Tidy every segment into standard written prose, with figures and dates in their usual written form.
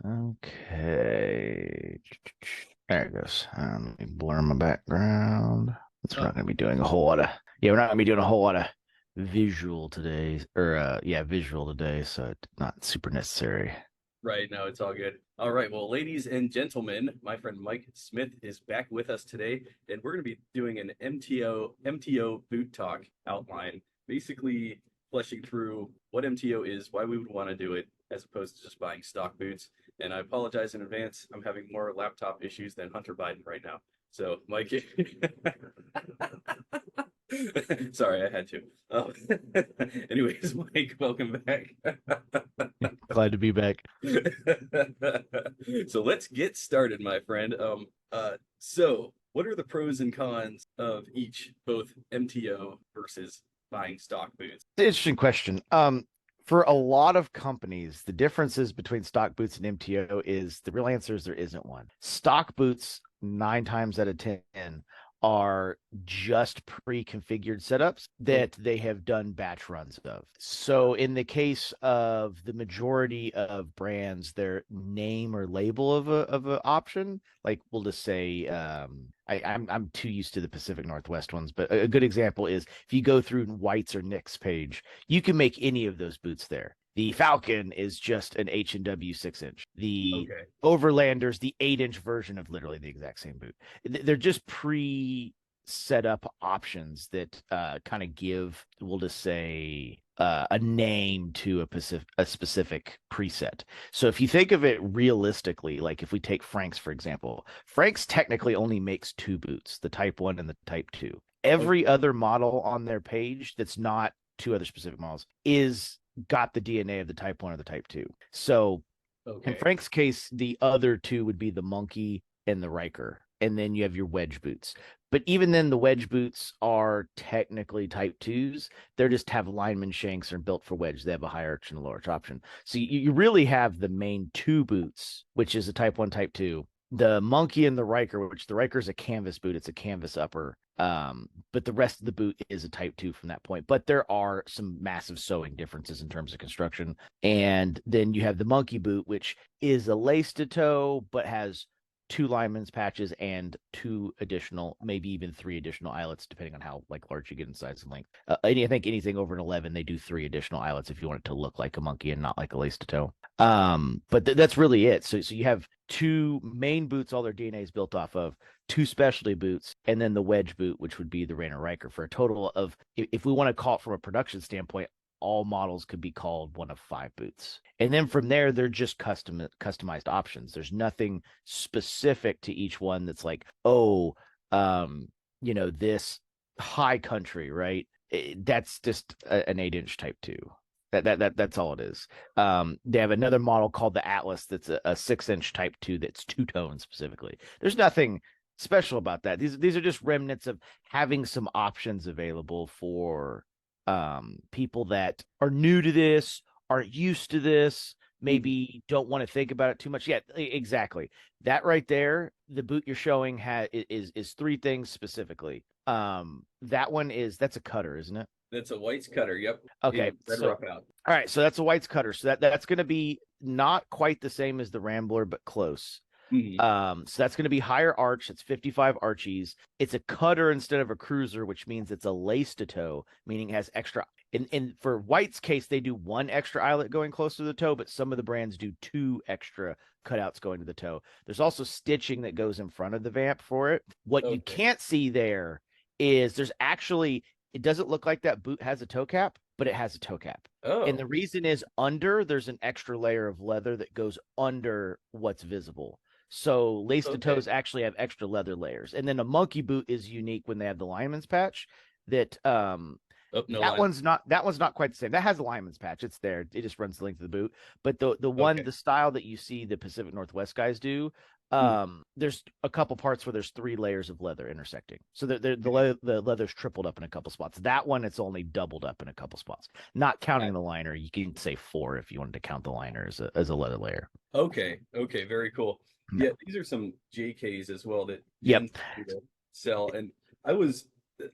Okay. There it goes. Let me blur my background. Since we're Oh, not going to be doing a whole lot of, we're not going to be doing a whole lot of visual today, or visual today, so it's not super necessary. right. No, it's all good. All right. Well, ladies and gentlemen, my friend Mike Smith is back with us today, and we're going to be doing an MTO boot talk outline, basically fleshing through what MTO is, why we would want to do it, as opposed to just buying stock boots. And I apologize in advance. I'm having more laptop issues than Hunter Biden right now. So, Mike, sorry, I had to. Anyways, Mike, welcome back. Glad to be back. So let's get started, my friend. So what are the pros and cons of each, both MTO versus buying stock boots? Interesting question. For a lot of companies, the differences between stock boots and MTO is the real answer is there isn't one. Stock boots, 9 times out of 10, are just pre-configured setups that they have done batch runs of. So in the case of the majority of brands, their name or label of a option, like we'll just say I'm too used to the Pacific Northwest ones, but a good example is if you go through White's or Nick's page, you can make any of those boots there. The Falcon is just an H&W 6-inch. The Okay. Overlander's the 8-inch version of literally the exact same boot. They're just set up options that kind of give, we'll just say, a name to a specific preset. So if you think of it realistically, like if we take Frank's, for example, Frank's technically only makes 2 boots, the Type 1 and the Type 2. Okay. Every other model on their page that's not 2 other specific models is got the DNA of the Type 1 or the Type 2. So in Okay. Frank's case, the other 2 would be the Monkey and the Riker. And then you have your wedge boots. But even then, the wedge boots are technically type 2s. They just have lineman shanks and are built for wedge. They have a higher arch and a lower arch option. So you really have the main 2 boots, which is a type 1, type 2. The Monkey and the Riker, which the Riker is a canvas boot. It's a canvas upper. But the rest of the boot is a type 2 from that point. But there are some massive sewing differences in terms of construction. And then you have the Monkey boot, which is a lace to toe, but has 2 lineman's patches and 2 additional, maybe even 3 additional eyelets, depending on how like large you get in size and length. I think anything over an 11, they do 3 additional eyelets if you want it to look like a monkey and not like a lace to toe. But that's really it. So you have 2 main boots, all their DNA is built off of 2 specialty boots, and then the wedge boot, which would be the Rainer Riker, for a total of, if we want to call it from a production standpoint, all models could be called one of 5 boots. And then from there, they're just customized options. There's nothing specific to each one that's like, oh, this high country, right? That's just an 8-inch type 2. That's all it is. They have another model called the Atlas that's a 6-inch type 2 that's 2-tone specifically. There's nothing special about that. These are just remnants of having some options available for people that are new to this, aren't used to this, maybe don't want to think about it too much. Yeah, exactly. That right there, the boot you're showing is 3 things specifically. That's a cutter, isn't it? That's a White's cutter. Yep. Okay, In Red so Roughout. all right, so that's a White's cutter. So that's going to be not quite the same as the Rambler, but close. Mhm. So that's going to be higher arch. It's 55 arches. It's a cutter instead of a cruiser, which means it's a lace to toe, meaning it has extra. And for White's case, they do 1 extra eyelet going close to the toe, but some of the brands do 2 extra cutouts going to the toe. There's also stitching that goes in front of the vamp for it. What you Okay. can't see there is there's actually, it doesn't look like that boot has a toe cap, but it has a toe cap. And Oh, the reason is there's an extra layer of leather that goes under what's visible. So lace to okay. toes actually have extra leather layers. And then a monkey boot is unique when they have the lineman's patch. That Oh, no that line. one's not quite the same. That has a lineman's patch. It's there. It just runs the length of the boot. But Okay. the style that you see the Pacific Northwest guys do, Mhm. there's a couple parts where there's 3 layers of leather intersecting. So the leather's tripled up in a couple spots. That one, it's only doubled up in a couple spots. Not counting the liner, you can say 4 if you wanted to count the liner as a leather layer. Okay. Okay. Very cool. Yeah. Yeah, these are some JKs as well that Yep. Jen's to sell. And I was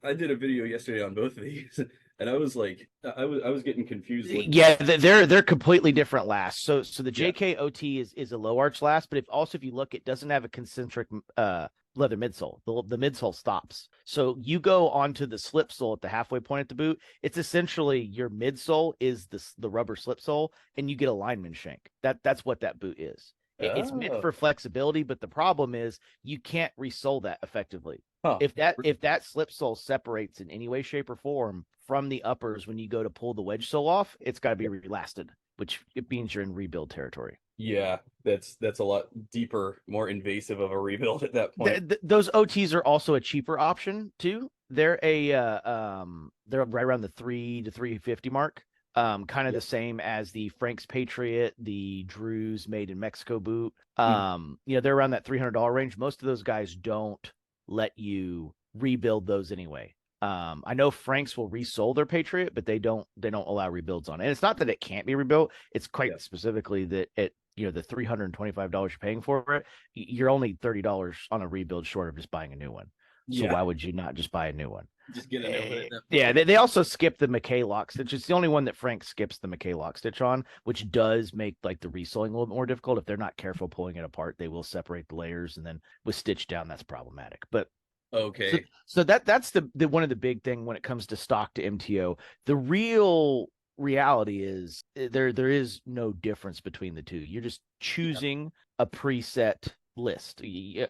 I did a video yesterday on both of these. And I was like, I was getting confused looking Yeah, at. they're completely different lasts. So the Yeah. JKOT is a low arch last, but if you look, it doesn't have a concentric leather midsole. The midsole stops. So you go onto the slip sole at the halfway point at the boot. It's essentially your midsole is the rubber slip sole, and you get a lineman shank. That's what that boot is. It's meant Oh, for flexibility, but the problem is you can't resole that effectively. huh. If that slip sole separates in any way, shape, or form from the uppers when you go to pull the wedge sole off, it's got to be relasted, which it means you're in rebuild territory. Yeah, that's a lot deeper, more invasive of a rebuild at that point. Those OTs are also a cheaper option too. They're right around the 3 to 350 mark. Kind of the Yep. same as the Frank's Patriot, the Drew's Made in Mexico boot. Mm. They're around that $300 range. Most of those guys don't let you rebuild those anyway. I know Frank's will resole their Patriot, but they don't allow rebuilds on it. And it's not that it can't be rebuilt. It's Yeah. quite specifically that the $325 you're paying for it, you're only $30 on a rebuild short of just buying a new one. So Yeah. why would you not just buy a new one? Just get a new one at that Yeah, point. they also skip the McKay lock stitch. It's the only one that Frank skips the McKay lock stitch on, which does make like the resoling a little bit more difficult. If they're not careful pulling it apart, they will separate the layers, and then with Stitchdown, that's problematic. But so Okay. so that's the one of the big thing when it comes to stock to MTO. The real reality is there is no difference between the two. You're just Yeah. choosing a preset list. Yeah.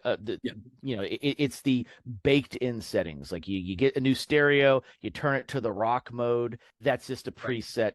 It's the baked in settings. Like you get a new stereo, you turn it to the rock mode. That's just a Right.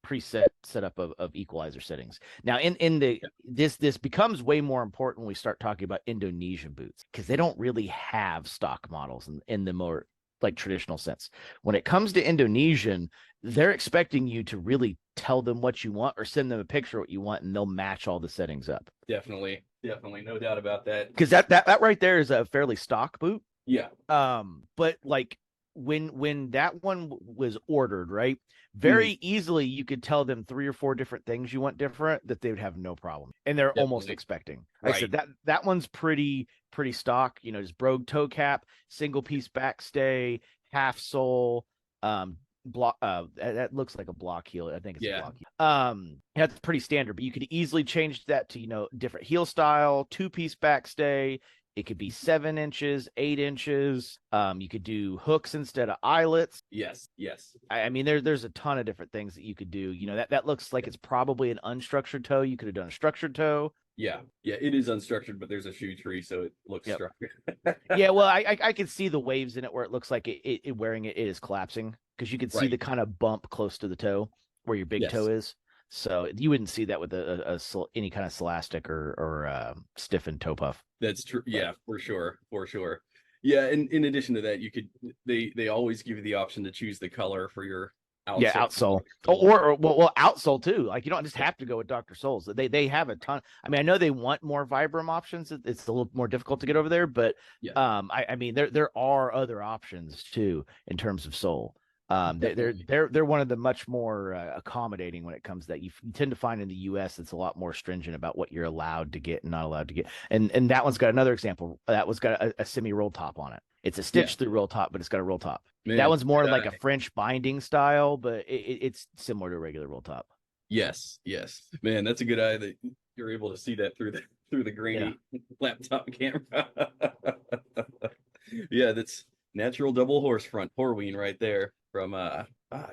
preset setup of equalizer settings. Now in the Yeah. this becomes way more important when we start talking about Indonesian boots because they don't really have stock models in the more like traditional sense. When it comes to Indonesian, they're expecting you to really tell them what you want or send them a picture of what you want, and they'll match all the settings up. Definitely. Definitely. No doubt about that. Because that right there is a fairly stock boot. Yeah. But like when that one was ordered, right? Mhm. Very easily you could tell them 3 or 4 different things you want different that they would have no problem. And they're almost Definitely. expecting. Like I Right. said, that one's pretty stock, just brogue toe cap, single piece backstay, half sole, block that looks like a block heel. I think it's a Yeah. block heel. That's pretty standard, but you could easily change that to different heel style, 2 piece backstay. It could be 7 inches, 8 inches. You could do hooks instead of eyelets. Yes. Yes. I mean, there's a ton of different things that you could do. That looks like it's probably an unstructured toe. You could have done a structured toe. Yeah. Yeah. It is unstructured, but there's a shoe tree, so it looks Yep. structured. Yeah, well, I can see the waves in it where it looks like it wearing it is collapsing because you can see Right. the kind of bump close to the toe where your big toe Yes. is. So you wouldn't see that with any kind of Celastic or stiffened toe puff. That's true. But Yeah, for sure. For sure. Yeah, and in addition to that, they always give you the option to choose the color for your yeah, outsole. outsole or outsole too. Like you don't just have to go with Dr. Souls. They have a ton. I mean, I know they want more Vibram options. It's a little more difficult to get over there, but Yeah, I mean there are other options too in terms of sole. definitely. They're one of the much more accommodating when it comes to that. You tend to find in the U.S. it's a lot more stringent about what you're allowed to get and not allowed to get. And that one's got another example. That one's got a semi roll top on it. It's a Yeah, stitch through roll top, but it's got a roll top. That man. one's more Good like a eye. French binding style, but it's similar to a regular roll top. Yes, yes, man. That's a good eye that you're able to see that through the Yeah. grainy laptop camera. Yeah, that's natural double horse front Horween right there from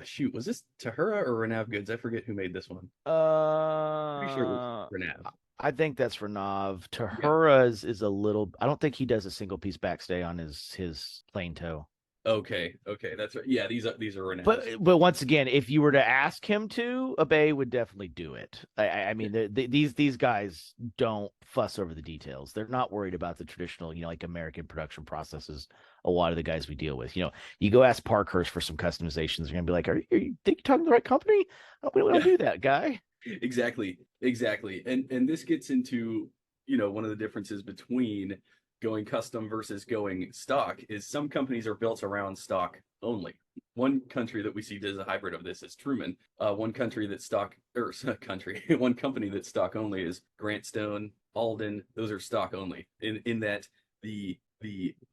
shoot, was this Tahura or Renav Goods? I forget who made this one. Pretty sure it was Uh, Renav. I think that's Renav. Yeah. Tahura's is a little. I don't think he does a single piece backstay on his plain toe. Okay, okay, that's right. Yeah, these are Renavs. But once again, if you were to ask him to, Abe would definitely do it. I Yeah, mean, these guys don't fuss over the details. They're not worried about the traditional, like American production processes. A lot of the guys we deal with, you go ask Parkhurst for some customizations. You're gonna be like, are you think you're talking to the right company? Oh, we don't yeah, do that, guy. exactly, exactly. And this gets into, one of the differences between going custom versus going stock is some companies are built around stock only. One country that we see does a hybrid of this is Truman. One country that stock or country, one company that's stock only is Grant Stone, Alden. Those are stock only. In that the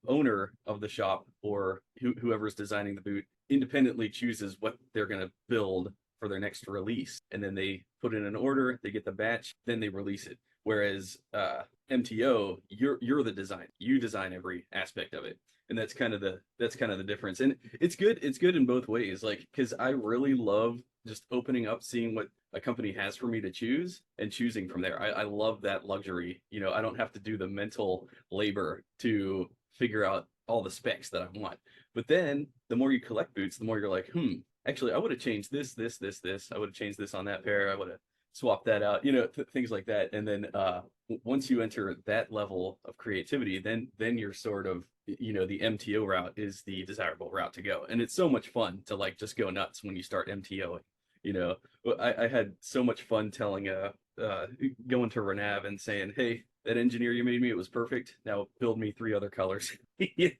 owner of the shop or whoever's designing the boot independently chooses what they're going to build for their next release, and then they put in an order, they get the batch, then they release it. Whereas MTO, you're the design, you design every aspect of it, and that's kind of the difference. And it's good in both ways, like, because I really love just opening up, seeing what a company has for me to choose, and choosing from there. I love that luxury. I don't have to do the mental labor to figure out all the specs that I want. But then the more you collect boots, the more you're like, actually, I would have changed this. I would have changed this on that pair. I would have swapped that out, things like that. And then once you enter that level of creativity, then you're sort of, the MTO route is the desirable route to go. And it's so much fun to like just go nuts when you start MTOing. I had so much fun telling going to Renav and saying, hey, that engineer you made me, it was perfect. Now build me 3 other colors. Give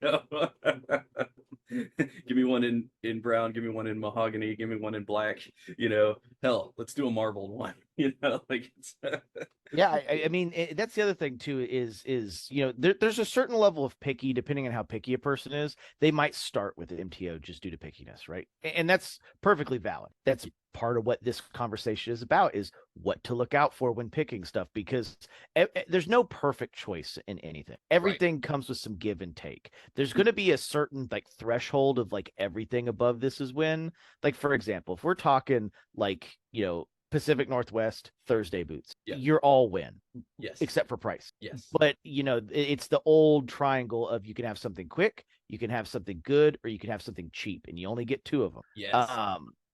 me one in brown, give me one in mahogany, give me one in black. Hell, let's do a marbled one. Like it's Yeah, I mean that's the other thing too is there's a certain level of picky depending on how picky a person is. They might start with MTO just due to pickiness, right? And that's perfectly valid. That's part of what this conversation is about, is what to look out for when picking stuff, because there's no perfect choice in anything. Everything comes with some give and take. There's going to be a certain like threshold of like everything above this is when, like, for example, if we're talking like Pacific Northwest Thursday boots, you're all win. Yes. Except for price. Yes. But it's the old triangle of you can have something quick, you can have something good, or you can have something cheap, and you only get 2 of them. Yes.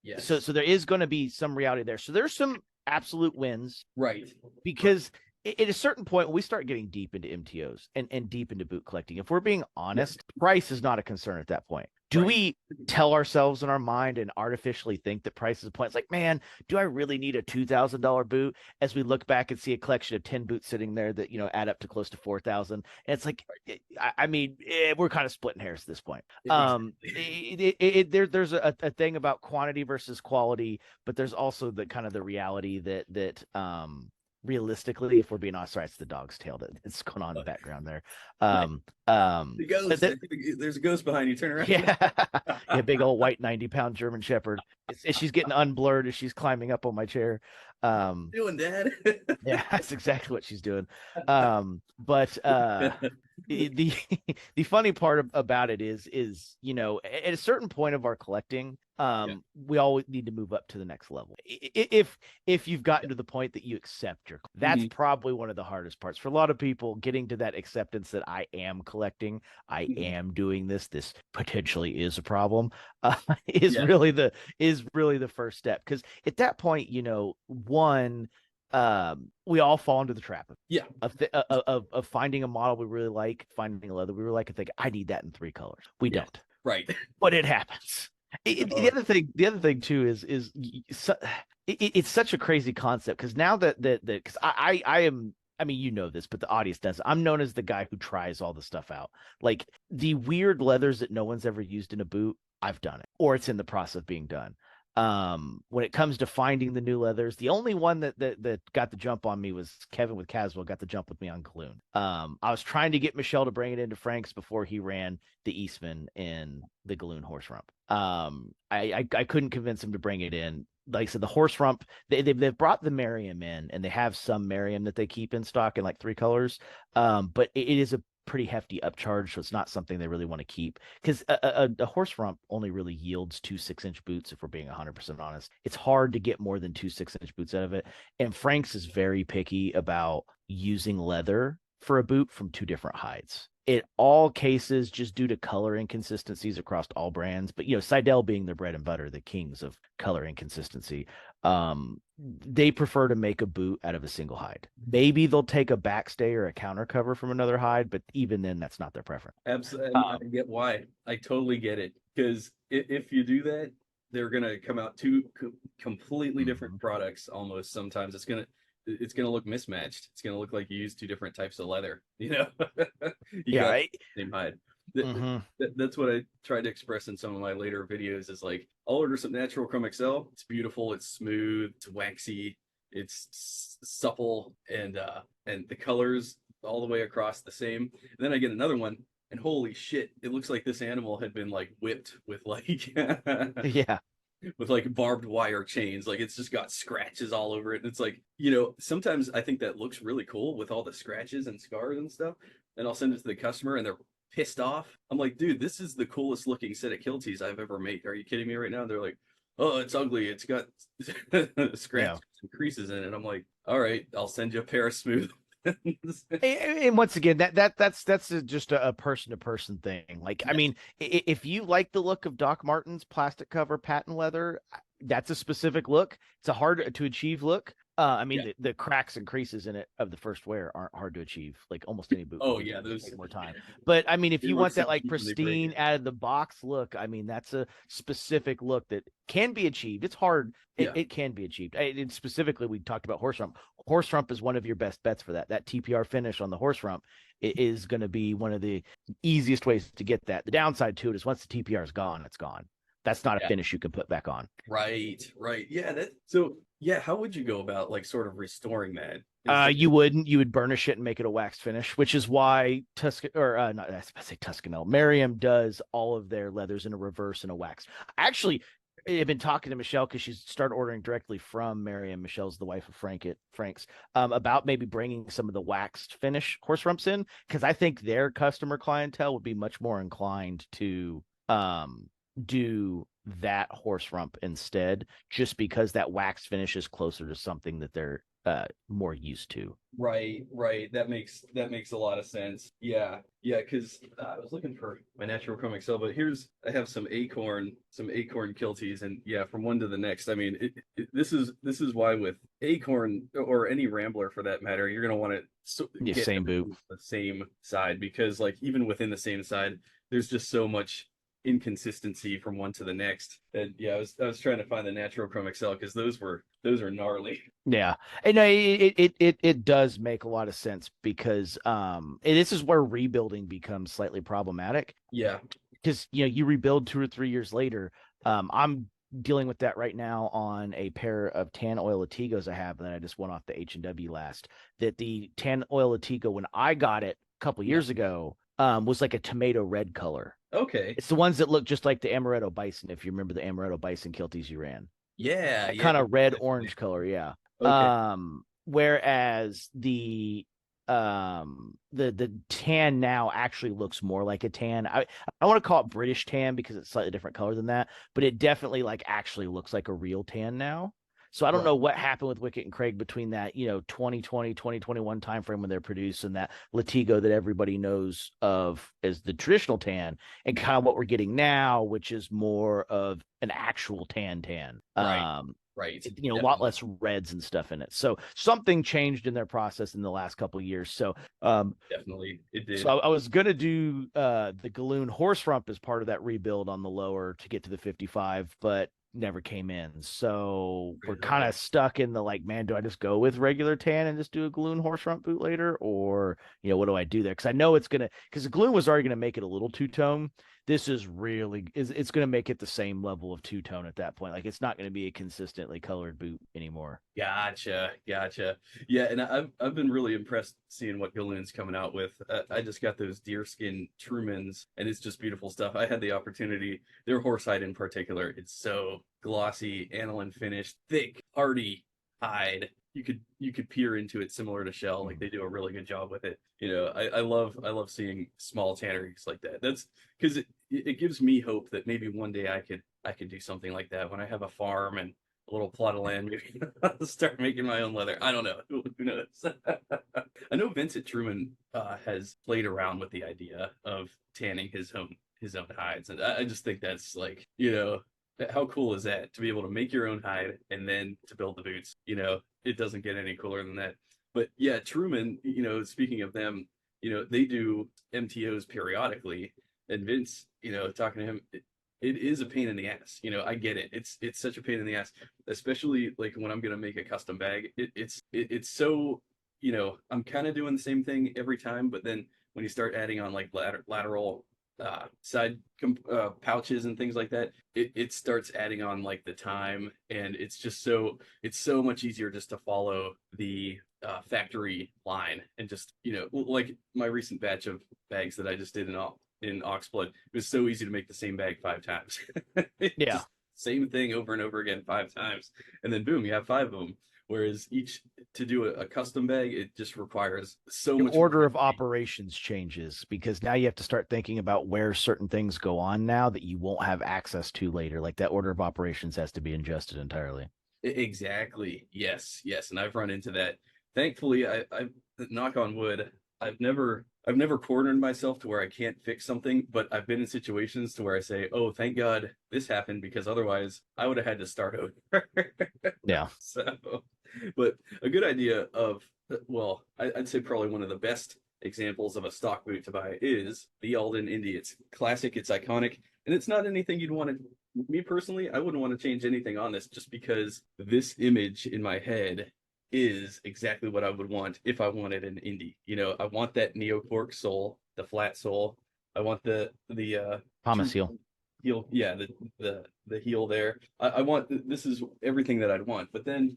Yes. So there is going to be some reality there. So there's some absolute wins, right? Because at a certain point, when we start getting deep into MTOs and deep into boot collecting, if we're being honest, price is not a concern at that point. Do we tell ourselves in our mind and artificially think that price is a point? It's like, man, do I really need a $2,000 boot? As we look back and see a collection of 10 boots sitting there that, add up to close to 4,000. And it's like, I mean, we're kind of splitting hairs at this point. There's a thing about quantity versus quality, but there's also the kind of the reality that realistically, if we're being honest, sorry, it's the dog's tail that's going on in the background there. The ghost. There's a ghost behind you. Turn around. Yeah, big old white 90-pound German Shepherd. She's getting unblurred as she's climbing up on my chair. Doing, Dad? Yeah, that's exactly what she's doing. But the funny part about it is at a certain point of our collecting, we always need to move up to the next level. If you've gotten to the point that you accept that's probably one of the hardest parts for a lot of people, getting to that acceptance that I am collecting, I am doing this potentially is a problem, is really the first step. Because at that point, one, we all fall into the trap of finding a model we really like, finding a leather we really like, and think, I need that in 3 colors. We don't, but it happens. The other thing too is it's such a crazy concept, because now that because I am, I mean, this, but the audience does. I'm known as the guy who tries all the stuff out. Like the weird leathers that no one's ever used in a boot, I've done it, or it's in the process of being done. When it comes to finding the new leathers, the only one that got the jump on me was Kevin with Caswell got the jump with me on Cologne. I was trying to get Michelle to bring it into Frank's before he ran the Eastman in the Galoon horse rump. I couldn't convince him to bring it in. Like I said, the horse rump, they've brought the Merriam in, and they have some Merriam that they keep in stock in like 3 colors. But it is a pretty hefty upcharge, so it's not something they really want to keep, because a horse rump only really yields 2 6-inch boots. If we're being 100% honest, it's hard to get more than 2 6-inch boots out of it. And Frank's is very picky about using leather for a boot from 2 different hides. In all cases, just due to color inconsistencies across all brands, but Seidel being their bread and butter, the kings of color inconsistency, they prefer to make a boot out of a single hide. Maybe they'll take a backstay or a counter cover from another hide, but even then, that's not their preference. Absolutely, I get why. I totally get it, because if you do that, they're gonna come out 2 completely different products. Almost sometimes it's gonna look mismatched. It's gonna look like you used 2 different types of leather. Same hide. That's what I tried to express in some of my later videos, is like, I'll order some natural Chrome XL. It's beautiful, it's smooth, it's waxy, it's supple, and the colors all the way across the same. And then I get another one and holy shit, it looks like this animal had been like whipped with like Yeah. with like barbed wire chains. Like it's just got scratches all over it. And it's like, sometimes I think that looks really cool with all the scratches and scars and stuff. And I'll send it to the customer and they're pissed off. I'm like, dude, this is the coolest looking set of kill tees I've ever made. Are you kidding me right now? They're like, oh, it's ugly. It's got Yeah. scratches and creases in it. I'm like, all right, I'll send you a pair of smooth. And once again, that's just a person to person thing. Like, I Yes. mean, if you like the look of Doc Martens plastic cover patent leather, that's a specific look. It's a hard to achieve look. I mean, Yeah. the cracks and creases in it of the first wear aren't hard to achieve. Like almost any boot. Oh yeah, Just those take more time. But I mean, if they you look want so that like cheap when they break pristine it. out of the box look, I mean, that's a specific look that can be achieved. It's hard. Yeah. It can be achieved. And specifically, we talked about horse rump. Horse rump is one of your best bets for that. That TPR finish on the horse rump is going to be one of the easiest ways to get that. The downside to it is once the TPR is gone, it's gone. That's not a Yeah. finish you can put back on. Right, right. Yeah, how would you go about like sort of restoring that? Is there You wouldn't. You would burnish it and make it a waxed finish, which is why not I say Tuscanel. Merriam does all of their leathers in a reverse and a wax. Actually, I've been talking to Michelle because she's started ordering directly from Merriam. Michelle's the wife of Frank's, about maybe bringing some of the waxed finish horse rumps in because I think their customer clientele would be much more inclined to do that horse rump instead, just because that wax finish is closer to something that they're more used to. right, right. That makes a lot of sense. Yeah, yeah. Because I was looking for my natural chrome excel, but I have some acorn kilties, and yeah, from one to the next. I mean, this is why with acorn or any rambler for that matter, you're gonna want to Yeah, get same boot. the same side because like even within the same side, there's just so much inconsistency from one to the next. And yeah, I was trying to find the natural chrome excel because those are gnarly. Yeah, and it does make a lot of sense because and this is where rebuilding becomes slightly problematic Yeah, because you rebuild 2 or 3 years later. I'm dealing with that right now on a pair of tan oil Latigos I have that I just went off the H&W last. That the tan oil Latigo when I got it a couple yeah. years ago was like a tomato red color. Okay. It's the ones that look just like the Amaretto Bison, if you remember the Amaretto Bison kilties you ran. Yeah, That yeah. kind of red orange color, yeah. Okay. Whereas the tan now actually looks more like a tan. I want to call it British tan because it's slightly different color than that, but it definitely like actually looks like a real tan now. So I don't Right. know what happened with Wicket and Craig between that, 2020, 2021 timeframe when they're produced and that Latigo that everybody knows of as the traditional tan and kind of what we're getting now, which is more of an actual tan. Right. Right. A lot less reds and stuff in it. So something changed in their process in the last couple of years. Definitely. It So did. I was gonna do the Galoon horse rump as part of that rebuild on the lower to get to the 55, but never came in. So we're kind Okay. of stuck in the like, man, do I just go with regular tan and just do a Galoon horse rump boot later, or what do I do there? Because I know because the Galoon was already gonna make it a little two tone. This is it's gonna make it the same level of two tone at that point. Like it's not gonna be a consistently colored boot anymore. Gotcha. Gotcha. Yeah, and I've been really impressed seeing what Galoon's coming out with. I just got those deerskin Trumans, and it's just beautiful stuff. I had the opportunity. Their horsehide in particular, it's so glossy, aniline finished, thick, hardy hide. You could peer into it similar to shell. Like they do a really good job with it. I love seeing small tanneries like that. That's because it gives me hope that maybe one day I could do something like that when I have a farm and a little plot of land. Maybe I'll start making my own leather. I don't know. Who knows? I know Vincent Truman has played around with the idea of tanning his own hides, and I just think that's like how cool is that to be able to make your own hide and then to build the boots? It doesn't get any cooler than that. But yeah, Truman. Speaking of them, they do MTOs periodically, and Vince, talking to him, it is a pain in the ass. I get it. It's such a pain in the ass, especially like when I'm gonna make a custom bag. It's so I'm kind of doing the same thing every time, but then when you start adding on like lateral side pouches and things like that, it starts adding on like the time, and it's so much easier just to follow the factory line and just, like my recent batch of bags that I just did in Oxblood. It was so easy to make the same bag 5 times. Yeah. Just same thing over and over again 5 times, and then boom, you have 5 of them. Whereas to do a custom bag, it just requires so Your much order more of operations changes because now you have to start thinking about where certain things go on now that you won't have access to later. Like that order of operations has to be adjusted entirely. Exactly. Yes, yes, and I've run into that. Thankfully, I knock on wood, I've never cornered myself to where I can't fix something, but I've been in situations to where I say, "Oh, thank God this happened because otherwise I would have had to start over." Yeah. So, but a good idea of, well, I'd say probably one of the best examples of a stock boot to buy is the Alden Indy. It's classic, it's iconic, and it's not anything you'd want to. Me personally, I wouldn't want to change anything on this just because this image in my head is exactly what I would want if I wanted an Indy. I want that neocork sole, the flat sole. I want the Thomas true heel. heel, yeah, the heel there. I want, this is everything that I'd want. But then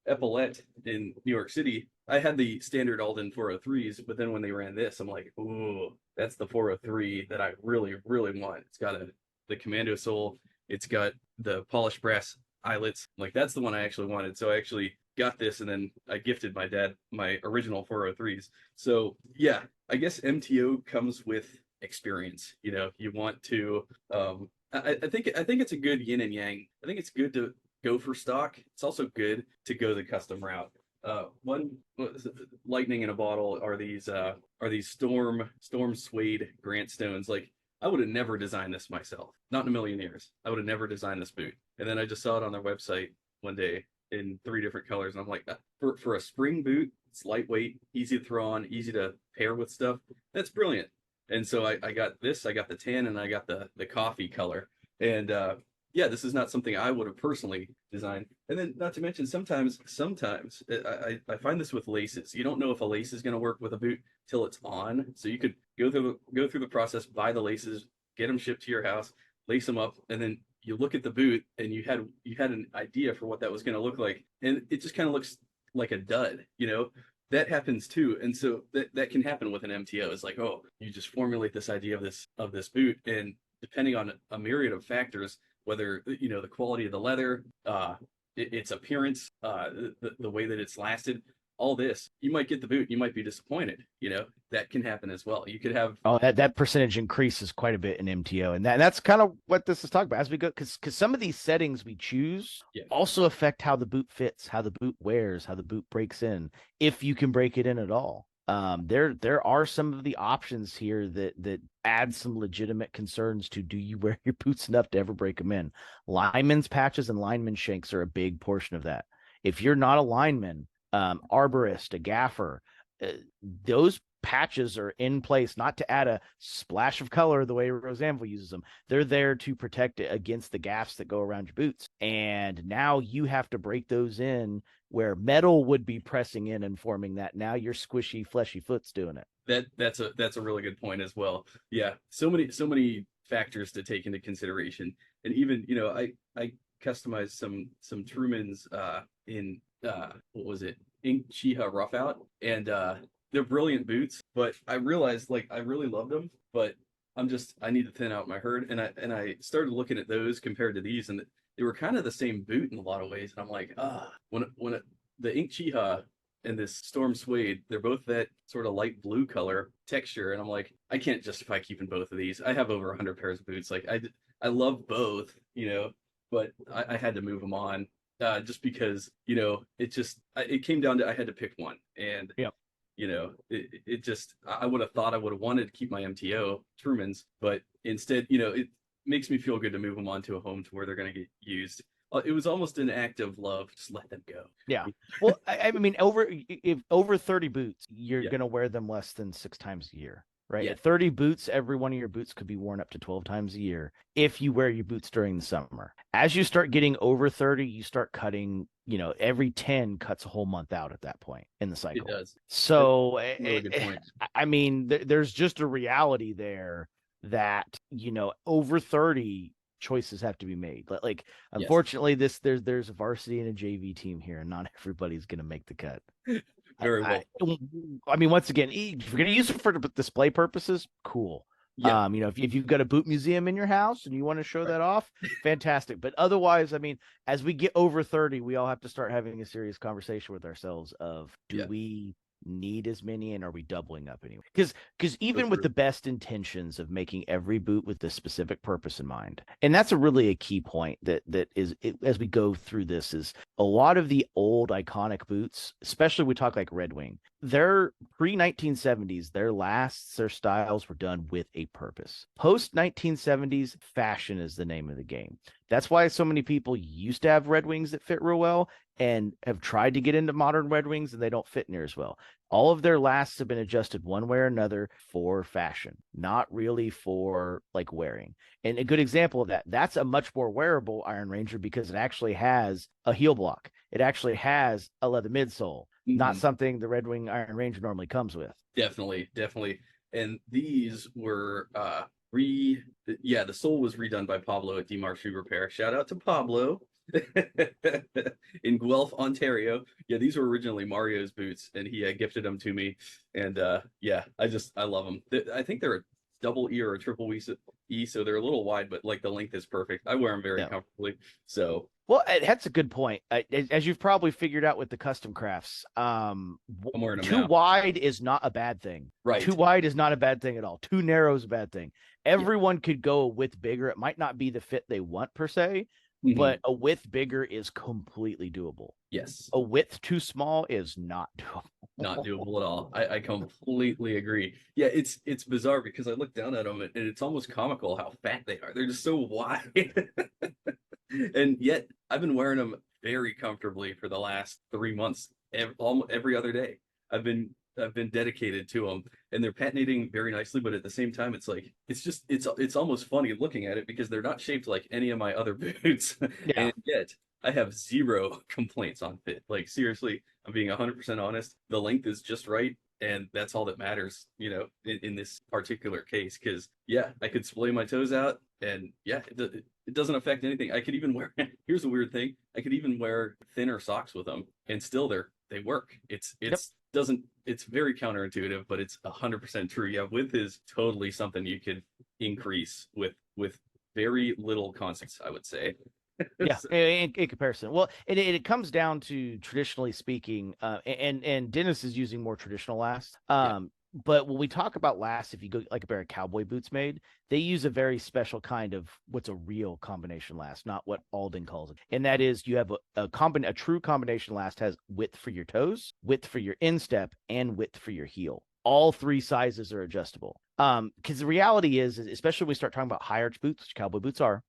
Epaulette in New York City, I had the standard Alden 403s, but then when they ran this, I'm like, ooh, that's the 403 that I really, really want. It's got the commando sole. It's got the polished brass eyelets. Like that's the one I actually wanted. So I actually got this, and then I gifted my dad my original 403s. So yeah, I guess MTO comes with experience. You want to. I think it's a good yin and yang. I think it's good to go for stock. It's also good to go the custom route. One lightning in a bottle are these storm suede Grant Stones. Like I would have never designed this myself, not in a million years. I would have never designed this boot. And then I just saw it on their website one day in 3 different colors, and I'm like, for a spring boot, it's lightweight, easy to throw on, easy to pair with stuff. That's brilliant. And so I got this, I got the tan, and I got the coffee color. And yeah, this is not something I would have personally designed. And then, not to mention, sometimes I find this with laces. You don't know if a lace is going to work with a boot till it's on. So you could go through the process, buy the laces, get them shipped to your house, lace them up, and then you look at the boot and you had an idea for what that was going to look like, and it just kind of looks like a dud. That happens too. And so that can happen with an MTO. It's like, oh, you just formulate this idea of this boot, and depending on a myriad of factors, whether the quality of the leather, its appearance, the way that it's lasted, all this, you might get the boot, you might be disappointed. That can happen as well. You could have that percentage increases quite a bit in MTO, and that's kind of what this is talking about as we go, because some of these settings we choose also affect how the boot fits, how the boot wears, how the boot breaks in, if you can break it in at all. There are some of the options here that add some legitimate concerns to, do you wear your boots enough to ever break them in? Lineman's patches and lineman shanks are a big portion of that. If you're not a lineman, arborist, a gaffer, those patches are in place not to add a splash of color the way Rosanville uses them. They're there to protect it against the gaffs that go around your boots. And now you have to break those in where metal would be pressing in and forming that. Now your squishy, fleshy foot's doing it. That's a really good point as well. Yeah, so many factors to take into consideration, and even I customized some Truman's in what was it, Ink Chiha Roughout, and they're brilliant boots, but I realized like I really loved them, but I need to thin out my herd, and I started looking at those compared to these, and they were kind of the same boot in a lot of ways, and I'm like, the Ink Chiha and this Storm Suede, they're both that sort of light blue color texture, and I'm like, I can't justify keeping both of these. I have over 100 pairs of boots. Like I love both, but I had to move them on, just because it came down to I had to pick one, and Yep. It just, I would have thought I would have wanted to keep my MTO Truman's, but instead, it makes me feel good to move them onto a home to where they're going to get used. It was almost an act of love. Just let them go. Yeah. Well, I mean, over 30 boots, you're Yeah. going to wear them less than 6 times a year, right? Yeah. At 30 boots, every one of your boots could be worn up to 12 times a year if you wear your boots during the summer. As you start getting over 30, you start cutting, every 10 cuts a whole month out at that point in the cycle. It does. So, Really good point. I mean, there's just a reality there that, over 30 choices have to be made. Like Yes. unfortunately, there's a varsity and a JV team here, and not everybody's going to make the cut. Very I, well. I mean, once again, if you're going to use it for display purposes, cool. Yeah. If you've got a boot museum in your house and you want to show Right. that off, fantastic. But otherwise, I mean, as we get over 30, we all have to start having a serious conversation with ourselves of, do Yeah. we need as many, and are we doubling up anyway? Because So even with true. the best intentions of making every boot with a specific purpose in mind, and that's a really a key point that is as we go through this, is a lot of the old iconic boots, especially we talk like Red Wing, they're pre 1970s, their lasts, their styles were done with a purpose. Post 1970s, fashion is the name of the game. That's why so many people used to have Red Wings that fit real well and have tried to get into modern Red Wings and they don't fit near as well. All of their lasts have been adjusted one way or another for fashion, not really for like wearing. And a good example of that, that's a much more wearable Iron Ranger because it actually has a heel block. It actually has a leather midsole, not Mhm. something the Red Wing Iron Ranger normally comes with. Definitely, definitely. And these were yeah, the sole was redone by Pablo at DMAR Shoe Repair. Shout out to Pablo in Guelph, Ontario. Yeah, these were originally Mario's boots, and he gifted them to me. And yeah, I love them. I think they're a double E or a triple E, so they're a little wide, but like the length is perfect. I wear them very Yeah. comfortably. So Well, that's a good point. As you've probably figured out with the custom crafts, I'm wearing them too now. wide is not a bad thing. Too Right. wide is not a bad thing at all. Too narrow is a bad thing. Yeah. Everyone could go a width bigger. It might not be the fit they want per se, Hmm. but a width bigger is completely doable. Yes. A width too small is not Not doable. doable at all. I completely agree. Yeah, it's bizarre because I look down at them and it's almost comical how fat they are. They're just so wide. And yet I've been wearing them very comfortably for the last 3 months, every other day. I've been dedicated to them, and they're patinating very nicely. But at the same time, it's like it's almost funny looking at it because they're not shaped like any of my other boots, Yeah. and yet I have zero complaints on fit. Like seriously, I'm being 100% honest. The length is just right, and that's all that matters, in this particular case. Because yeah, I could splay my toes out, and yeah, it doesn't affect anything. I could even wear. Here's a weird thing. I could even wear thinner socks with them, and still they work. It's Yep. it's doesn't. It's very counterintuitive, but it's 100% true. Yeah, width is totally something you could increase with very little consequence, I would say. Yeah, So, in comparison. Well, it comes down to traditionally speaking, and Dennis is using more traditional last. yeah. But when we talk about last, if you go like a pair of cowboy boots made, they use a very special kind of what's a real combination last, not what Alden calls it. And that is you have a true combination last has width for your toes, width for your instep, and width for your heel. All three sizes are adjustable. Because the reality is, especially when we start talking about high arch boots, which cowboy boots are,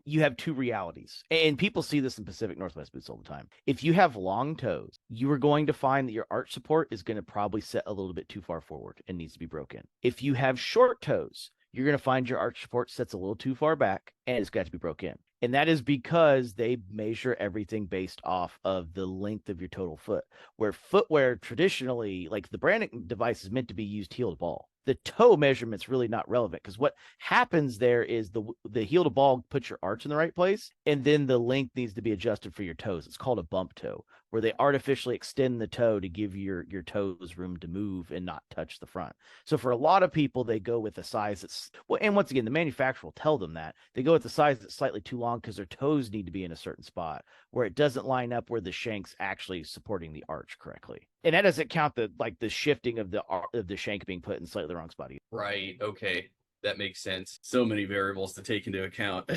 you have two realities, and people see this in Pacific Northwest boots all the time. If you have long toes, you are going to find that your arch support is going to probably set a little bit too far forward and needs to be broken. If you have short toes, you're going to find your arch support sets a little too far back and it's got to be broken. And that is because they measure everything based off of the length of your total foot. Where footwear traditionally, like the branding device, is meant to be used heel to ball. The toe measurement's really not relevant because what happens there is the heel to ball puts your arch in the right place, and then the length needs to be adjusted for your toes. It's called a bump toe, where they artificially extend the toe to give your toes room to move and not touch the front. So for a lot of people, they go with a size that's well, and once again, the manufacturer will tell them that they go with the size that's slightly too long because their toes need to be in a certain spot where it doesn't line up where the shank's actually supporting the arch correctly. And that doesn't count the shifting of the shank being put in slightly the wrong spot either. Right. Okay. That makes sense. So many variables to take into account.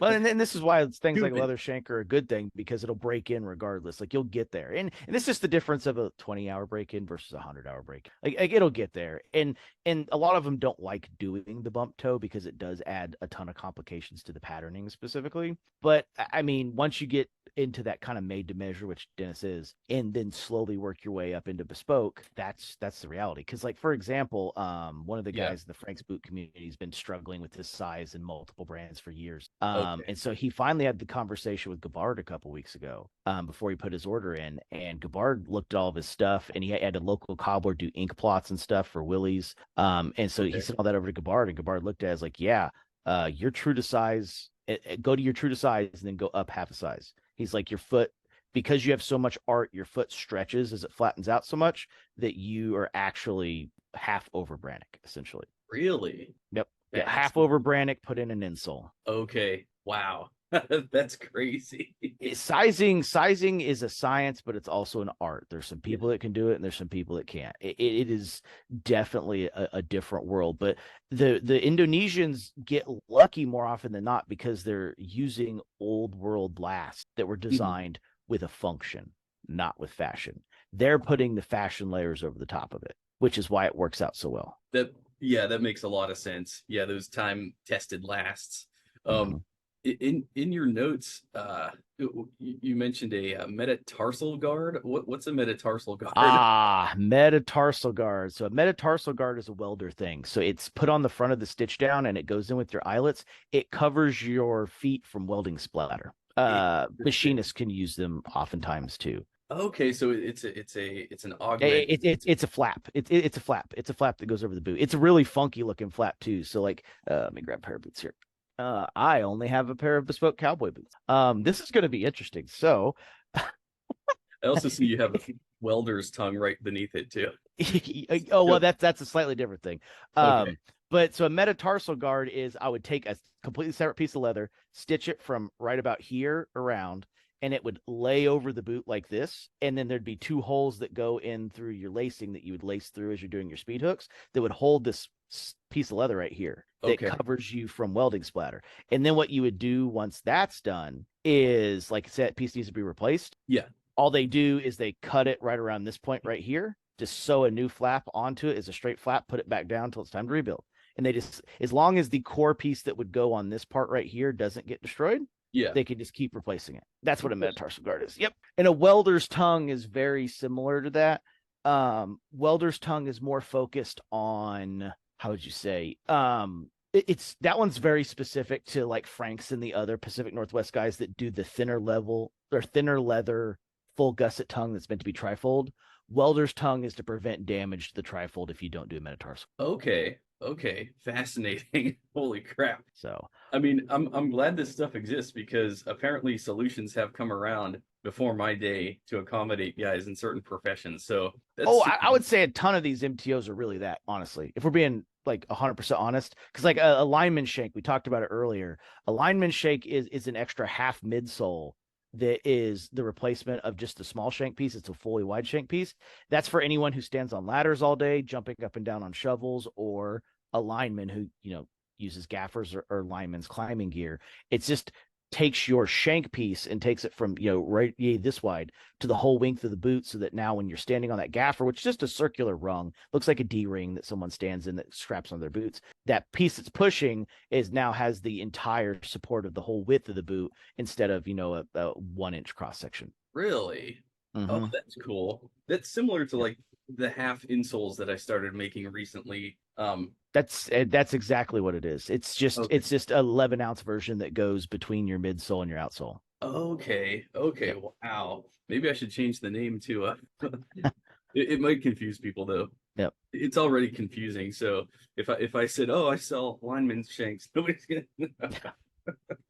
Well, and then this is why things like Human. leather shank are a good thing because it'll break in regardless. Like you'll get there, and it's just the difference of a 20-hour break in versus a 100-hour break. Like it'll get there, and a lot of them don't like doing the bump toe because it does add a ton of complications to the patterning specifically. But I mean, once you get into that kind of made to measure, which Dennis is, and then slowly work your way up into bespoke, that's the reality. Because like for example, one of the Yeah. guys in the Frank's boot community has been struggling with this size in multiple brands for years. Okay. And so he finally had the conversation with Gabbard a couple weeks ago, before he put his order in, and Gabbard looked at all of his stuff, and he had a local cobbler do ink plots and stuff for Willie's. And so he Okay. sent all that over to Gabbard, and Gabbard looked at it as like, yeah, Your true to size, go to your true to size and then go up half a size. He's like, your foot, because you have so much art, your foot stretches as it flattens out so much that you are actually half over Brannick, essentially. Really? Yep. Yeah, That's half over Brannick, put in an insole. okay. Wow. That's crazy. Sizing is a science, but it's also an art. There's some people that can do it and there's some people that can't. It is definitely a different world, but the Indonesians get lucky more often than not because they're using old world lasts that were designed with a function, not with fashion. They're putting the fashion layers over the top of it, which is why it works out so well. That makes a lot of sense. Yeah, those time tested lasts. In your notes, you mentioned a metatarsal guard. What's a metatarsal guard? Metatarsal guard. So a metatarsal guard is a welder thing. So it's put on the front of the Stitchdown and it goes in with your eyelets. It covers your feet from welding splatter. Machinists can use them oftentimes too. Okay, so it's an augment. It's a flap. It's a flap. It's a flap that goes over the boot. It's a really funky looking flap too. So like, let me grab a pair of boots here. I only have a pair of bespoke cowboy boots. This is going to be interesting. So, I also see you have a welder's tongue right beneath it too. Oh well, that's a slightly different thing. Okay. But so a metatarsal guard is I would take a completely separate piece of leather, stitch it from right about here around, and it would lay over the boot like this. And then there'd be two holes that go in through your lacing that you would lace through as you're doing your speed hooks that would hold this piece of leather right here that covers you from welding splatter. And then what you would do once that's done is, like I said, that piece needs to be replaced. Yeah. All they do is they cut it right around this point right here, just sew a new flap onto it as a straight flap, put it back down until it's time to rebuild. And they just, as long as the core piece that would go on this part right here doesn't get destroyed, they can just keep replacing it. That's what a metatarsal guard is. Yep. And a welder's tongue is very similar to that. Welder's tongue is more focused on, how would you say? It's that one's very specific to like Franks and the other Pacific Northwest guys that do the thinner leather full gusset tongue that's meant to be trifold. Welder's tongue is to prevent damage to the trifold if you don't do a metatarsal. Okay, fascinating. Holy crap. So, I mean, I'm glad this stuff exists because apparently solutions have come around before my day to accommodate guys in certain professions. So I would say a ton of these MTOs are really that, honestly. If we're being like 100% honest, because like a lineman shank, we talked about it earlier. A lineman shank is an extra half midsole that is the replacement of just the small shank piece. It's a fully wide shank piece. That's for anyone who stands on ladders all day, jumping up and down on shovels, or a lineman who, uses gaffers or lineman's climbing gear. It's just takes your shank piece and takes it from, right this wide to the whole length of the boot, so that now when you're standing on that gaffer, which is just a circular rung, looks like a D-ring that someone stands in that straps on their boots, that piece that's pushing is now has the entire support of the whole width of the boot instead of, a 1-inch cross section. Really? Oh, that's cool. That's similar to like the half insoles that I started making recently. That's exactly what it is. It's just it's just an 11-ounce version that goes between your midsole and your outsole. Okay. Yep. Wow. Maybe I should change the name to it might confuse people though. Yep. It's already confusing. So if I said, "Oh, I sell lineman shanks," nobody's gonna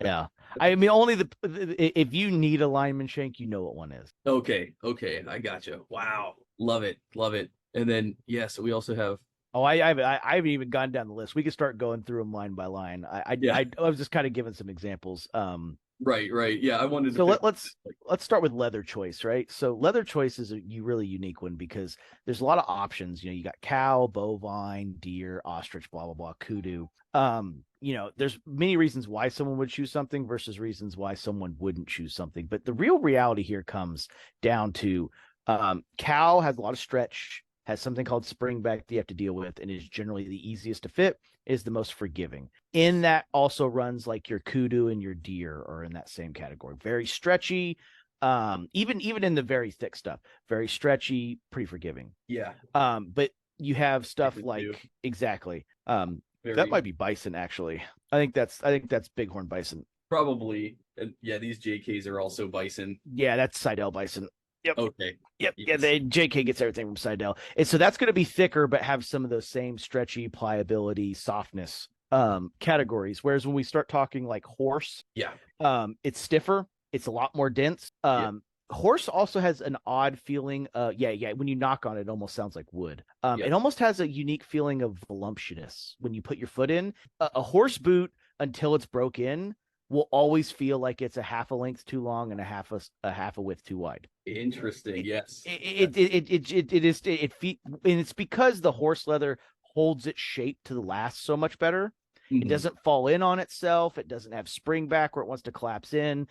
Yeah. I mean, only if you need a lineman shank, you know what one is. Okay, I gotcha. Wow. Love it. And then so we also have I haven't even gone down the list. We could start going through them line by line. I was just kind of giving some examples. Right. Yeah, I wanted to. So let's start with leather choice, right? So leather choice is a really unique one because there's a lot of options. You got cow, bovine, deer, ostrich, blah blah blah, kudu. There's many reasons why someone would choose something versus reasons why someone wouldn't choose something. But the real reality here comes down to cow has a lot of stretch, has something called springback that you have to deal with, and is generally the easiest to fit, is the most forgiving. In that also runs like your kudu and your deer are in that same category. Very stretchy, even in the very thick stuff, very stretchy, pretty forgiving. Yeah. But you have stuff like exactly. That might be bison actually. I think that's bighorn bison. Probably. And yeah, these JKs are also bison. Yeah, that's Seidel bison. Yep. Okay. Yep. Yes. Yeah, JK gets everything from Seidel. And so that's going to be thicker, but have some of those same stretchy pliability, softness categories. Whereas when we start talking like horse, Yeah. it's stiffer, it's a lot more dense. Yeah. Horse also has an odd feeling. Yeah. When you knock on it, it almost sounds like wood. Yeah. It almost has a unique feeling of voluptuous when you put your foot in. A horse boot, until it's broke in, will always feel like it's a half a length too long and a half a width too wide. Interesting. Yes. And it's because the horse leather holds its shape to the last so much better. It doesn't fall in on itself. It doesn't have spring back where it wants to collapse in.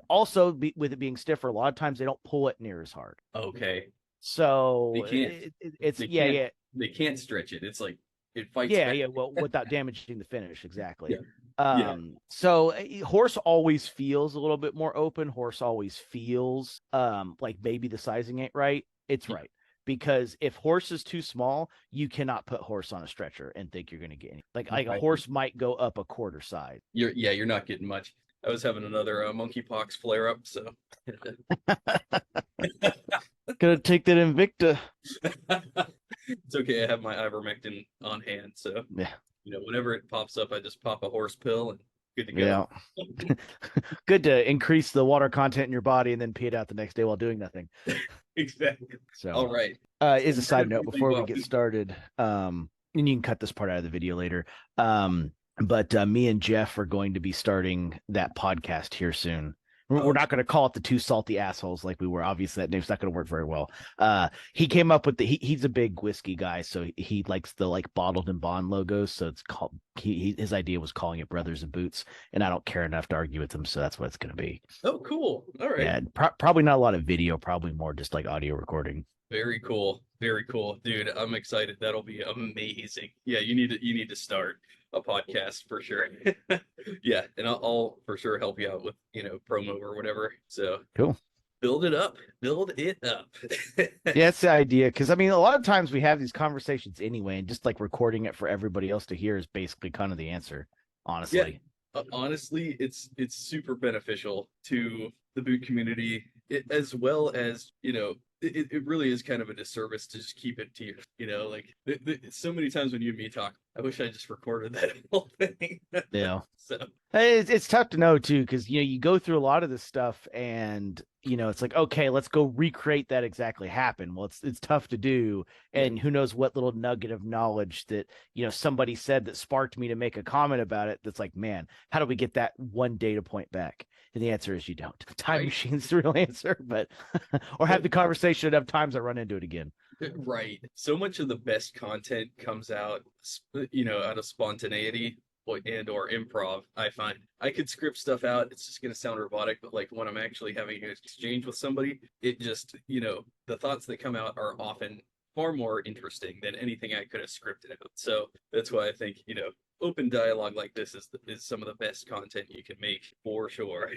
Also, with it being stiffer, a lot of times they don't pull it near as hard. Okay. So They can't. it's They yeah, can't, yeah, They can't stretch it. It's like it fights yeah, back. yeah. Well, without damaging the finish, exactly. Yeah. So horse always feels a little bit more open. Horse always feels like maybe the sizing ain't right. It's right. Because if horse is too small, you cannot put horse on a stretcher and think you're going to get any. Like a horse might go up a quarter size. You're not getting much. I was having another monkeypox flare up, so Gonna take that Invicta. it's okay. I have my ivermectin on hand, so Yeah. whenever it pops up, I just pop a horse pill and good to go. Yeah. Good to increase the water content in your body and then pee it out the next day while doing nothing. Exactly. So, all right. Is a side note before we get started. And you can cut this part out of the video later. But me and Jeff are going to be starting that podcast here soon. We're not going to call it the Two Salty Assholes like we were. Obviously, that name's not going to work very well. He came up with he's a big whiskey guy, so he likes the like bottled and bond logos. So it's called his idea was calling it Brothers and Boots, and I don't care enough to argue with him, so that's what it's going to be. Oh, cool. All right. Yeah, probably not a lot of video, probably more just like audio recording. Very cool. Very cool, dude. I'm excited. That'll be amazing. Yeah, you need to start a podcast for sure. Yeah, and I'll for sure help you out with promo or whatever. So cool. Build it up. Yeah, that's the idea. Because I mean, a lot of times we have these conversations anyway, and just like recording it for everybody else to hear is basically kind of the answer. Honestly, honestly, it's super beneficial to the boot community, as well as it really is kind of a disservice to just keep it to your, like so many times when you and me talk, I wish I just recorded that whole thing. Yeah. So it's tough to know too, because you go through a lot of this stuff, and it's like, okay, let's go recreate that exactly happen. Well, it's tough to do, and who knows what little nugget of knowledge that somebody said that sparked me to make a comment about it. That's like, man, how do we get that one data point back? And the answer is you don't. Time machine's the real answer, but or have the conversation enough times I run into it again. Right. So much of the best content comes out, out of spontaneity and or improv. I find I could script stuff out. It's just going to sound robotic, but like when I'm actually having an exchange with somebody, it just, the thoughts that come out are often far more interesting than anything I could have scripted out. So that's why I think, open dialogue like this is some of the best content you can make for sure.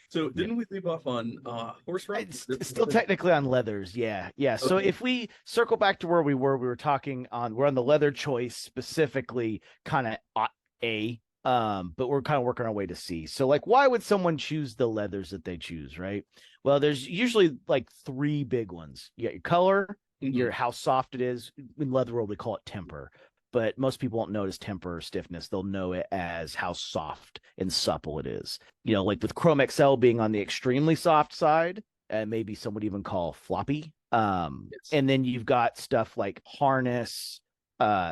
So didn't we leave off on horse rump? It's still technically on leathers. Yeah. Okay. So if we circle back to where we were talking we're on the leather choice specifically, kind of A, but we're kind of working our way to C. So like, why would someone choose the leathers that they choose, right? Well, there's usually like three big ones. You got your color, your how soft it is. In leather world, we call it temper. But most people won't notice temper or stiffness. They'll know it as how soft and supple it is. Like with Chrome XL being on the extremely soft side, and maybe some would even call floppy. And then you've got stuff like harness,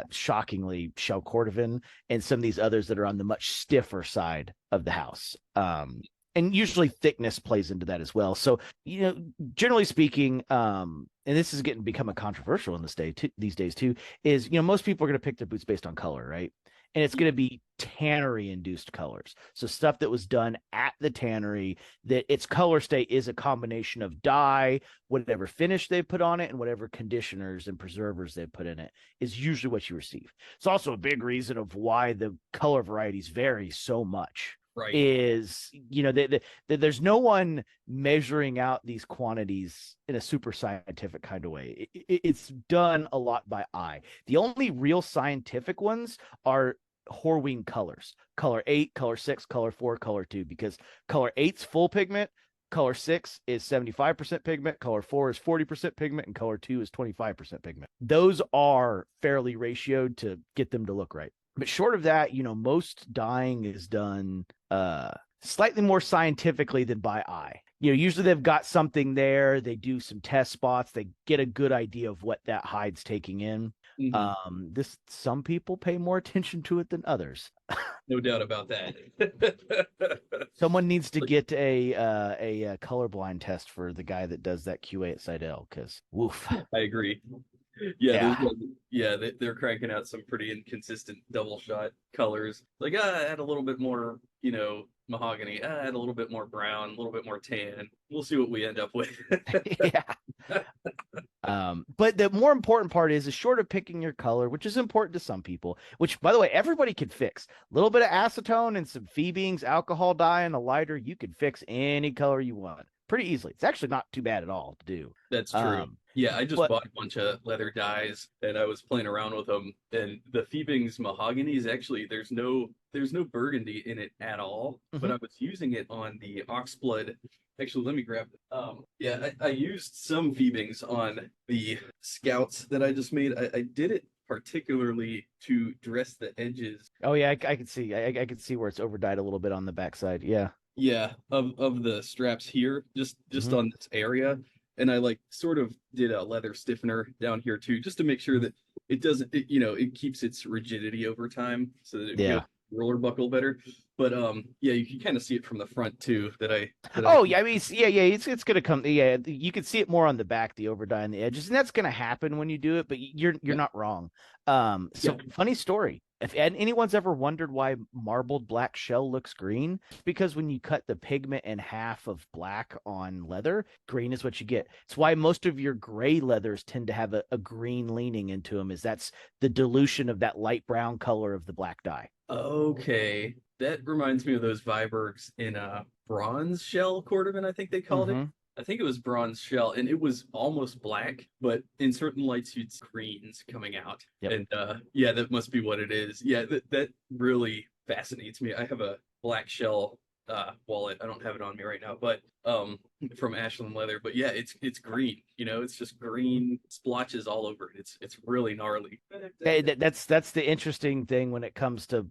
shockingly shell cordovan, and some of these others that are on the much stiffer side of the house. And usually thickness plays into that as well. So, generally speaking, and this is becoming controversial in these days too, is, most people are going to pick their boots based on color, right? And it's going to be tannery induced colors. So stuff that was done at the tannery, that its color state is a combination of dye, whatever finish they put on it, and whatever conditioners and preservers they put in it is usually what you receive. It's also a big reason of why the color varieties vary so much. Right. Is there's no one measuring out these quantities in a super scientific kind of way. It's done a lot by eye. The only real scientific ones are Horween colors: color 8, color 6, color 4, color 2, because color 8's full pigment, color 6 is 75% pigment, color 4 is 40% pigment, and color 2 is 25% pigment. Those are fairly ratioed to get them to look right. But short of that, most dyeing is done slightly more scientifically than by eye. Usually they've got something there. They do some test spots. They get a good idea of what that hide's taking in. Hmm. Some people pay more attention to it than others. No doubt about that. Someone needs to get a colorblind test for the guy that does that QA at Seidel, because woof. I agree. Yeah, Yeah. they're cranking out some pretty inconsistent double shot colors. Like, add a little bit more, mahogany, add a little bit more brown, a little bit more tan. We'll see what we end up with. Yeah. But the more important part is short of picking your color, which is important to some people, which by the way, everybody can fix. A little bit of acetone and some phoebes, alcohol dye, and a lighter, you can fix any color you want pretty easily. It's actually not too bad at all to do. That's true. Yeah, I just But bought a bunch of leather dyes and I was playing around with them. And the Thebings mahogany is actually there's no burgundy in it at all. But I was using it on the oxblood. Actually, let me grab it. Yeah, I used some Thebings on the scouts that I just made. I did it particularly to dress the edges. oh yeah, I can see. I can see where it's overdyed a little bit on the backside. Yeah. Yeah, of the straps here, just Mhm. on this area. And I like sort of did a leather stiffener down here too, just to make sure that it doesn't, it keeps its rigidity over time so that it feels Yeah. roller buckle better. But yeah, you can kind of see it from the front too that I Oh yeah, I mean, yeah. It's gonna come. Yeah, you can see it more on the back, the overdye on the edges, and that's gonna happen when you do it. But you're yeah, not wrong. yeah. So funny story. If anyone's ever wondered why marbled black shell looks green, it's because when you cut the pigment in half of black on leather, green is what you get. It's why most of your gray leathers tend to have a green leaning into them, is that's the dilution of that light brown color of the black dye. Okay. That reminds me of those Vibergs in bronze shell cordovan, I think they called it. Mm-hmm. I think it was bronze shell, and it was almost black, but in certain lights you'd see greens coming out. Yep. And yeah, that must be what it is. Yeah, that really fascinates me. I have a black shell wallet. I don't have it on me right now, but from Ashland Leather. But yeah, it's green. It's just green splotches all over it. It's really gnarly. Hey, that's the interesting thing when it comes to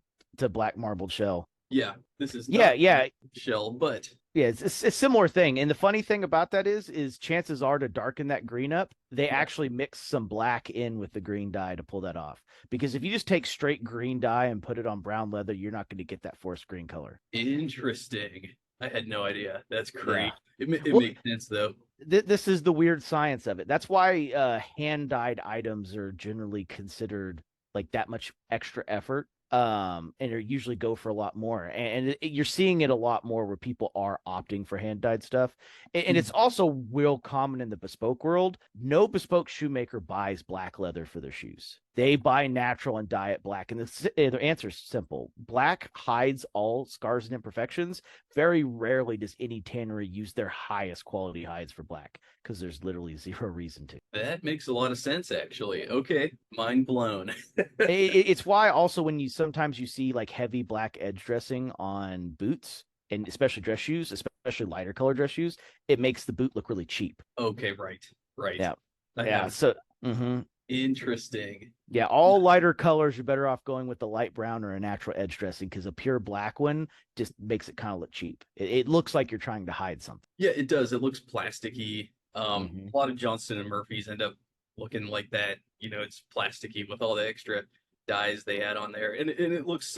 black marbled shell. Yeah, this is Yeah, not yeah, shell, but yeah. It's a similar thing. And the funny thing about that is chances are, to darken that green up, they yeah, actually mix some black in with the green dye to pull that off. Because if you just take straight green dye and put it on brown leather, you're not going to get that forest green color. interesting. I had no idea. That's Yeah. great. It Well, makes sense though. this is the weird science of it. That's why hand dyed items are generally considered like that much extra effort. And they usually go for a lot more. And you're seeing it a lot more where people are opting for hand dyed stuff. And it's also real common in the bespoke world. No bespoke shoemaker buys black leather for their shoes. They buy natural and dye it black. And the answer is simple: black hides all scars and imperfections. Very rarely does any tannery use their highest quality hides for black, because there's literally zero reason to. That makes a lot of sense actually. Okay, mind blown. It's why also when sometimes you see like heavy black edge dressing on boots, and especially dress shoes, especially lighter color dress shoes, it makes the boot look really cheap. Okay, right. Right. Yeah. I Yeah. have So interesting. yeah, all lighter colors, you're better off going with the light brown or a natural edge dressing, because a pure black one just makes it kind of look cheap. It looks like you're trying to hide something. Yeah, it does. It looks plasticky. Hmm. A lot of Johnston and Murphys end up looking like that. It's plasticky with all the extra dyes they add on there, and it looks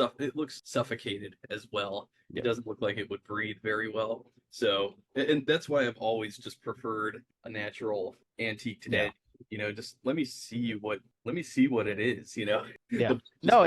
suffocated as well. It Yeah. doesn't look like it would breathe very well. So, and that's why I've always just preferred a natural antique Yeah. edge. Just let me see what it is. Yeah. Just No,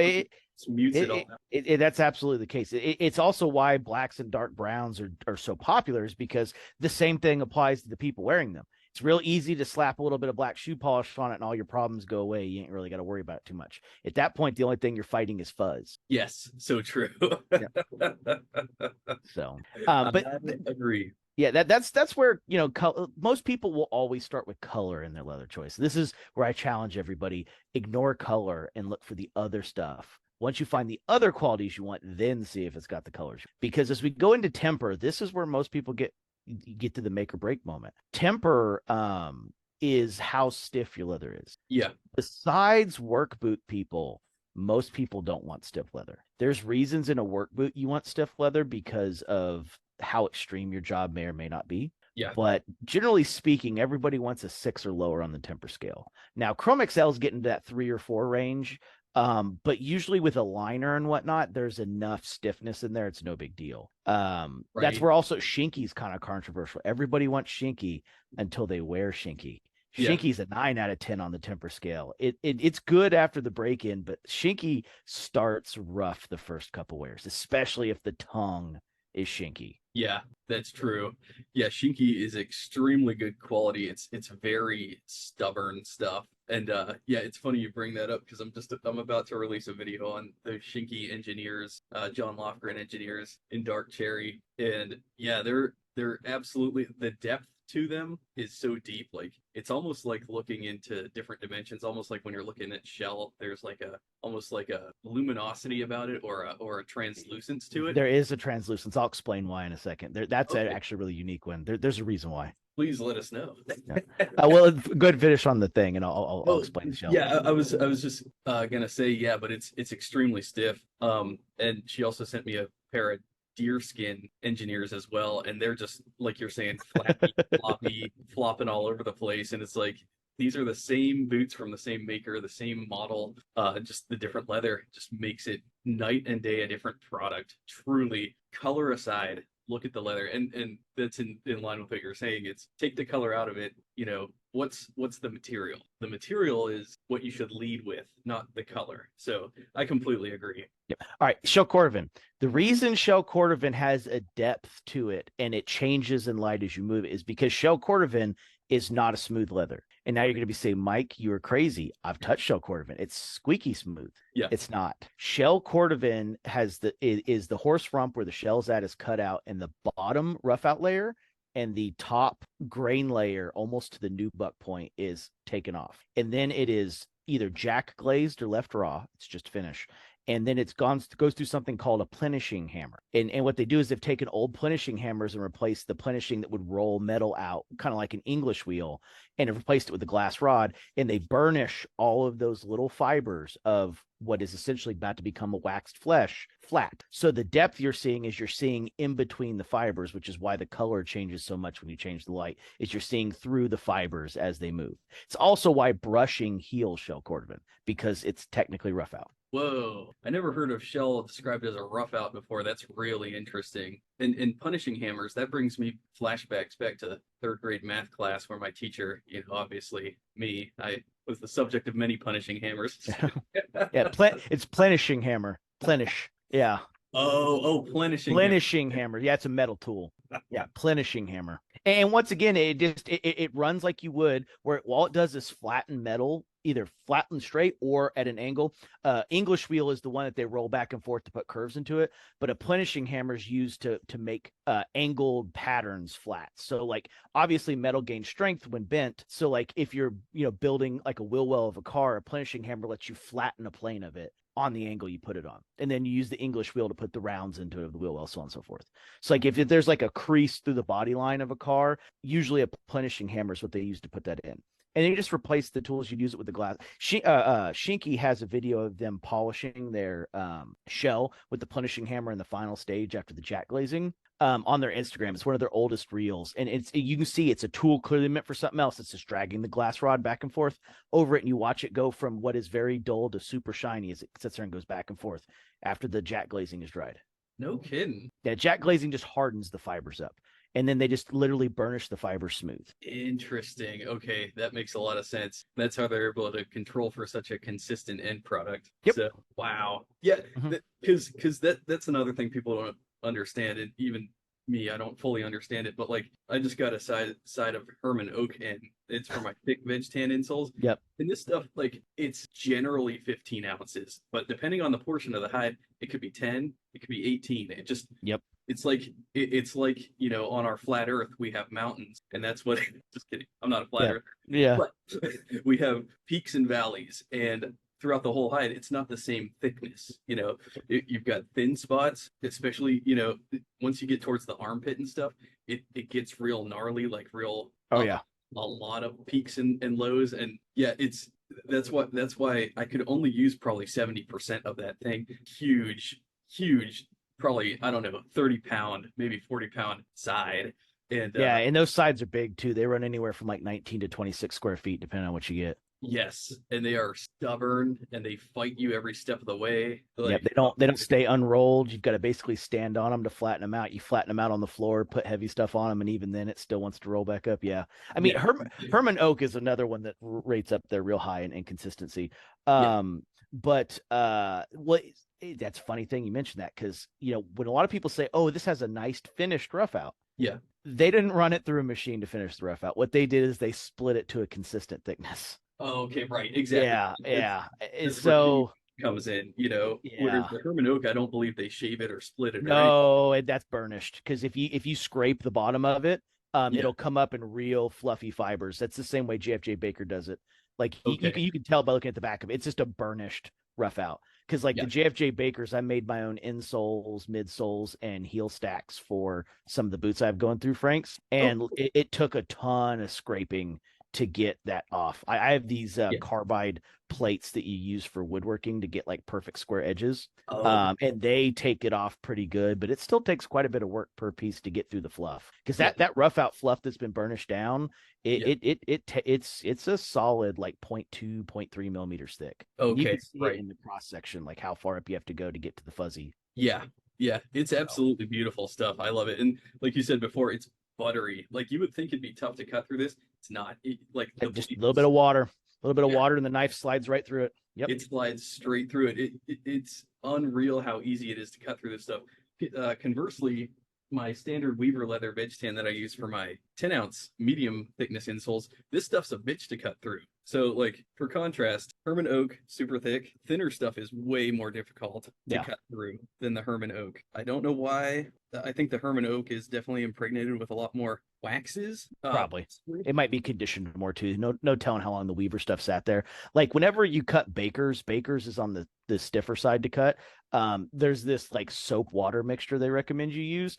mutes it all out. that's absolutely the case. It's also why blacks and dark browns are so popular, is because the same thing applies to the people wearing them. It's real easy to slap a little bit of black shoe polish on it and all your problems go away. You ain't really got to worry about it too much. At that point, the only thing you're fighting is fuzz. Yes, so true. Yeah. So, I but agree. yeah, that's where most people will always start with color in their leather choice. This is where I challenge everybody: ignore color and look for the other stuff. Once you find the other qualities you want, then see if it's got the colors. Because as we go into temper, this is where most people get to the make or break moment. Temper is how stiff your leather is. Yeah. Besides work boot people, most people don't want stiff leather. There's reasons in a work boot you want stiff leather because of how extreme your job may or may not be. Yeah. But generally speaking, everybody wants a 6 or lower on the temper scale. Now, Chrome XL is getting to that 3 or 4 range. But usually with a liner and whatnot, there's enough stiffness in there. It's no big deal. That's Right. where also Shinky's kind of controversial. Everybody wants Shinky until they wear Shinky. Yeah. Shinky's a 9 out of 10 on the temper scale. It's good after the break-in, but Shinky starts rough the first couple wears, especially if the tongue is Shinky. Yeah, that's true. Yeah, Shinky is extremely good quality. It's very stubborn stuff. And yeah, it's funny you bring that up because I'm about to release a video on the Shinky engineers, John Lofgren engineers in Dark Cherry. And yeah, they're absolutely, the depth to them is so deep. Like it's almost like looking into different dimensions, almost like when you're looking at shell, there's like almost like a luminosity about it or a translucence to it. There is a translucence. I'll explain why in a second. That's Okay. actually a really unique one. There's a reason why. Please let us know. Well, good finish on the thing, and I'll explain the shell. Yeah, I was just gonna say, yeah, but it's extremely stiff. And she also sent me a pair of deerskin engineers as well, and they're just like you're saying, flappy, floppy, flopping all over the place. And it's like these are the same boots from the same maker, the same model, just the different leather just makes it night and day a different product. Truly, color aside, look at the leather, and that's in line with what you're saying. It's take the color out of it. You know, what's the material? The material is what you should lead with, not the color. So I completely agree. Yep. All right, shell cordovan. The reason shell cordovan has a depth to it and it changes in light as you move it is because shell cordovan is not a smooth leather. And now you're going to be saying, Mike, you were crazy. I've touched shell cordovan. It's squeaky smooth. Yeah. It's not. Shell cordovan is the horse rump where the shell's at is cut out, and the bottom rough out layer and the top grain layer almost to the nubuck point is taken off. And then it is either jack glazed or left raw. It's just finish. And then goes through something called a plenishing hammer. And what they do is they've taken old plenishing hammers and replaced the plenishing that would roll metal out, kind of like an English wheel, and have replaced it with a glass rod. And they burnish all of those little fibers of what is essentially about to become a waxed flesh flat. So the depth you're seeing is you're seeing in between the fibers, which is why the color changes so much when you change the light, is you're seeing through the fibers as they move. It's also why brushing heals shell cordovan, because it's technically rough out. Whoa, I never heard of shell described as a rough out before. That's really interesting. And punishing hammers, that brings me flashbacks back to third grade math class where my teacher, you know, obviously me, I was the subject of many punishing hammers. Yeah, it's plenishing hammer. Plenish. Yeah. Oh, plenishing. Plenishing hammer. Yeah, it's a metal tool. Yeah, plenishing hammer. And once again, it runs like you would, where all it does is flatten metal, either flatten straight or at an angle. English wheel is the one that they roll back and forth to put curves into it, but a plenishing hammer is used to make angled patterns flat. So like obviously metal gains strength when bent. So like if you're building like a wheel well of a car, a plenishing hammer lets you flatten a plane of it on the angle you put it on, and then you use the English wheel to put the rounds into the wheel well, so on and so forth. So like if there's like a crease through the body line of a car, usually a plenishing hammer is what they use to put that in. And then you just replace the tools. You'd use it with the glass. Shinky has a video of them polishing their shell with the plenishing hammer in the final stage after the jack glazing on their Instagram. It's one of their oldest reels. And you can see it's a tool clearly meant for something else. It's just dragging the glass rod back and forth over it. And you watch it go from what is very dull to super shiny as it sits there and goes back and forth after the jack glazing is dried. No kidding. Yeah, jack glazing just hardens the fibers up. And then they just literally burnish the fibers smooth. Interesting. Okay, that makes a lot of sense. That's how they're able to control for such a consistent end product. Yep. So, wow. Yeah, because that's another thing people don't understand, and even me, I don't fully understand it. But like, I just got a side of Herman Oak, and it's for my thick Wedge tan insoles. Yep. And this stuff, like, it's generally 15 ounces, but depending on the portion of the hide, it could be 10, it could be 18. It just It's like on our flat Earth we have mountains, and that's what. Just kidding. I'm not a flat Earther. Yeah. But we have peaks and valleys, and throughout the whole hide, it's not the same thickness. You've got thin spots, especially once you get towards the armpit and stuff. It gets real gnarly, like real. Oh yeah. A lot of peaks and lows, and yeah, it's That's why I could only use probably 70% of that thing. Huge, probably, I don't know, 30 pound, maybe 40 pound side. And Yeah, and those sides are big too. They run anywhere from like 19 to 26 square feet, depending on what you get. yes, and they are stubborn and they fight you every step of the way. Yep, Like, they don't stay unrolled. You've got to basically stand on them to flatten them out. You flatten them out on the floor, put heavy stuff on them, and even then, it still wants to roll back up. Yeah, I mean yeah, Herman Oak is another one that rates up there real high in inconsistency. yeah. But what that's a funny thing you mentioned that because when a lot of people say, "Oh, this has a nice finished rough out," Yeah. they didn't run it through a machine to finish the rough out. What they did is they split it to a consistent thickness. Oh, okay, right, exactly. Yeah, yeah. That's where So comes in, whereas yeah. the Herman Oak, I don't believe they shave it or split it or anything. No, that's burnished because if you scrape the bottom of it, Yeah. it'll come up in real fluffy fibers. That's the same way JFJ Baker does it. Like Okay. you can tell by looking at the back of it. It's just a burnished rough out. Because like Yeah. the JFJ Bakers, I made my own insoles, midsoles, and heel stacks for some of the boots I've going through Frank's, Oh, and cool. it took a ton of scraping to get that off. I have these Yeah. carbide plates that you use for woodworking to get like perfect square edges. Oh, And they take it off pretty good, but it still takes quite a bit of work per piece to get through the fluff. Because yeah. that rough out fluff that's been burnished down, Yeah. it's a solid like 0.2, 0.3 millimeters thick. You Okay. can see it Right. in the cross section, like how far up you have to go to get to the fuzzy. Yeah. Yeah. It's So absolutely beautiful stuff. I love it. And like you said before, it's buttery. Like you would think it'd be tough to cut through this. It's not. Like the just a blade little bit of water, a little bit of yeah, water, and the knife slides right through it. Yep. it slides straight through it. It's unreal how easy it is to cut through this stuff. Conversely, my standard Weaver leather veg tan that I use for my 10-ounce medium thickness insoles, this stuff's a bitch to cut through. So, like, for contrast, Herman Oak, super thick. Thinner stuff is way more difficult to Yeah. cut through than the Herman Oak. I don't know why. I think the Herman Oak is definitely impregnated with a lot more waxes. Probably. It might be conditioned more too. No telling how long the Weaver stuff sat there. Like whenever you cut Baker's is on the stiffer side to cut. There's this like soap water mixture they recommend you use,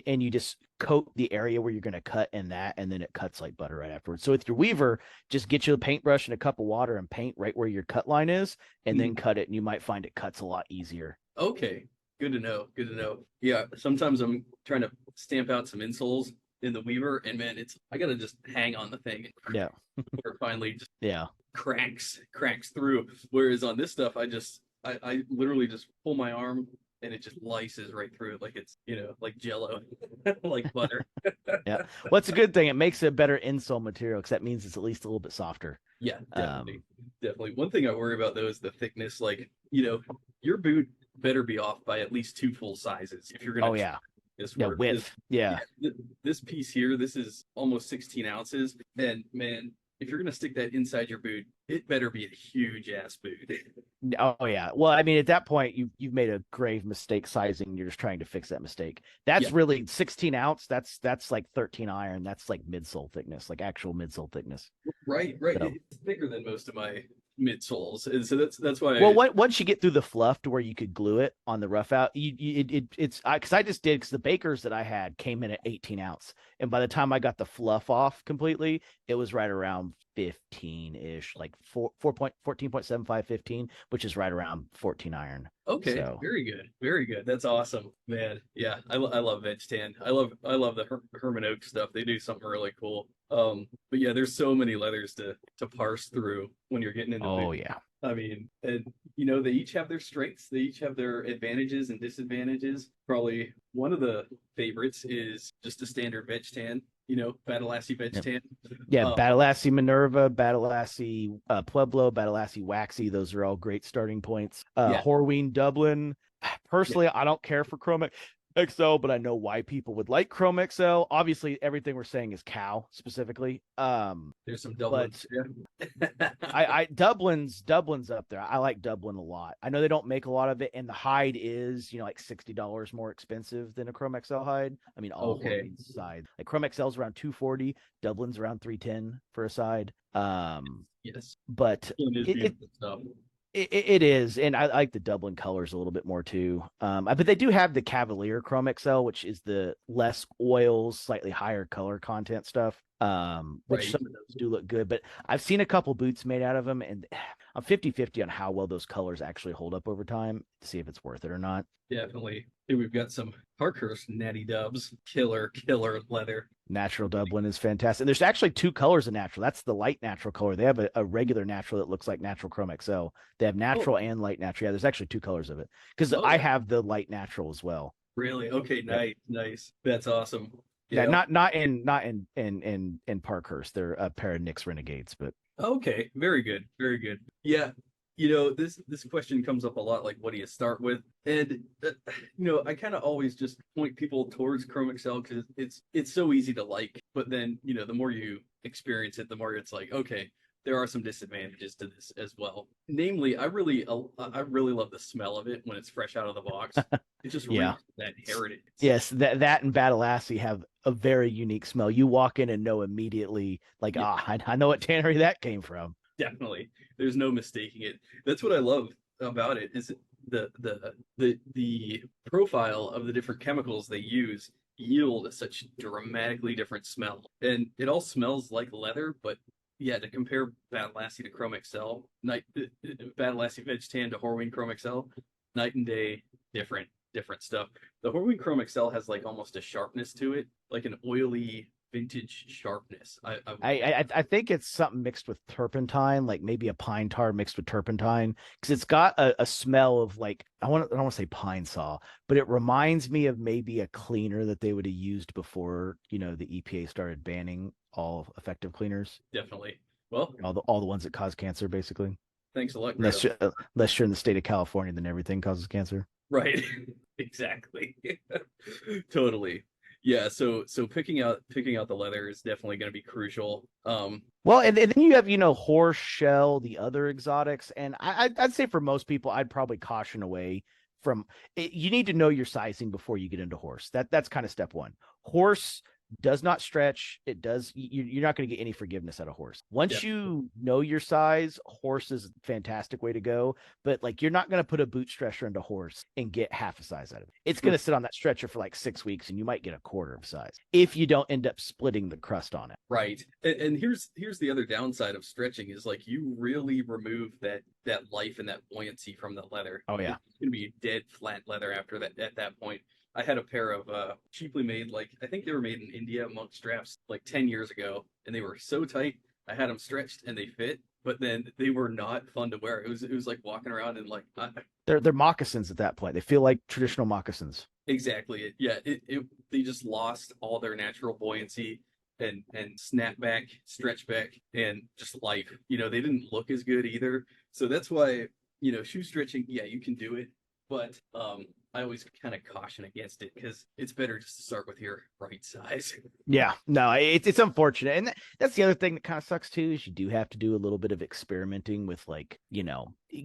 and you just coat the area where you're going to cut in that, and then it cuts like butter right afterwards. So with your Weaver, just get you a paintbrush and a cup of water and paint right where your cut line is, and then cut it, and you might find it cuts a lot easier. Okay, good to know. Good to know. Yeah, sometimes I'm trying to stamp out some insoles in the Weaver, and man, I gotta just hang on the thing, Yeah. or it finally just Yeah. cracks through. Whereas on this stuff, I literally just pull my arm and it just lyses right through it like it's like Jello, like butter. Yeah. Well, it's a good thing. It makes it a better insole material because that means it's at least a little bit softer. Yeah, definitely. One thing I worry about though is the thickness. Like your boot better be off by at least 2 full sizes if you're gonna. Oh yeah. This Yeah, work. width. Yeah. This piece here, this is almost 16 ounces, and man, if you're gonna stick that inside your boot, it better be a huge ass boot. Oh yeah. Well, I mean, at that point, you've made a grave mistake sizing. You're just trying to fix that mistake. That's really 16 ounce. That's like 13 iron. That's like midsole thickness, like actual midsole thickness. Right. So, It's thicker than most of my midsoles, and so that's why. well, once you get through the fluff to where you could glue it on the rough out, it's because I just did because the Bakers that I had came in at 18 ounce, and by the time I got the fluff off completely, it was right around 15 ish, like 14.75, 15, which is right around 14 iron. Okay, So very good. That's awesome, man. Yeah, I love Veg Tan. I love the Herman Oak stuff. They do something really cool. But yeah, there's so many leathers to parse through when you're getting into. oh yeah. I mean, and they each have their strengths. They each have their advantages and disadvantages. Probably one of the favorites is just a standard Veg Tan. Badalassi Veg Tan. Yeah, Badalassi Minerva, Badalassi Pueblo, Badalassi Waxy. Those are all great starting points. Horween Dublin. Personally, I don't care for Chrome XL, but I know why people would like Chrome XL. Obviously, everything we're saying is cow specifically. There's some Dublins. I Dublin's up there. I like Dublin a lot. I know they don't make a lot of it, and the hide is like $60 more expensive than a Chrome XL hide. I mean, all side. Like Chrome XL's around 240, Dublin's around 310 for a side. Yes, but it is, and I like the Dublin colors a little bit more too. But they do have the Cavalier Chrome XL, which is the less oils, slightly higher color content stuff. Which Right. some of those do look good. But I've seen a couple boots made out of them, and I'm 50-50 on how well those colors actually hold up over time to see if it's worth it or not. Definitely. Here we've got some Parkhurst Natty Dubs. Killer, killer leather. Natural Dublin is fantastic. And there's actually two colors of natural. That's the light natural color. They have a regular natural that looks like natural Chrome XL. They have Oh, natural and light natural. Yeah, there's actually two colors of it because oh, I that have the light natural as well. really? Okay, Yep. nice, nice. That's awesome. Yeah, Yeah. not in Parkhurst. They're a pair of Knicks Renegades, but Okay, very good, very good. Yeah, this question comes up a lot. Like, what do you start with? And I kind of always just point people towards Chrome Excel because it's so easy to like. But then, the more you experience it, the more it's like, okay, there are some disadvantages to this as well. Namely, I really love the smell of it when it's fresh out of the box. It just yeah. reeks that heritage. Yes, that and Badalassi have a very unique smell. You walk in and know immediately, like, Yeah, I know what tannery that came from. definitely. There's no mistaking it. That's what I love about it is the profile of the different chemicals they use yield such dramatically different smell. And it all smells like leather, but yeah, to compare Badalassi to Chrome XL, Badalassi Wedge Tan to Horween Chrome XL, night and day, different stuff. The Horween Chrome XL has like almost a sharpness to it, like an oily vintage sharpness. I think it's something mixed with turpentine, like maybe a pine tar mixed with turpentine, because it's got a smell of like I don't want to say pine saw, but it reminds me of maybe a cleaner that they would have used before the EPA started banning all effective cleaners, Definitely. Well, all the ones that cause cancer, basically. thanks a lot, Greta. Unless you're in the state of California, then everything causes cancer. Right. Exactly. Totally. Yeah, so picking out the leather is definitely going to be crucial. Well, and then you have, horse shell, the other exotics. And I'd say for most people, I'd probably caution away from it. You need to know your sizing before you get into horse. That's kind of step one. Horse does not stretch. It does. You're not going to get any forgiveness out of horse. Once Yeah. you know your size, horse is a fantastic way to go. But like, you're not going to put a boot stretcher into horse and get half a size out of it. It's going to sit on that stretcher for like 6 weeks, and you might get a quarter of size if you don't end up splitting the crust on it. Right. And here's the other downside of stretching is like you really remove that life and that buoyancy from the leather. Oh yeah. It's gonna be dead flat leather after that at that point. I had a pair of cheaply made, like I think they were made in India, monk straps like 10 years ago, and they were so tight. I had them stretched and they fit, but then they were not fun to wear. It was like walking around and like They're moccasins at that point. They feel like traditional moccasins. exactly. Yeah, they just lost all their natural buoyancy and snap back, stretch back, and just life. They didn't look as good either. So that's why, shoe stretching, yeah, you can do it, but I always kind of caution against it because it's better just to start with your right size. Yeah, no, it's unfortunate, and that's the other thing that kind of sucks too is you do have to do a little bit of experimenting with like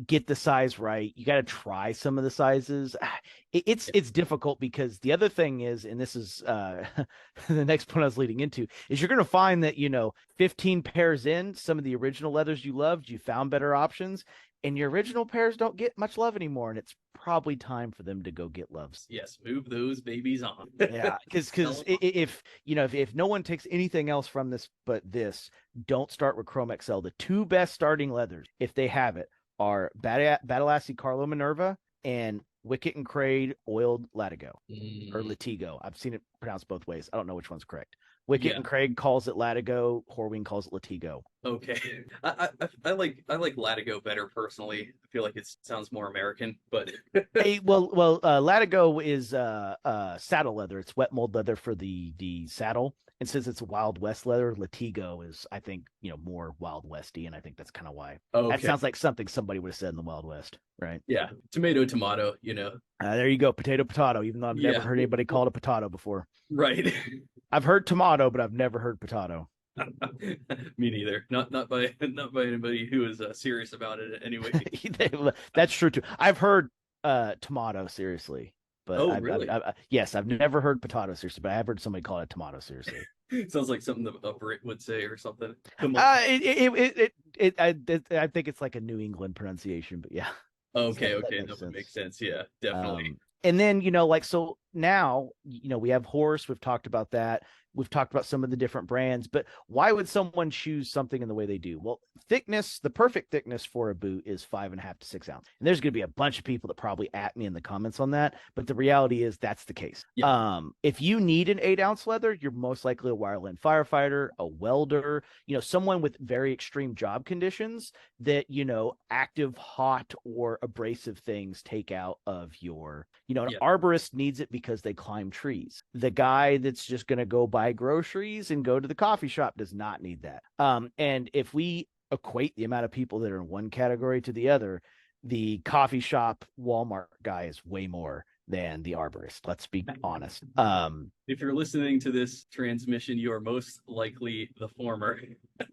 get the size right. You got to try some of the sizes. It's difficult because the other thing is, and this is the next point I was leading into, is you're going to find that 15 pairs in, some of the original leathers you loved, you found better options, and your original pairs don't get much love anymore, and it's probably time for them to go get loves. Yes, move those babies on. Yeah, because if no one takes anything else from this but this, don't start with Chrome XL. The two best starting leathers, if they have it, are Badalassi Carlo Minerva and Wicket and Crade Oiled Latigo or Latigo. I've seen it pronounced both ways. I don't know which one's correct. Wicket and Craig calls it Latigo. Horween calls it Latigo. Okay. I like Latigo better personally. I feel like it sounds more American, but Latigo is saddle leather. It's wet mold leather for the saddle. And since it's Wild West leather, Latigo is, I think, more Wild Westy, and I think that's kind of why. okay. That sounds like something somebody would have said in the Wild West, right? Yeah, tomato. There you go, potato. Even though I've never Yeah. heard anybody call it a potato before. Right. I've heard tomato, but I've never heard potato. Me neither. Not by anybody who is serious about it anyway. That's true too. I've heard tomato seriously, but Oh, really? yes, I've never heard potato seriously, but I have heard somebody call it tomato seriously. Sounds like something a Brit would say or something. Come on. I think it's like a New England pronunciation, but yeah. Okay, That okay, makes that would make sense. sense. Yeah, definitely. And then, so now, we have horse, we've talked about that. We've talked about some of the different brands, but why would someone choose something in the way they do? Well, thickness, the perfect thickness for a boot is 5.5 to 6 ounce. And there's going to be a bunch of people that probably at me in the comments on that, but the reality is that's the case. Yeah. If you need an 8 ounce leather, you're most likely a wireline firefighter, a welder, someone with very extreme job conditions that, active, hot, or abrasive things take out of your, an arborist needs it because they climb trees. The guy that's just going to go buy groceries and go to the coffee shop does not need that. And if we equate the amount of people that are in one category to the other, the coffee shop Walmart guy is way more than the arborist. Let's be honest. If you're listening to this transmission, you are most likely the former.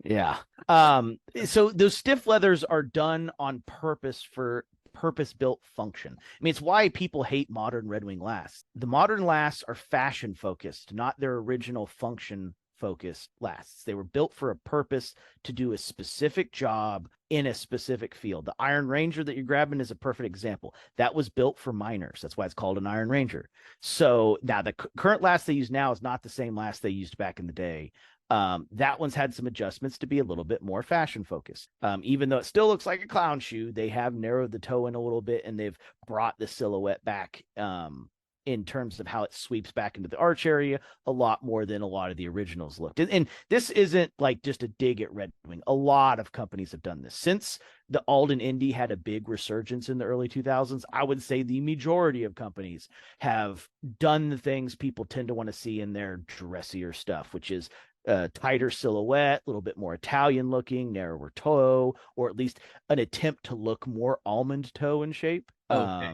Yeah. So those stiff leathers are done on purpose for purpose-built function. I mean, it's why people hate modern Red Wing lasts. The modern lasts are fashion focused, not their original function focused lasts. They were built for a purpose to do a specific job in a specific field. The Iron Ranger that you're grabbing is a perfect example. That was built for miners. That's why it's called an Iron Ranger. So now the current last they use now is not the same last they used back in the day. That one's had some adjustments to be a little bit more fashion focused. Even though it still looks like a clown shoe, they have narrowed the toe in a little bit and they've brought the silhouette back in terms of how it sweeps back into the arch area a lot more than a lot of the originals looked. And this isn't like just a dig at Red Wing. A lot of companies have done this. Since the Alden Indy had a big resurgence in the early 2000s, I would say the majority of companies have done the things people tend to want to see in their dressier stuff, which is tighter silhouette, a little bit more Italian looking, narrower toe, or at least an attempt to look more almond toe in shape. Okay.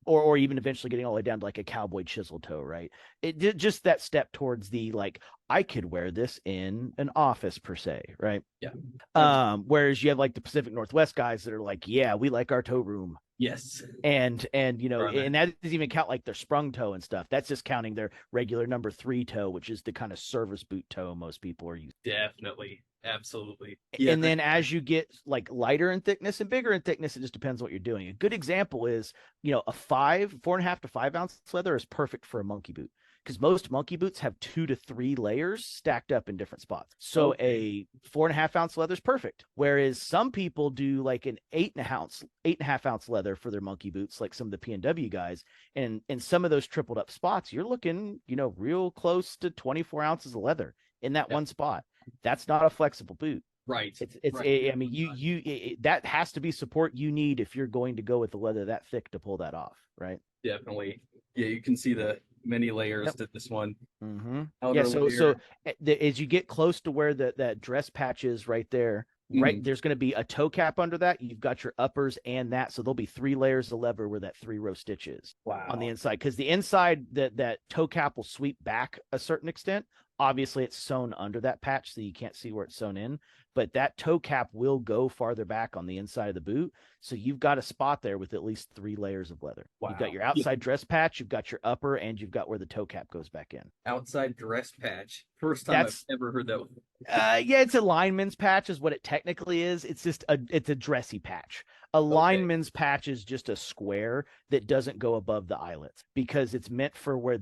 Or even eventually getting all the way down to like a cowboy chisel toe, right? It did just that step towards the like, I could wear this in an office per se, right? Yeah. Whereas you have like the Pacific Northwest guys that are like, yeah, we like our toe room. Yes. And and that doesn't even count like their sprung toe and stuff. That's just counting their regular number 3 toe, which is the kind of service boot toe most people are using. Definitely. Absolutely. Yeah. And then as you get like lighter in thickness and bigger in thickness, it just depends what you're doing. A good example is, a 4.5 to 5 ounce leather is perfect for a monkey boot, because most monkey boots have 2 to 3 layers stacked up in different spots. So a 4.5 ounce leather is perfect. Whereas some people do like an 8.5 ounce leather for their monkey boots, like some of the P&W guys. And in some of those tripled up spots, you're looking, real close to 24 ounces of leather in that one spot. That's not a flexible boot. Right. It's right. I mean, that has to be support you need if you're going to go with the leather that thick to pull that off, right? Definitely. Yeah, you can see the many layers to this one. Mm-hmm. Outer Yeah, so layer. as you get close to where that dress patch is right there, right, there's going to be a toe cap under that. You've got your uppers and that, so there'll be 3 layers of leather where that 3-row stitch is on the inside, because the inside that toe cap will sweep back a certain extent. Obviously, it's sewn under that patch, so you can't see where it's sewn in, but that toe cap will go farther back on the inside of the boot. So you've got a spot there with at least 3 layers of leather. Wow. You've got your outside dress patch, you've got your upper, and you've got where the toe cap goes back in. Outside dress patch. First time I've ever heard that one. Yeah, it's a lineman's patch is what it technically is. It's just it's a dressy patch. A lineman's patch is just a square that doesn't go above the eyelets, because it's meant for where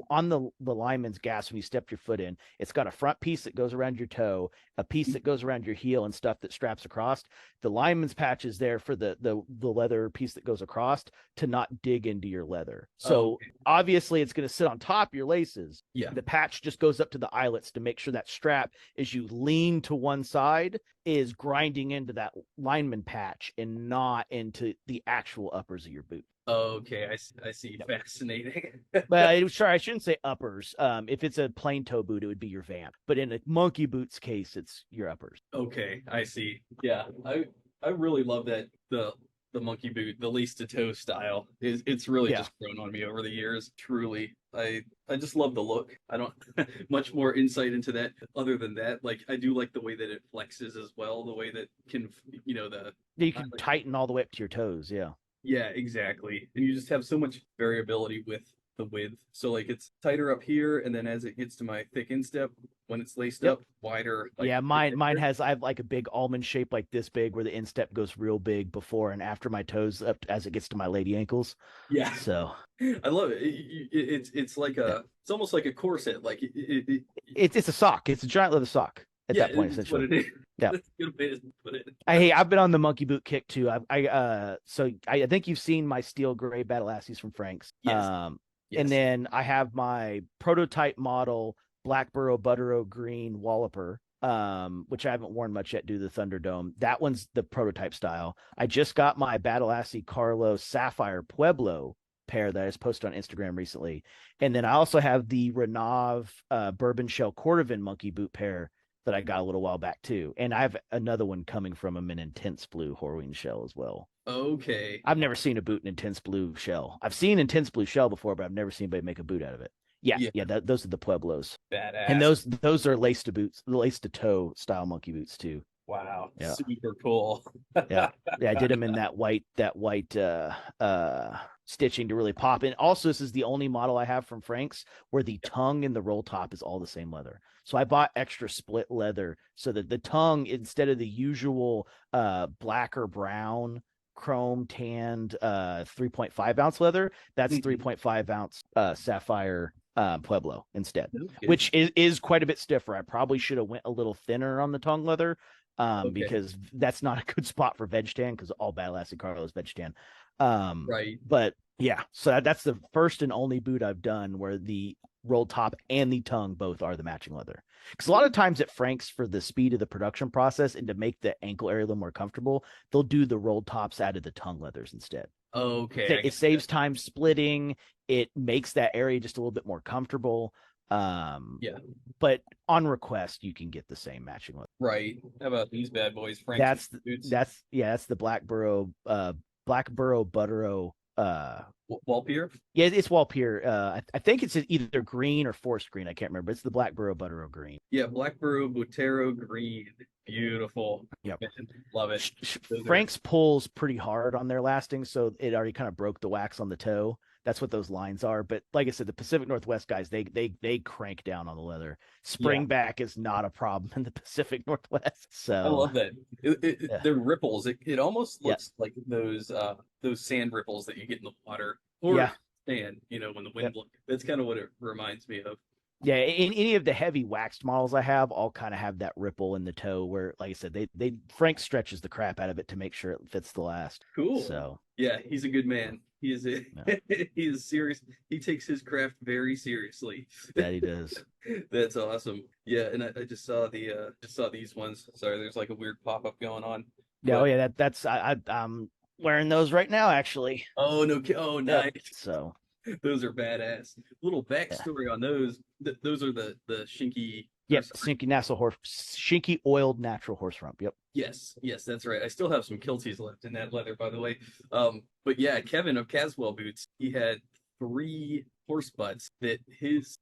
on the lineman's gas, when you step your foot in, it's got a front piece that goes around your toe, a piece that goes around your heel and stuff that straps across. The lineman's patch is there for the leather piece that goes across to not dig into your leather. So obviously it's going to sit on top of your laces. Yeah. The patch just goes up to the eyelets to make sure that strap, as you lean to one side, is grinding into that lineman patch and not into the actual uppers of your boot. Okay, I see. Yep. Fascinating. But sorry, I shouldn't say uppers. If it's a plain toe boot, it would be your vamp. But in a monkey boot's case, it's your uppers. Okay, I see. Yeah, I really love that the monkey boot, the lace to toe style. It's really just grown on me over the years. Truly, I just love the look. I don't much more insight into that other than that. Like, I do like the way that it flexes as well. The way that can you can tighten all the way up to your toes. Yeah. Yeah, exactly. And you just have so much variability with the width. So like it's tighter up here, and then as it gets to my thick instep, when it's laced Yep. up, wider. Like Yeah, mine has I have like a big almond shape like this big where the instep goes real big before and after my toes up as it gets to my lady ankles. yeah, So I love it. It's like yeah. it's almost like a corset. Like It's a sock. It's a giant leather sock at yeah, that point, it's what essentially. it is. Yeah. That's a good way to put it. I've been on the monkey boot kick too. I think you've seen my steel gray Badalasses from Frank's. Yes, And yes. then I have my prototype model Blackborough Buttero Green Walloper, which I haven't worn much yet due to the Thunderdome. That one's the prototype style. I just got my Badalassie Carlo Sapphire Pueblo pair that I just posted on Instagram recently. And then I also have the Renav Bourbon Shell Cordovan monkey boot pair that I got a little while back too. And I have another one coming from them in intense blue Horween shell as well. Okay. I've never seen a boot in intense blue shell. I've seen intense blue shell before, but I've never seen anybody make a boot out of it. Yeah, Yeah, yeah, those are the Pueblos, and badass. those are lace to boots, lace to toe style monkey boots too. Wow, Yeah, super cool. yeah, yeah. I did them in that white stitching to really pop. And also, this is the only model I have from Frank's where the tongue and the roll top is all the same leather. So I bought extra split leather so that the tongue, instead of the usual black or brown chrome tanned 3.5 ounce leather, that's 3.5 ounce sapphire Pueblo instead, which is quite a bit stiffer. I probably should have went a little thinner on the tongue leather, Okay. because that's not a good spot for Wedge tan, because all Badalassie Carlo is Wedge tan. Right. But yeah, so that's the first and only boot I've done where the roll top and the tongue both are the matching leather. Because a lot of times at Frank's, for the speed of the production process and to make the ankle area a little more comfortable, they'll do the rolled tops out of the tongue leathers instead. Okay. It saves time splitting. It makes that area just a little bit more comfortable. Yeah. But on request, you can get the same matching leather. Right. How about these bad boys, Frank's boots? That's the Blackborough Buttero Walpier? yeah, it's Walpier. I think it's either green or forest green. I can't remember. It's the Blackborough Buttero green. Yeah, Blackborough Butero green. Beautiful. Yep. Man, love it. Frank's pulls pretty hard on their lasting, so it already kind of broke the wax on the toe. That's what those lines are. But like I said, the Pacific Northwest guys, they crank down on the leather. Spring back is not a problem in the Pacific Northwest. So I love that. They're ripples. It almost looks like those sand ripples that you get in the water or sand, when the wind blows. That's kind of what it reminds me of. Yeah, in any of the heavy waxed models I have, all kind of have that ripple in the toe where, like I said, they Frank stretches the crap out of it to make sure it fits the last. Cool. So yeah, he's a good man. He is he is serious. He takes his craft very seriously. That he does. That's awesome. Yeah, and I just saw these ones. Sorry, there's like a weird pop up going on. Yeah, that's I'm wearing those right now actually. Oh no! Oh nice. So those are badass. Little backstory on those. Those are the shinky. Yep, shinky oiled natural horse rump. Yep. Yes, that's right. I still have some kilties left in that leather, by the way. But yeah, Kevin of Caswell Boots, he had 3 horse butts that his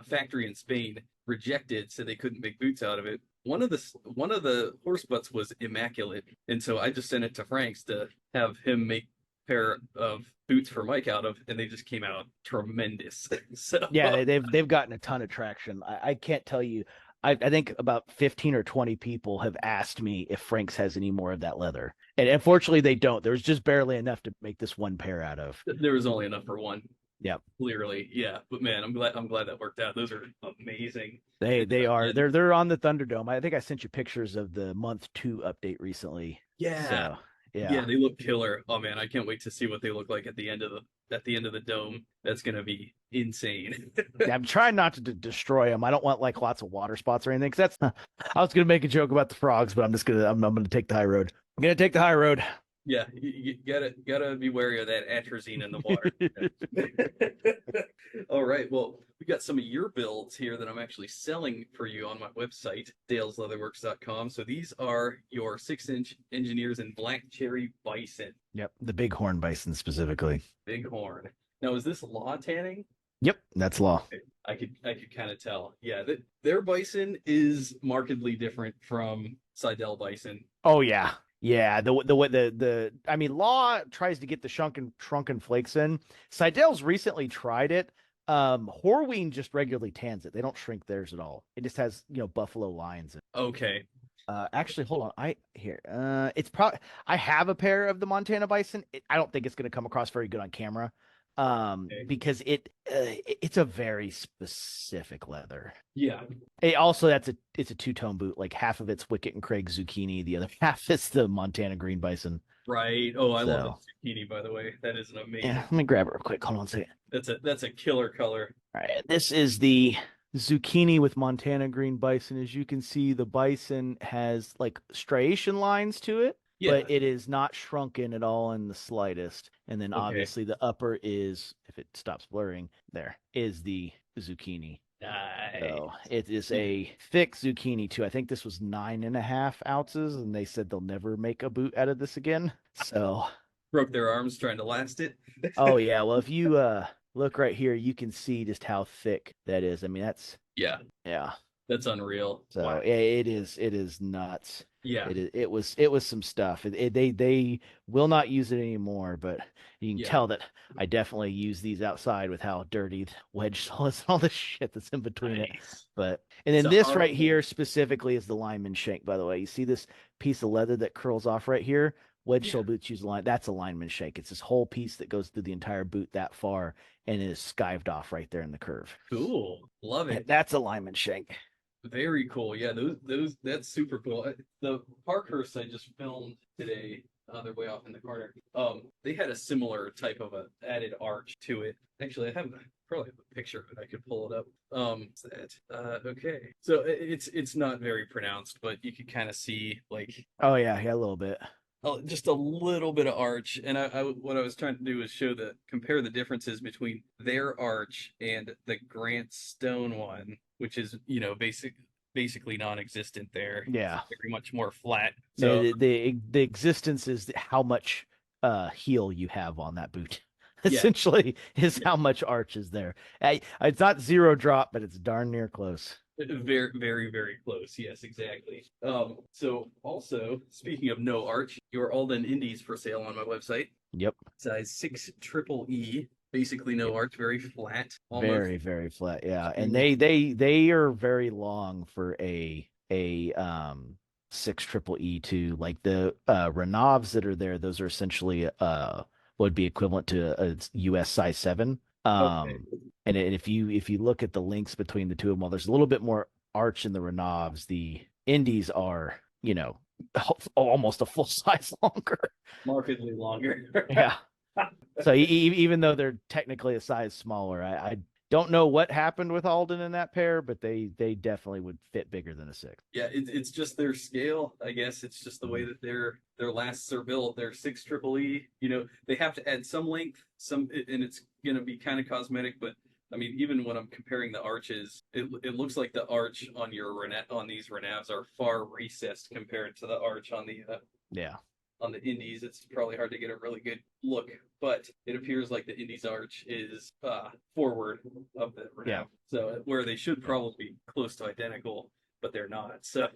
factory in Spain rejected, so they couldn't make boots out of it. One of the horse butts was immaculate, and so I just sent it to Frank's to have him make pair of boots for Mike out of, and they just came out tremendous. So yeah, they've gotten a ton of traction. I can't tell you. I think about 15 or 20 people have asked me if Frank's has any more of that leather, and unfortunately they don't. There's just barely enough to make this one pair out of. There was only enough for one. Yep. Clearly, yeah. But man, I'm glad that worked out. Those are amazing. They are. They're on the Thunderdome. I think I sent you pictures of the month 2 update recently. Yeah. So, yeah, they look killer. Oh man, I can't wait to see what they look like at the end of the dome. That's gonna be insane. Yeah, I'm trying not to destroy them. I don't want like lots of water spots or anything. Cause that's I was gonna make a joke about the frogs, but I'm gonna take the high road. I'm gonna take the high road. Yeah, you gotta be wary of that atrazine in the water. All right, well, we got some of your builds here that I'm actually selling for you on my website, dalesleatherworks.com. So these are your 6-inch engineers in black cherry bison. Yep, the bighorn bison specifically. Bighorn. Now, is this law tanning? Yep, that's law. I could kind of tell. Yeah, their bison is markedly different from Seidel bison. Oh yeah. Yeah, the way the I mean, Law tries to get the shrunken flakes in. Seidel's recently tried it. Horween just regularly tans it. They don't shrink theirs at all. It just has, buffalo lines. Okay. Actually, hold on. It's probably I have a pair of the Montana Bison. I don't think it's going to come across very good on camera, Okay. because it's a very specific leather. Yeah. It's a two-tone boot. Like half of it's Wicket and Craig zucchini, the other half is the Montana Green Bison. Right. Oh, I love that So zucchini, by the way. That is an yeah, amazing. let me grab it real quick. Hold on a second. That's a killer color. All right, this is the zucchini with Montana Green Bison. As you can see, the bison has like striation lines to it, Yeah. but it is not shrunken at all in the slightest. And then Okay. obviously the upper is, if it stops blurring, there is the zucchini. So Nice. it is a thick zucchini too. I think this was 9.5 ounces, and they said they'll never make a boot out of this again. So, Broke their arms trying to last it. oh yeah, well if you look right here, you can see just how thick that is. I mean, Yeah, yeah. that's unreal. So Wow. yeah, it is nuts. Yeah. It was some stuff. They will not use it anymore, but you can Yeah. tell that I definitely use these outside with how dirty the wedge sole is and all the shit that's in between it. Nice. And then So this how right here specifically is the lineman shank, by the way. You see this piece of leather that curls off right here? Wedge yeah. sole boots use a line. That's a lineman shank. It's this whole piece that goes through the entire boot that far and is skived off right there in the curve. Cool. Love And it. that's a lineman shank. Very cool. Yeah, those that's super cool. The Parkhurst I just filmed today, they're way off in the corner. They had a similar type of a added arch to it. Actually, probably have a picture of it. I could pull it up. What's that? Okay. So it's not very pronounced, but you could kind of see like Oh yeah, a little bit. just a little bit of arch. And what I was trying to do is compare the differences between their arch and the Grant Stone one, which is, basically non-existent there. It's Yeah. very much more flat. So The existence is how much heel you have on that boot. yeah, Essentially, is yeah, how much arch is there. It's not zero drop, but it's darn near close. very, very, very close. Yes, exactly. So also speaking of no arch, your Alden Indies for sale on my website. Yep. Size 6 triple E, basically no arch, very flat, almost Very, very flat. Yeah. And extremely. they are very long for a 6 triple E too. Like the Renovs that are there, those are essentially would be equivalent to a US size 7. Okay. And if you look at the links between the two of them, while there's a little bit more arch in the Renovs, the Indies are, almost a full size longer. Markedly longer. Yeah. So even though they're technically a size smaller, I don't know what happened with Alden in that pair, but they definitely would fit bigger than a 6. Yeah, it's just their scale. I guess it's just the way that their lasts are built. They're 6 triple E. They have to add some length, and it's gonna be kind of cosmetic. But I mean, even when I'm comparing the arches, it looks like the arch on on these Renavs are far recessed compared to the arch Yeah. on the Indies. It's probably hard to get a really good look, but it appears like the Indies arch is forward of the Yeah. Renav. So where they should Yeah. probably be close to identical, but they're not. So,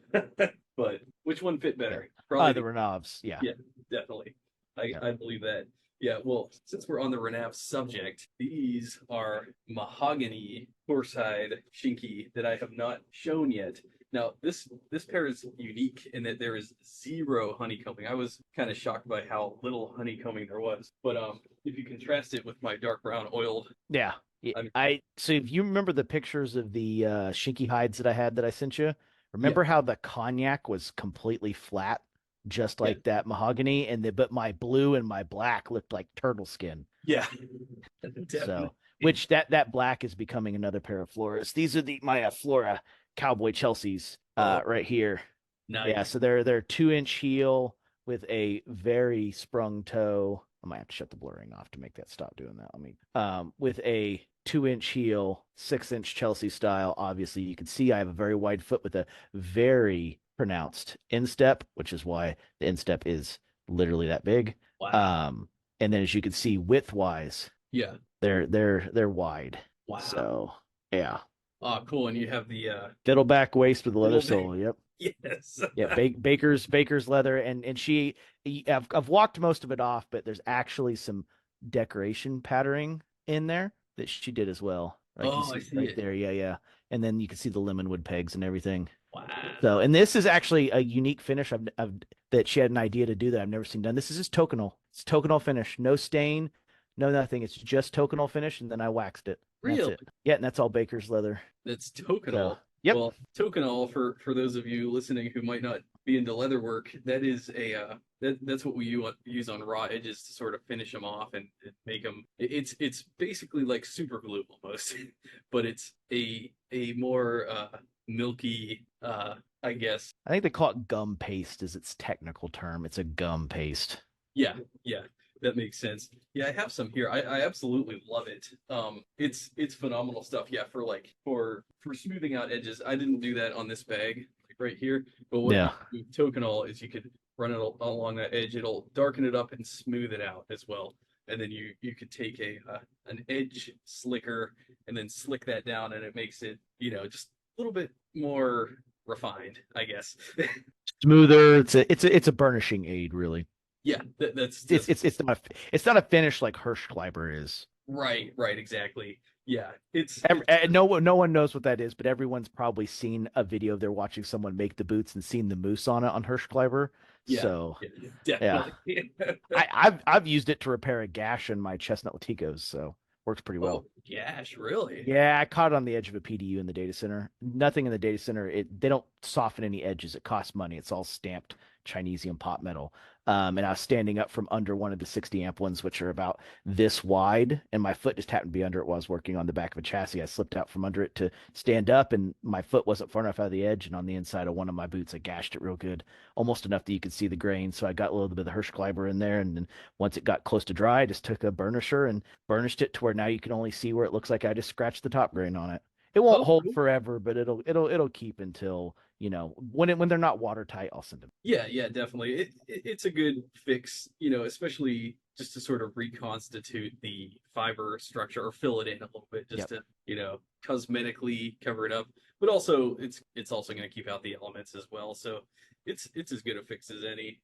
but which one fit Yeah. better? Probably The Renovs. Yeah. yeah, definitely. I Yeah. I believe that. Yeah, well, since we're on the Renav subject, these are mahogany horsehide shinky that I have not shown yet. Now, this pair is unique in that there is zero honeycombing. I was kind of shocked by how little honeycombing there was. But if you contrast it with my dark brown oiled, Yeah. I mean, So if you remember the pictures of the Shinky hides that I sent you, yeah, remember how the cognac was completely flat, just yeah, like that mahogany, but my blue and my black looked like turtle skin. yeah, So, definitely. which that black is becoming another pair of Floras. These are my Flora Cowboy Chelseas Oh, right here. Yeah, nice. so they're 2-inch heel with a very sprung toe. I might have to shut the blurring off to make that stop doing that. With a 2-inch heel, 6-inch Chelsea style. Obviously, you can see I have a very wide foot with a very pronounced instep, which is why the instep is literally that big. Wow. And then as you can see, width wise, Yeah. they're wide. Wow. So yeah, Oh, cool. And you have the fiddleback waist with a leather little bit. sole. Yep. Yes. Yeah, Baker's leather, and I've walked most of it off, but there's actually some decoration patterning in there that she did as well. Like you Oh, I see see right it. there, yeah, yeah. And then you can see the lemon wood pegs and everything. So, Wow. and this is actually a unique finish that she had an idea to do that I've never seen done. This is just tokenol. It's tokenol finish, no stain, no nothing. It's just tokenol finish, and then I waxed it. And that's Really? it. Yeah, and that's all Baker's leather. That's So, tokenol. yep. Well, tokenol for those of you listening who might not be into leather work, that is a that's what we use on raw edges to sort of finish them off and make them. It's basically like super glue almost, but it's a more milky I guess. I think they call it gum paste is its technical term. It's a gum paste. Yeah, yeah, that makes sense. Yeah, I have some here. I absolutely love it. It's phenomenal stuff. Yeah, for like for smoothing out edges. I didn't do that on this bag like right here, but what you Yeah. do with Tokenol is you could run it along that edge. It'll darken it up and smooth it out as well. And then you could take a an edge slicker and then slick that down, and it makes it just a little bit more refined, I guess. Smoother. It's a burnishing aid, really. Yeah, that's It's just it's it's not it's not a finish like Hirschkleiber is. right, exactly. Yeah, No one knows what that is, but everyone's probably seen a video of they're watching someone make the boots and seen the moose on it on Hirschkleiber. yeah, So yeah, yeah, definitely. I've used it to repair a gash in my chestnut Laticos, so works pretty well. Oh, gosh, really? Yeah, I caught it on the edge of a PDU in the data center. Nothing in the data center. They don't soften any edges. It costs money. It's all stamped Chinesium pot metal. And I was standing up from under one of the 60 amp ones, which are about this wide, and my foot just happened to be under it while I was working on the back of a chassis. I slipped out from under it to stand up, and my foot wasn't far enough out of the edge. And on the inside of one of my boots, I gashed it real good, almost enough that you could see the grain. So I got a little bit of the Hirschkleiber in there, and then once it got close to dry, I just took a burnisher and burnished it to where now you can only see where it looks like I just scratched the top grain on it. It won't Oh, hold cool. forever, but it'll keep until when they're not watertight, I'll send them. Yeah, yeah, definitely. It's a good fix, especially just to sort of reconstitute the fiber structure or fill it in a little bit, just Yep. to, cosmetically cover it up. But also, it's also going to keep out the elements as well. So it's as good a fix as any,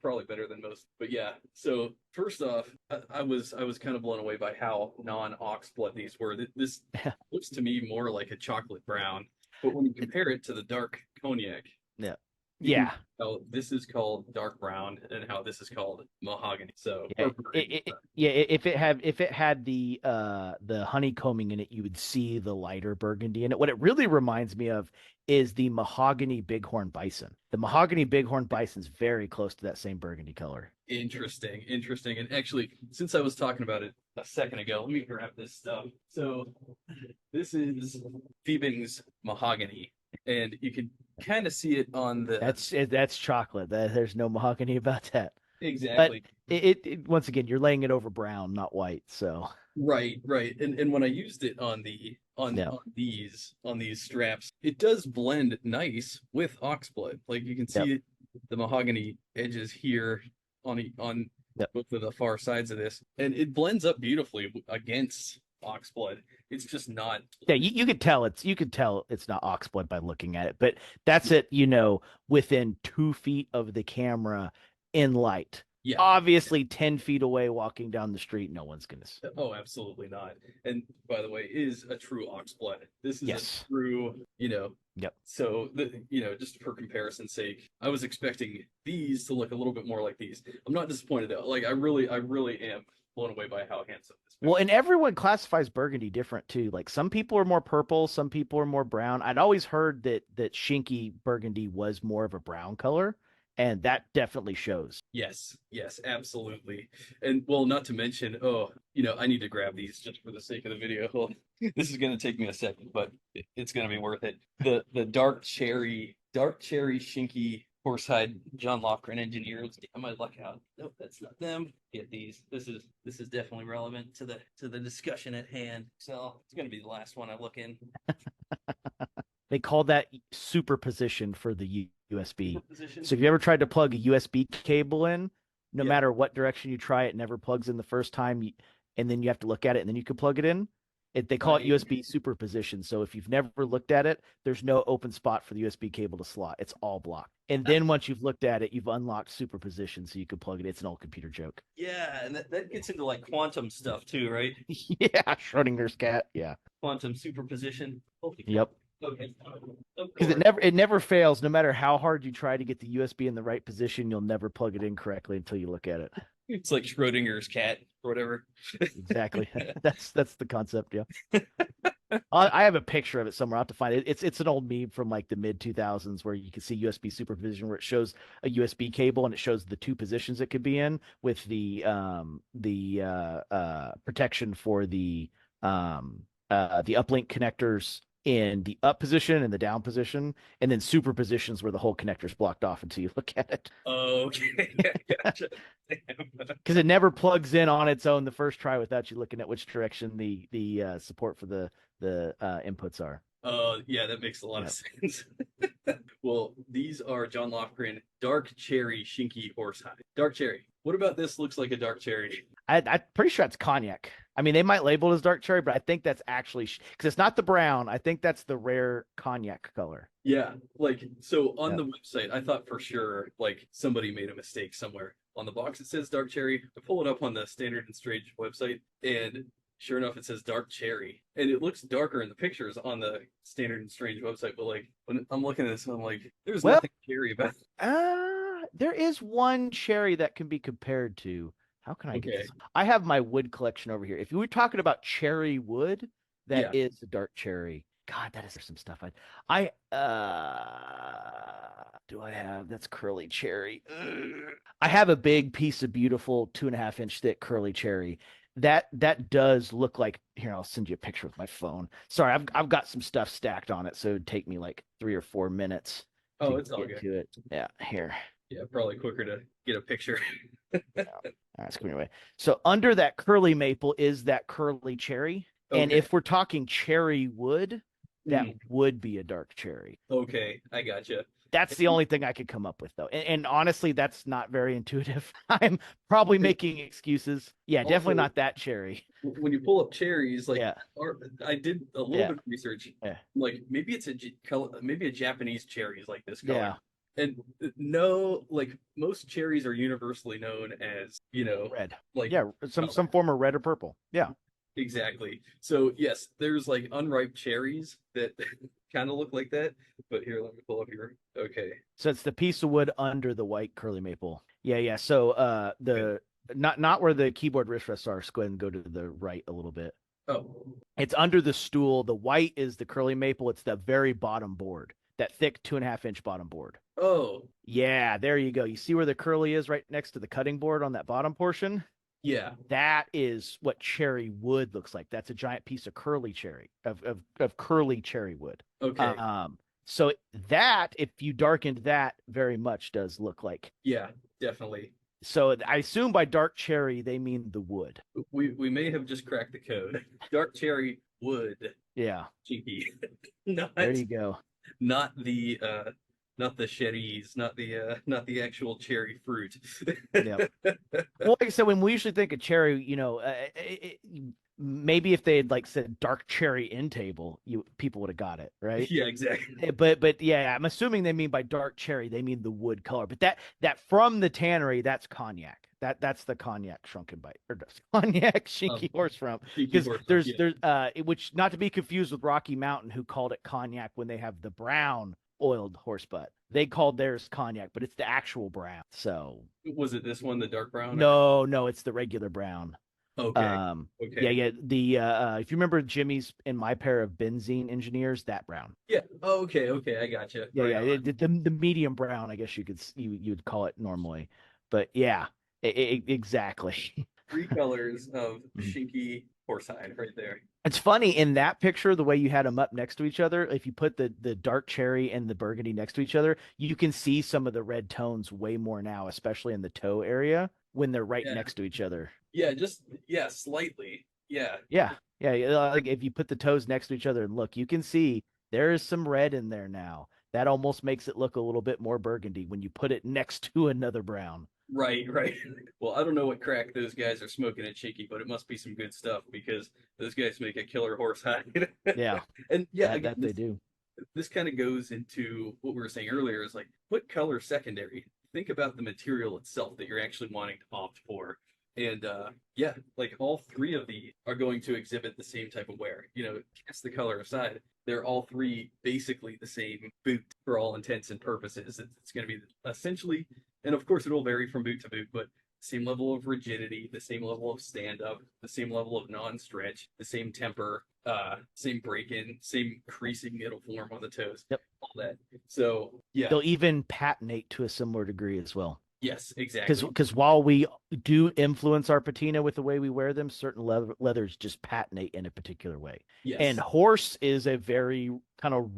probably better than most. But yeah. So first off, I was kind of blown away by how non-ox blood these were. This looks to me more like a chocolate brown, but when you compare it to the dark cognac, Yeah. you can Yeah. tell this is called dark brown and how this is called mahogany. So, Yeah, yeah. If it had the honeycombing in it, you would see the lighter burgundy in it. What it really reminds me of is the mahogany bighorn bison. The mahogany bighorn bison's very close to that same burgundy color. interesting. And actually, since I was talking about it a second ago, let me grab this stuff. So, this is Phoebing's mahogany, and you can kind of see it on the That's chocolate. There's no mahogany about that. But exactly. once again, you're laying it over brown, not white. So Right. And when I used it on the yeah, on these straps, it does blend nice with oxblood. Like you can yep, see the mahogany edges here on yep. both of the far sides of this, and it blends up beautifully against oxblood. It's just not. Yeah, you could tell it's not oxblood by looking at it, but that's it, within 2 feet of the camera in light. Yeah. Obviously, 10 feet away walking down the street, no one's gonna see. Oh, absolutely not. And by the way, is a true oxblood. This is Yes. a true, Yep. So just for comparison's sake, I was expecting these to look a little bit more like these. I'm not disappointed though. Like I really am blown away by how handsome this Well, picture. and everyone classifies burgundy different too. Like some people are more purple, some people are more brown. I'd always heard that Shinky burgundy was more of a brown color, and that definitely shows. Yes, absolutely. And well, not to mention, I need to grab these just for the sake of the video. Well, this is going to take me a second, but it's going to be worth it. The dark cherry shinky horsehide John Loughran engineers. I might luck out. Nope, that's not them. Get these. This is definitely relevant to the discussion at hand. So it's going to be the last one I look in. They call that superposition for the USB. Position. So if you ever tried to plug a USB cable in, no Yeah. matter what direction you try, it never plugs in the first time, and then you have to look at it, and then you can plug it in. They call it Right. USB superposition. So if you've never looked at it, there's no open spot for the USB cable to slot. It's all blocked. And then once you've looked at it, you've unlocked superposition, so you can plug it. It's an old computer joke. Yeah, and that gets into like quantum stuff too, right? Yeah, Schrodinger's cat. Yeah. Quantum superposition. Holy cow. Yep. Okay. Of Because course. it never fails. No matter how hard you try to get the USB in the right position, you'll never plug it in correctly until you look at it. It's like Schrodinger's cat or whatever. Exactly. That's the concept. Yeah. I have a picture of it somewhere. I have to find it. It's an old meme from like the mid 2000s where you can see USB supervision where it shows a USB cable and it shows the two positions it could be in with the protection for the uplink connectors in the up position and the down position, and then superpositions where the whole connector's blocked off until you look at it. Okay. Gotcha. Because it never plugs in on its own the first try without you looking at which direction the support for the inputs are. Yeah, that makes a lot of Yep. sense. Well, these are John Lofgren Dark Cherry Shinky Horsehide. Dark Cherry. What about this looks like a dark cherry? I'm pretty sure it's cognac. I mean, they might label it as dark cherry, but I think that's actually because it's not the brown. I think that's the rare cognac color. Yeah, like so on Yep. the website, I thought for sure like somebody made a mistake somewhere. On the box it says dark cherry. I pull it up on the Standard and Strange website, and sure enough, it says dark cherry, and it looks darker in the pictures on the Standard and Strange website. But like when I'm looking at this, I'm like, there's Well, nothing cherry about it. there is one cherry that can be compared to. How can I get Okay, this? I have my wood collection over here. If you were talking about cherry wood, that yeah. is a dark cherry. God, that is some stuff do I have that's curly cherry. Ugh. I have a big piece of beautiful 2.5 inch thick curly cherry. That does look like here, I'll send you a picture with my phone. Sorry, I've got some stuff stacked on it, so it'd take me like 3 or 4 minutes Oh, to it's all get good. to it. Yeah, here. Yeah, probably quicker to get a picture. Yeah. All right, it's coming away. So under that curly maple is that curly cherry. And Okay. if we're talking cherry wood, that Mm, would be a dark cherry. okay, I gotcha. That's the only thing I could come up with, though. And honestly, that's not very intuitive. I'm probably And making excuses. Yeah, definitely also, not that cherry. when you pull up cherries, like, Yeah, I did a little yeah, bit of research. yeah, Like, maybe it's color, maybe a Japanese cherry is like this color. yeah. And no, like most cherries are universally known as, Red. like Yeah, some color. form of red or purple. Yeah. Exactly. So yes, there's like unripe cherries that kind of look like that. But here, let me pull up here. Okay. So it's the piece of wood under the white curly maple. Yeah, yeah. So Okay. the not where the keyboard wrist rests are. So go ahead and go to the right a little bit. Oh, It's under the stool. The white is the curly maple. It's the very bottom board, that thick 2.5 inch bottom board. oh, Yeah, there you go. You see where the curly is right next to the cutting board on that bottom portion? yeah, That is what cherry wood looks like. That's a giant piece of curly cherry of curly cherry wood. okay, So that if you darkened that very much does look like. yeah, definitely. So I assume by dark cherry they mean the wood. We may have just cracked the code. Dark cherry wood Yeah, cheeky, not there you go. not the not the cherries, not the actual cherry fruit. Yep. Well, like I said, when we usually think of cherry, maybe if they had like said dark cherry in table, people would have got it, right? Yeah, exactly. But yeah, I'm assuming they mean by dark cherry, they mean the wood color. But that from the tannery, that's cognac. That's the cognac shrunken bite or cognac shinky horse rump. Cheeky Because horse rump, there's yeah. which not to be confused with Rocky Mountain, who called it cognac when they have the brown oiled horse butt. They called theirs cognac, but it's the actual brown. So Was it this one, the dark brown? no, it's the regular brown. Okay. Yeah, Okay. yeah. The if you remember Jimmy's in my pair of benzene engineers, that brown. Yeah. Oh, okay. Okay. I gotcha. Yeah, Right yeah. on. The medium brown, I guess you'd call it normally, but yeah, exactly. Three colors of Mhm. shinky horsehide right there. It's funny in that picture, the way you had them up next to each other. If you put the dark cherry and the burgundy next to each other, you can see some of the red tones way more now, especially in the toe area when they're right Yeah. next to each other. Yeah. Just yeah. Slightly. Yeah. Yeah, yeah. Like if you put the toes next to each other and look, you can see there is some red in there now. That almost makes it look a little bit more burgundy when you put it next to another brown. Right, right. Well, I don't know what crack those guys are smoking at Cheeky, but it must be some good stuff because those guys make a killer horse hide. Yeah, And yeah, again, that they do. this kind of goes into what we were saying earlier is like put color secondary. Think about the material itself that you're actually wanting to opt for. And yeah, like all three of these are going to exhibit the same type of wear. You know, cast the color aside, they're all three basically the same boot for all intents and purposes. It's going to be essentially, and of course it will vary from boot to boot, but same level of rigidity, the same level of stand up, the same level of non-stretch, the same temper, same break-in, same creasing it'll form on the toes, Yep. all that. So yeah, They'll even patinate to a similar degree as well. yes, exactly. Because while we do influence our patina with the way we wear them, certain leathers just patinate in a particular way. And Yes. horse is a very kind of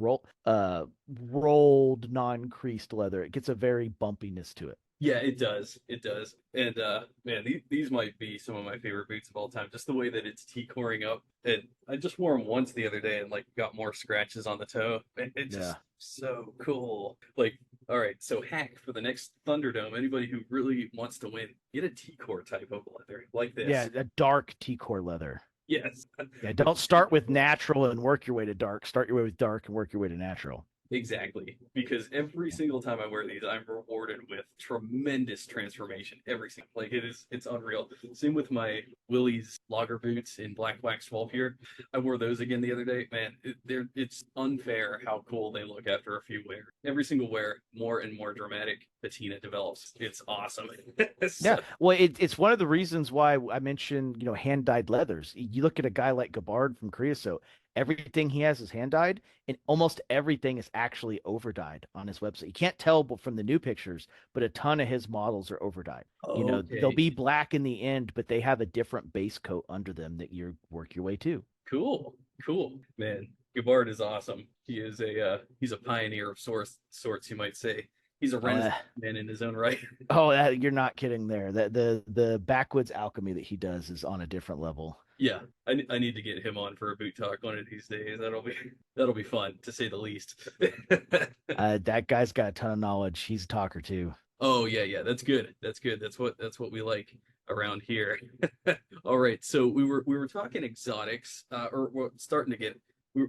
rolled, non-creased leather. It gets a very bumpiness to it. Yeah, it does. It does. And man, these might be some of my favorite boots of all time. Just the way that it's T-coring up. And I just wore them once the other day and like got more scratches on the toe. It just Yeah. so cool. Like, all right, so hack for the next Thunderdome. Anybody who really wants to win, get a T-core type of leather like this. Yeah, a dark T-core leather. Yes. Yeah, don't start with natural and work your way to dark. Start your way with dark and work your way to natural. Exactly. Because every single time I wear these, I'm rewarded with tremendous transformation. Every single like it's unreal. Same with my Willys logger boots in black wax 12 here. I wore those again the other day. Man, it's unfair how cool they look after a few wear. Every single wear, more and more dramatic patina develops. It's awesome. Yeah, well, it's one of the reasons why I mentioned, hand dyed leathers. You look at a guy like Gabbard from Creosote, everything he has is hand dyed, and almost everything is actually over dyed on his website. You can't tell from the new pictures, but a ton of his models are over dyed. They'll Okay. be black in the end, but they have a different base coat under them that you work your way to. Cool. Cool. Man, Gabbard is awesome. He is he's a pioneer of sorts, you might say. He's a Uh, renaissance man in his own right. you're not kidding there. That the backwoods alchemy that he does is on a different level. Yeah, I need to get him on for a boot talk one of these days. That'll be fun to say the least. That guy's got a ton of knowledge. He's a talker too. Oh yeah, yeah, that's good. That's good. That's what we like around here. All right, so we were talking exotics, or we're starting to get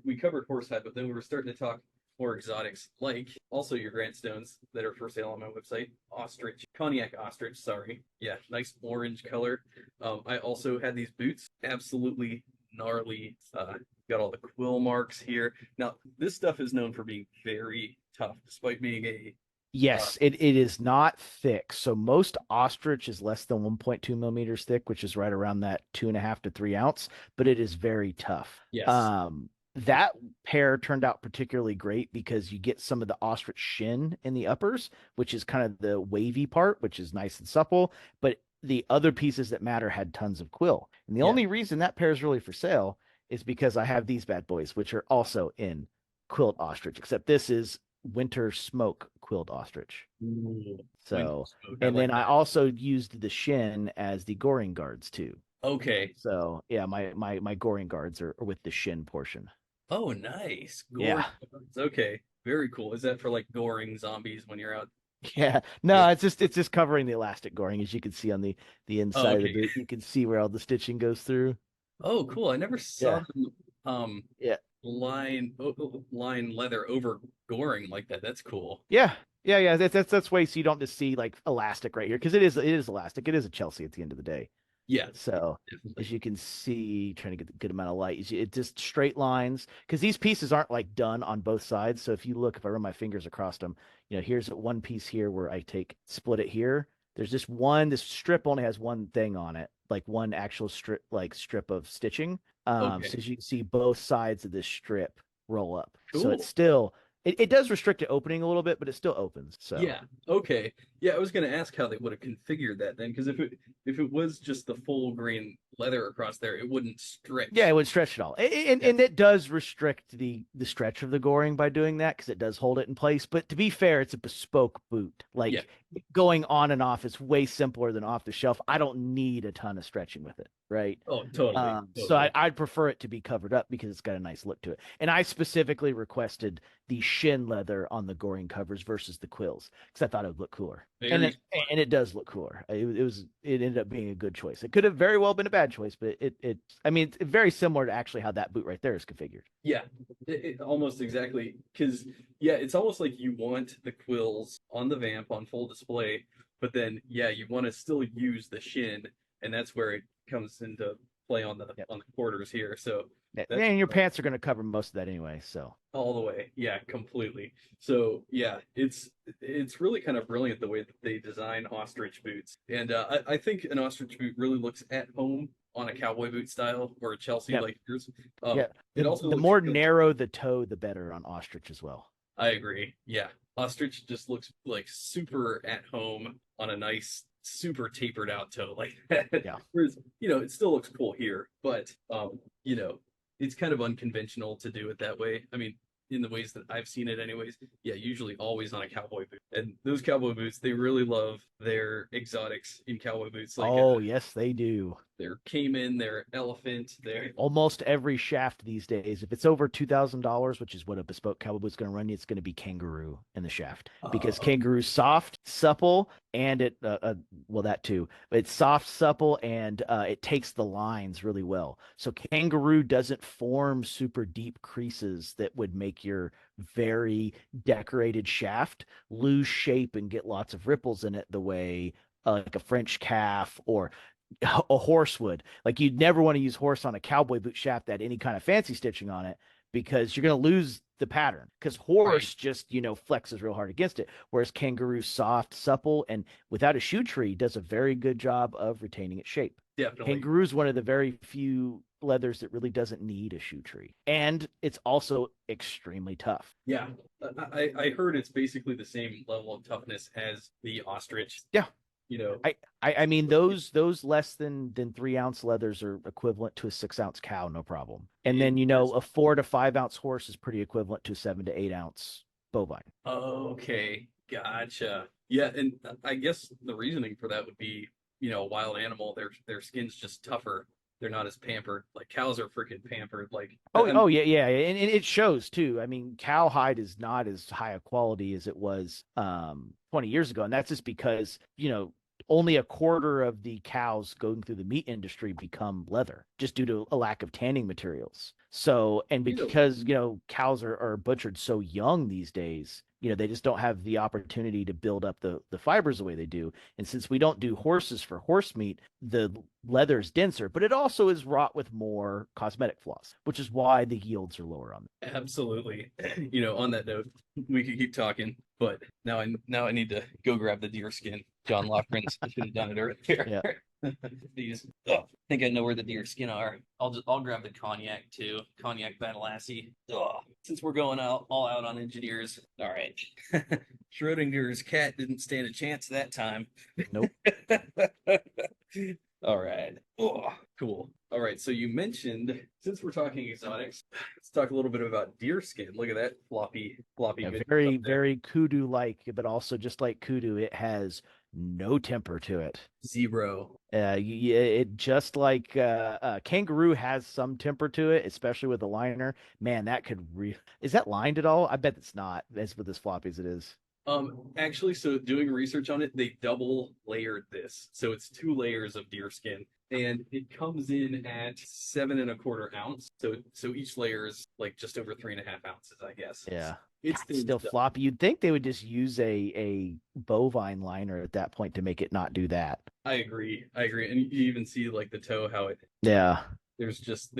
we covered horsehide, but then we were starting to talk more exotics, like also your grandstones that are for sale on my website. Ostrich, cognac ostrich, sorry. Yeah, nice orange color. I also had these boots, absolutely gnarly. Got all the quill marks here. Now, this stuff is known for being very tough, despite being a Yes, it is not thick. So most ostrich is less than 1.2 millimeters thick, which is right around that 2.5 to 3 ounce, but it is very tough. yes. That pair turned out particularly great because you get some of the ostrich shin in the uppers, which is kind of the wavy part, which is nice and supple, but the other pieces that matter had tons of quill. And the Yeah. only reason that pair is really for sale is because I have these bad boys, which are also in quilled ostrich, except this is winter smoke quilled ostrich. Ooh, winter So, smoke. I and like then I that. also used the shin as the goring guards too. Okay. So yeah, my goring guards are with the shin portion. Oh, nice. Goring. Yeah. Okay. Very cool. Is that for like goring zombies when you're out? Yeah. No, it's just covering the elastic goring, as you can see on the Oh, inside of okay. the boot. You can see where all the stitching goes through. Oh, cool. I never saw Yeah. them Yeah. line leather over goring like that. That's cool. Yeah. Yeah, yeah. That's way so you don't just see like elastic right here because it is elastic. It is a Chelsea at the end of the day. Yeah, So as definitely. you can see, trying to get the good amount of light, it just straight lines because these pieces aren't like done on both sides. So if I run my fingers across them, here's one piece here where I split it here. There's just this strip only has one thing on it, like one actual strip of stitching. So Okay. as you can see, both sides of this strip roll up. So it's Cool. still, it does restrict it opening a little bit, but it still opens. So Yeah. Okay. Yeah, I was gonna ask how they would have configured that then, because if it was just the full grain leather across there, it wouldn't yeah, it stretch. would stretch it all, and Yeah. and it does restrict the stretch of the goring by doing that because it does hold it in place. But to be fair, it's a bespoke boot. Yeah. Like going on and off is way simpler than off the shelf. I don't need a ton of stretching with it, right? Oh, totally. So Totally. I'd prefer it to be covered up because it's got a nice look to it. And I specifically requested the shin leather on the goring covers versus the quills because I thought it would look cooler. and Very it smart. and it does look cooler. It ended up being a good choice. It could have very well been a bad choice, but I mean it's very similar to actually how that boot right there is configured. Yeah, almost exactly. Because yeah, it's almost like you want the quills on the vamp on full display, but then yeah, you want to still use the shin, and that's where it comes into play Yep. on the quarters here. So that's And your pants are going to cover most of that anyway. So all the way. Yeah, completely. So yeah, it's really kind of brilliant the way that they design ostrich boots, and I think an ostrich boot really looks at home on a cowboy boot style or a Chelsea yeah, like yours. yeah. It also The looks more really. narrow the toe, the better on ostrich as well. I agree. Yeah, ostrich just looks like super at home on a nice, super tapered out toe like that. Yeah. Whereas, it still looks cool here, but you know, it's kind of unconventional to do it that way. I mean, in the ways that I've seen it, anyways. Yeah, usually always on a cowboy boot, and those cowboy boots, they really love their exotics in cowboy boots, like Oh, yes, they do. their caiman, their elephant, their. Almost every shaft these days, if it's over $2,000, which is what a bespoke cowboy boot's going to run you, it's going to be kangaroo in the shaft because Uh, kangaroo's soft, supple, and well, that too, but it's soft, supple, and it takes the lines really well. So kangaroo doesn't form super deep creases that would make your very decorated shaft lose shape and get lots of ripples in it the way like a French calf or a horse would. Like you'd never want to use horse on a cowboy boot shaft that had any kind of fancy stitching on it because you're going to lose the pattern because right, horse just flexes real hard against it, whereas kangaroo soft, supple, and without a shoe tree does a very good job of retaining its shape. definitely. Kangaroo is one of the very few leathers that really doesn't need a shoe tree, and it's also extremely tough. Yeah, I heard it's basically the same level of toughness as the ostrich. Yeah, You know, I mean those less than 3 ounce leathers are equivalent to a 6 ounce cow, no problem. And it then is. a 4 to 5 ounce horse is pretty equivalent to a 7 to 8 ounce bovine. Okay, gotcha. Yeah, and I guess the reasoning for that would be, a wild animal, their skin's just tougher. They're not as pampered. Like cows are freaking pampered. Like, Oh yeah, yeah, and it shows too. I mean, cowhide is not as high a quality as it was 20 years ago, and that's just because only a quarter of the cows going through the meat industry become leather just due to a lack of tanning materials. So, and you know, because cows are butchered so young these days, they just don't have the opportunity to build up the fibers the way they do. And since we don't do horses for horse meat, the leather is denser, but it also is wrought with more cosmetic flaws, which is why the yields are lower on them. absolutely. On that note, we could keep talking, but now I need to go grab the deer skin. John Lochran's should have done it earlier. Yeah. These, I think I know where the deer skin are. I'll grab the cognac too. Cognac Badalassi. Since we're going all out on engineers. All right. Schrodinger's cat didn't stand a chance that time. Nope. All right. Oh, cool. All right. So you mentioned, since we're talking exotics, let's talk a little bit about deer skin. Look at that floppy Yeah, bit up very, there. very kudu like, but also just like kudu, it has no temper to it. Zero. It just like kangaroo has some temper to it, especially with the liner. Man, that could is that lined at all? I bet it's not. As with as floppy as it is. Actually, so doing research on it, they double layered this. So it's 2 layers of deer skin, and it comes in at 7.25 ounce. So each layer is like just over 3.5 ounces, I guess. Yeah. God, It's thin still stuff. floppy. You'd think they would just use a bovine liner at that point to make it not do that. I agree. I agree. And you even see like the toe, how it Yeah. there's just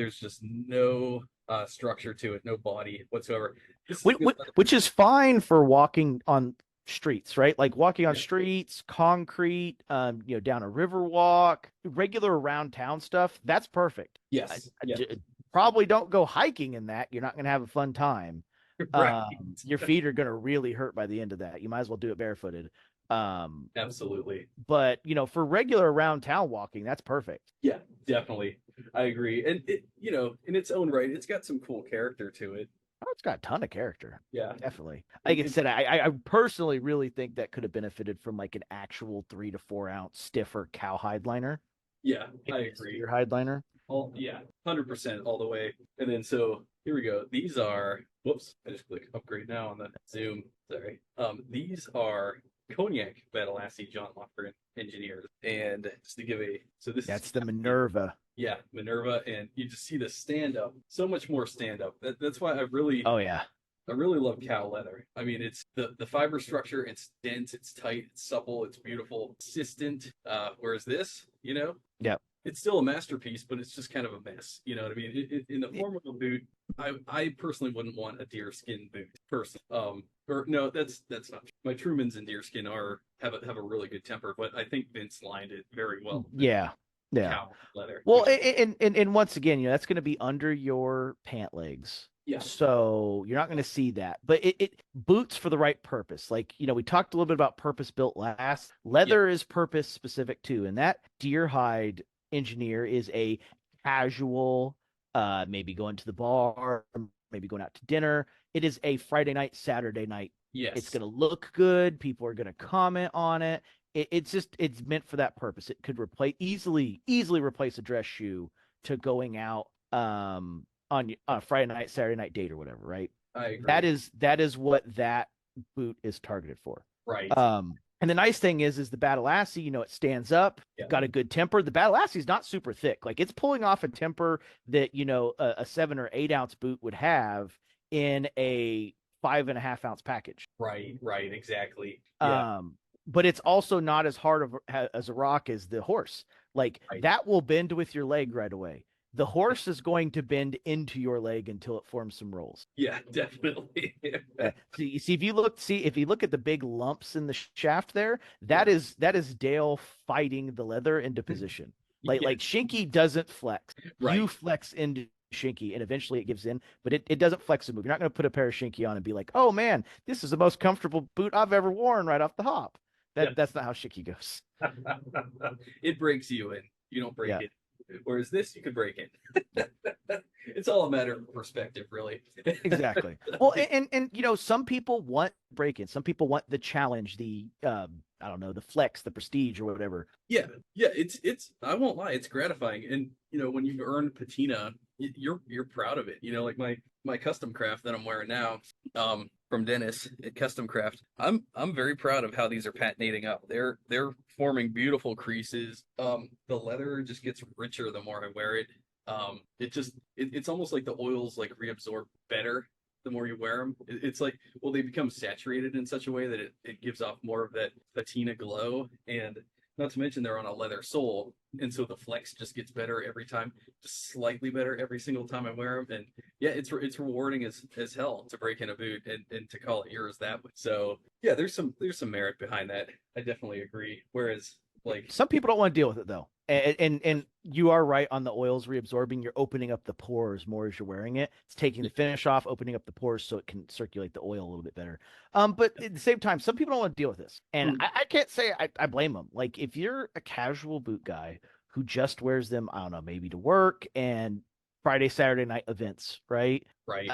no structure to it, no body whatsoever. This is which, good. which is fine for walking on streets, right? Like walking on Yeah. streets, concrete, down a river walk, regular around town stuff. That's perfect. Yes. Yes. Probably don't go hiking in that. You're not going to have a fun time. Right. Your feet are going to really hurt by the end of that. You might as well do it barefooted. Um, Absolutely. but for regular around town walking, that's perfect. Yeah, definitely. I agree. And in its own right, it's got some cool character to it. Oh, it's got a ton of character. Yeah. Definitely. Like I It, said, I personally really think that could have benefited from like an actual 3 to 4 ounce stiffer cowhide liner, yeah, I maybe a agree. steer hide liner. All yeah, 100% all the way. And then so here we go. These are whoops, I just click upgrade now on the Zoom. Sorry. These are Cognac Badalassi John Locker engineers. And just to give a, so this is That's the Minerva. yeah, Minerva, and you just see the stand up, so much more stand up. That's why Oh yeah. I really love cow leather. I mean, it's the fiber structure, it's dense, it's tight, it's supple, it's beautiful, consistent. Whereas this, Yep. it's still a masterpiece, but it's just kind of a mess. You know what I mean? In the form of a boot, I personally wouldn't want a deerskin boot. Personally, or no, that's not true. My Trumans and deerskin have a really good temper, but I think Vince lined it very well. Yeah. Yeah. Cow leather. Well, and once again, that's going to be under your pant legs. Yeah. So you're not going to see that, but it boots for the right purpose. Like, we talked a little bit about purpose built last. Leather is purpose specific too. And that deer hide engineer is a casual, maybe going to the bar, maybe going out to dinner. It is a Friday night, Saturday night. Yes. It's going to look good. People are going to comment on it. It's meant for that purpose. It could easily replace a dress shoe to going out on a Friday night, Saturday night date or whatever, right? I agree. That is what that boot is targeted for. Right. And the nice thing is the Badalassi, it stands up, got a good temper. The Badalassi is not super thick. Like, it's pulling off a temper that, a 7 or 8 ounce boot would have in a 5.5 ounce package. Right, exactly. Yeah. But it's also not as hard as a rock as the horse. Like, that will bend with your leg right away. The horse is going to bend into your leg until it forms some rolls. Yeah, definitely. See if you look at the big lumps in the shaft there, that is Dale fighting the leather into position. Like Shinky doesn't flex. Right. You flex into Shinky and eventually it gives in, but it doesn't flex a move. You're not going to put a pair of Shinky on and be like, oh man, this is the most comfortable boot I've ever worn right off the hop. That's not how Shinky goes. It breaks you in. You don't break it. Whereas this, you could break it. It's all a matter of perspective, really. Exactly. Well, and some people want break-in. Some people want the challenge, the I don't know, the flex, the prestige, or whatever. Yeah. It's. I won't lie, it's gratifying. And when you've earned patina, you're proud of it. Like my custom craft that I'm wearing now, from Dennis at Custom Craft. I'm very proud of how these are patinating up. They're forming beautiful creases. The leather just gets richer the more I wear it. It's almost like the oils like reabsorb better the more you wear them. It's like, well, they become saturated in such a way that it gives off more of that patina glow, and not to mention they're on a leather sole, and so the flex just gets better every time, just slightly better every single time I wear them. And yeah, it's rewarding as hell to break in a boot and to call it yours that way. So yeah, there's some merit behind that. I definitely agree. Whereas like some people don't want to deal with it though. And you are right on the oils reabsorbing. You're opening up the pores more as you're wearing it. It's taking the finish off, opening up the pores so it can circulate the oil a little bit better. But at the same time, some people don't want to deal with this. And I can't say I blame them. Like, if you're a casual boot guy who just wears them, I don't know, maybe to work and Friday, Saturday night events, right? Right.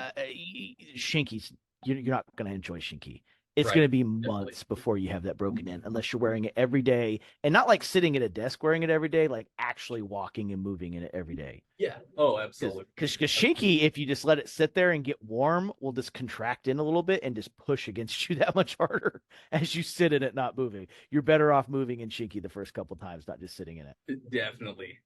Shinkies, you're not going to enjoy Shinky. It's going to be months before you have that broken in, unless you're wearing it every day, and not like sitting at a desk wearing it every day, like actually walking and moving in it every day. Yeah. Oh, absolutely. Because Shinky, if you just let it sit there and get warm, will just contract in a little bit and just push against you that much harder as you sit in it, not moving. You're better off moving in Shinky the first couple times, not just sitting in it. Definitely.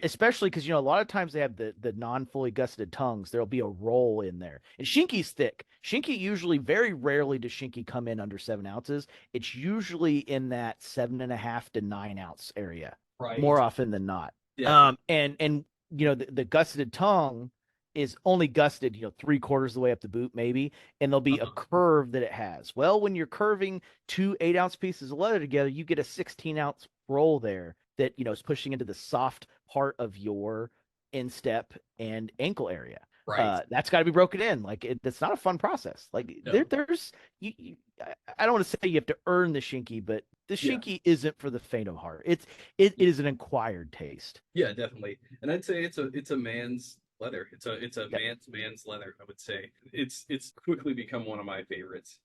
Especially because a lot of times they have the non-fully gusseted tongues. There'll be a roll in there, and Shinky's thick. Shinky usually, very rarely does Shinky come in under 7 ounces. It's usually in that 7.5 to 9 ounce area, more often than not. Yeah. And the gusseted tongue is only gusseted 3/4 of the way up the boot, maybe, and there'll be a curve that it has. Well, when you're curving 2 8-ounce pieces of leather together, you get a 16-ounce roll there that is pushing into the soft part of your instep and ankle area. Right. That's got to be broken in. Like, it's not a fun process. Like, there's I don't want to say you have to earn the Shinky, but the Shinky isn't for the faint of heart. It is an acquired taste. Yeah, definitely. And I'd say it's a man's leather. It's a man's leather, I would say. It's quickly become one of my favorites.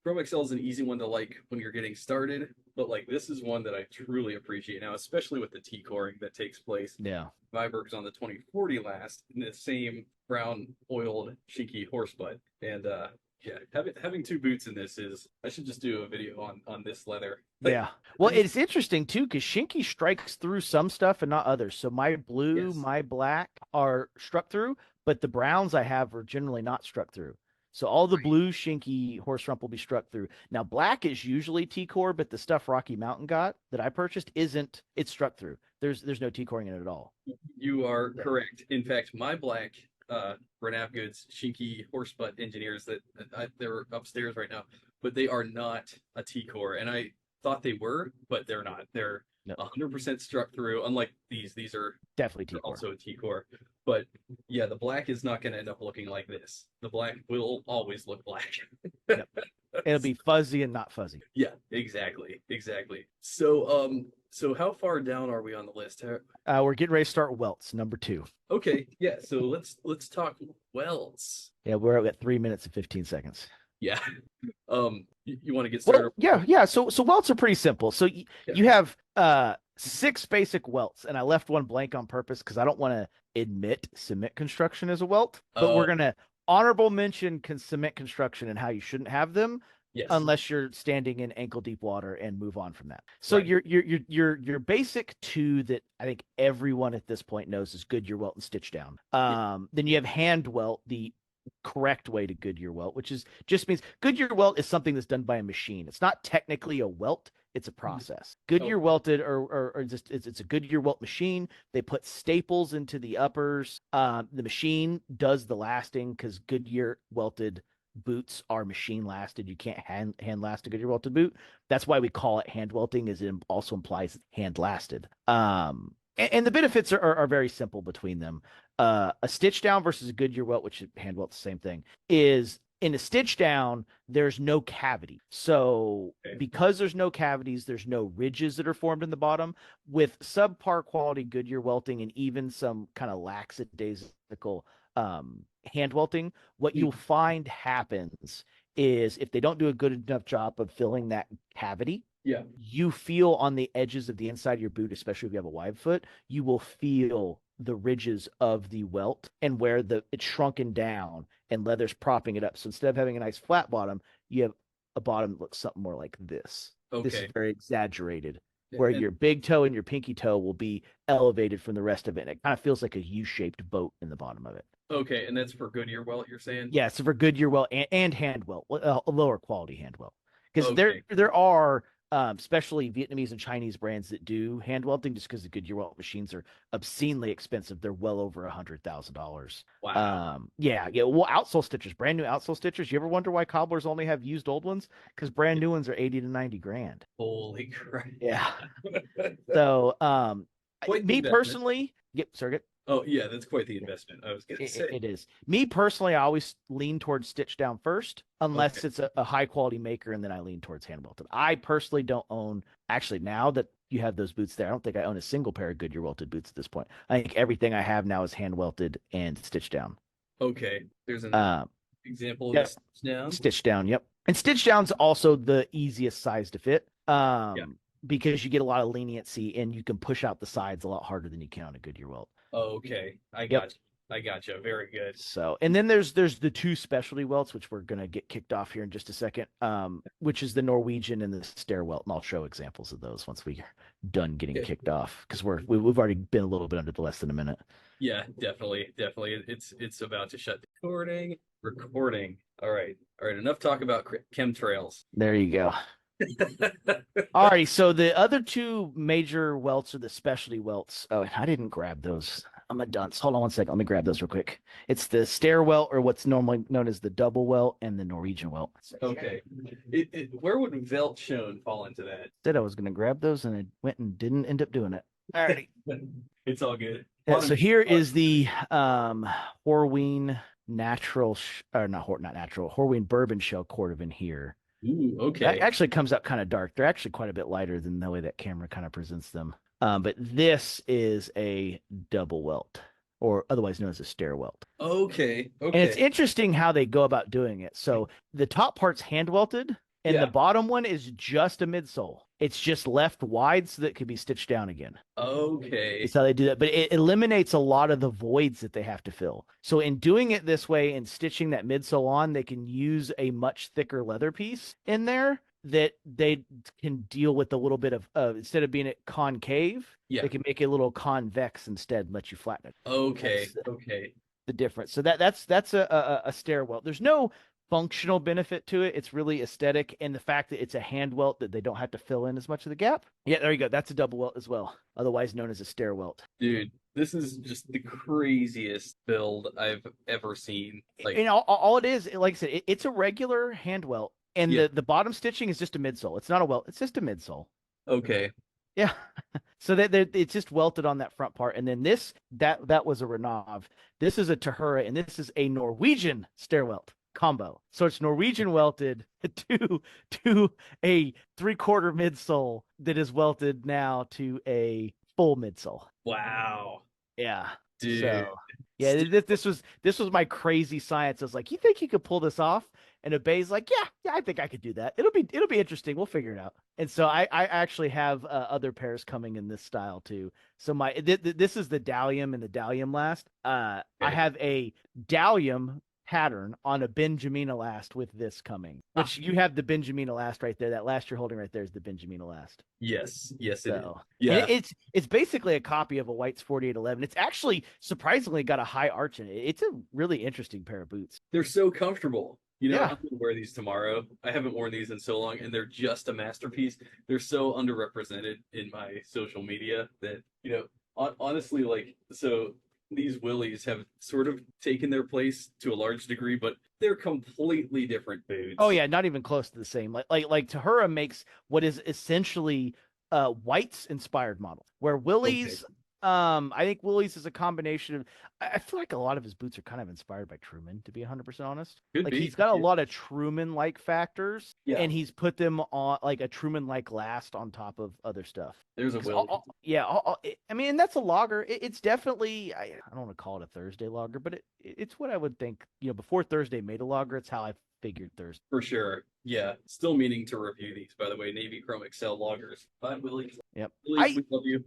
Chrome XL is an easy one to like when you're getting started, but like this is one that I truly appreciate now, especially with the T-coring that takes place. Yeah. Viberg's on the 2040 last in the same brown oiled Shinky horse butt. And Yeah, having two boots in this is I should just do a video on this leather. Yeah. Well, it's interesting too because Shinky strikes through some stuff and not others. So my blue, Yes. my black are struck through, but the browns I have are generally not struck through. So all the Right. blue Shinky horse rump will be struck through. Now black is usually T-core, but the stuff Rocky Mountain got that I purchased isn't. It's struck through. There's no T-coring in it at all. You are correct. In fact, my black Renav Goods Shinky horse butt engineers they're upstairs right now, but they are not a T-core, and I thought they were, but they're not. They're No, 100% struck through. Unlike these are definitely they're T-core. also a T-core. But yeah, the black is not going to end up looking like this. The black will always look black. Yep. It'll be fuzzy and not fuzzy. Yeah, exactly. So how far down are we on the list? We're getting ready to start welts, number 2. Okay, yeah. So let's talk welts. Yeah, we're at 3 minutes and 15 seconds. Yeah. You want to get started? Well, yeah. So welts are pretty simple. So you have 6 basic welts, and I left one blank on purpose because I don't want to admit cement construction as a welt, but we're gonna honorable mention cement construction and how you shouldn't have them. Yes. Unless you're standing in ankle deep water and move on from that. So Right. your basic 2 that I think everyone at this point knows is Goodyear welt and Stitchdown. Then you have Handwelt, the correct way to Goodyear welt, which is just means Goodyear welt is something that's done by a machine. It's not technically a welt. It's a process. Goodyear welted or just it's a Goodyear welt machine. They put staples into the uppers. The machine does the lasting because Goodyear welted boots are machine lasted. You can't hand last a Goodyear welted boot. That's why we call it hand welting, as it also implies hand lasted. And the benefits are very simple between them. A stitch down versus a Goodyear welt, which hand welt's the same thing, is in a stitch down, there's no cavity. So because there's no cavities, there's no ridges that are formed in the bottom. With subpar quality Goodyear welting and even some kind of lackadaisical hand welting, what you'll find happens is if they don't do a good enough job of filling that cavity, you feel on the edges of the inside of your boot, especially if you have a wide foot, you will feel the ridges of the welt and where it's shrunken down and leather's propping it up. So instead of having a nice flat bottom, you have a bottom that looks something more like this. Okay. This is very exaggerated, where your big toe and your pinky toe will be elevated from the rest of it. And it kind of feels like a U-shaped boat in the bottom of it. Okay, and that's for Goodyear welt, you're saying? Yeah, so for Goodyear welt and hand welt, a lower quality hand welt. Because there are especially Vietnamese and Chinese brands that do hand welting, just because the Goodyear welt machines are obscenely expensive. They're well over $100,000. Wow. Yeah. Well, outsole stitchers, brand new outsole stitchers. You ever wonder why cobblers only have used old ones? Because brand new ones are 80 to 90 grand. Holy crap. Yeah. So, me personally, circuit. Oh yeah, that's quite the investment. I was gonna say it is. Me personally, I always lean towards stitch down first, unless it's a high quality maker, and then I lean towards hand welted. I personally don't own. Actually, now that you have those boots there, I don't think I own a single pair of Goodyear welted boots at this point. I think everything I have now is hand welted and stitch down. Okay, there's an example of stitch down. Stitch down, yep. And stitch down's also the easiest size to fit. Because you get a lot of leniency and you can push out the sides a lot harder than you can on a Goodyear welt. Okay, I gotcha. Very good. So, and then there's the 2 specialty welts, which we're gonna get kicked off here in just a second. Which is the Norwegian and the Stair welt, and I'll show examples of those once we're done getting kicked off, because we've already been a little bit under the less than a minute. Yeah, definitely. It's about to shut the recording. All right. Enough talk about chemtrails. There you go. All right, so the other 2 major welts are the specialty welts. Oh, I didn't grab those. I'm a dunce. Hold on one second. Let me grab those real quick. It's the Stair welt, or what's normally known as the double welt, and the Norwegian welt. Okay. Where would Welt shown fall into that? Said I was going to grab those, and I went and didn't end up doing it. All right. It's all good. Yeah, so here is the Horween natural, not natural, Horween bourbon shell cordovan here. Ooh, okay. That actually comes out kind of dark. They're actually quite a bit lighter than the way that camera kind of presents them. But this is a double welt, or otherwise known as a stair welt. Okay. And it's interesting how they go about doing it. So the top part's hand welted, and the bottom one is just a midsole. It's just left wide so that it could be stitched down again. Okay. It's how they do that, but it eliminates a lot of the voids that they have to fill. So in doing it this way and stitching that midsole on, they can use a much thicker leather piece in there that they can deal with a little bit of instead of being it concave, Yeah. they can make it a little convex instead and let you flatten it. Okay. That's Okay. the difference. So that's a stair welt. There's no functional benefit to it. It's really aesthetic, and the fact that it's a hand welt that they don't have to fill in as much of the gap. Yeah, there you go. That's a double welt as well, otherwise known as a stair welt. Dude, this is just the craziest build I've ever seen. Like, And all it is, like I said, it's a regular hand welt, and yeah. the bottom stitching is just a midsole. It's not a welt. It's just a midsole. Okay. Yeah. So that it's just welted on that front part, and then that was a Renav. This is a Tahura, and this is a Norwegian stair welt combo. So it's Norwegian welted to a 3/4 midsole that is welted now to a full midsole. Wow. Yeah. Dude. So yeah, this was my crazy science. I was like, you think you could pull this off? And Abay's like, yeah, I think I could do that. It'll be interesting. We'll figure it out. And so I actually have other pairs coming in this style too. So this is the Dalium and the Dalium last. I have a Dalium pattern on a Benjamin Elast with this coming, which you have the Benjamin Elast right there. That last you're holding right there is the Benjamin Elast. Yes, yes, it is. So Yeah, it's basically a copy of a White's 4811. It's actually surprisingly got a high arch in it. It's a really interesting pair of boots. they're so comfortable. You know, Yeah. I'm gonna wear these tomorrow. I haven't worn these in so long, and they're just a masterpiece. They're so underrepresented in my social media that, you know, honestly, like, so these willies have sort of taken their place to a large degree, but they're completely different boots. Oh yeah, not even close to the same. Like Tahura makes what is essentially White's inspired model, where Willie's I think Willie's is a combination of I feel like a lot of his boots are kind of inspired by Truman, to be 100% honest. Could Like be. he's got a lot of Truman-like factors, Yeah. and he's put them on like a Truman-like last on top of other stuff. There's a 'Cause Willie. I mean, and that's a logger. It's definitely I don't want to call it a Thursday logger, but it's what I would think. You know, before Thursday made a logger, it's how I figured Thursday. For sure. Yeah. Still meaning to review these, by the way. Navy Chrome Excel loggers. Bye, Willie. Yep. Willie, we love you.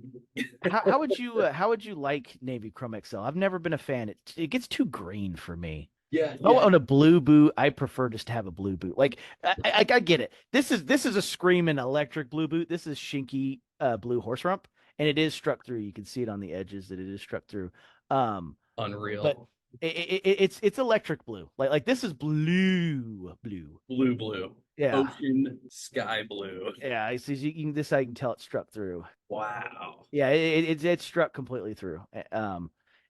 How would you like Navy Chrome XL? I've never been a fan. It gets too green for me. Yeah. Oh, Yeah. on a blue boot, I prefer just to have a blue boot. Like I get it. This is a screaming electric blue boot. This is Shinky blue horse rump, and it is struck through. You can see it on the edges that it is struck through. Unreal. But it's electric blue. Like this is blue. Blue. Yeah. Ocean sky blue. Yeah. It's this I can tell it struck through. Wow. Yeah, it's struck completely through.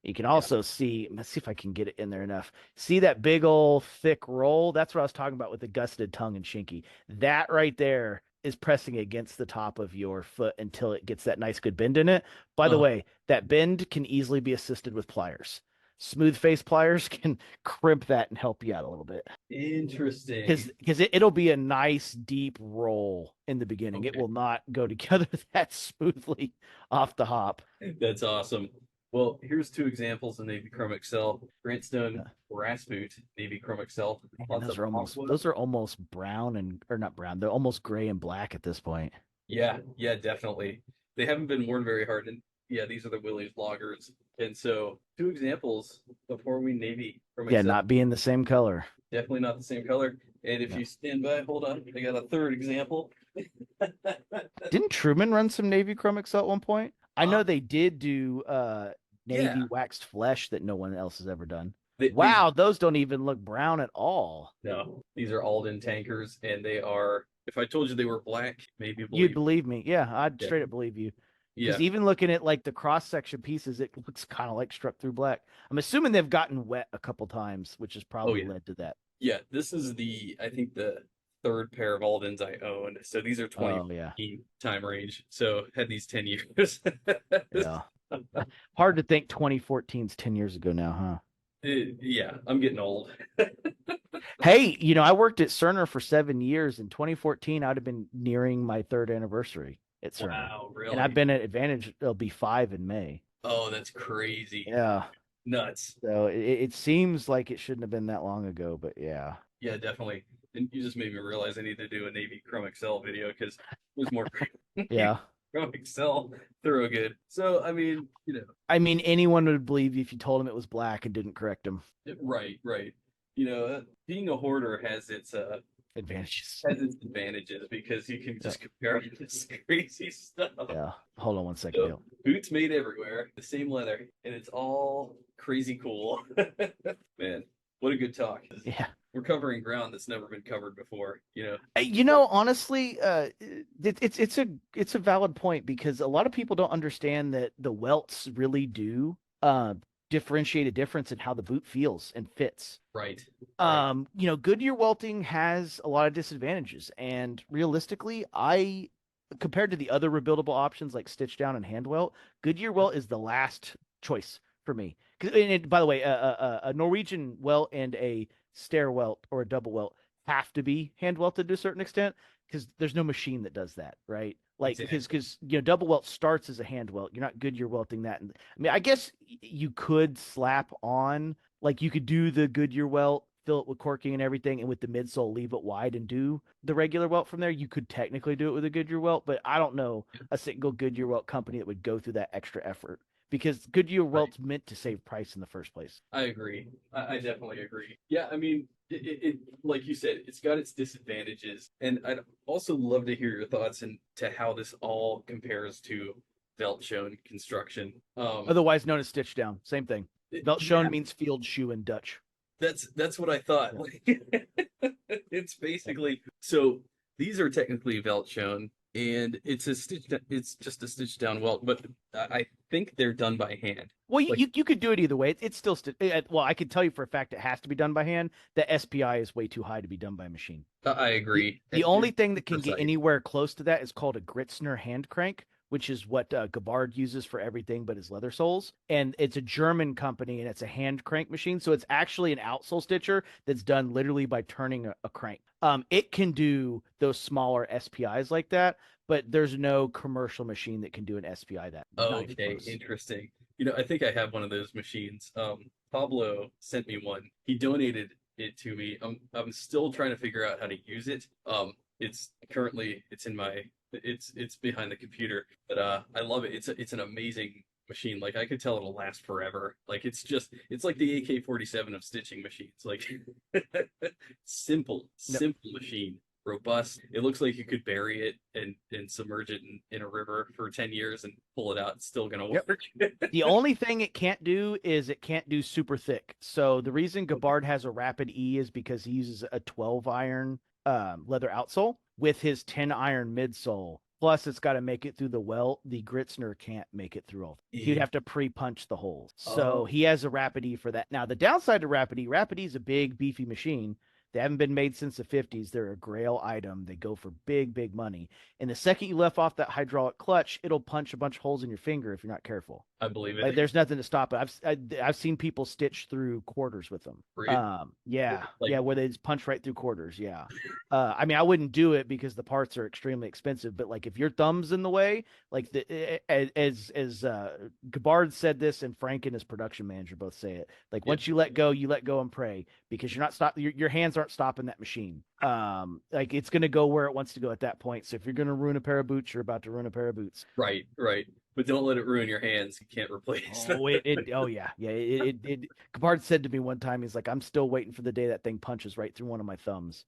You can also see, let's see if I can get it in there enough. See that big old thick roll? That's what I was talking about with the gusseted tongue and shinky. That right there is pressing against the top of your foot until it gets that nice good bend in it. By the way, that bend can easily be assisted with pliers. Smooth face pliers can crimp that and help you out a little bit. Interesting. Because it'll be a nice deep roll in the beginning. It will not go together that smoothly off the hop. That's awesome. Well, here's two examples of Navy Chrome Excel. Grantstone brass boot, Navy Chrome Excel. Man, those are almost brown or not brown. They're almost gray and black at this point. Yeah, definitely. They haven't been worn very hard, and yeah, these are the Willys loggers. And so, two examples before we Navy Chrome Excel. Not being the same color. Definitely not the same color. And if you stand by, hold on, I got a third example. Didn't Truman run some Navy Chrome Excel at one point? I know they did do Navy waxed flesh that no one else has ever done. Wow, those don't even look brown at all. No, these are Alden tankers, and they are. If I told you they were black, maybe you'd believe me. Yeah, I'd straight up believe you. Because even looking at like the cross section pieces, it looks kind of like struck through black. I'm assuming they've gotten wet a couple times, which has probably led to that. Yeah, this is I think the third pair of Aldens I owned. So these are 20 time range. So had these 10 years. Yeah. Hard to think 2014's 10 years ago now, huh? Yeah, I'm getting old. Hey, I worked at Cerner for 7 years. In 2014, I'd have been nearing my 3rd anniversary at Cerner. Wow, really? And I've been at Advantage. It'll be 5 in May. Oh, that's crazy. Yeah. Nuts. So it seems like it shouldn't have been that long ago, but yeah. Yeah, definitely. And you just made me realize I need to do a Navy Chrome Excel video because there's more Yeah. Chrome Excel thorough good. So I mean, I mean, anyone would believe you if you told him it was black and didn't correct him. right, right. Being a hoarder Advantages. has its advantages because you can just compare this crazy stuff. Yeah. Hold on one second, So, Dale. boots made everywhere, the same leather, and it's all crazy cool. Man, what a good talk. Yeah. We're covering ground that's never been covered before, Honestly, it's a valid point because a lot of people don't understand that the welts really do differentiate a difference in how the boot feels and fits. Right. Right. Goodyear welting has a lot of disadvantages, and realistically, compared to the other rebuildable options like Stitchdown and Handwelt, Goodyear welt is the last choice for me. And by the way, a Norwegian welt and a Stair welt or a double welt have to be hand welted to a certain extent because there's no machine that does that, right? Like because double welt starts as a hand welt. You're not Goodyear welting that. And I mean, I guess you could slap on, like you could do the Goodyear welt, fill it with corking and everything, and with the midsole leave it wide and do the regular welt from there. You could technically do it with a Goodyear welt, but I don't know a single Goodyear welt company that would go through that extra effort because Goodyear welt's meant to save price in the first place. I agree. I definitely agree. Yeah, I mean, it like you said, it's got its disadvantages, and I'd also love to hear your thoughts into how this all compares to Weltshone construction. Otherwise known as Stitchdown, same thing. Weltshone Yeah, means field shoe in Dutch. that's what I thought. Yeah. It's basically so these are technically Weltshone, and it's just a stitch down welt, but I think they're done by hand. Well, Like you could do it either way. It's still well, I can tell you for a fact it has to be done by hand. The SPI is way too high to be done by machine. I agree. The only thing that can Precise. get anywhere close to that is called a Gritzner hand crank, which is what Gabard uses for everything but his leather soles. And it's a German company, and it's a hand crank machine. So it's actually an outsole stitcher that's done literally by turning a crank. It can do those smaller SPIs like that, but there's no commercial machine that can do an SPI that. Okay, interesting. I think I have one of those machines. Pablo sent me one. He donated it to me. I'm still trying to figure out how to use it. It's in my it's behind the computer, but I love it. It's an amazing machine. Like I could tell it'll last forever. Like it's like the AK-47 of stitching machines. Like simple machine. Robust. It looks like you could bury it and submerge it in a river for 10 years and pull it out. It's still going to work. The only thing it can't do is it can't do super thick. So the reason Gabard has a Rapid E is because he uses a 12 iron leather outsole with his 10 iron midsole. Plus, it's got to make it through the welt. The Gritzner can't make it through all. He'd have to pre-punch the holes. So he has a Rapid E for that. Now, the downside to Rapid E is a big, beefy machine. They haven't been made since the 50s. They're a grail item. They go for big, big money. And the second you let off that hydraulic clutch, it'll punch a bunch of holes in your finger if you're not careful. I believe it. Like there's nothing to stop it. I've seen people stitch through quarters with them. Really? Where they just punch right through quarters. Yeah. I mean, I wouldn't do it because the parts are extremely expensive. But like if your thumb's in the way, like as Gabard said this, and Frank and his production manager both say it. Like once you let go and pray because you're not stop. Your hands aren't stopping that machine. Like it's gonna go where it wants to go at that point. So if you're gonna ruin a pair of boots, you're about to ruin a pair of boots. Right. But don't let it ruin your hands. You can't replace them. Gabard said to me one time, he's like, I'm still waiting for the day that thing punches right through one of my thumbs.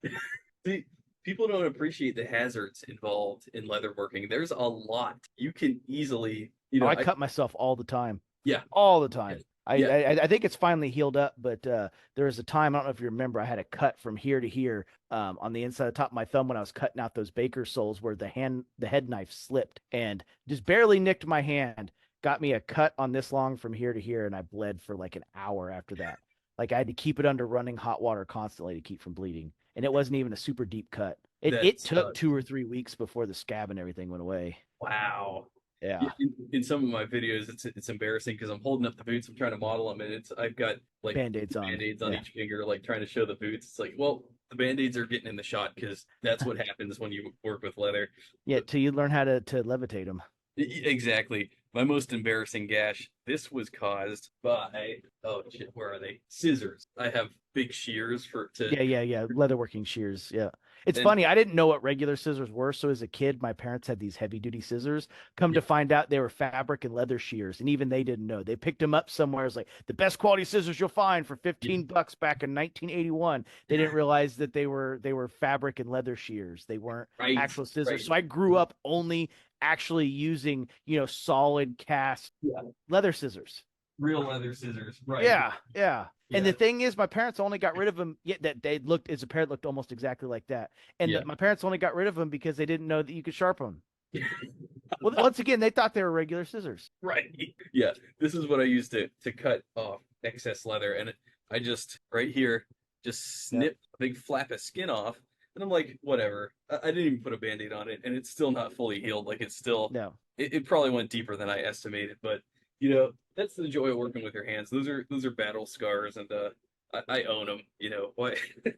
See, people don't appreciate the hazards involved in leatherworking. There's a lot. You can easily, I cut myself all the time. Yeah. All the time. Yeah. I think it's finally healed up, but there was a time, I don't know if you remember, I had a cut from here to here on the inside of the top of my thumb when I was cutting out those baker soles where the head knife slipped and just barely nicked my hand, got me a cut on this long from here to here, and I bled for like an hour after that. Like I had to keep it under running hot water constantly to keep from bleeding. And it wasn't even a super deep cut. It took 2 or 3 weeks before the scab and everything went away. Wow. Yeah. In some of my videos, it's embarrassing because I'm holding up the boots. I'm trying to model them, and I've got like Band-Aids on each finger, like trying to show the boots. It's like, well, the Band-Aids are getting in the shot because that's what happens when you work with leather. Yeah, till you learn how to levitate them. Exactly. my most embarrassing gash. This was caused by, oh shit, where are they? Scissors. I have big shears for to Yeah. Leatherworking shears. Yeah. It's and funny. I didn't know what regular scissors were. So as a kid, my parents had these heavy duty scissors. Come yeah, to find out they were fabric and leather shears. And even they didn't know. They picked them up somewhere. It's like the best quality scissors you'll find for yeah, $15 back in 1981. They didn't realize that they were fabric and leather shears. They weren't right, actual scissors. right. So I grew up only actually using, solid cast Yeah, leather scissors. real leather scissors. Right. Yeah. And the Yeah. thing is, my parents only got rid of them. Yeah, that they looked as a pair looked almost exactly like that. And Yeah. my parents only got rid of them because they didn't know that you could sharpen them. Well, once again, they thought they were regular scissors. Right. Yeah. This is what I used to cut off excess leather, and I just right here just Yeah. snipped a big flap of skin off, and I'm like, whatever. I didn't even put a band-aid on it, and it's still not fully healed. Like it's still, No. it probably went deeper than I estimated, but that's the joy of working with your hands. Those are battle scars, and I own them. Why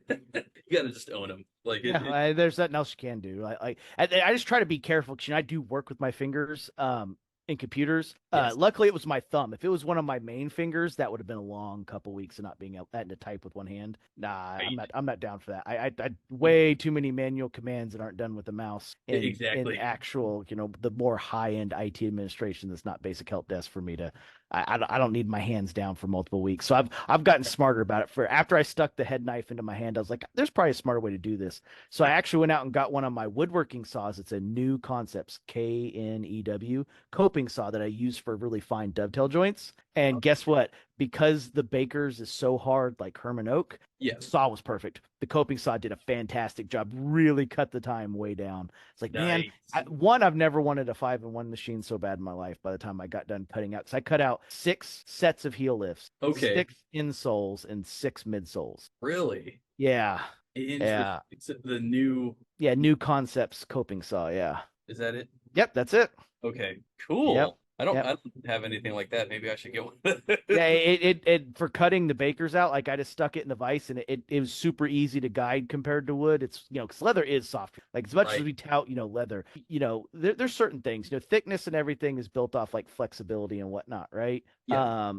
you gotta just own them. Like There's nothing else you can do. I just try to be careful because I do work with my fingers in computers. yes, Luckily, it was my thumb. If it was one of my main fingers, that would have been a long couple weeks of not being able to type with one hand. Nah, I'm right, not down for that. I way too many manual commands that aren't done with the mouse in exactly. actual, the more high end IT administration that's not basic help desk for me to. I don't need my hands down for multiple weeks. So I've gotten smarter about it. For after I stuck the head knife into my hand, I was like, there's probably a smarter way to do this. So I actually went out and got one of my woodworking saws. It's a New Concepts, KNEW coping saw that I use for really fine dovetail joints. And guess what? Because the Baker's is so hard, like Herman Oak, the Yes, saw was perfect. The coping saw did a fantastic job, really cut the time way down. It's like, man, nice. I've never wanted a 5-in-1 machine so bad in my life by the time I got done cutting out. Because I cut out 6 sets of heel lifts, Okay, 6 insoles, and 6 midsoles. really Yeah. interesting. Yeah. It's the new. Yeah. New Concepts coping saw. Yeah. Is that it? Yep. That's it. Okay, Yep. cool. I don't Yep. I don't have anything like that. Maybe I should get one. Yeah, it for cutting the bakers out, like I just stuck it in the vise and it was super easy to guide compared to wood. It's, because leather is softer. Like as much as Right. we tout, leather, there's certain things, thickness and everything is built off like flexibility and whatnot, right? Yeah.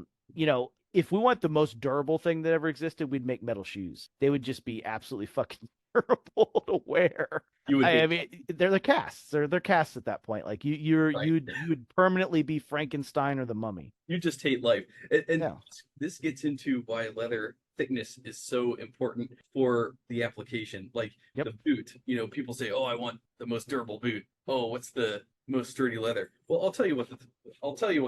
If we want the most durable thing that ever existed, we'd make metal shoes. They would just be absolutely fucking terrible to wear. You would I hate mean, they're the casts. They're casts at that point. Like right. you'd permanently be Frankenstein or the Mummy. You just hate life. And Yeah. this gets into why leather thickness is so important for the application. Like Yep. the boot, people say, "Oh, I want the most durable boot." Oh, what's the most sturdy leather? Well, I'll tell you what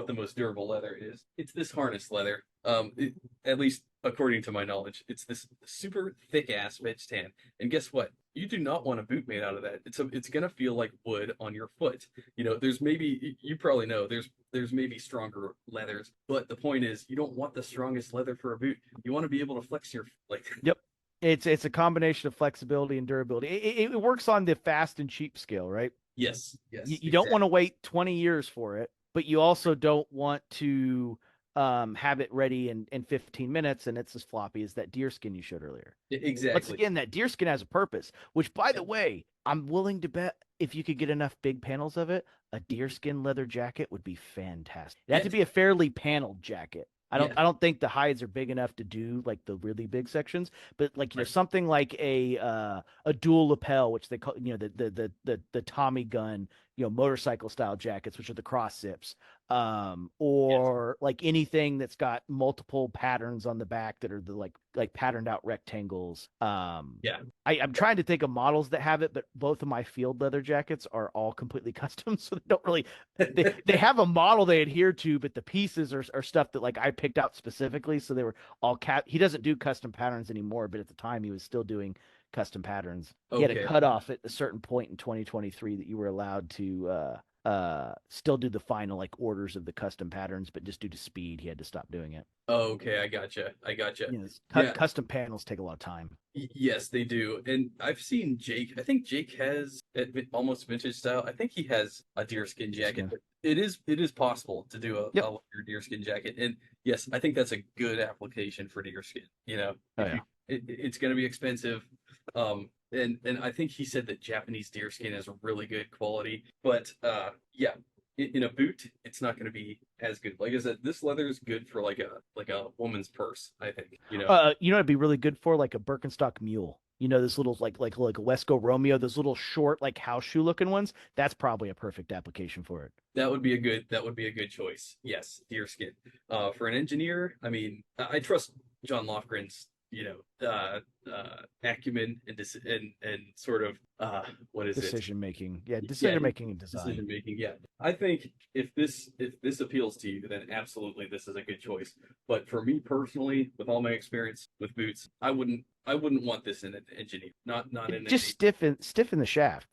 the most durable leather is. It's this harness leather. At least according to my knowledge, it's this super thick ass Wedge tan. And guess what? You do not want a boot made out of that. It's gonna feel like wood on your foot. There's maybe you probably know there's maybe stronger leathers, but the point is you don't want the strongest leather for a boot. You want to be able to flex your like. Yep. It's a combination of flexibility and durability. It works on the fast and cheap scale, right? Yes, You don't exactly. want to wait 20 years for it, but you also don't want to have it ready in 15 minutes and it's as floppy as that deer skin you showed earlier. Once Exactly. again, that deer skin has a purpose, which, by Yeah. the way, I'm willing to bet if you could get enough big panels of it, a deerskin leather jacket would be fantastic. It had to Yes. be a fairly paneled jacket. I don't Yeah. I don't think the hides are big enough to do like the really big sections, but like Right. something like a dual lapel, which they call the Tommy gun, motorcycle style jackets, which are the cross zips, Yes. or like anything that's got multiple patterns on the back that are the like patterned out rectangles. Yeah. I'm trying to think of models that have it, but both of my field leather jackets are all completely custom, so they don't really they have a model they adhere to, but the pieces are stuff that like I picked out specifically, so they were all he doesn't do custom patterns anymore, but at the time he was still doing custom patterns. He had a Okay. cutoff at a certain point in 2023 that you were allowed to still do the final like orders of the custom patterns, but just due to speed, he had to stop doing it. Okay. I gotcha. I gotcha. Yeah. Custom panels take a lot of time. Yes, they do. And I've seen Jake. I think Jake has almost vintage style. I think he has a deerskin jacket. Skin. But it is possible to do a Yep. leather deerskin jacket. And yes, I think that's a good application for deerskin. Oh If yeah. it's going to be expensive. And I think he said that Japanese deerskin is really good quality. But yeah, in a boot, it's not going to be as good. Like I said, this leather is good for like a woman's purse, I think. You know, it'd be really good for like a Birkenstock mule. You know, this little like a Wesco Romeo, those little short like house shoe looking ones. That's probably a perfect application for it. That would be a good choice. Yes, deerskin. For an engineer, I mean, I trust John Lofgren's, acumen and sort of what is it? Decision making, yeah, Yeah, decision making and design. decision making. Yeah, I think if this appeals to you, then absolutely this is a good choice. But for me personally, with all my experience with boots, I wouldn't want this in an engineer. Not in Just a stiffen the shaft.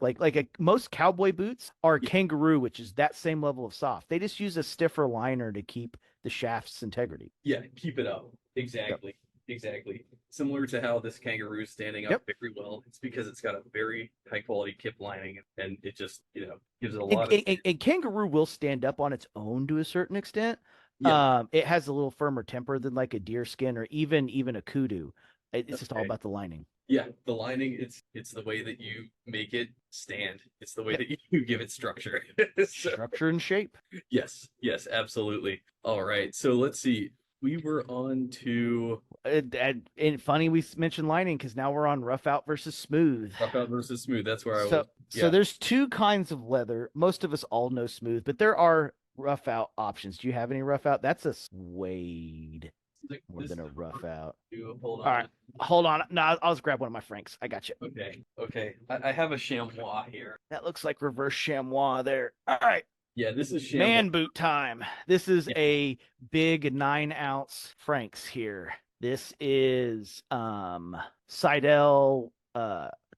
Most cowboy boots are yeah, kangaroo, which is that same level of soft. They just use a stiffer liner to keep the shaft's integrity. yeah, keep it up. Yep. Exactly. Exactly. Similar to how this kangaroo is standing up Yep. very well. It's because it's got a very high quality kip lining and it just, gives it a And, lot of and kangaroo will stand up on its own to a certain extent. yeah. It has a little firmer temper than like a deer skin or even a kudu. It's just all Okay. about the lining. Yeah, the lining, it's the way that you make it stand. It's the way Yep. that you give it structure. So, Structure and shape. yes, yes, absolutely. All right. So let's see. We were on to And funny we mentioned lining because now we're on rough out versus smooth. Roughout versus Smooth. That's where I So was. so Yeah. there's two kinds of leather. Most of us all know smooth, but there are rough out options. Do you have any rough out? That's a suede more This than is a rough out. hold All right, on. hold on. No, I'll just grab one of my Franks. I got you. Okay. Okay. I have a chamois here. That looks like reverse chamois there. All right, Yeah, this is chamois. man boot time. This is Yeah. a big 9-ounce Franks here. This is Seidel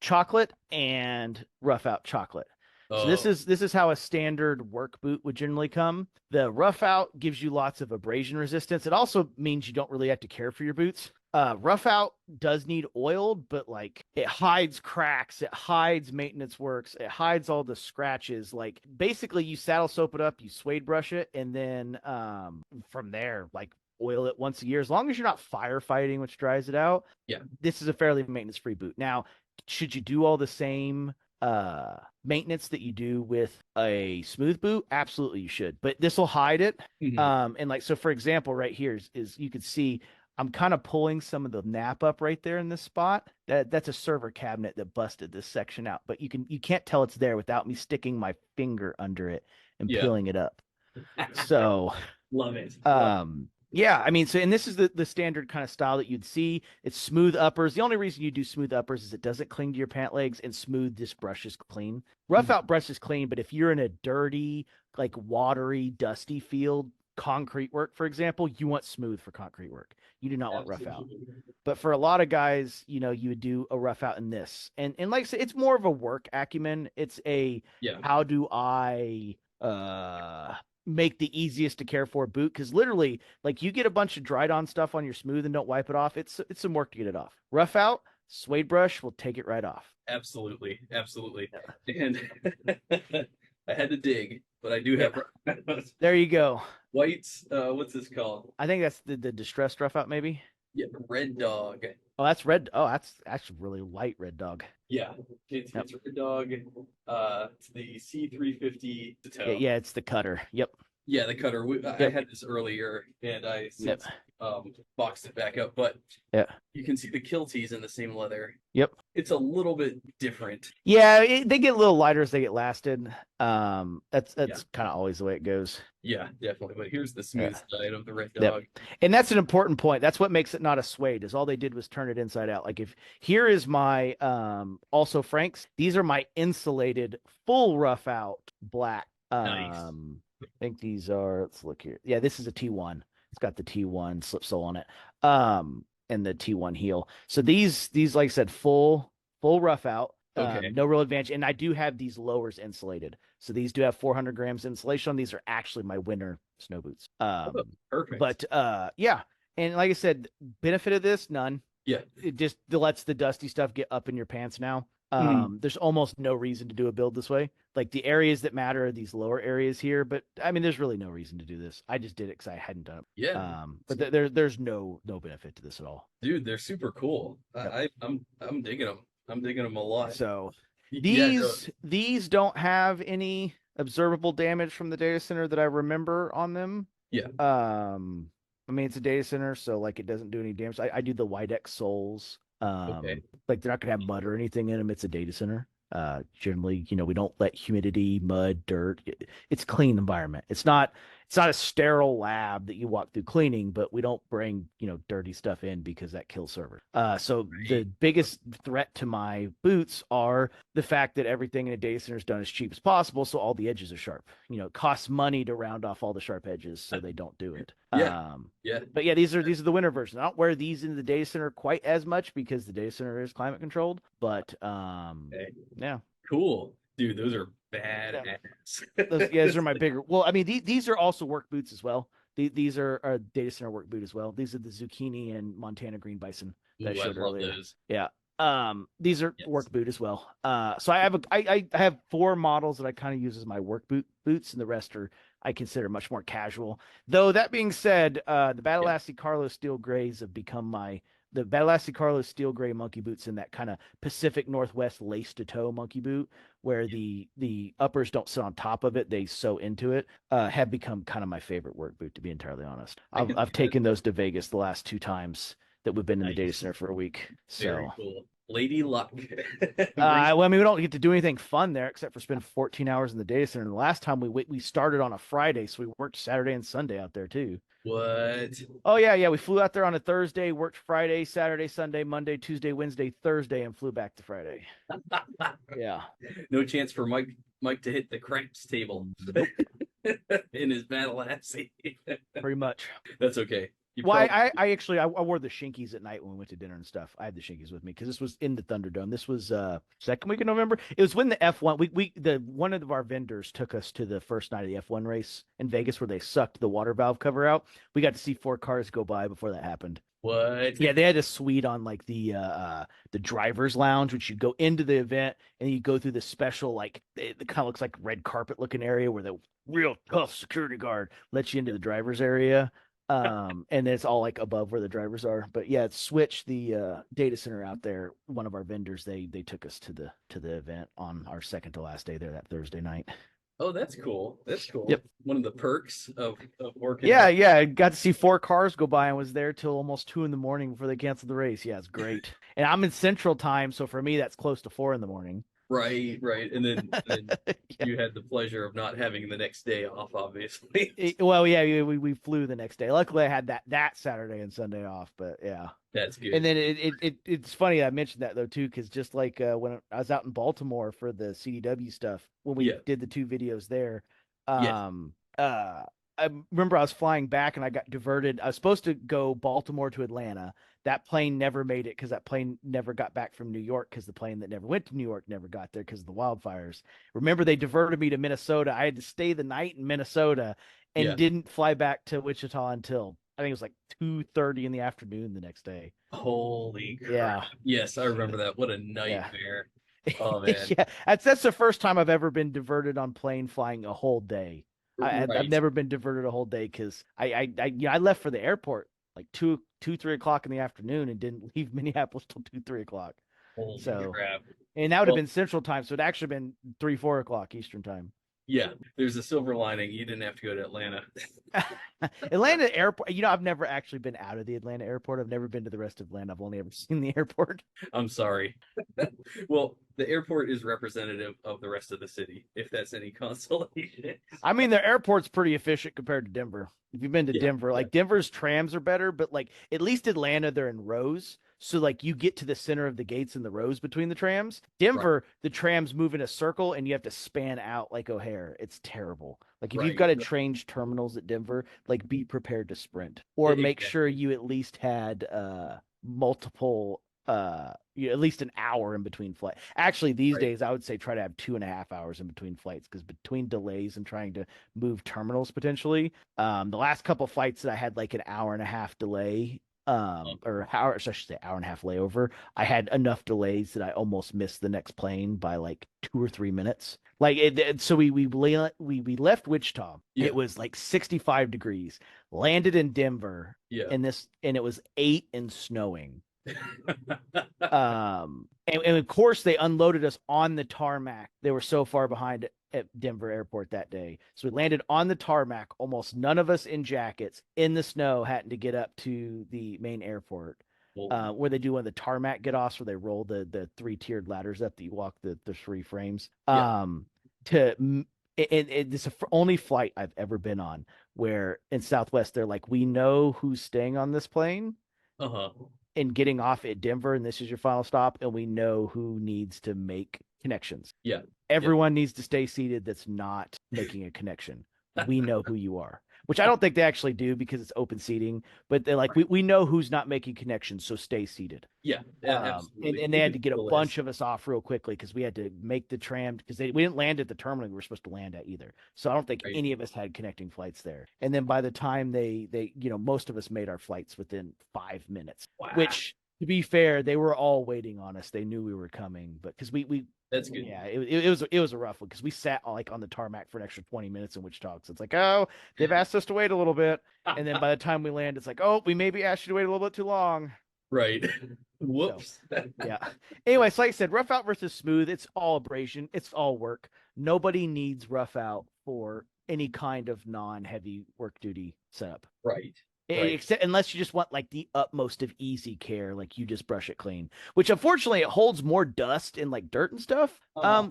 chocolate and rough out chocolate. So this Oh, is this is how a standard work boot would generally come. The rough out gives you lots of abrasion resistance. It also means you don't really have to care for your boots. Rough out does need oiled, but like it hides cracks, it hides maintenance works, it hides all the scratches. Like basically you saddle soap it up, you suede brush it, and then from there, like oil it once a year. As long as you're not firefighting, which dries it out, yeah. this is a fairly maintenance free boot. Now, should you do all the same maintenance that you do with a smooth boot? Absolutely you should, but this will hide it. Mhm. And like so for example right here is you could see I'm kind of pulling some of the nap up right there in this spot. That's a server cabinet that busted this section out, but you can't tell it's there without me sticking my finger under it and Yeah. peeling it up. So Love it. Love yeah, I mean, so and this is the standard kind of style that you'd see. It's smooth uppers. The only reason you do smooth uppers is it doesn't cling to your pant legs, and smooth this brush is clean. Rough it. out brush is clean, but if you're in a dirty, like watery, dusty field, concrete work, for example, you want smooth for concrete work. You do not want rough out. Absolutely. But for a lot of guys, you would do a rough out in this. And like I said, it's more of a work acumen. It's a Yeah. how do I make the easiest to care for boot? Because literally, like you get a bunch of dried on stuff on your smooth and don't wipe it off. It's some work to get it off. Rough out, suede brush will take it right off. Absolutely. Absolutely. Yeah. And I had to dig, but I do have There you go. whites. What's this called? I think that's the distressed rough out, maybe. Yeah, Red Dog. Oh, that's red. Oh, that's actually really light red dog. Yeah, it's Red Dog. It's the C350 Yeah, toe. yeah, it's the cutter. Yep. Yeah, the cutter. I Yep. had this earlier, and I Yep. since boxed it back up. But Yeah. you can see the kill tees in the same leather. Yep. It's a little bit different. Yeah, they get a little lighter as they get lasted. That's Yeah, kind of always the way it goes. yeah, definitely. But here's the Yeah. smooth side of the Red Yep. Dog. And that's an important point. That's what makes it not a suede, is all they did was turn it inside out. Like if here is my also Franks, these are my insulated full rough out black. Nice. I think these are, let's look here. Yeah, this is a T1. It's got the T1 slip sole on it. And the T1 heel. So these like I said, full rough out. Okay. No real advantage. And I do have these lowers insulated. So these do have 400 grams insulation on. These are actually my winter snow boots. Oh, perfect. But yeah. And like I said, benefit of this, none. Yeah. It just lets the dusty stuff get up in your pants now. Mhm. There's almost no reason to do a build this way. Like the areas that matter are these lower areas here, but I mean, there's really no reason to do this. I just did it because I hadn't done it. Yeah. But there's no benefit to this at all. Dude, they're super cool. Yep. I'm digging them. I'm digging them a lot. So Yeah, no, These don't have any observable damage from the data center that I remember on them. yeah, I mean, it's a data center, so like it doesn't do any damage. I do the Widex soles. okay. Like they're not gonna have mud or anything in them. It's a data center. Generally, we don't let humidity, mud, dirt. It's a clean environment. It's not a sterile lab that you walk through cleaning, but we don't bring, dirty stuff in because that kills servers. So the Right. biggest threat to my boots are the fact that everything in a data center is done as cheap as possible, so all the edges are sharp. It costs money to round off all the sharp edges, so they don't do it. Yeah, yeah. But yeah, these are the winter versions. I don't wear these in the data center quite as much because the data center is climate controlled. But Okay. yeah, Cool. Dude, those are yeah, those badass. are my bigger. Well, I mean, these are also work boots as well. These are a data center work boot as well. These are the zucchini and Montana green bison that I Ooh, I showed love earlier. those. Yeah. These are Yes. work boot as well. So I have four models that I kind of use as my work boots, and the rest are I consider much more casual. Though that being said, the Yeah. Badalassi Carlos Steel Grays have become the Badalassi Carlos Steel Gray monkey boots in that kind of Pacific Northwest lace to toe monkey boot, where the uppers don't sit on top of it, they sew into it, have become kind of my favorite work boot, to be entirely honest. I I've can I've see that. taken those to Vegas the last two times that we've been in the data Nice. center for a week. Very So cool. Lady Luck. Bring well, I mean, we don't get to do anything fun there except for spend 14 hours in the data center. And the last time we started on a Friday, so we worked Saturday and Sunday out there too. what? Oh yeah, we flew out there on a Thursday, worked Friday, Saturday, Sunday, Monday, Tuesday, Wednesday, Thursday, and flew back to Friday. Yeah. No chance for Mike to hit the craps table Nope. in his battle assy. Pretty much. That's okay. You Well, probably I wore the shinkies at night when we went to dinner and stuff. I had the shinkies with me because this was in the Thunderdome. This was second week of November. It was when the F1 the one of our vendors took us to the first night of the F1 race in Vegas where they sucked the water valve cover out. We got to see four cars go by before that happened. what? Yeah, they had a suite on like the driver's lounge, which you go into the event and you go through the special like it kind of looks like red carpet looking area where the real tough security guard lets you into the driver's area. And it's all like above where the drivers are. But yeah, it's Switch, the data center out there. One of our vendors, they took us to the event on our second to last day there that Thursday night. Oh, that's cool. That's cool. Yep. One of the perks of working Yeah, at yeah. I got to see four cars go by and was there till almost 2 in the morning before they canceled the race. Yeah, it's great. And I'm in Central Time, so for me that's close to 4 in the morning. right, right. And then Yeah. you had the pleasure of not having the next day off, obviously. Well, yeah, we flew the next day. Luckily, I had that Saturday and Sunday off, but yeah. That's And good. then it's funny I mentioned that though too, because just like when I was out in Baltimore for the CDW stuff, when we Yeah. did the two videos there, Yes. um, I remember I was flying back and I got diverted. I was supposed to go Baltimore to Atlanta. That plane never made it because that plane never got back from New York because the plane that never went to New York never got there because of the wildfires. Remember, they diverted me to Minnesota. I had to stay the night in Minnesota and Yeah. didn't fly back to Wichita until I think it was like 2:30 in the afternoon the next day. Holy crap. Yeah. Yes, I remember that. What a Yeah. nightmare. Oh man. Yeah. That's the first time I've ever been diverted on plane flying a whole day. I've Right. never been diverted a whole day because I left for the airport like 3 o'clock in the afternoon and didn't leave Minneapolis till 2, 3 o'clock. Holy So, crap. and that would have Well, been Central Time, so it'd actually been 3, 4 o'clock Eastern Time. yeah, there's a silver lining. You didn't have to go to Atlanta. Atlanta airport, I've never actually been out of the Atlanta airport. I've never been to the rest of Atlanta. I've only ever seen the airport. I'm sorry. Well, the airport is representative of the rest of the city, if that's any consolation. I mean, the airport's pretty efficient compared to Denver. If you've been to Yeah, Denver, yeah, like Denver's trams are better, but like at least Atlanta, they're in rows. So like you get to the center of the gates in the rows between the trams. right, Denver, the trams move in a circle and you have to span out like O'Hare. It's terrible. Like if you've right, got to right. change terminals at Denver, like be prepared to sprint or make sure Exactly. you at least had multiple at least an hour in between flights. Actually, these Right. days I would say try to have 2.5 hours in between flights because between delays and trying to move terminals potentially, the last couple flights that I had like an hour and a half delay, or hour, so I should say hour and a half layover, I had enough delays that I almost missed the next plane by like 2 or 3 minutes. Like so we left Wichita. Yeah, It was like 65 degrees. Landed in Denver, yeah. and it was 8 and snowing. And of course they unloaded us on the tarmac. They were so far behind at Denver airport that day. So we landed on the tarmac, almost none of us in jackets, in the snow, having to get up to the main airport. Well, Where they do one of the tarmac get offs where they roll the three-tiered ladders up that you walk the three frames. yeah. To and it's the only flight I've ever been on where in Southwest they're like, we know who's staying on this plane Uh-huh. and getting off at Denver, and this is your final stop, and we know who needs to make connections. Yeah. Everyone needs to stay seated that's not making a connection. We know who you are, which I don't think they actually do because it's open seating, but they're like, we know who's not making connections, so stay seated. Yeah, absolutely. And they had to get a bunch of us off real quickly because we had to make the tram because we didn't land at the terminal we were supposed to land at either. So I don't think Right. any of us had connecting flights there. And then by the time they most of us made our flights within 5 minutes, Wow. which to be fair, they were all waiting on us. They knew we were coming, but because we That's good. yeah, it was a rough one because we sat like on the tarmac for an extra 20 minutes in Wichita. So it's like, oh, they've asked us to wait a little bit, and then by the time we land, it's like, oh, we maybe asked you to wait a little bit too long. Right. Whoops. So, yeah. Anyway, so like I said, rough out versus smooth, it's all abrasion, it's all work. Nobody needs rough out for any kind of non-heavy work duty setup. Right. Right. Except unless you just want like the utmost of easy care, like you just brush it clean, which unfortunately it holds more dust and like dirt and stuff.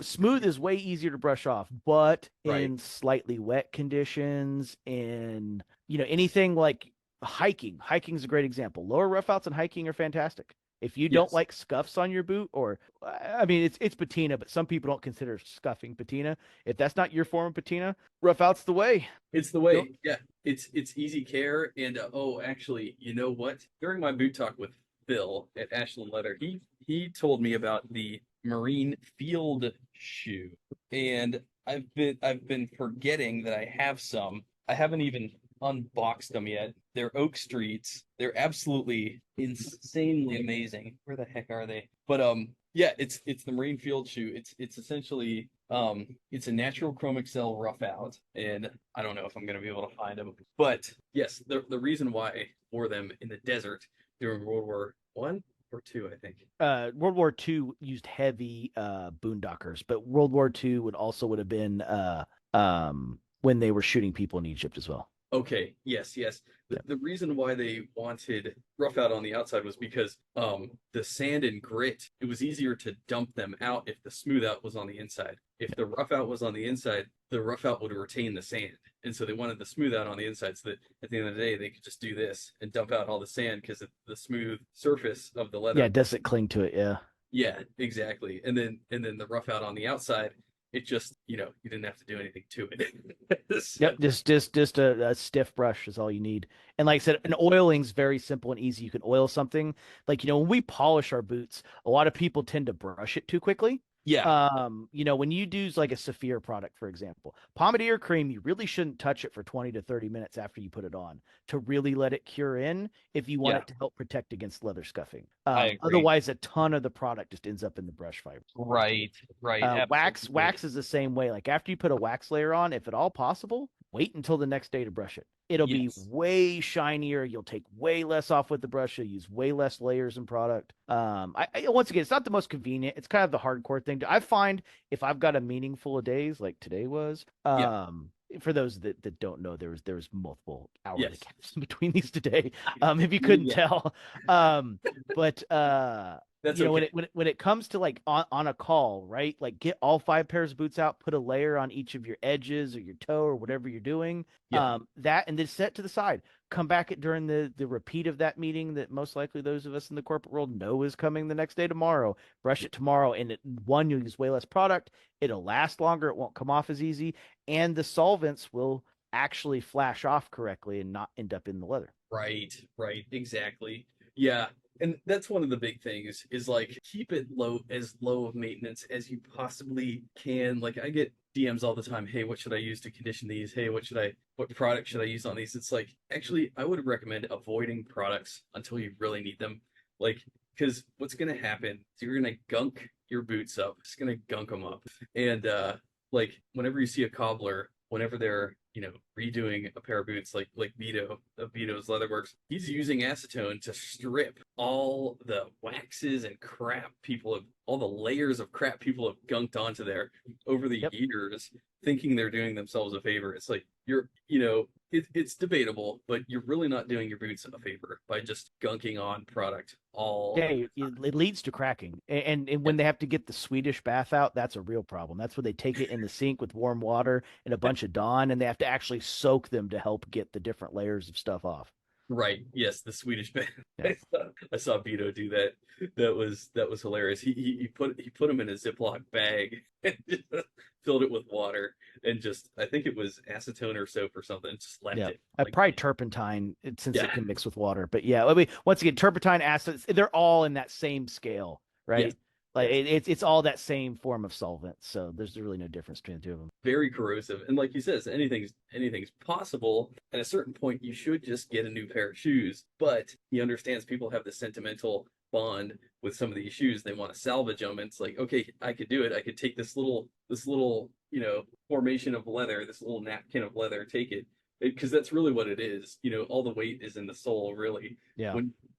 Smooth is way easier to brush off, but in slightly wet conditions, in anything like hiking is a great example. Lower roughouts and hiking are fantastic. If you don't like scuffs on your boot, or I mean, it's patina, but some people don't consider scuffing patina. If that's not your form of patina, roughout's the way. It's the way. Yeah. It's easy care. And actually, you know what? During my boot talk with Phil at Ashland Leather, he told me about the Marine Field shoe. And I've been forgetting that I have some. I haven't even unboxed them yet. They're Oak Streets. They're absolutely insanely amazing. Where the heck are they? But yeah, it's the Marine Field shoe. It's essentially it's a natural chrome excel rough out, and I don't know if I'm gonna be able to find them. But yes, the reason why I wore them in the desert during World War One or two, I think. World War II used heavy boondockers, but World War II would have been when they were shooting people in Egypt as well. Okay, yes. The reason why they wanted rough out on the outside was because the sand and grit, it was easier to dump them out if the smooth out was on the inside. If the rough out was on the inside, the rough out would retain the sand. And so they wanted the smooth out on the inside so that at the end of the day they could just do this and dump out all the sand because the smooth surface of the leather. Yeah, it doesn't cling to it, yeah. Yeah, exactly. And then the rough out on the outside, it just, you didn't have to do anything to it. So, Yep, just a stiff brush is all you need. And like I said, an oiling's very simple and easy. You can oil something. Like, when we polish our boots, a lot of people tend to brush it too quickly. yeah. When you do like a Saphir product, for example, pomade cream, you really shouldn't touch it for 20 to 30 minutes after you put it on to really let it cure in if you want it to help protect against leather scuffing. I agree. Otherwise, a ton of the product just ends up in the brush fiber. Right. Wax is the same way. Like after you put a wax layer on, if at all possible, wait until the next day to brush it. It'll be way shinier. You'll take way less off with the brush. You'll use way less layers in product. Once again, it's not the most convenient. It's kind of the hardcore thing. I find if I've got a meaningful of days like today was, for those that don't know, there was multiple hourly caps in between these today. If you couldn't tell, but that's okay. When it comes to like on a call, right? Like get all 5 pairs of boots out, put a layer on each of your edges or your toe or whatever you're doing. That and then set to the side. Come back during the repeat of that meeting that most likely those of us in the corporate world know is coming the next day tomorrow. Brush it tomorrow, and you'll use way less product. It'll last longer. It won't come off as easy, and the solvents will actually flash off correctly and not end up in the leather. Right, exactly. Yeah. And that's one of the big things is like keep it low of maintenance as you possibly can. Like I get DMs all the time. Hey, what should I use to condition these? Hey, what product should I use on these? It's like, actually, I would recommend avoiding products until you really need them. Like, because what's going to happen is you're going to gunk your boots up. It's going to gunk them up. And like whenever you see a cobbler, whenever they're redoing a pair of boots like Vito of Vito's Leatherworks, he's using acetone to strip all the waxes and crap all the layers of crap people have gunked onto there over the Yep. years, thinking they're doing themselves a favor. It's like it's debatable, but you're really not doing your boots a favor by just gunking on product all. Yeah, it leads to cracking. And Yeah, when they have to get the Swedish bath out, that's a real problem. That's when they take it in the sink with warm water and a bunch of Dawn, and they have to actually soak them to help get the different layers of stuff off. right. Yes, the Swedish band. Yeah. I saw Vito do that. That was hilarious. He put him in a Ziploc bag and just filled it with water and just I think it was acetone or soap or something. Just left Yeah. it like Probably turpentine since yeah, it can mix with water. But yeah, I mean, once again, turpentine, acids, they're all in that same scale, yes, right? Like yes. it's all that same form of solvent. So there's really no difference between the two of them. Very corrosive. And like you says, anything's possible. At a certain point, you should just get a new pair of shoes. But he understands people have the sentimental bond with some of these shoes. They want to salvage them. And it's like, okay, I could do it. I could take this little formation of leather, this little napkin of leather, take it. Because that's really what it is. All the weight is in the sole, really. Yeah.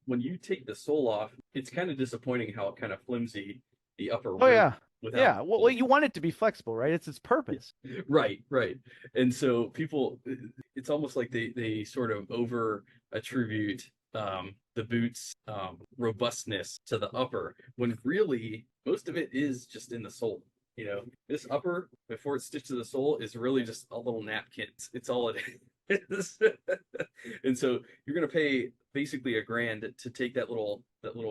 When you take the sole off, it's kind of disappointing how kind of flimsy the upper Oh rim yeah. without. Yeah. Well, you want it to be flexible, right? It's its purpose. Right, right. And so people, it's almost like they sort of over attribute the boots robustness to the upper when really most of it is just in the sole. This upper before it's stitched to the sole is really just a little napkin. It's all it is. And so you're gonna pay basically $1,000 to take that little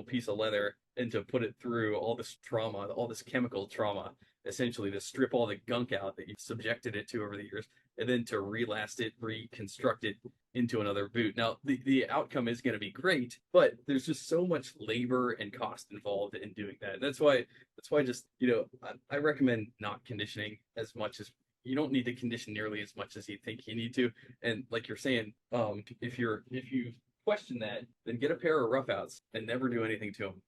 piece of leather and to put it through all this trauma, all this chemical trauma, essentially to strip all the gunk out that you've subjected it to over the years, and then to relast it, reconstruct it into another boot. Now, the outcome is going to be great, but there's just so much labor and cost involved in doing that. That's why just I recommend not conditioning as much as you don't need to condition nearly as much as you think you need to. And like you're saying, if you question that, then get a pair of Roughouts and never do anything to them.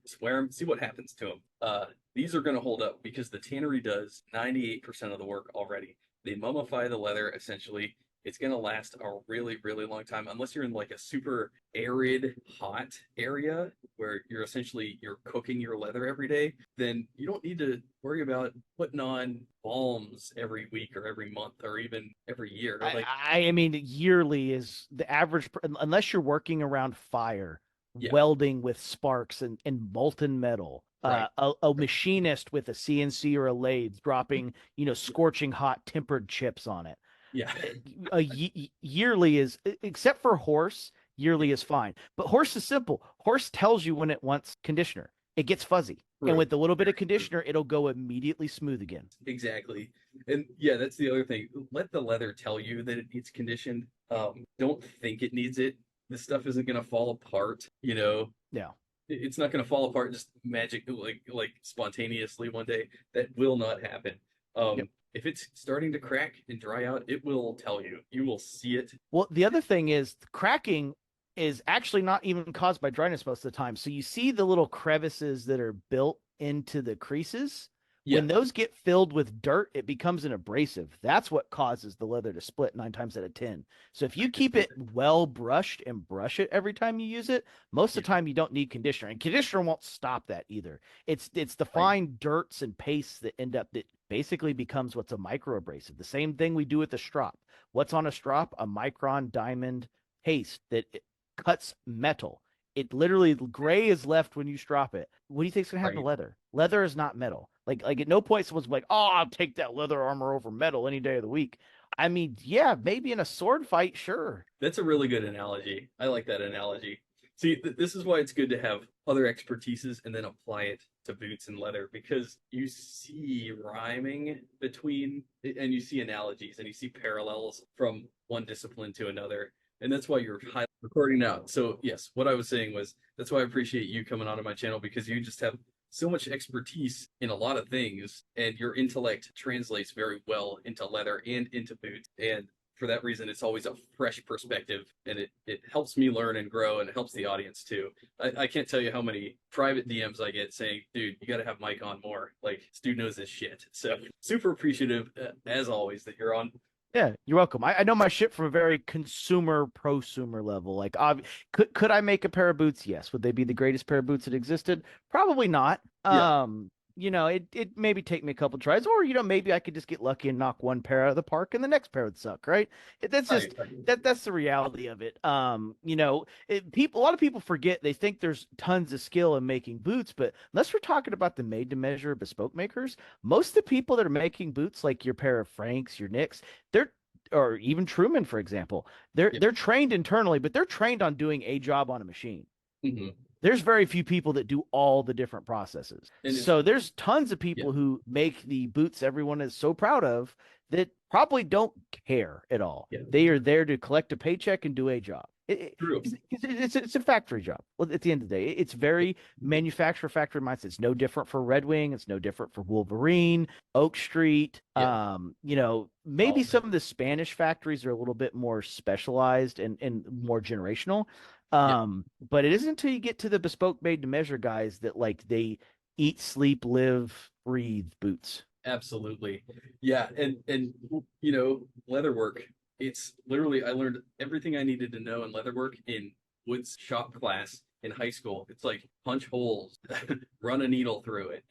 Just wear them, see what happens to them. These are going to hold up because the tannery does 98% of the work already. They mummify the leather essentially. It's going to last a really, really long time unless you're in like a super arid, hot area where you're cooking your leather every day. Then you don't need to worry about putting on balms every week or every month or even every year. Like, I mean, yearly is the average, unless you're working around fire, yeah, welding with sparks and molten metal. right, A machinist with a CNC or a lathe dropping, scorching hot tempered chips on it. yeah, Yearly is, except for horse, yearly is fine. But horse is simple. Horse tells you when it wants conditioner. It gets fuzzy. And true. with a little bit of conditioner, it'll go immediately smooth again. Exactly. And yeah, that's the other thing. Let the leather tell you that it needs conditioned. Don't think it needs it. This stuff isn't gonna fall apart, Yeah. It's not gonna fall apart just magic like spontaneously one day. That will not happen. Yep. If it's starting to crack and dry out, it will tell you. You will see it. Well, the other thing is cracking is actually not even caused by dryness most of the time. So you see the little crevices that are built into the creases. Yeah, When those get filled with dirt, it becomes an abrasive. That's what causes the leather to split 9 times out of 10. So if you keep it well brushed and brush it every time you use it, most yeah, of the time you don't need conditioner. And conditioner won't stop that either. It's the right, fine dirts and pastes that end up that basically becomes what's a micro abrasive. The same thing we do with the strop. What's on a strop? A micron diamond paste that cuts metal. It literally gray is left when you strop it. What do you think is gonna happen to right. leather? Leather is not metal. Like at no point someone's like, oh, I'll take that leather armor over metal any day of the week. I mean, yeah, maybe in a sword fight, sure. That's a really good analogy. I like that analogy. See, this is why it's good to have other expertises and then apply it to boots and leather because you see rhyming between and you see analogies and you see parallels from one discipline to another. And that's why you're high recording now. So, yes, what I was saying was that's why I appreciate you coming onto my channel because you just have so much expertise in a lot of things and your intellect translates very well into leather and into boots. And for that reason, it's always a fresh perspective and it helps me learn and grow and it helps the audience too. I can't tell you how many private DMs I get saying, dude, you got to have Mike on more. Like, this dude knows his shit. So super appreciative, as always, that you're on. Yeah, you're welcome. I know my shit from a very consumer prosumer level. Like, could I make a pair of boots? Yes. Would they be the greatest pair of boots that existed? Probably not. Yeah, It maybe take me a couple tries, or maybe I could just get lucky and knock one pair out of the park, and the next pair would suck, right? That's right, just right. that's the reality of it. A lot of people forget they think there's tons of skill in making boots, but unless we're talking about the made to measure bespoke makers, most of the people that are making boots, like your pair of Franks, your Nicks, they're or even Truman, for example, they're Yeah. they're trained internally, but they're trained on doing a job on a machine. Hmm. There's very few people that do all the different processes. And it's So there's tons of yeah, people who make the boots everyone is so proud of that probably don't care at all. yeah, They are there to collect a paycheck and do a job. true. It's a factory job. Well, at the end of the day, it's very manufacturer factory mindset. It's no different for Red Wing. It's no different for Wolverine, Oak Street. Yeah, Maybe all some of the Spanish factories are a little bit more specialized and more generational. yeah, But it isn't until you get to the bespoke made to measure guys that like they eat, sleep, live, breathe boots. absolutely. Yeah, and leatherwork. It's literally I learned everything I needed to know in leatherwork in Wood's shop class in high school. It's like punch holes, run a needle through it.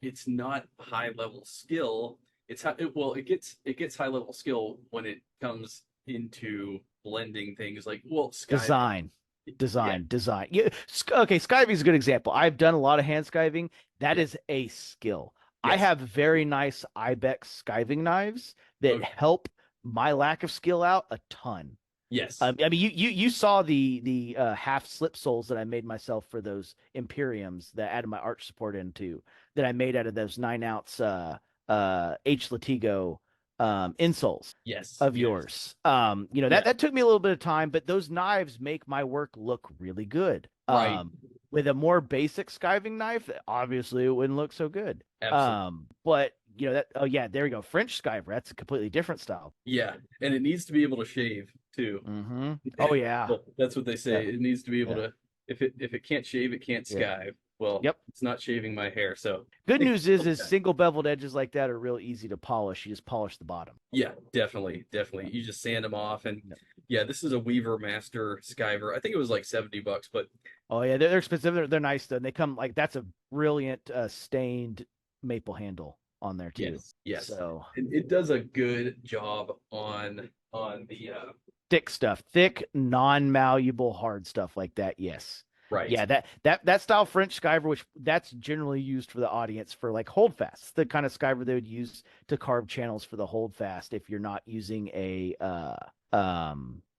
It's not high level skill. It gets high level skill when it comes into blending things like skiving. Design, Yeah, design. Yeah. Okay, skiving is a good example. I've done a lot of hand skiving. That yeah, is a skill. I yes, have very nice Ibex skiving knives that okay, help my lack of skill out a ton. yes, I mean, you saw the half slip soles that I made myself for those Imperiums that I added my arch support into that I made out of those 9 ounce H Latigo insoles yes, of yes, yours. yeah, That took me a little bit of time, but those knives make my work look really good. right, With a more basic skiving knife, obviously it wouldn't look so good. absolutely. But that oh yeah, there we go. French skiver, that's a completely different style. Yeah, and it needs to be able to shave too. Oh yeah. Well, that's what they Yeah. say. It needs to be able Yeah. to. If it can't shave, it can't Yeah. skive. Well, Yep. it's not shaving my hair, so Good news is okay. single beveled edges like that are real easy to polish. You just polish the bottom. Yeah, definitely, Yeah. definitely. You just sand them off, and Yeah. yeah, this is a Weaver Master skiver. I think it was like $70, but Oh yeah, they're expensive. They're nice though. And they come like that's a brilliant stained maple handle on there too. yes, yes, So it does a good job on the thick stuff, thick, non-malleable, hard stuff like that. Yes. right. Yeah, that style French skiver, which that's generally used for the audience for like holdfasts, the kind of skiver they would use to carve channels for the holdfast if you're not using a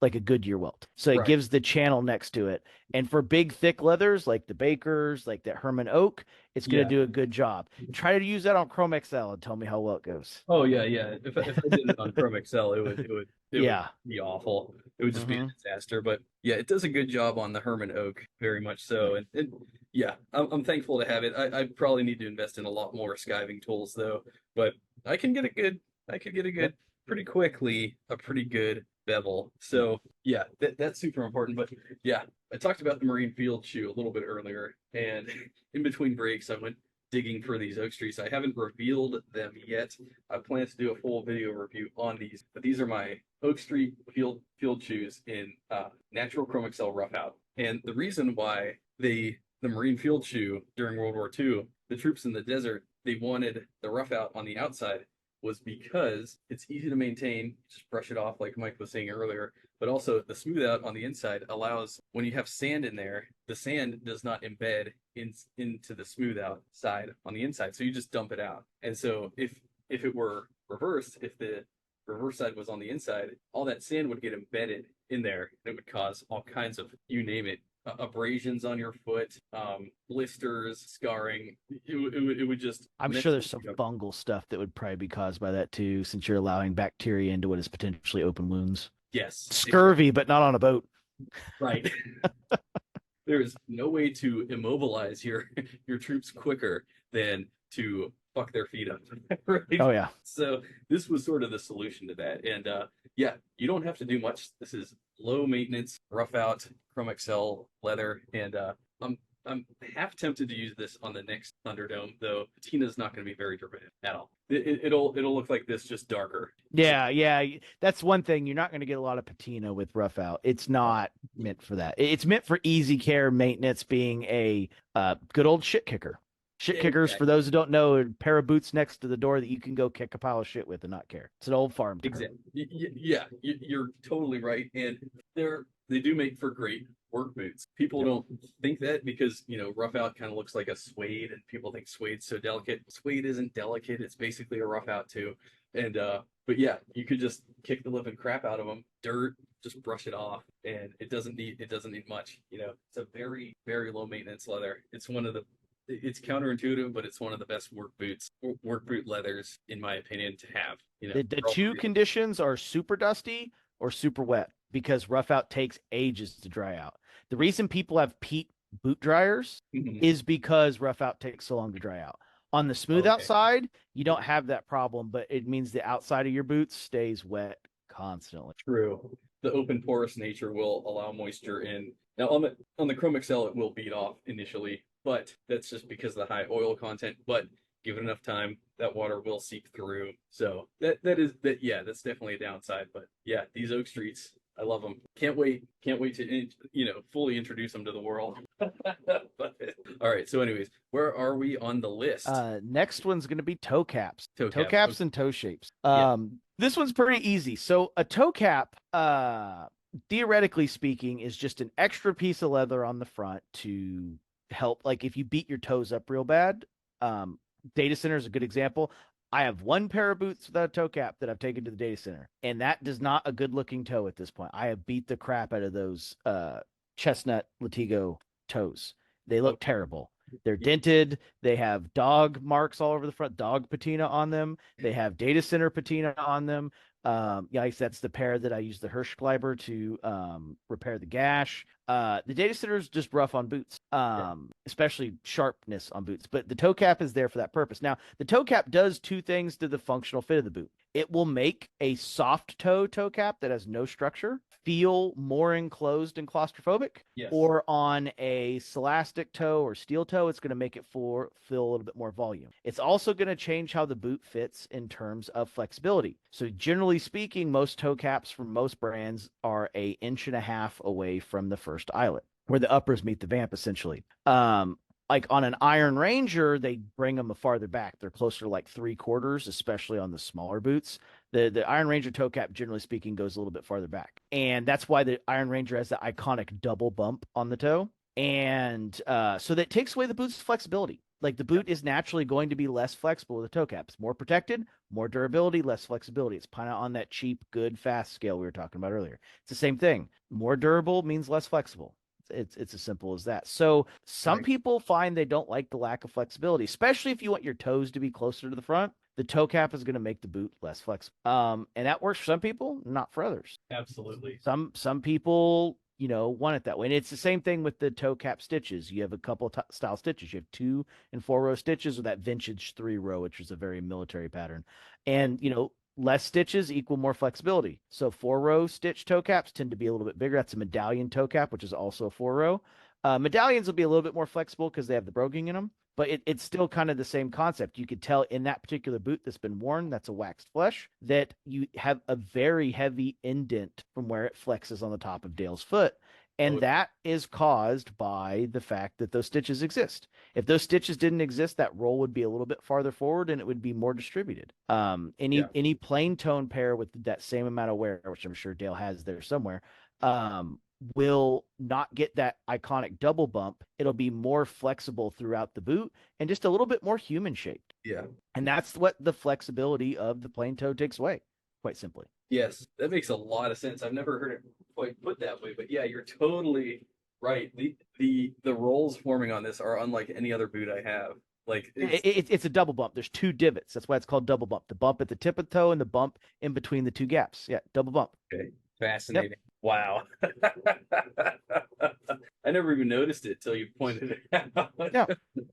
like a Goodyear welt. So it Right. gives the channel next to it. And for big thick leathers like the Bakers, like that Herman Oak, it's going to Yeah. do a good job. Try to use that on Chrome XL and tell me how well it goes. Oh yeah, yeah. If I did it on Chrome XL, it would Yeah. be awful. It would just be a Hmm. disaster. But yeah, it does a good job on the Herman Oak, very much so. And yeah, I'm thankful to have it. I probably need to invest in a lot more skiving tools though. But I can get a good, I could get a Yep. good pretty quickly, a pretty good bevel. So yeah, that's super important. But yeah, I talked about the Marine Field shoe a little bit earlier, and in between breaks, I went digging for these oak streets. I haven't revealed them yet. I plan to do a full video review on these, but these are my Oak Street field shoes in natural Chrome XL Roughout. And the reason why the Marine field shoe during World War II, the troops in the desert, they wanted the Roughout on the outside was because it's easy to maintain, just brush it off like Mike was saying earlier, but also the smooth out on the inside allows when you have sand in there, the sand does not embed into the smooth out side on the inside. So you just dump it out. And so if it were reversed, if the reverse side was on the inside, all that sand would get embedded in there. And it would cause all kinds of, you name it, abrasions on your foot, blisters, scarring. It would just I'm mess sure with there's some you. fungal stuff that would probably be caused by that too, since you're allowing bacteria into what is potentially open wounds. Yes, exactly. Scurvy, but not on a boat. Right. There is no way to immobilize your troops quicker than to fuck their feet up. Right. Oh yeah. So this was sort of the solution to that. And yeah, you don't have to do much. This is low maintenance, rough out, Chrome XL leather, and I'm half tempted to use this on the next Thunderdome, though patina's not going to be very dramatic at all. It'll look like this, just darker. Yeah, yeah. That's one thing. You're not going to get a lot of patina with Roughout. It's not meant for that. It's meant for easy care maintenance, being a good old shit kicker. Shit kickers, for Exactly. those who don't know, are a pair of boots next to the door that you can go kick a pile of shit with and not care. It's an old farm term. Exactly. Yeah, you're totally right, and they do make for great work boots. People don't think that because Roughout kind of looks like a suede, and people think suede's so delicate. Suede isn't delicate; it's basically a Roughout too. And but yeah, you could just kick the living crap out of them. Dirt, just brush it off, and it doesn't need much. It's a very very low maintenance leather. It's counterintuitive, but it's one of the best work boot leathers, in my opinion, to have. The two conditions are super dusty or super wet, because Roughout takes ages to dry out. The reason people have peat boot dryers is because Roughout takes so long to dry out. On the smooth outside, you don't have that problem, but it means the outside of your boots stays wet constantly. True. The open porous nature will allow moisture in. Now on the Chrome XL, it will bead off initially, but that's just because of the high oil content. But given enough time, that water will seep through. So that's definitely a downside. But yeah, these Oak Streets, I love them. Can't wait to fully introduce them to the world. But, all right. So, anyways, where are we on the list? Next one's going to be toe caps. Toe caps and toe shapes. Yeah. This one's pretty easy. So a toe cap, theoretically speaking, is just an extra piece of leather on the front to help. Like if you beat your toes up real bad, data center is a good example. I have one pair of boots without a toe cap that I've taken to the data center, and that is not a good looking toe at this point. I have beat the crap out of those chestnut Latigo toes. They look terrible. They're dented. They have dog marks all over the front, dog patina on them. They have data center patina on them. That's the pair that I use the Hirschkleiber to repair the gash. The data center is just rough on boots, especially sharpness on boots. But the toe cap is there for that purpose. Now, the toe cap does two things to the functional fit of the boot. It will make a soft toe cap that has no structure feel more enclosed and claustrophobic. Yes. Or on a Celastic toe or steel toe, it's going to make it feel a little bit more volume. It's also going to change how the boot fits in terms of flexibility. So generally speaking, most toe caps from most brands are 1.5 inches away from the first eyelet, where the uppers meet the vamp, essentially. Like on an Iron Ranger, they bring them farther back. They're closer to like 3/4, especially on the smaller boots. The Iron Ranger toe cap, generally speaking, goes a little bit farther back. And that's why the Iron Ranger has the iconic double bump on the toe. And so that takes away the boot's flexibility. Like the boot is naturally going to be less flexible with the toe caps. More protected, more durability, less flexibility. It's kind of on that cheap, good, fast scale we were talking about earlier. It's the same thing. More durable means less flexible. It's as simple as that. So some people find they don't like the lack of flexibility, especially if you want your toes to be closer to the front. The toe cap is going to make the boot less flexible. And that works for some people, not for others. Absolutely. Some people, want it that way. And it's the same thing with the toe cap stitches. You have a couple of style stitches. You have 2 and 4 row stitches, or that vintage 3 row, which is a very military pattern. And, less stitches equal more flexibility. So 4 row stitch toe caps tend to be a little bit bigger. That's a medallion toe cap, which is also a 4 row. Medallions will be a little bit more flexible because they have the broguing in them, but it's still kind of the same concept. You could tell in that particular boot that's been worn, that's a waxed flesh, that you have a very heavy indent from where it flexes on the top of Dale's foot. And that is caused by the fact that those stitches exist. If those stitches didn't exist, that roll would be a little bit farther forward and it would be more distributed. Any plain tone pair with that same amount of wear, which I'm sure Dale has there somewhere, will not get that iconic double bump. It'll be more flexible throughout the boot and just a little bit more human shaped. Yeah. And that's what the flexibility of the plain toe takes away, quite simply. Yes, that makes a lot of sense. I've never heard it quite put that way, but yeah, you're totally right. The rolls forming on this are unlike any other boot I have. Like it's a double bump. There's 2 divots. That's why it's called double bump. The bump at the tip of the toe and the bump in between the 2 gaps. Yeah, double bump. Okay, fascinating. Yep. Wow. I never even noticed it till you pointed it out. Yeah,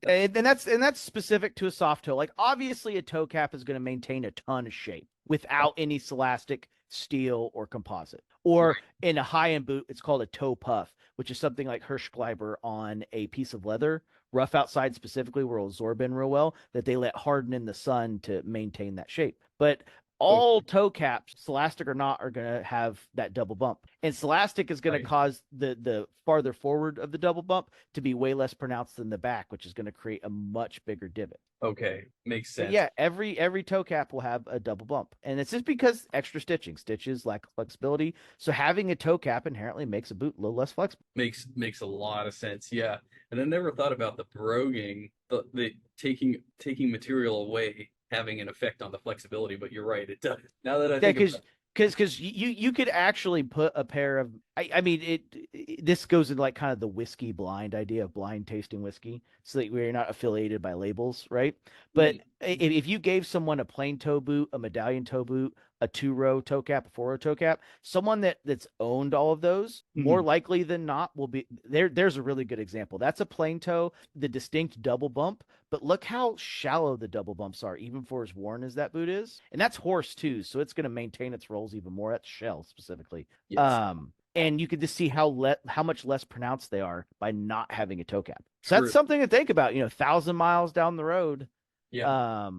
and that's specific to a soft toe. Like obviously, a toe cap is going to maintain a ton of shape without any Celastic, steel, or composite. Or in a high-end boot, it's called a toe puff, which is something like Hirschgleiber on a piece of leather, rough outside specifically, where it'll absorb in real well, that they let harden in the sun to maintain that shape. But Okay. all toe caps, Celastic or not, are going to have that double bump. And Celastic is going to Right. cause the farther forward of the double bump to be way less pronounced than the back, which is going to create a much bigger divot. Okay. Makes But sense. yeah, every toe cap will have a double bump. And it's just because extra stitching. Stitches lack flexibility. So having a toe cap inherently makes a boot a little less flexible. Makes a lot of sense. Yeah. And I never thought about the broguing, the taking material away having an effect on the flexibility, but you're right, it does. Now that I Yeah, think about it. because you could actually put a pair of I mean this goes into like kind of the whiskey blind idea of blind tasting whiskey, so that we're not affiliated by labels, right? But Mhm. if you gave someone a plain toe boot, a medallion toe boot, a 2-row toe cap, a 4-row toe cap, someone that's owned all of those, more Mhm. likely than not will be there. There's a really good example. That's a plain toe, the distinct double bump. But look how shallow the double bumps are, even for as worn as that boot is. And that's horse too, so it's going to maintain its rolls even more. That's shell specifically. Yes. And you can just see how much less pronounced they are by not having a toe cap. So that's True. something to think about. 1,000 miles down the road, Yeah.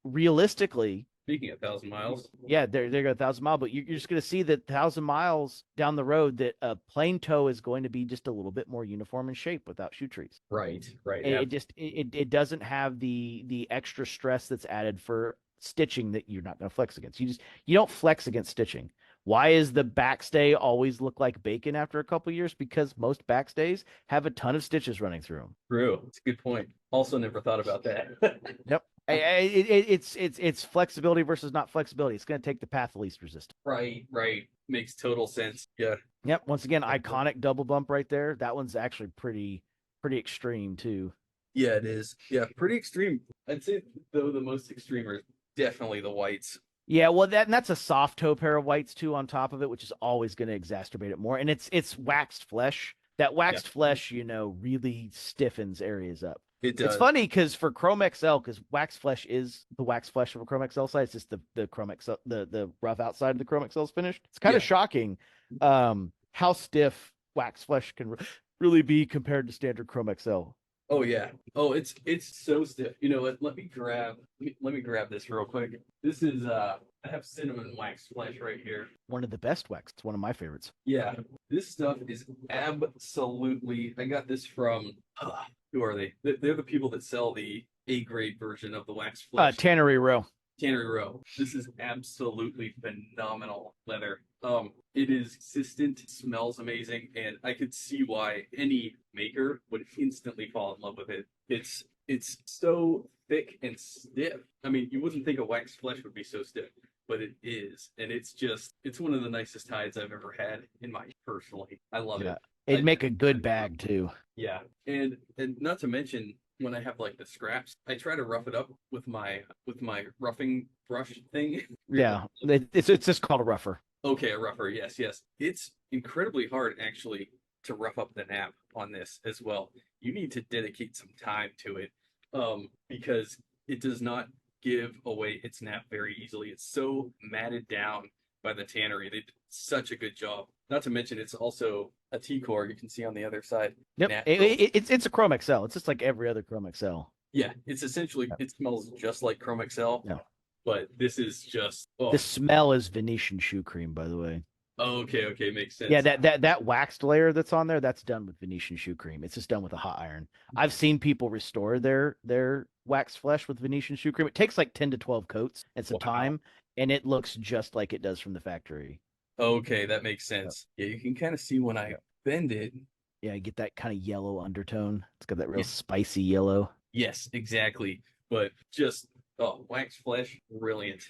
realistically, Speaking of 1,000 miles. yeah, they're going 1,000 mile, but you're just going to see that 1,000 miles down the road that a plain toe is going to be just a little bit more uniform in shape without shoe trees. Right. Right. It doesn't have the extra stress that's added for stitching that you're not going to flex against. You don't flex against stitching. Why is the backstay always look like bacon after a couple years? Because most backstays have a ton of stitches running through them. True. It's a good point. Also never thought about that. Yep. It's flexibility versus not flexibility. It's going to take the path of least resistance. Right. Right. Makes total sense. Yeah. Yep. Once again, iconic double bump right there. That one's actually pretty extreme too. Yeah, it is. Yeah, pretty extreme. I'd say though the most extreme are definitely the whites. Yeah, well, that's a soft toe pair of whites too on top of it, which is always going to exacerbate it more. And it's waxed flesh. That Yeah, waxed flesh, really stiffens areas up. it It's does. funny because for Chrome XL, because wax flesh is the wax flesh of a Chrome XL side, it's just the Chrome XL, the rough outside of the Chrome XL is finished. It's kind of Yeah. shocking how stiff wax flesh can really be compared to standard Chrome XL. Oh yeah. Oh, it's so stiff. You know what? Let me grab this real quick. This is I have cinnamon wax flesh right here. One of the best wax. It's one of my favorites. Yeah. This stuff is absolutely I got this from who are they? They're the people that sell the A grade version of the wax flesh. Tannery Row. Tannery Row. This is absolutely phenomenal leather. It is consistent, smells amazing, and I could see why any maker would instantly fall in love with it. It's so thick and stiff. I mean, you wouldn't think a wax flesh would be so stiff, but it is, and it's one of the nicest hides I've ever had in my personally. I love Yeah. it. It'd make a good bag too. Yeah, and not to mention when I have like the scraps, I try to rough it up with my roughing brush thing. Yeah. It's just called a rougher. Okay, a rougher. Yes, yes. It's incredibly hard actually to rough up the nap on this as well. You need to dedicate some time to it, because it does not give away its nap very easily. It's so matted down by the tannery. They did such a good job. Not to mention, it's also a T-core. You can see on the other side. Yep. Natural. It's a Chrome XL. It's just like every other Chrome XL. Yeah, it's essentially it smells just like Chrome XL, Yeah. but this is just The smell is Venetian shoe cream, by the way. okay, okay, makes sense. Yeah, that waxed layer that's on there, that's done with Venetian shoe cream. It's just done with a hot iron. I've seen people restore their waxed flesh with Venetian shoe cream. It takes like 10 to 12 coats and some Wow. time, and it looks just like it does from the factory. Okay, that makes sense. Yeah, you can kind of see when I bend it. Yeah, you get that kind of yellow undertone. It's got that real Yeah. spicy yellow. Yes, exactly. But just wax flesh, brilliant.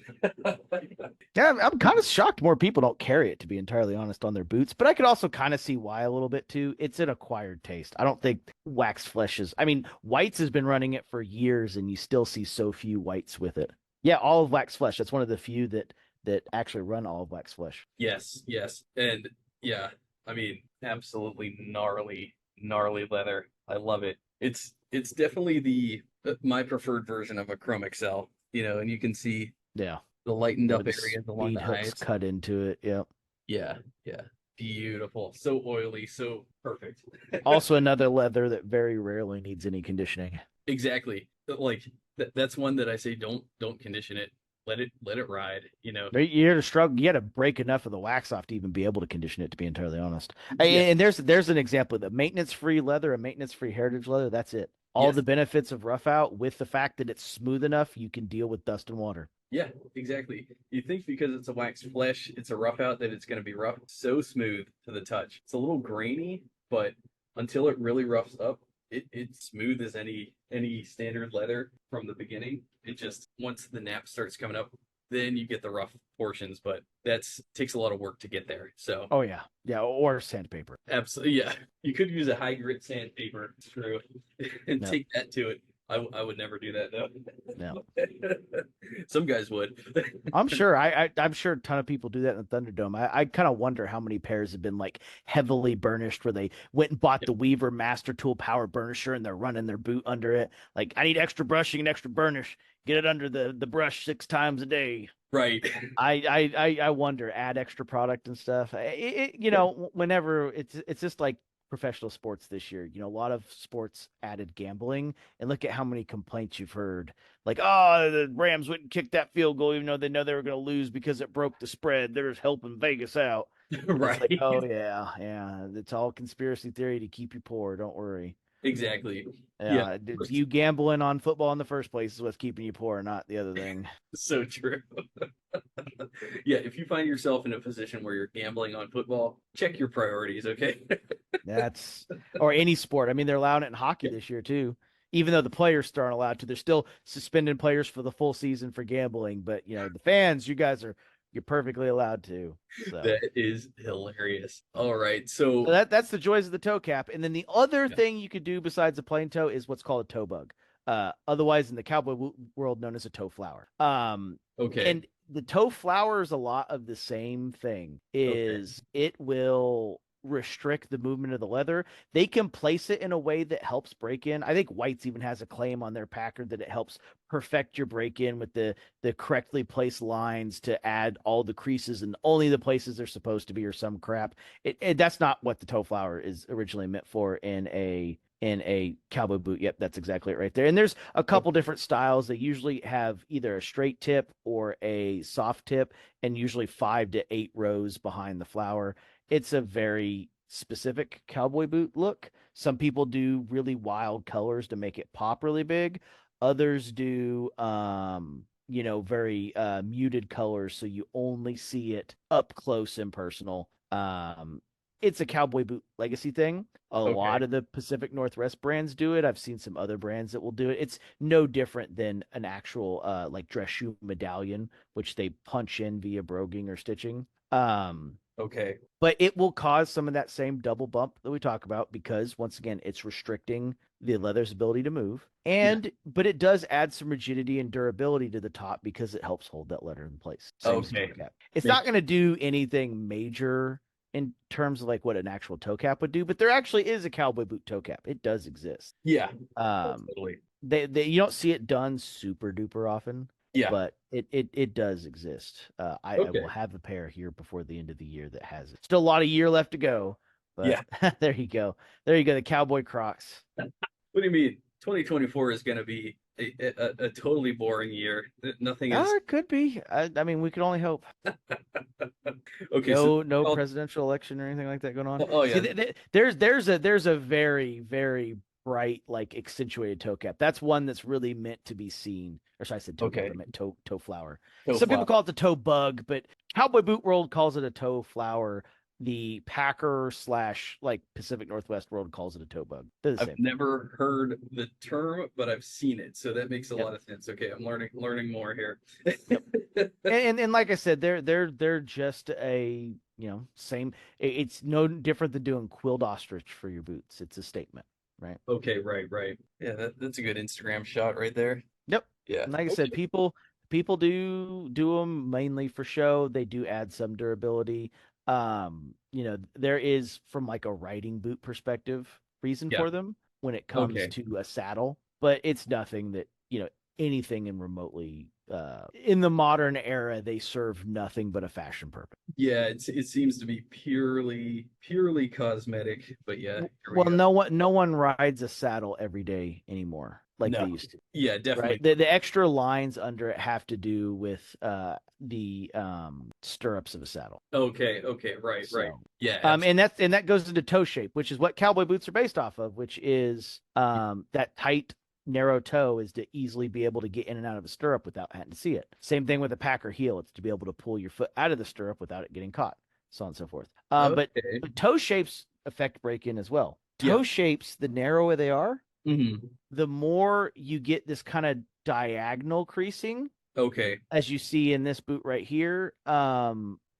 Yeah, I'm kind of shocked more people don't carry it, to be entirely honest, on their boots. But I could also kind of see why a little bit too. It's an acquired taste. I don't think wax flesh is. I mean, Whites has been running it for years, and you still see so few Whites with it. Yeah, all of wax flesh. That's one of the few that actually run all of wax flesh. Yes, yes. And yeah, I mean, absolutely gnarly leather. I love it. It's definitely the my preferred version of a Chrome XL, and you can see Yeah, the lightened up the areas along speed the hooks hides. cut into it. Yeah. Yeah, yeah. Beautiful. So oily, so perfect. Also, another leather that very rarely needs any conditioning. Exactly. Like that's one that I say don't condition it. Let it ride, you know. You had to struggle. You had to break enough of the wax off to even be able to condition it. To be entirely honest, Yeah. and there's an example of the maintenance-free leather, a maintenance-free heritage leather. That's it. All Yes. the benefits of Roughout with the fact that it's smooth enough, you can deal with dust and water. Yeah, exactly. You think because it's a wax flesh, it's a rough out that it's going to be rough. So smooth to the touch. It's a little grainy, but until it really roughs up, it's smooth as any standard leather from the beginning. It just once the nap starts coming up, then you get the rough portions, but that's takes a lot of work to get there. So Oh yeah, yeah, or sandpaper. absolutely, yeah. You could use a high grit sandpaper, it's true, and No, take that to it. I would never do that though. no. Some guys would. I'm sure. I'm sure a ton of people do that in the Thunderdome. I kind of wonder how many pairs have been like heavily burnished, where they went and bought the Weaver Master Tool Power Burnisher and they're running their boot under it. Like, I need extra brushing and extra burnish. Get it under the brush 6 times a day. Right. I wonder, add extra product and stuff. Whenever it's just like professional sports this year. A lot of sports added gambling, and look at how many complaints you've heard. Like, oh, the Rams wouldn't kick that field goal even though they know they were going to lose because it broke the spread. They're just helping Vegas out. And it's like, Right. oh yeah, yeah, it's all conspiracy theory to keep you poor. Don't worry. Exactly. Yeah. Yeah, you gambling on football in the first place is what's keeping you poor, not the other thing. So true. Yeah, if you find yourself in a position where you're gambling on football, check your priorities, okay? That's or any sport. I mean, they're allowing it in hockey Yeah. this year too. Even though the players aren't allowed to, they're still suspending players for the full season for gambling. But the fans, you're perfectly allowed to. So, That is hilarious. All right. so So, that's the joys of the toe cap. And then the other yeah. thing you could do besides a plain toe is what's called a toe bug. Otherwise in the cowboy world known as a toe flower. Okay. And the toe flower is a lot of the same thing. Okay. Is it will restrict the movement of the leather. They can place it in a way that helps break in. I think White's even has a claim on their Packard that it helps perfect your break in with the correctly placed lines to add all the creases and only the places they're supposed to be or some crap. That's not what the toe flower is originally meant for in a cowboy boot. Yep, that's exactly it right there. And there's a couple different styles. They usually have either a straight tip or a soft tip, and usually 5 to 8 rows behind the flower. It's a very specific cowboy boot look. Some people do really wild colors to make it pop really big. Others do very muted colors so you only see it up close and personal. It's a cowboy boot legacy thing. A lot Okay. of the Pacific Northwest brands do it. I've seen some other brands that will do it. It's no different than an actual like dress shoe medallion, which they punch in via broguing or stitching. Okay. But it will cause some of that same double bump that we talk about because once again, it's restricting the leather's ability to move. Yeah. But it does add some rigidity and durability to the top because it helps hold that leather in place. Same as a toe Okay. cap. It's not Makes going to do anything major in terms of like what an actual toe cap would do, but there actually is a cowboy boot toe cap. It does exist. yeah. Oh, Um, totally. they you don't see it done super duper often, Yeah. but it does exist. I will Okay. have a pair here before the end of the year that has it. Still a lot of year left to go, but Yeah. there you go. There you go. The cowboy Crocs. What do you mean? 2024 is going to be a totally boring year. Nothing is It could be. I mean, we could only hope. okay. So, No oh, presidential election or anything like that going on. oh See, yeah. there's a very very bright like accentuated toe cap. That's one that's really meant to be seen. Or sorry, I said toe cap. I Okay. meant toe flower. So Some people flop. call it the toe bug, but Cowboy Boot World calls it a toe flower. The Packer slash like Pacific Northwest world calls it a toe bug. They're the I've same thing. never heard the term, but I've seen it, so that makes a Yep. lot of sense. Okay, I'm learning more here. Yep. And like I said, they're just a same. It's no different than doing quilled ostrich for your boots. It's a statement, right? Okay, right, right. Yeah, that's a good Instagram shot right there. Yep. Yeah. And like I said, Okay. people do them mainly for show. They do add some durability. There is from like a riding boot perspective reason Yeah. for them when it comes Okay. to a saddle, but it's nothing that anything in remotely in the modern era. They serve nothing but a fashion purpose. Yeah, it seems to be purely cosmetic, but yeah, here we Well, go. no one rides a saddle every day anymore like they No, used to. yeah, Right. definitely. The extra lines under it have to do with the stirrups of a saddle. Okay, right. So Yeah, absolutely. and that goes into toe shape, which is what cowboy boots are based off of, which is that tight narrow toe is to easily be able to get in and out of a stirrup without having to see it. Same thing with a packer heel, it's to be able to pull your foot out of the stirrup without it getting caught, so on and so forth. Okay. But toe shapes affect break in as well. Yeah. Toe shapes, the narrower they are, Hmm. the more you get this kind of diagonal creasing, Okay. as you see in this boot right here,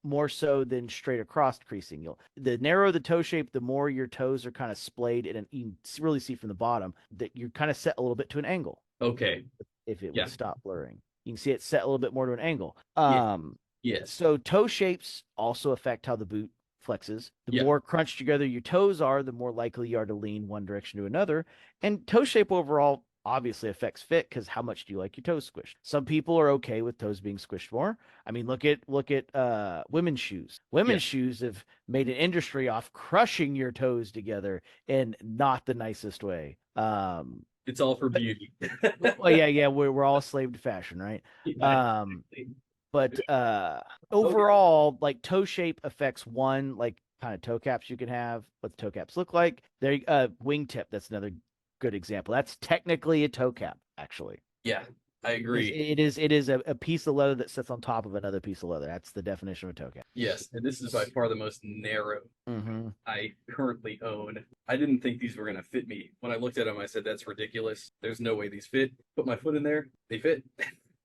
more so than straight across creasing. The narrower the toe shape, the more your toes are kind of splayed, and you can really see from the bottom that you're kind of set a little bit to an angle. Okay. If it Yeah. would stop blurring, you can see it set a little bit more to an angle. Yeah. Yes. So toe shapes also affect how the boot flexes. The Yeah. more crunched together your toes are, the more likely you are to lean one direction to another. And toe shape overall obviously affects fit, because how much do you like your toes squished? Some people are okay with toes being squished more. I mean, look at women's shoes. Yeah. Women's shoes have made an industry off crushing your toes together in not the nicest way. It's all for beauty. Well, yeah, we're all slave to fashion, right? Yeah, Um, exactly. but Okay. overall, like toe shape affects one like kind of toe caps you can have, what the toe caps look like. There, wingtip, that's another good example. That's technically a toe cap, actually. Yeah, I Because agree. it is a piece of leather that sits on top of another piece of leather. That's the definition of a toe cap. Yes, and this is by far the most narrow Mm-hmm. I currently own. I didn't think these were going to fit me. When I looked at them, I said, that's ridiculous. There's no way these fit. Put my foot in there, they fit.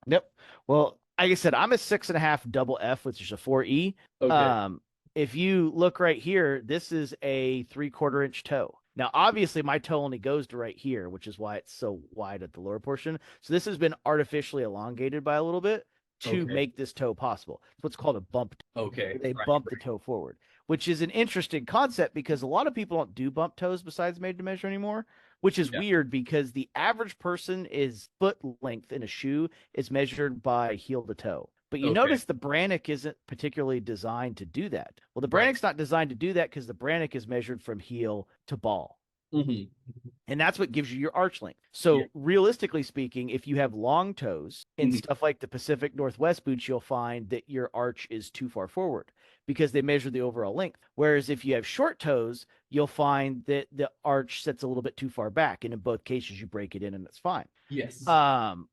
Yep. Well, like I said, I'm a 6.5 double F, which is a 4E. Okay. Um, if you look right here, this is a 3/4 inch toe. Now, obviously, my toe only goes to right here, which is why it's so wide at the lower portion. So this has been artificially elongated by a little bit to Okay. make this toe possible. It's what's called a bump. Okay. They Right. bump the toe forward, which is an interesting concept because a lot of people don't do bump toes besides made to measure anymore, which is Yeah. weird because the average person is foot length in a shoe is measured by heel to toe. But you Okay. notice the Brannock isn't particularly designed to do that. Well, the Right. Brannock's not designed to do that because the Brannock is measured from heel to ball. Hmm. And that's what gives you your arch length. Yeah. So, realistically speaking, if you have long toes in Mhm. stuff like the Pacific Northwest boots, you'll find that your arch is too far forward because they measure the overall length. Whereas if you have short toes, you'll find that the arch sits a little bit too far back. And in both cases, you break it in and it's fine. Yes.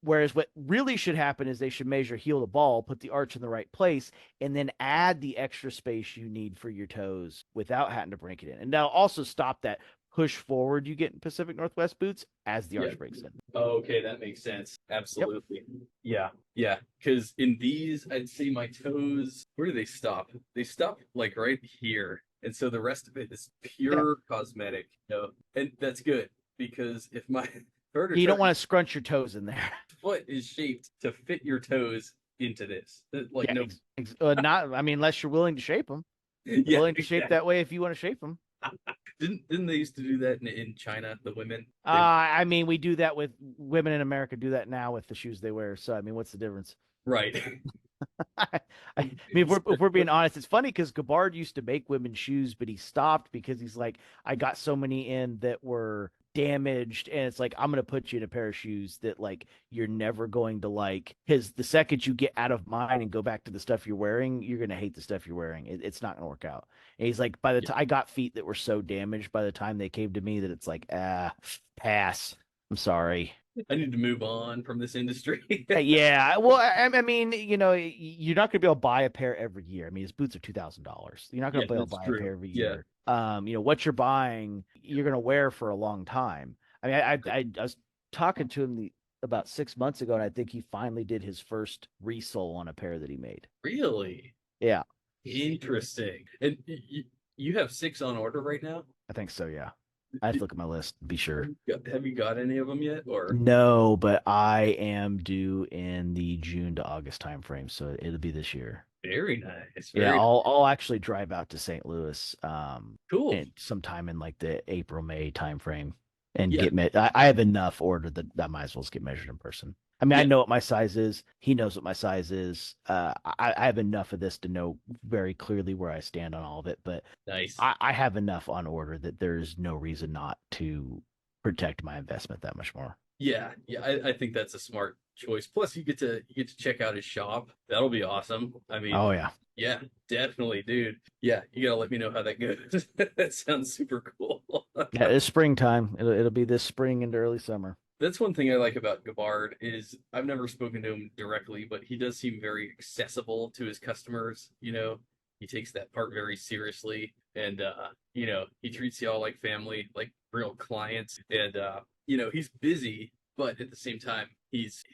Whereas what really should happen is they should measure heel to ball, put the arch in the right place, and then add the extra space you need for your toes without having to break it in. And that'll also stop that push forward you get in Pacific Northwest boots as the Yeah. arch breaks in. Okay, that makes sense. Yep. Absolutely. Yeah. Yeah. Because in these, I'd say my toes, where do they stop? They stop like right here. And so the rest of it is Yeah. pure cosmetic. And that's good because if my third You or don't want to scrunch your toes in there. foot is shaped to fit your toes into this, like Yeah. no, Not, I mean, unless you're willing to shape them. They're yeah, willing to shape exactly. that way if you want to shape them. Didn't they used to do that in China? The women, they I mean, we do that with women in America, do that now with the shoes they wear. So, I mean, what's the difference? right. I mean, if we're being honest, it's funny because Gabbard used to make women's shoes, but he stopped because he's like, I got so many in that were damaged, and it's like I'm gonna put you in a pair of shoes that like you're never going to like. Because the second you get out of mine and go back to the stuff you're wearing, you're gonna hate the stuff you're wearing. It's not gonna work out. And he's like, by the Yeah. time I got feet that were so damaged by the time they came to me that it's like, pass. I'm sorry. I need to move on from this industry. Yeah, well, I mean, you're not going to be able to buy a pair every year. I mean, his boots are $2,000. You're not going Yeah, to be able to that's buy a true. pair every Yeah. year. What you're buying, you're going to wear for a long time. I mean, I was talking to him about 6 months ago, and I think he finally did his first resole on a pair that he made. Really Yeah, interesting. And you have six on order right now? I think so. Yeah, I have to look at my list, to be sure. Have you got any of them yet? Or No, but I am due in the June to August timeframe, so it'll be this year. very nice, Yeah, very I'll actually drive out to St. Louis cool. and sometime in like the April May timeframe and Yeah, get I have enough ordered that I might as well just get measured in person. I mean, I Yeah, know what my size is. He knows what my size is. I have enough of this to know very clearly where I stand on all of it, but nice. I have enough on order that there's no reason not to protect my investment that much more. Yeah, yeah, I think that's a smart choice. Plus, you get to check out his shop. That'll be awesome. I mean, Oh yeah. yeah, definitely, dude. Yeah, you gotta let me know how that goes. That sounds super cool. Yeah, it's springtime. It'll be this spring into early summer. That's one thing I like about Gabbard is I've never spoken to him directly, but he does seem very accessible to his customers. He takes that part very seriously, and he treats y'all like family, like real clients. And he's busy, but at the same time, he's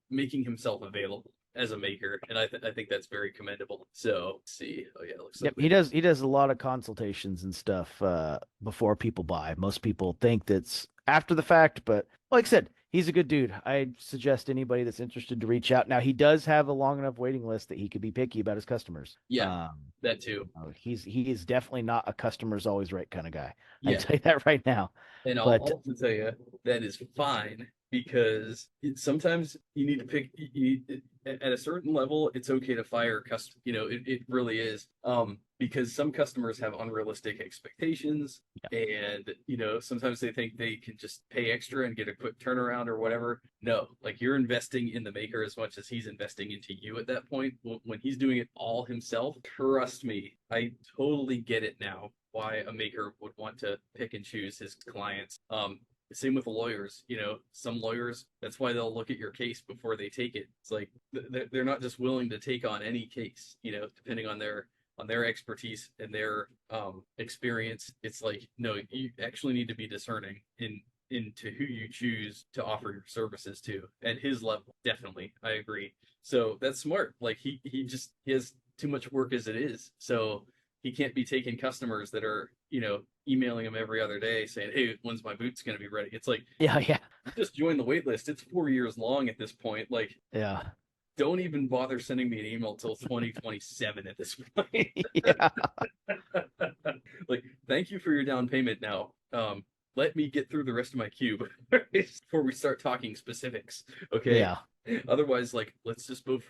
making himself available as a maker, and I think that's very commendable. So, let's see. Oh yeah, it looks like Yep, he does a lot of consultations and stuff before people buy. Most people think that's after the fact, but like I said, he's a good dude. I suggest anybody that's interested to reach out. Now he does have a long enough waiting list that he could be picky about his customers. yeah, that too. He is definitely not a customer's always right kind of guy. I can Yeah. tell you that right now. And I'll But also tell you that is fine because sometimes you need to pick at a certain level. It's okay to fire custom. It really is. Because some customers have unrealistic expectations, yeah, and sometimes they think they can just pay extra and get a quick turnaround or whatever. No, like you're investing in the maker as much as he's investing into you at that point. When he's doing it all himself, trust me, I totally get it now why a maker would want to pick and choose his clients. Same with lawyers. Some lawyers, that's why they'll look at your case before they take it. It's like they're not just willing to take on any case, depending on their expertise and their experience. It's like, no, you actually need to be discerning into who you choose to offer your services to at his level. Definitely, I agree. So that's smart. Like he has too much work as it is. So he can't be taking customers that are, emailing him every other day saying, "Hey, when's my boots going to be ready?" It's like, yeah, yeah, just join the wait list. It's 4 years long at this point. Like, yeah, don't even bother sending me an email till 2027 at this point. yeah, Like, thank you for your down payment now. Let me get through the rest of my queue before we start talking specifics. Okay. yeah. Otherwise, like, let's just both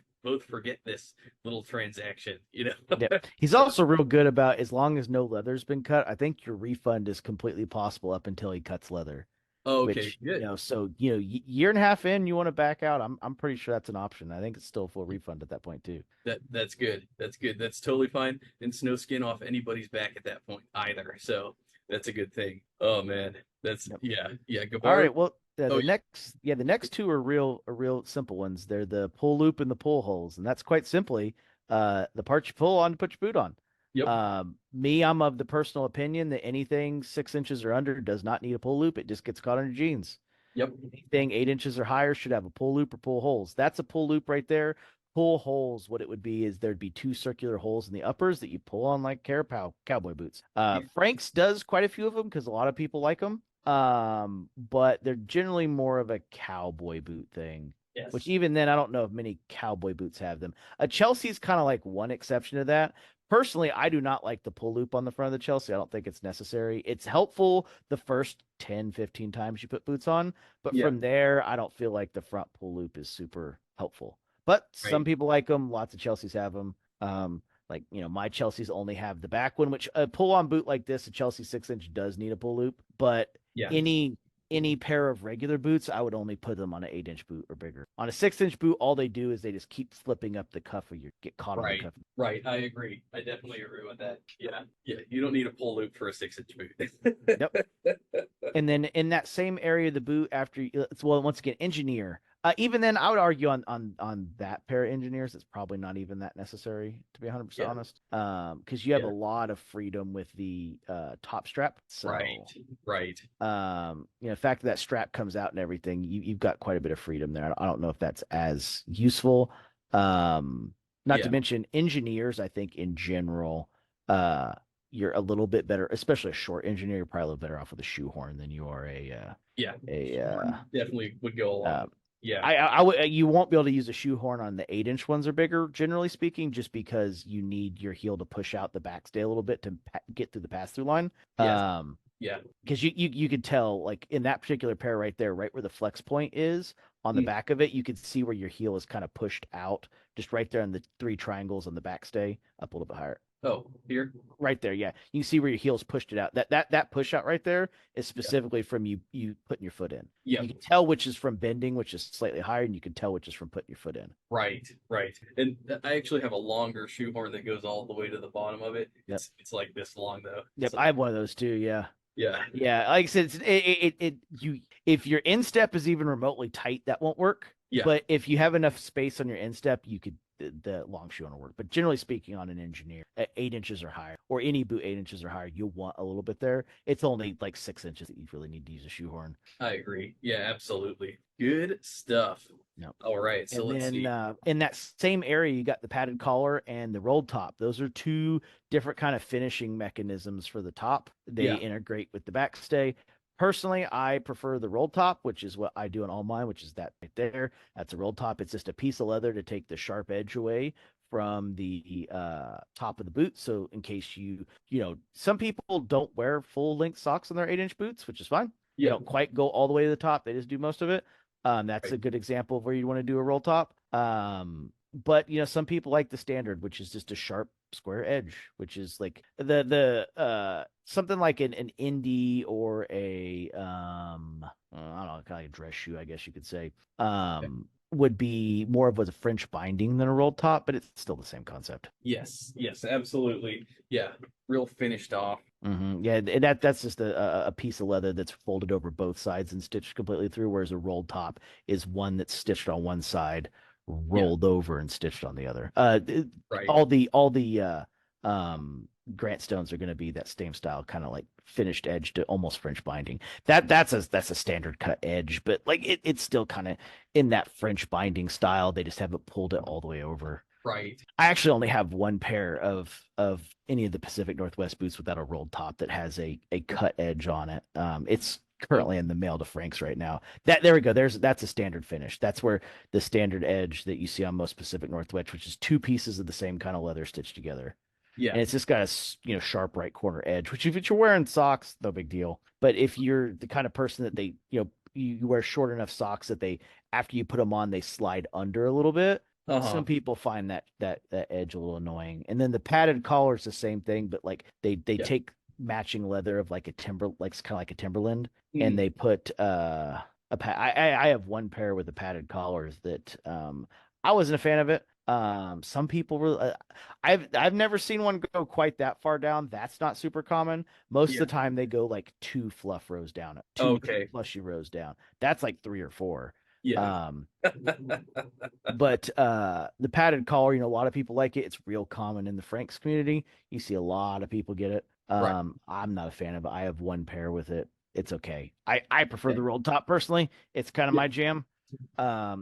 forget this little transaction. Yep. He's also real good about as long as no leather's been cut, I think your refund is completely possible up until he cuts leather. Oh, okay, Which, good. so year and a half in, you want to back out. I'm pretty sure that's an option. I think it's still a full refund at that point too. That's good. That's good. That's totally fine. And it's no skin off anybody's back at that point either. So that's a good thing. Oh man, that's Yep. yeah. All Gabar. right. Well, Oh the next two are real simple ones. They're the pull loop and the pull holes, and that's quite simply the part you pull on to put your boot on. yep, I'm of the personal opinion that anything 6 inches or under does not need a pull loop. It just gets caught on your jeans. yep, Anything 8 inches or higher should have a pull loop or pull holes. That's a pull loop right there. Pull holes, what it would be is there'd be two circular holes in the uppers that you pull on like cowboy boots. yeah, Frank's does quite a few of them because a lot of people like them. But they're generally more of a cowboy boot thing. Which yes, even then, I don't know if many cowboy boots have them. A Chelsea's kind of like one exception to that. Personally, I do not like the pull loop on the front of the Chelsea. I don't think it's necessary. It's helpful the first 10, 15 times you put boots on, but yeah, from there, I don't feel like the front pull loop is super helpful. But some right, people like them. Lots of Chelseas have them. Like my Chelseas only have the back one, which a pull on boot like this, a Chelsea 6 inch does need a pull loop. But yeah, any pair of regular boots, I would only put them on an 8 inch boot or bigger. On a 6 inch boot, all they do is they just keep flipping up the cuff, or you get caught on the right, cuff. right. I agree. I definitely agree with that. Yeah, yeah. You don't need a pull loop for a 6-inch Yep. boot. And then in that same area of the boot, after it's well, once again, engineer. Even then, I would argue on that pair of engineers, it's probably not even that necessary to be 100% Yeah, honest. Because you have a yeah. lot of freedom with the top strap. Right, So right. the fact that that strap comes out and everything, you've got quite a bit of freedom there. I don't know if that's as useful. Not to Yeah, mention engineers, I think in general, uh, you're a little bit better, especially a short engineer. You're probably a little better off with a shoehorn than you are yeah. a Shoehorn definitely would go along. uh, Yeah, you won't be able to use a shoehorn on the 8 inch ones are bigger, generally speaking, just because you need your heel to push out the backstay a little bit to get through the pass through line. yes, yeah, Because you could tell like in that particular pair right there, right where the flex point is, on the back of it, you can see where your heel is kind of pushed out, just right there on the 3 triangles on the backstay, up a little bit higher. Oh, here? Right there, yeah. You can see where your heel's pushed it out. That push out right there is specifically from you putting your foot in. Yeah. You can tell which is from bending, which is slightly higher, and you can tell which is from putting your foot in. Right, right. And I actually have a longer shoehorn that goes all the way to the bottom of it. Yep. It's like this long though. Yep, So, I have one of those too. Yeah. yeah. Yeah, like I said, you if your instep is even remotely tight, that won't work. Yeah. But if you have enough space on your instep, you could the long shoe will work. But generally speaking, on an engineer, at 8 inches or higher, or any boot 8 inches or higher, you'll want a little bit there. It's only like 6 inches that you really need to use a shoehorn. I agree. Yeah, absolutely. Good stuff. Yep. All right, so let's see. In that same area, you got the padded collar and the rolled top. Those are 2 different kind of finishing mechanisms for the top. They integrate with the backstay. Personally, I prefer the rolled top, which is what I do in all mine, which is that right there. That's a rolled top. It's just a piece of leather to take the sharp edge away from the top of the boot. So in case some people don't wear full length socks on their 8-inch boots, which is fine. They don't quite go all the way to the top. They just do most of it. That's a good example of where you want to do a roll top. But some people like the standard, which is just a sharp square edge, which is like the something like an indie or a I don't know, kind of like a dress shoe, I guess you could say. Would be more of a French binding than a rolled top, but it's still the same concept. Yes, absolutely. Yeah, real finished off. Mm-hmm. Yeah, that's just a piece of leather that's folded over both sides and stitched completely through, whereas a rolled top is one that's stitched on one side, rolled over and stitched on the other. Right. All the Grant Stones are going to be that same style, kind of like finished edge to almost French binding. That's a standard cut edge, but like it's still kind of in that French binding style. They just haven't pulled it all the way over. Right. I actually only have one pair of any of the Pacific Northwest boots without a rolled top that has a cut edge on it. It's currently in the mail to Frank's right now. There we go. That's a standard finish. That's where the standard edge that you see on most Pacific Northwest, which is 2 pieces of the same kind of leather stitched together. Yeah. And it's just got a sharp right corner edge, which if you're wearing socks, no big deal. But if you're the kind of person that they, you wear short enough socks that after you put them on, they slide under a little bit. Some people find that edge a little annoying. And then the padded collar is the same thing, but like they take matching leather of like a kind of like a Timberland, and they put I have one pair with the padded collars that I wasn't a fan of it. Some people really, I've never seen one go quite that far down. That's not super common. Most of the time they go like 2 fluff rows down, 2 plushy rows down. That's like 3 or 4. Yeah. But the padded collar, a lot of people like it. It's real common in the Franks community. You see a lot of people get it. I'm not a fan of it. I have one pair with it. It's okay. I prefer the rolled top personally. It's kind of my jam.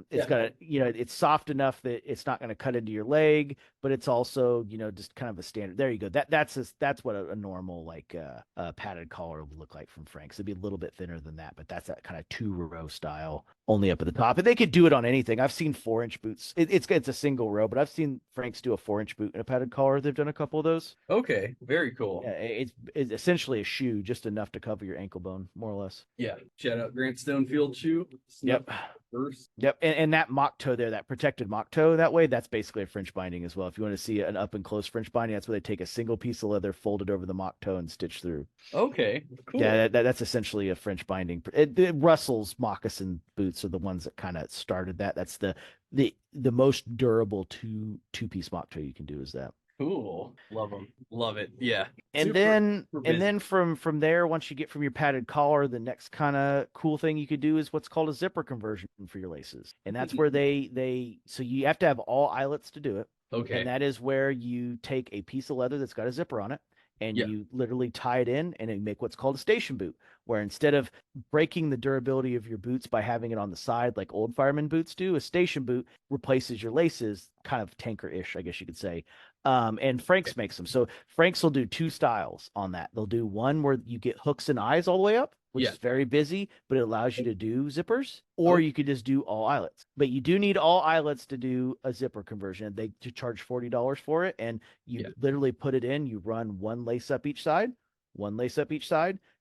It's got it's soft enough that it's not going to cut into your leg, but it's also just kind of a standard. There you go. That's what a normal like padded collar would look like from Frank's. It'd be a little bit thinner than that, but that's that kind of 2-row style, only up at the top. And they could do it on anything. I've seen 4-inch boots. It's a single row, but I've seen Frank's do a 4-inch boot and a padded collar. They've done a couple of those. Okay, very cool. Yeah, it's essentially a shoe, just enough to cover your ankle bone, more or less. Yeah, shout out Grant Stonefield shoe. Yep. First. Yep, and that mock toe there, that protected mock toe that way, that's basically a French binding as well. If you want to see an up and close French binding, that's where they take a single piece of leather, fold it over the mock toe, and stitch through. Okay, cool. Yeah, that's essentially a French binding. Russell's moccasin boots are the ones that kind of started that. That's the most durable two-piece mock toe you can do is that. Cool. Love them. Love it. Yeah. And then from there, once you get from your padded collar, the next kind of cool thing you could do is what's called a zipper conversion for your laces. And that's where so you have to have all eyelets to do it. Okay. And that is where you take a piece of leather that's got a zipper on it, and you literally tie it in and make what's called a station boot, where instead of breaking the durability of your boots by having it on the side like old fireman boots do, a station boot replaces your laces, kind of tanker-ish, I guess you could say. And Frank's makes them. So Frank's will do 2 styles on that. They'll do one where you get hooks and eyes all the way up, which is very busy, but it allows you to do zippers, or you could just do all eyelets. But you do need all eyelets to do a zipper conversion. They charge $40 for it, and you literally put it in. You run 1 lace up each side,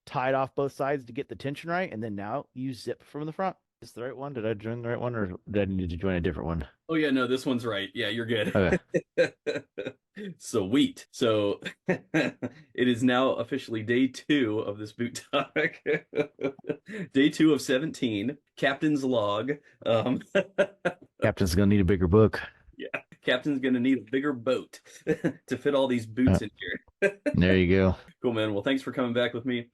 tie it off both sides to get the tension right, and then now you zip from the front. this the right one? Did I join the right one, or did I need to join a different one? Oh yeah, no, this one's right. Yeah, you're good. Okay. Sweet. So it is now officially day 2 of this boot talk. Day 2 of 17. Captain's log. Um, Captain's gonna need a bigger book. yeah, Captain's gonna need a bigger boat to fit all these boots in here. There you go. Cool, man. Well, thanks for coming back with me.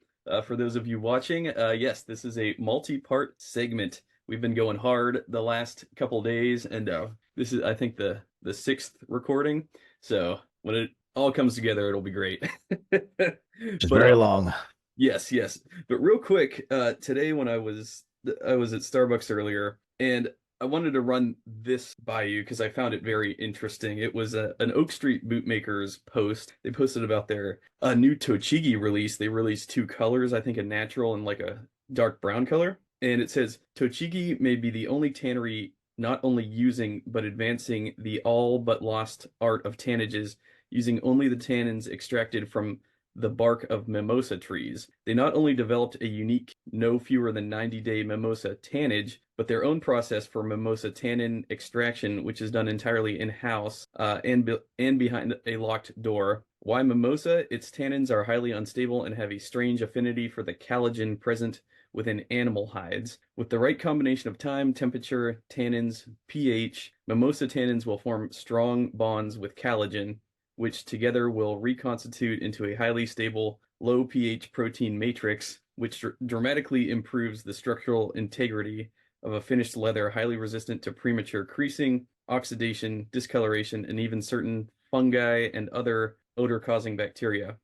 For those of you watching, yes, this is a multi-part segment. We've been going hard the last couple days, and this is, I think, the sixth recording. So when it all comes together, it'll be great. It's But very long. yes, yes. But real quick, today when I was at Starbucks earlier, and I wanted to run this by you because I found it very interesting. It was an Oak Street Bootmakers post. They posted about their new Tochigi release. They released 2 colors, I think a natural and like a dark brown color. And it says, Tochigi may be the only tannery not only using but advancing the all but lost art of tannages, using only the tannins extracted from the bark of mimosa trees. They not only developed a unique, no fewer than 90-day mimosa tannage, but their own process for mimosa tannin extraction, which is done entirely in-house and behind a locked door. Why mimosa? Its tannins are highly unstable and have a strange affinity for the collagen present within animal hides. With the right combination of time, temperature, tannins, pH, mimosa tannins will form strong bonds with collagen, which together will reconstitute into a highly stable, low pH protein matrix, which dramatically improves the structural integrity of a finished leather, highly resistant to premature creasing, oxidation, discoloration, and even certain fungi and other odor-causing bacteria.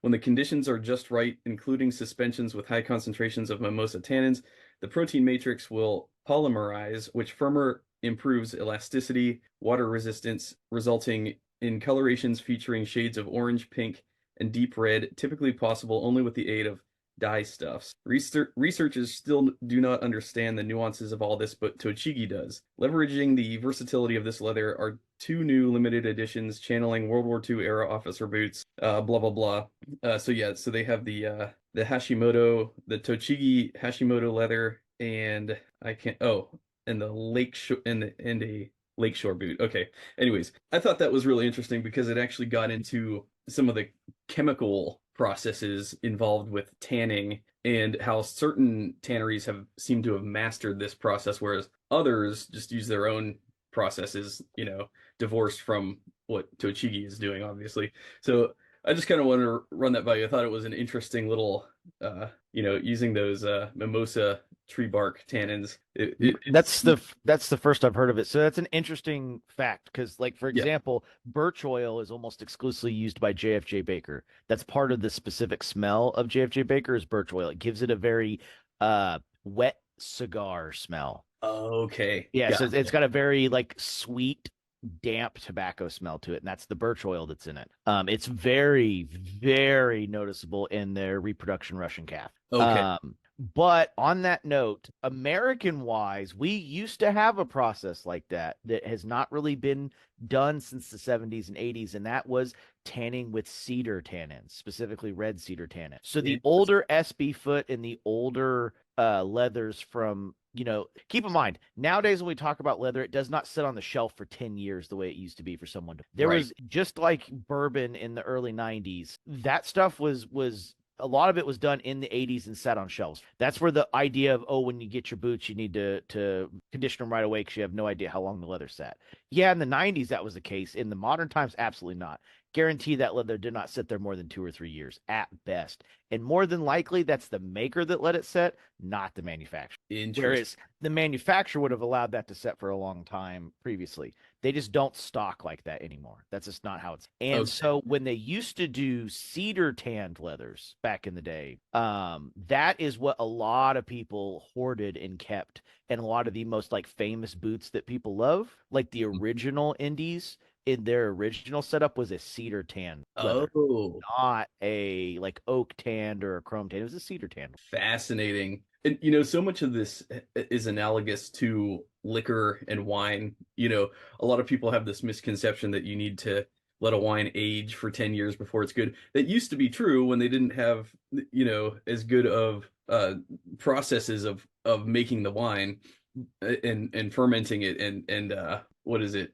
When the conditions are just right, including suspensions with high concentrations of mimosa tannins, the protein matrix will polymerize, which further improves elasticity, water resistance, resulting in colorations featuring shades of orange, pink, and deep red, typically possible only with the aid of dye stuffs. Researchers still do not understand the nuances of all this, but Tochigi does. Leveraging the versatility of this leather are 2 new limited editions channeling World War II era officer boots, blah, blah, blah. So they have the Hashimoto, the Tochigi Hashimoto leather, and and the and a lakeshore boot. Okay. Anyways, I thought that was really interesting because it actually got into some of the chemical processes involved with tanning and how certain tanneries have seemed to have mastered this process, whereas others just use their own processes, divorced from what Tochigi is doing, obviously. So I just kind of wanted to run that by you. I thought it was an interesting little, using those mimosa tree bark tannins. That's the first I've heard of it. So that's an interesting fact because, like, for Yeah. example, birch oil is almost exclusively used by JFJ Baker. That's part of the specific smell of JFJ Baker is birch oil. It gives it a very wet cigar smell. Okay. Yeah, so Gotcha. it's got a very like sweet, damp tobacco smell to it, and that's the birch oil that's in it. It's very, very noticeable in their reproduction Russian calf. Okay. But on that note, American wise, we used to have a process like that that has not really been done since the 70s and 80s, and that was tanning with cedar tannins, specifically red cedar tannin. So the older SB foot and the older leathers from, keep in mind, nowadays when we talk about leather, it does not sit on the shelf for 10 years the way it used to be for someone. There was, just like bourbon in the early 90s, that stuff was a lot of it was done in the 80s and sat on shelves. That's where the idea of, when you get your boots, you need to condition them right away because you have no idea how long the leather sat. Yeah, in the 90s, that was the case. In the modern times, absolutely not. Guarantee that leather did not sit there more than 2 or 3 years at best. And more than likely, that's the maker that let it set, not the manufacturer. Whereas the manufacturer would have allowed that to set for a long time previously. They just don't stock like that anymore. That's just not how it's. And so when they used to do cedar tanned leathers back in the day, that is what a lot of people hoarded and kept. And a lot of the most like famous boots that people love, like the original Indies in their original setup was a cedar tan leather, not a like oak tanned or a chrome tan. It was a cedar tan. Fascinating. And so much of this is analogous to liquor and wine. A lot of people have this misconception that you need to let a wine age for 10 years before it's good. That used to be true when they didn't have, as good of processes of making the wine and fermenting it and what is it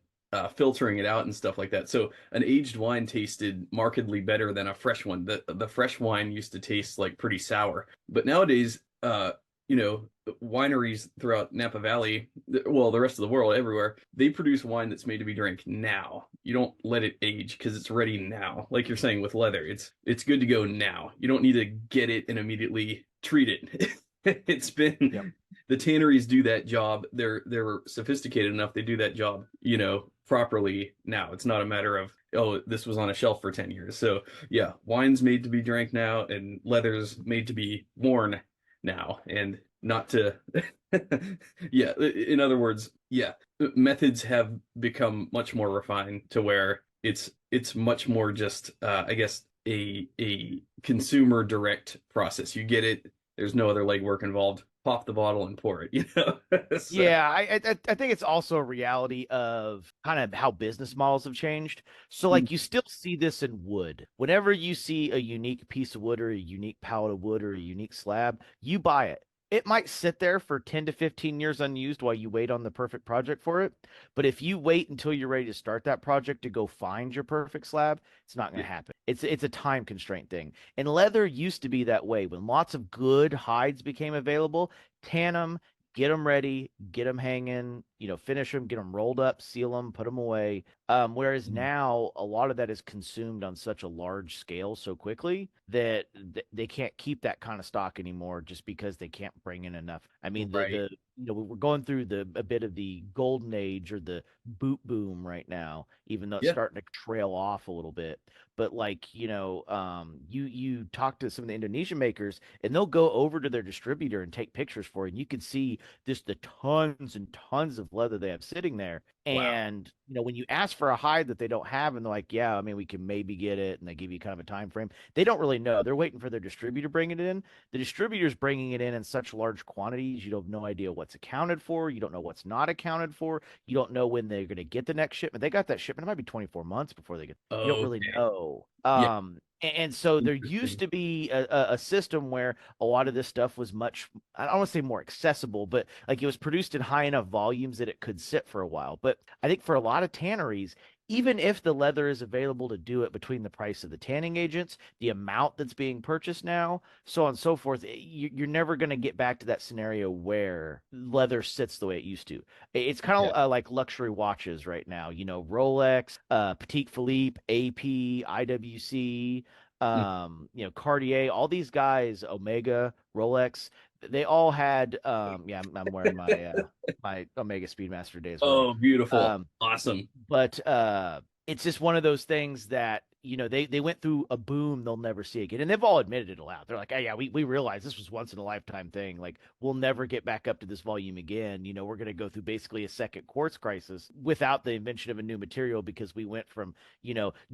filtering it out and stuff like that. So an aged wine tasted markedly better than a fresh one. The fresh wine used to taste like pretty sour, but nowadays, you know, wineries throughout Napa Valley, well, the rest of the world, everywhere, they produce wine that's made to be drank now. You don't let it age because it's ready now. Like you're saying with leather, it's good to go now. You don't need to get it and immediately treat it. It's Yep. been the tanneries do that job. They're sophisticated enough. They do that job, you know, properly now. It's not a matter of, oh, this was on a shelf for 10 years. So yeah, wine's made to be drank now and leather's made to be worn now and not to yeah, in other words, yeah, methods have become much more refined to where it's much more just I guess a consumer direct process. You get it, there's no other legwork involved. Pop the bottle and pour it, you know. So, Yeah, I think it's also a reality of kind of how business models have changed. So like you still see this in wood. Whenever you see a unique piece of wood or a unique pallet of wood or a unique slab, you buy it. It might sit there for 10 to 15 years unused while you wait on the perfect project for it. But if you wait until you're ready to start that project to go find your perfect slab, it's not going yeah. to happen. It's a time constraint thing. And leather used to be that way. When lots of good hides became available, tan them, get them ready, get them hanging, finish them, get them rolled up, seal them, put them away. Whereas now a lot of that is consumed on such a large scale so quickly that they can't keep that kind of stock anymore just because they can't bring in enough. I mean, Right. we're going through a bit of the golden age or the boot boom right now, even though it's Yeah. starting to trail off a little bit. But like, you talk to some of the Indonesian makers and they'll go over to their distributor and take pictures for it. And you can see just the tons and tons of leather they have sitting there. Wow. And when you ask for a hide that they don't have, and they're like, "Yeah, I mean, we can maybe get it," and they give you kind of a time frame. They don't really know. They're waiting for their distributor bringing it in. The distributor's bringing it in such large quantities, you have no idea what's accounted for. You don't know what's not accounted for. You don't know when they're going to get the next shipment. They got that shipment. It might be 24 months before they get. You don't really Okay. know. Yeah. And so there used Interesting. to be a system where a lot of this stuff was much, I don't want to say more accessible, but like it was produced in high enough volumes that it could sit for a while. But I think for a lot of tanneries, even if the leather is available to do it between the price of the tanning agents, the amount that's being purchased now, so on and so forth, you're never going to get back to that scenario where leather sits the way it used to. It's kind Yeah. of like luxury watches right now, Rolex, Patek Philippe, AP, IWC, Cartier, all these guys, Omega, Rolex, they all had yeah, I'm wearing my Omega Speedmaster today as well. Oh, beautiful. Um Awesome. but it's just one of those things that they went through a boom they'll never see again, and they've all admitted it aloud. They're like, "Oh yeah, we realize this was once in a lifetime thing. Like we'll never get back up to this volume again. We're going to go through basically a second quartz crisis without the invention of a new material, because we went from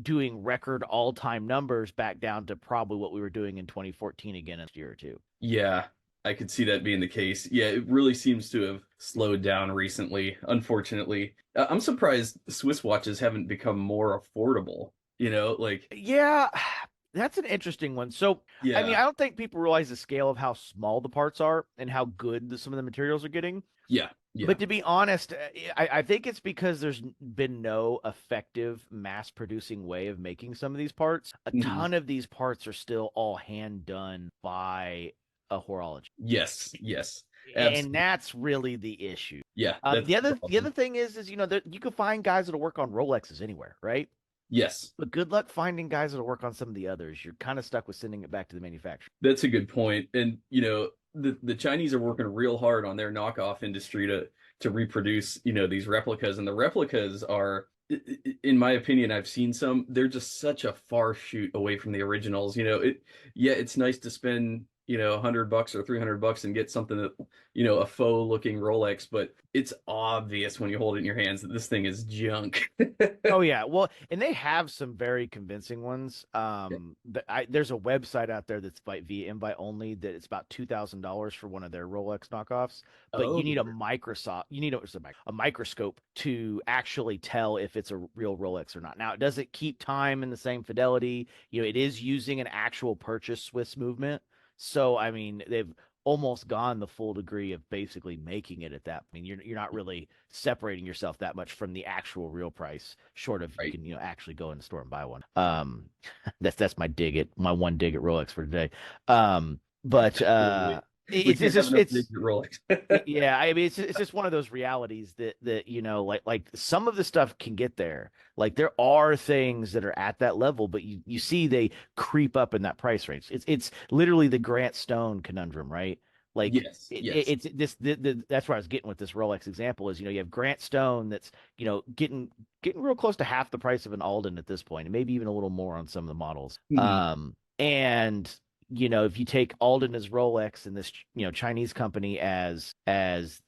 doing record all-time numbers back down to probably what we were doing in 2014 again in a year or two." Yeah, I could see that being the case. Yeah, it really seems to have slowed down recently, unfortunately. I'm surprised Swiss watches haven't become more affordable, you know, like, Yeah, that's an interesting one. So, I mean, yeah, I don't think people realize the scale of how small the parts are and how good some of the materials are getting. yeah, yeah. But to be honest, I think it's because there's been no effective mass producing way of making some of these parts. A Mhm. ton of these parts are still all hand done by a horologist. Yes, yes, And absolutely. that's really the issue. Yeah, that's The the other problem. thing is you can find guys that'll work on Rolexes anywhere, right? Yes, But good luck finding guys that'll work on some of the others. You're kind of stuck with sending it back to the manufacturer. that's a good point. And, you know, the Chinese are working real hard on their knockoff industry to reproduce, you know, these replicas. And the replicas are, in my opinion, I've seen some, they're just such a far shoot away from the originals. You know, yeah, it's nice to spend, you know, $100 or $300 and get something that, you know, a faux looking Rolex, but it's obvious when you hold it in your hands that this thing is junk. Oh yeah, well, and they have some very convincing ones. There's a website out there that's by via invite only that it's about $2,000 for one of their Rolex knockoffs, but you Oh, need a microscope to actually tell if it's a real Rolex or not. Now, it doesn't keep time in the same fidelity. It is using an actual purchase Swiss movement. So, I mean, they've almost gone the full degree of basically making it at that. I mean, you're not really separating yourself that much from the actual real price, short of you Right. can, actually go in the store and buy one. That's my one dig at Rolex for today. But Literally. We it's can't have just enough it's digit Rolex. yeah, I mean it's just one of those realities that like some of the stuff can get there. Like there are things that are at that level, but you see they creep up in that price range. It's literally the Grant Stone conundrum, right? Like Yes, yes. it's that's where I was getting with this Rolex example is, you have Grant Stone that's, getting real close to half the price of an Alden at this point, and maybe even a little more on some of the models. Mhm. And if you take Alden as Rolex and this, Chinese company as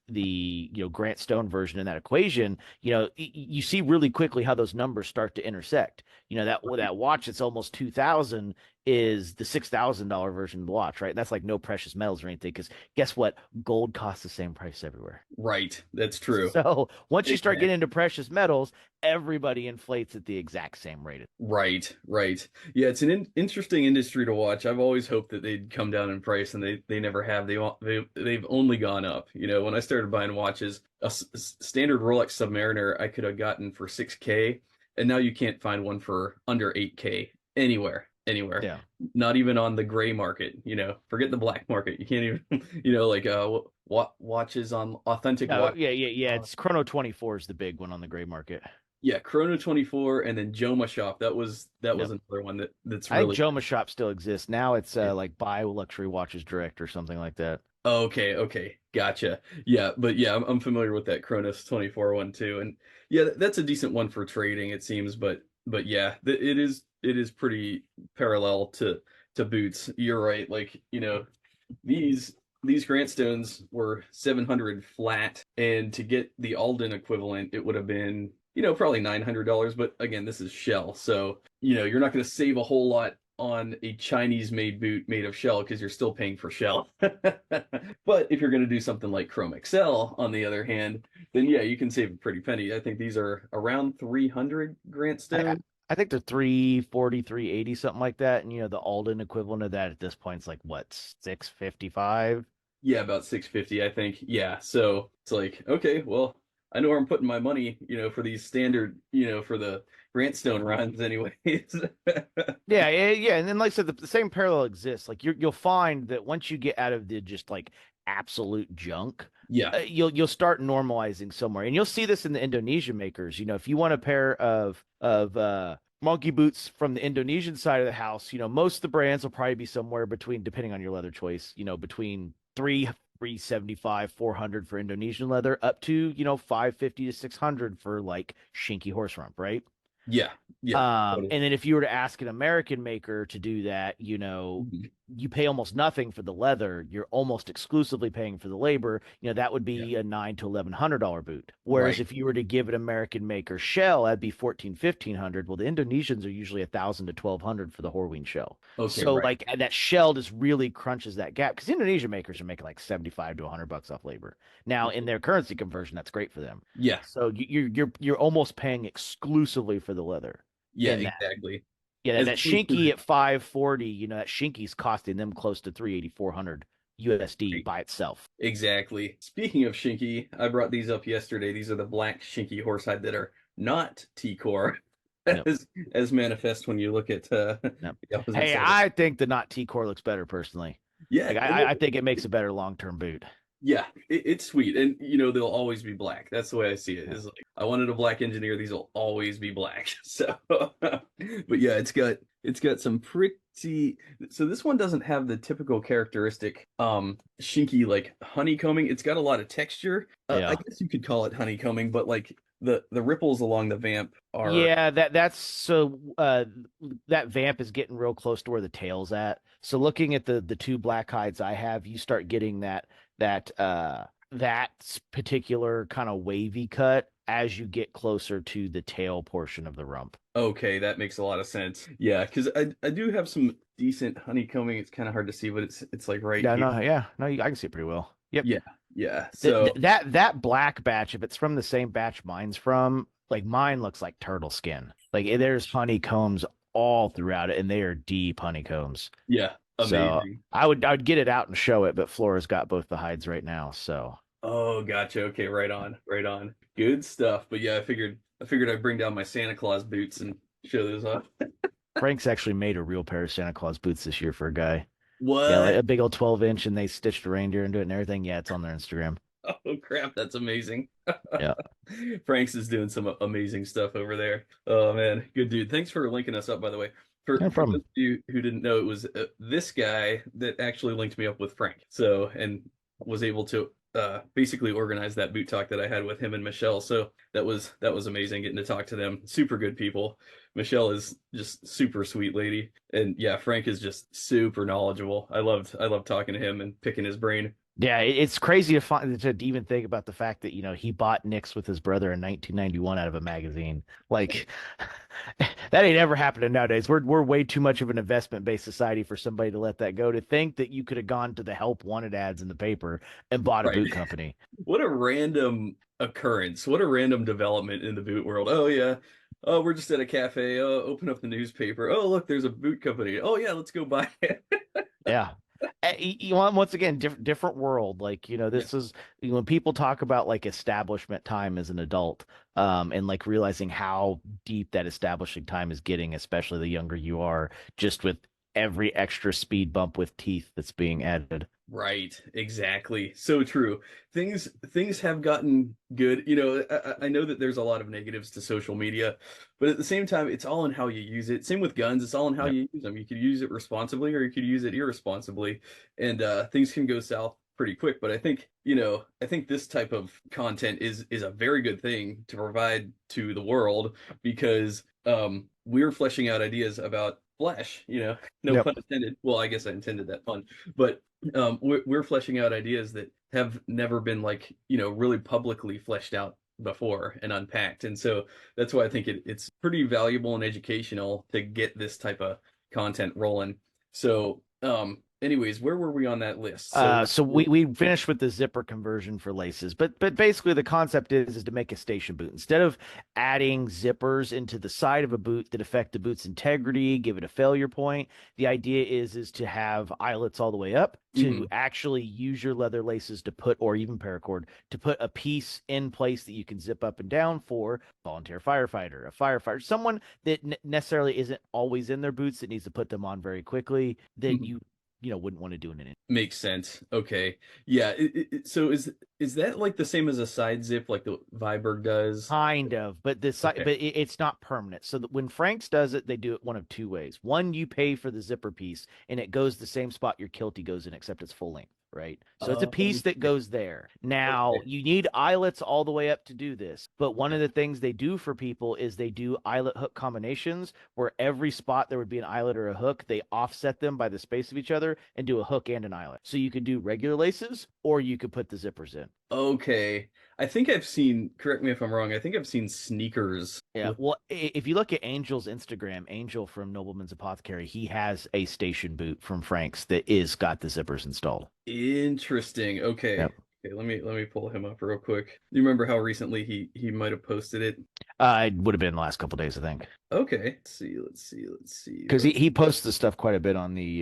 the, Grant Stone version in that equation, you see really quickly how those numbers start to intersect. That watch that's almost 2,000 is the $6,000 version of the watch, right? And that's like no precious metals or anything, because guess what? Gold costs the same price everywhere. Right. That's true. So once you start getting Exactly. into precious metals, everybody inflates at the exact same rate. Right, right. Yeah, it's an interesting industry to watch. I've always hoped that they'd come down in price, and they never have. They've only gone up. When I started buying watches, standard Rolex Submariner I could have gotten for 6K, and now you can't find one for under 8K anywhere, anywhere. Yeah. Not even on the gray market. Forget the black market. You can't even, like watches on authentic Oh, watch. yeah, yeah, yeah. It's Chrono 24 is the big one on the gray market. Yeah, Chrono 24 and then Joma Shop. That was Yep. another one that's I think really Joma Shop still exists. Now it's good. like buy luxury watches direct or something like that. Okay, okay. Gotcha. Yeah, but yeah, I'm familiar with that Chronos 24 one too. And yeah, that's a decent one for trading it seems, but yeah, it is pretty parallel to boots. You're right. Like, these these grantstones were 700 flat, and to get the Alden equivalent it would have been, probably $900, but again, this is shell, so you're not going to save a whole lot on a Chinese made boot made of shell because you're still paying for shell. But if you're going to do something like Chrome Excel on the other hand, then yeah, you can save a pretty penny. I think these are around 300 I I grantstone. I think they're 340, 380, something like that. And the Alden equivalent of that at this point is like what, 655? Yeah, about 650, I think. Yeah. So it's like, okay, well, I know where I'm putting my money, for these standard, for the Grantstone runs anyways. Yeah, yeah, yeah. And then, like I said, the same parallel exists. Like you'll find that once you get out of the just like absolute junk, Yeah. you'll start normalizing somewhere, and you'll see this in the Indonesian makers. If you want a pair of monkey boots from the Indonesian side of the house, most of the brands will probably be somewhere between, depending on your leather choice, between 375, 400 for Indonesian leather, up to 550 to 600 for like Shinky horse rump, right? Yeah. Yeah. Totally. And then if you were to ask an American maker to do that, Mhm. you pay almost nothing for the leather. You're almost exclusively paying for the labor. That would Yeah. be a $900 to $1,100 boot. Whereas Right. if you were to give an American maker shell, that'd be 14, 1500. Well, the Indonesians are usually 1,000 to 1,200 for the Horween shell. Okay. So Right. like that shell just really crunches that gap, because Indonesian makers are making like 75 to $100 off labor. Now in their currency conversion, that's great for them. Yeah. So you're almost paying exclusively for the leather Yeah. in that. Exactly. Yeah, that, As that opposed to Shinky at 540, that Shinky's costing them close to 380, 400 USD the by itself. Exactly. Speaking of Shinky, I brought these up yesterday. These are the black Shinky horsehide that are not T-core, Yep. as manifest when you look at Yep. the opposite Hey, side. I think the not T core looks better personally. Yeah, Like it I think it makes a better long term boot. yeah, it's sweet, and they'll always be black. That's the way I see it. Yeah. Is like I wanted a black engineer; these will always be black. So, but yeah, it's got some pretty. So this one doesn't have the typical characteristic Shinky like honeycombing. It's got a lot of texture. I Yeah. guess you could call it honeycombing, but like the ripples along the vamp are Yeah, that's so that vamp is getting real close to where the tail's at. So looking at the two black hides I have, you start getting that particular kind of wavy cut as you get closer to the tail portion of the rump. okay. That makes a lot of sense. Yeah, because I do have some decent honeycombing. It's kind of hard to see, but it's like right Yeah, here. no, yeah, no, I can see it pretty well. Yep. Yeah, yeah. Th So. th that black batch, if it's from the same batch mine's from, like mine looks like turtle skin. Like there's honeycombs all throughout it, and they are deep honeycombs. Yeah. So Amazing. I would get it out and show it, but Flora's got both the hides right now. So Oh, gotcha. Okay, right on, right on. Good stuff. But yeah, I figured I'd bring down my Santa Claus boots and show those off. Frank's actually made a real pair of Santa Claus boots this year for a guy. Yeah, like What? a big old 12-inch, and they stitched a reindeer into it and everything. Yeah, it's on their Instagram. Oh crap, that's amazing. Yeah. Frank's is doing some amazing stuff over there. Oh man, good dude. Thanks for linking us up, by the way. For No those problem. of you who didn't know, it was this guy that actually linked me up with Frank. So and was able to basically organize that boot talk that I had with him and Michelle. So that was amazing getting to talk to them. Super good people. Michelle is just super sweet lady, and yeah, Frank is just super knowledgeable. I loved talking to him and picking his brain. Yeah, it's crazy to find to even think about the fact that he bought Knicks with his brother in 1991 out of a magazine. Like that ain't ever happening nowadays. We're way too much of an investment-based society for somebody to let that go. To think that you could have gone to the help wanted ads in the paper and bought a Right. boot company. What a random occurrence. What a random development in the boot world. Oh yeah. Oh, we're just at a cafe. Oh, open up the newspaper. Oh, look, there's a boot company. Oh yeah, let's go buy it. Yeah. Once again, different world. Like, Yeah. this is when people talk about like establishment time as an adult, and like realizing how deep that establishing time is getting, especially the younger you are, just with every extra speed bump with teeth that's being added. Right, exactly. So true. Things have gotten good. I know that there's a lot of negatives to social media, but at the same time, it's all in how you use it. Same with guns, it's all in how Yep. you use them. You could use it responsibly or you could use it irresponsibly, and things can go south pretty quick. But I think this type of content is a very good thing to provide to the world because we're fleshing out ideas about flesh, no Yep. pun intended. Well, I guess I intended that pun, but we're fleshing out ideas that have never been like really publicly fleshed out before and unpacked, and so that's why I think it's pretty valuable and educational to get this type of content rolling. So anyways, where were we on that list? So So we finished with the zipper conversion for laces, but basically the concept is to make a station boot instead of adding zippers into the side of a boot that affect the boot's integrity, give it a failure point. The idea is to have eyelets all the way up to mhm, actually use your leather laces to put, or even paracord, to put a piece in place that you can zip up and down for volunteer firefighter, a firefighter, someone that necessarily isn't always in their boots that needs to put them on very quickly that mhm. you wouldn't want to do in an. Makes sense. Okay. Yeah. So is that like the same as a side zip like the Viberg does? Kind of, but Okay. it's not permanent. So that when Franks does it, they do it one of two ways. One, you pay for the zipper piece, and it goes the same spot your kiltie goes in, except it's full length, right? So it's a piece that Okay. goes there. Now Okay. you need eyelets all the way up to do this, but one of the things they do for people is they do eyelet hook combinations where every spot there would be an eyelet or a hook, they offset them by the space of each other and do a hook and an eyelet. So you could do regular laces, or you could put the zippers in. Okay. I think I've seen, correct me if I'm wrong, I think I've seen sneakers Yeah, with well, if you look at Angel's Instagram, Angel from Nobleman's Apothecary, he has a station boot from Frank's that is got the zippers installed. interesting. Okay. Yep. Okay, let me pull him up real quick. Do you remember how recently he might have posted it? It would have been the last couple days, I think, Okay. Let's see. because he posts the stuff quite a bit on the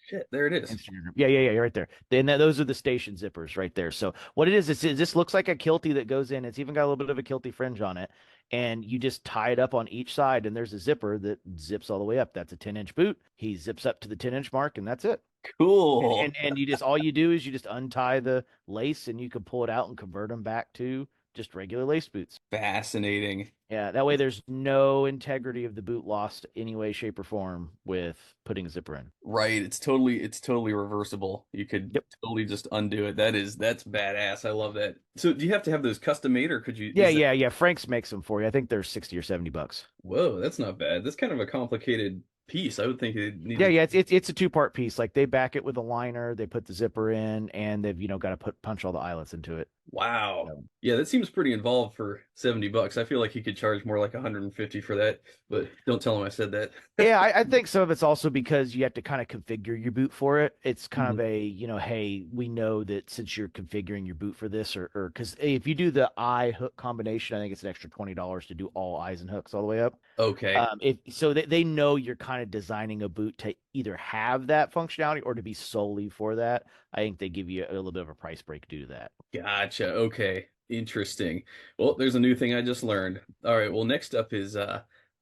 Shit, there it is. Instagram. Yeah, right there. Then those are the station zippers right there. So what it is this looks like a kiltie that goes in. It's even got a little bit of a kiltie fringe on it, and you just tie it up on each side, and there's a zipper that zips all the way up. That's a 10-inch boot. He zips up to the 10-inch mark, and that's it. And, Cool. and and you just all you do is you just untie the lace, and you can pull it out and convert them back to just regular lace boots. Fascinating. Yeah, that way there's no integrity of the boot lost any way, shape, or form with putting a zipper in. Right. It's totally reversible. You could Yep. totally just undo it. That's badass. I love that. So do you have to have those custom made or could you Yeah, is that yeah. Frank's makes them for you. I think they're 60 or 70 bucks. whoa, that's not bad. That's kind of a complicated piece. I would think it Yeah, needed yeah. It's a two-part piece. Like they back it with a liner, they put the zipper in, and they've got to punch all the eyelets into it. Wow. So, Yeah, that seems pretty involved for $70. I feel like he could charge more like 150 for that, but don't tell him I said that. yeah, I think some of it's also because you have to kind of configure your boot for it. It's kind of Mhm. a, hey, we know that since you're configuring your boot for this, or because if you do the eye hook combination, I think it's an extra $20 to do all eyes and hooks all the way up. Okay. If so, they know you're kind of designing a boot to either have that functionality or to be solely for that. I think they give you a little bit of a price break due to that. Gotcha. Okay. Interesting. Well, there's a new thing I just learned. All right. Well, next up is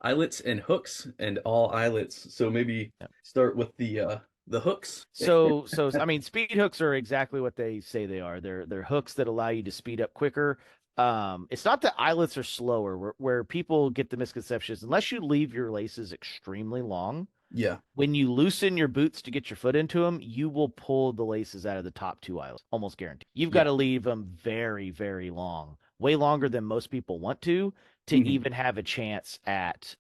eyelets and hooks and all eyelets. So maybe start with the hooks. So I mean, speed hooks are exactly what they say they are. They're hooks that allow you to speed up quicker. It's not that eyelets are slower, where people get the misconceptions. Unless you leave your laces extremely long, Yeah. when you loosen your boots to get your foot into them, you will pull the laces out of the top two eyelets, almost guaranteed. You've got Yeah. to leave them very, very long, way longer than most people want to Mhm. even have a chance at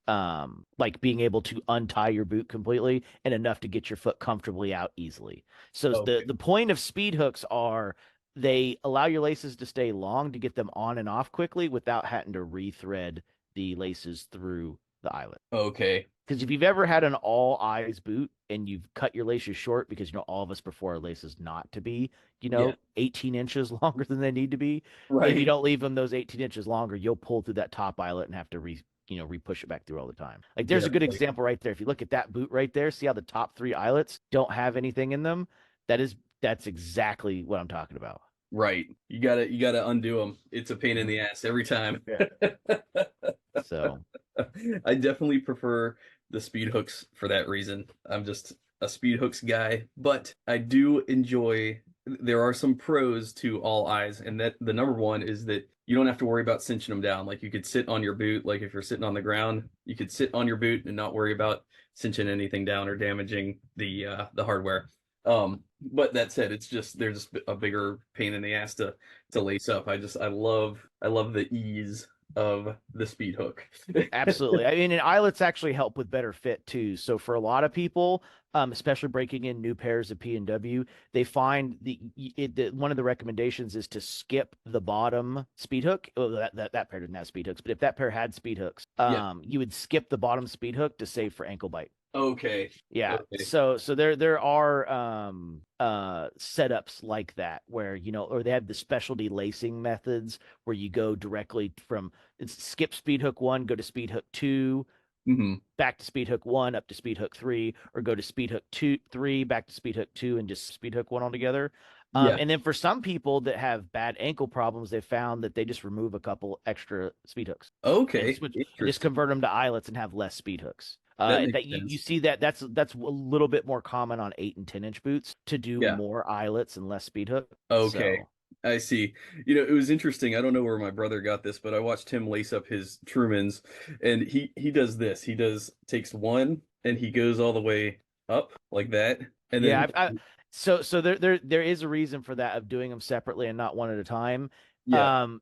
like being able to untie your boot completely and enough to get your foot comfortably out easily. So Okay. the point of speed hooks are they allow your laces to stay long to get them on and off quickly without having to rethread the laces through the eyelet. Okay. Because if you've ever had an all eyes boot and you've cut your laces short, because all of us prefer our laces not to be, Yeah. 18 inches longer than they need to be. If you Right. don't leave them those 18 inches longer, you'll pull through that top eyelet and have to re-push it back through all the time. Like there's a good Definitely. example right there. If you look at that boot right there, see how the top three eyelets don't have anything in them? That's exactly what I'm talking about. Right. You gotta undo them. It's a pain in Mhm. the ass every time. Yeah. So I definitely prefer the speed hooks for that reason. I'm just a speed hooks guy, but I do enjoy there are some pros to all eyes, and that the number one is that you don't have to worry about cinching them down. Like you could sit on your boot, like if you're sitting on the ground, you could sit on your boot and not worry about cinching anything down or damaging the hardware. But that said, it's just there's a bigger pain in the ass to lace up. I love the ease of the speed hook. absolutely. I mean, and eyelets actually help with better fit too. So for a lot of people, especially breaking in new pairs of P and W, they find one of the recommendations is to skip the bottom speed hook. Oh, that pair doesn't have speed hooks, but if that pair had speed hooks, Yeah. you would skip the bottom speed hook to save for ankle bite. Okay. Yeah. Okay. So there are setups like that where or they have the specialty lacing methods where you go directly from skip speed hook 1, go to speed hook 2, Hmm. back to speed hook 1 up to speed hook 3, or go to speed hook 2 3 back to speed hook 2 and just speed hook 1 altogether. Yeah. And then for some people that have bad ankle problems, they found that they just remove a couple extra speed hooks and Okay. switch and just Interesting. convert them to eyelets and have less speed hooks. That makes That you sense. see that's a little bit more common on 8 and 10 inch boots to do Yeah. more eyelets and less speed hook. Okay. So I see. It was interesting. I don't know where my brother got this, but I watched him lace up his Trumans, and he does this. He takes one and he goes all the way up like that, and then yeah, so there is a reason for that of doing them separately and not one at a time. yeah. Um,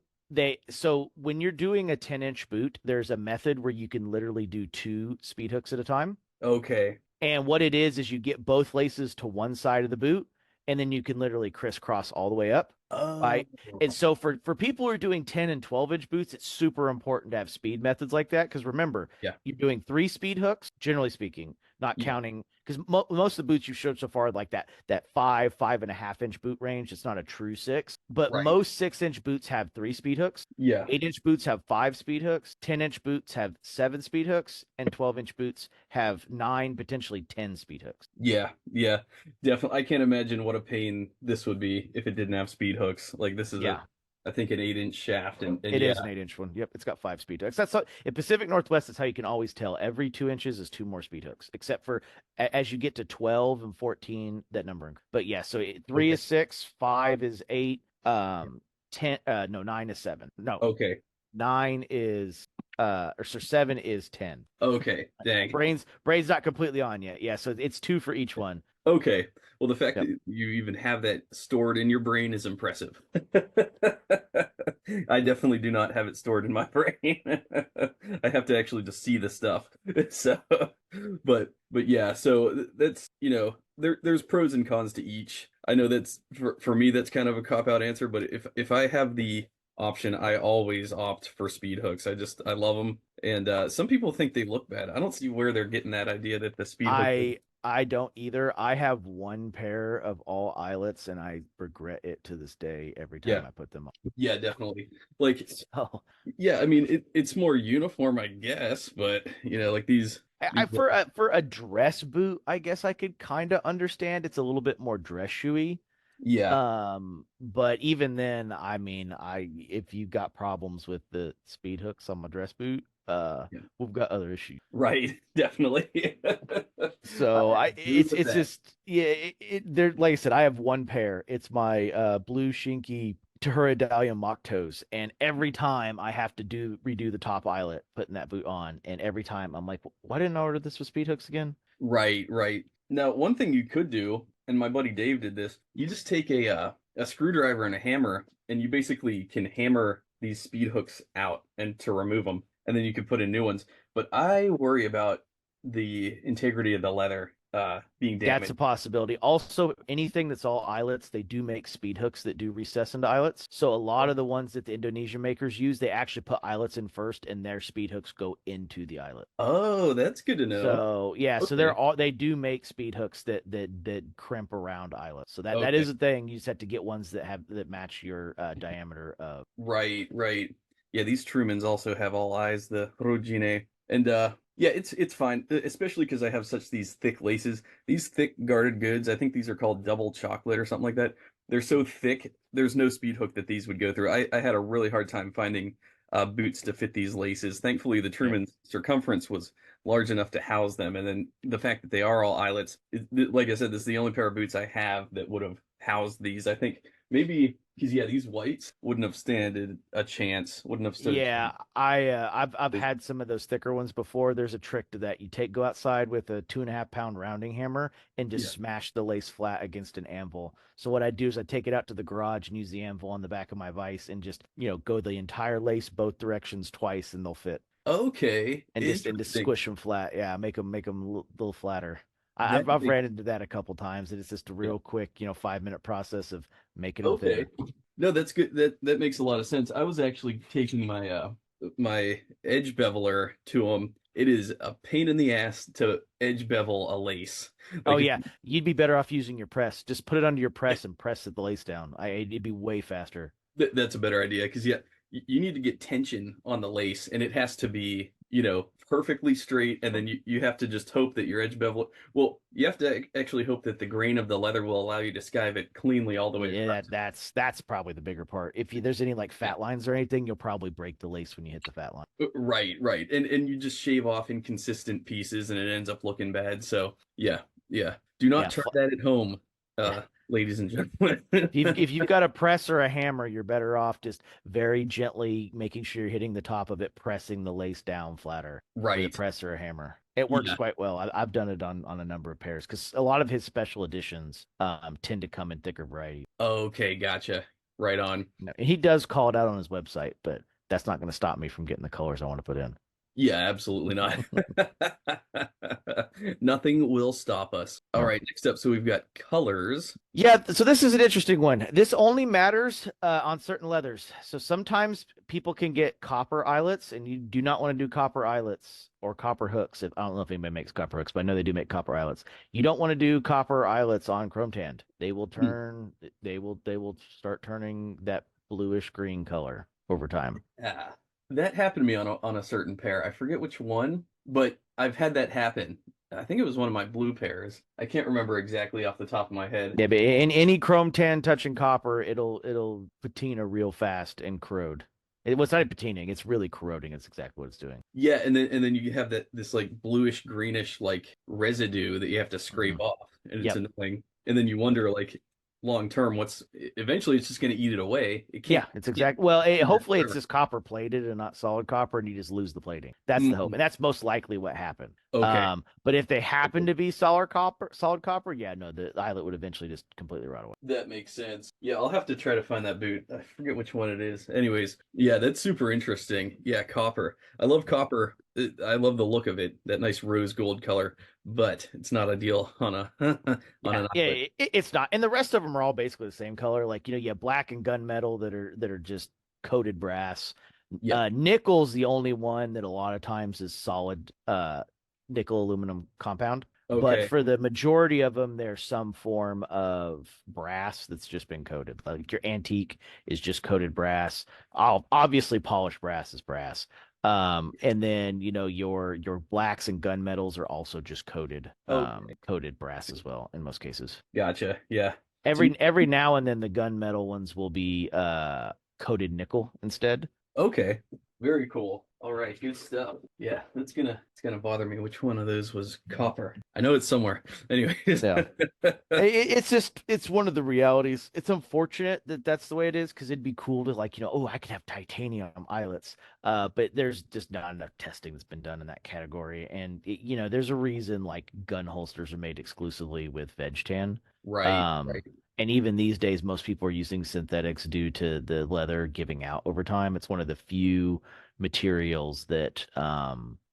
so when you're doing a 10-inch boot, there's a method where you can literally do two speed hooks at a time. Okay. And what it is you get both laces to one side of the boot, and then you can literally crisscross all the way up. Oh. Right. And so for people who are doing 10 and 12-inch boots, it's super important to have speed methods like that. Because remember, Yeah. you're doing three speed hooks, generally speaking, not Yeah. counting because most of the boots you've showed so far, like that 5.5 inch boot range, it's not a true six. But Right. most 6-inch boots have three speed hooks. Yeah. 8-inch boots have five speed hooks, 10-inch boots have seven speed hooks, and 12-inch boots have nine, potentially 10 speed hooks. Yeah. Yeah. Definitely. I can't imagine what a pain this would be if it didn't have speed hooks. Like this is Yeah, I think an 8-inch shaft, and it yeah. is an 8-inch one. Yep, it's got five speed hooks. In Pacific Northwest. That's how you can always tell. Every 2 inches is two more speed hooks, except for as you get to 12 and 14, that number. But yeah, so three Okay. is six, five is eight, 10, no, nine is seven. No, Okay. nine is or so seven is 10. Okay. Dang. Brain's not completely on yet. Yeah, so it's two for each one. Okay. Well, the fact Yep. that you even have that stored in your brain is impressive. I definitely do not have it stored in my brain. I have to actually just see the stuff. So, but yeah, so that's, there's pros and cons to each. I know that's for me that's kind of a cop out answer, but if I have the option, I always opt for speed hooks. I love them, and some people think they look bad. I don't see where they're getting that idea that the speed hook. I don't either. I have one pair of all eyelets, and I regret it to this day every Yeah, time I put them on. yeah, definitely. Like, So yeah, I mean it's more uniform, I guess, but like these. for a dress boot, I guess I could kind of understand. It's a little bit more dress shoey. Yeah, But even then, I mean, if you got problems with the speed hooks on my dress boot, yeah, we've got other issues. right, definitely. I So agree with it's that. just yeah, there like I said, I have one pair. It's my blue Shinky Medallion mock toes, and every time I have to redo the top eyelet, putting that boot on, and every time I'm like, why didn't I order this with speed hooks again? Right, right. Now, one thing you could do, and my buddy Dave did this, you just take a screwdriver and a hammer, and you basically can hammer these speed hooks out and to remove them, and then you could put in new ones. But I worry about the integrity of the leather being That's a damaged. possibility. Also, anything that's all eyelets, they do make speed hooks that do recess into eyelets. So a lot of the ones that the Indonesian makers use, they actually put eyelets in first, and their speed hooks go into the eyelet. Oh, that's good to know. So yeah, so Okay, they do make speed hooks that crimp around eyelets. So that okay. is a thing. You just have to get ones that match your diameter of. Right, right. Yeah, these Trumans also have all eyes, the Rogine. And yeah, it's fine, especially because I have such these thick laces. These thick guarded goods, I think these are called double chocolate or something like that. They're so thick, there's no speed hook that these would go through. I had a really hard time finding boots to fit these laces. Thankfully, the Yeah. Truman's circumference was large enough to house them. And then the fact that they are all eyelets, like I said, this is the only pair of boots I have that would have housed these. I think maybe because yeah, these whites wouldn't have standed a chance. Wouldn't have stood a Yeah, chance. I've had some of those thicker ones before. There's a trick to that. You go outside with a 2.5 pound rounding hammer and just Yeah. smash the lace flat against an anvil. So what I do is I take it out to the garage and use the anvil on the back of my vise and just, go the entire lace both directions twice and they'll fit. Okay. And just Interesting. squish them flat. Yeah, make them a little flatter. That I've makes ran into that a couple times, and it's just a yeah. real quick, 5 minute process of making them Okay. fit. No, that's good. That makes a lot of sense. I was actually taking my edge beveler to them. It is a pain in the ass to edge bevel a lace. Oh Like it's yeah, you'd be better off using your press. Just put it under your press and press the lace down. It'd be way faster. That's a better idea because yeah, you need to get tension on the lace and it has to be, perfectly straight and then you have to just hope that your edge bevel well, you have to actually hope that the grain of the leather will allow you to skive it cleanly all the way Yeah, across. that's probably the bigger part. If there's any like Yeah. fat lines or anything, you'll probably break the lace when you hit the fat line. Right, right. And you just shave off inconsistent pieces and it ends up looking bad. So, yeah, yeah. Do not Yeah, try that at home, yeah. ladies and gentlemen. If you've got a press or a hammer, you're better off just very gently making sure you're hitting the top of it, pressing the lace down flatter with a Right. press or a hammer. It works Yeah. quite well. I've done it on a number of pairs because a lot of his special editions tend to come in thicker varieties. Okay, gotcha. Right on. He does call it out on his website, but that's not going to stop me from getting the colors I want to put in. Yeah, absolutely not. Nothing will stop us. All No. right, next up, so we've got colors. Yeah, so this is an interesting one. This only matters on certain leathers. So sometimes people can get copper eyelets, and you do not want to do copper eyelets or copper hooks. If I don't know if anybody makes copper hooks, but I know they do make copper eyelets. You don't want to do copper eyelets on chrome tanned. They will Hmm. turn. They will start turning that bluish green color over time. Yeah, that happened to me on a certain pair. I forget which one, but I've had that happen. I think it was one of my blue pairs. I can't remember exactly off the top of my head. Yeah, but in any chrome tan touching copper, it'll patina real fast and corrode. Well, it's not patining; it's really corroding. It's exactly what it's doing. Yeah, and then you have this like bluish greenish like residue that you have to scrape Mhm. off, and it's Yep. annoying. And then you wonder like long term, what's eventually it's just going to eat it away. It Yeah, can't. it's exact. Well, Be there hopefully it's forever. just copper plated and not solid copper, and you just lose the plating. That's the hope, Mhm. and that's most likely what happened. Okay. But if they happen Okay. to be solid copper, yeah, no, the eyelet would eventually just completely rot away. That makes sense. Yeah, I'll have to try to find that boot. I forget which one it is. Anyways, yeah, that's super interesting. Yeah, copper. I love copper. I love the look of it, that nice rose gold color, but it's not ideal on a on Yeah, an yeah, eyelet. it's not. And the rest of them are all basically the same color. Like, you have black and gunmetal that are just coated brass. Yep. Nickel's the only one that a lot of times is solid nickel aluminum compound. But Okay. for the majority of them, there's some form of brass that's just been coated. Like your antique is just coated brass. Obviously, polished brass is brass. And then your blacks and gunmetals are also just Okay. coated brass as well in most cases. Gotcha. Yeah. So Every now and then the gunmetal ones will be coated nickel instead. okay. Very cool. All right, good stuff. Yeah, it's gonna bother me which one of those was copper. I know it's somewhere. Anyways. Yeah. It's one of the realities. It's unfortunate that that's the way it is because it'd be cool to like, oh, I could have titanium eyelets. But there's just not enough testing that's been done in that category. And there's a reason like gun holsters are made exclusively with veg tan. Right, Um, right. and even these days, most people are using synthetics due to the leather giving out over time. It's one of the few materials that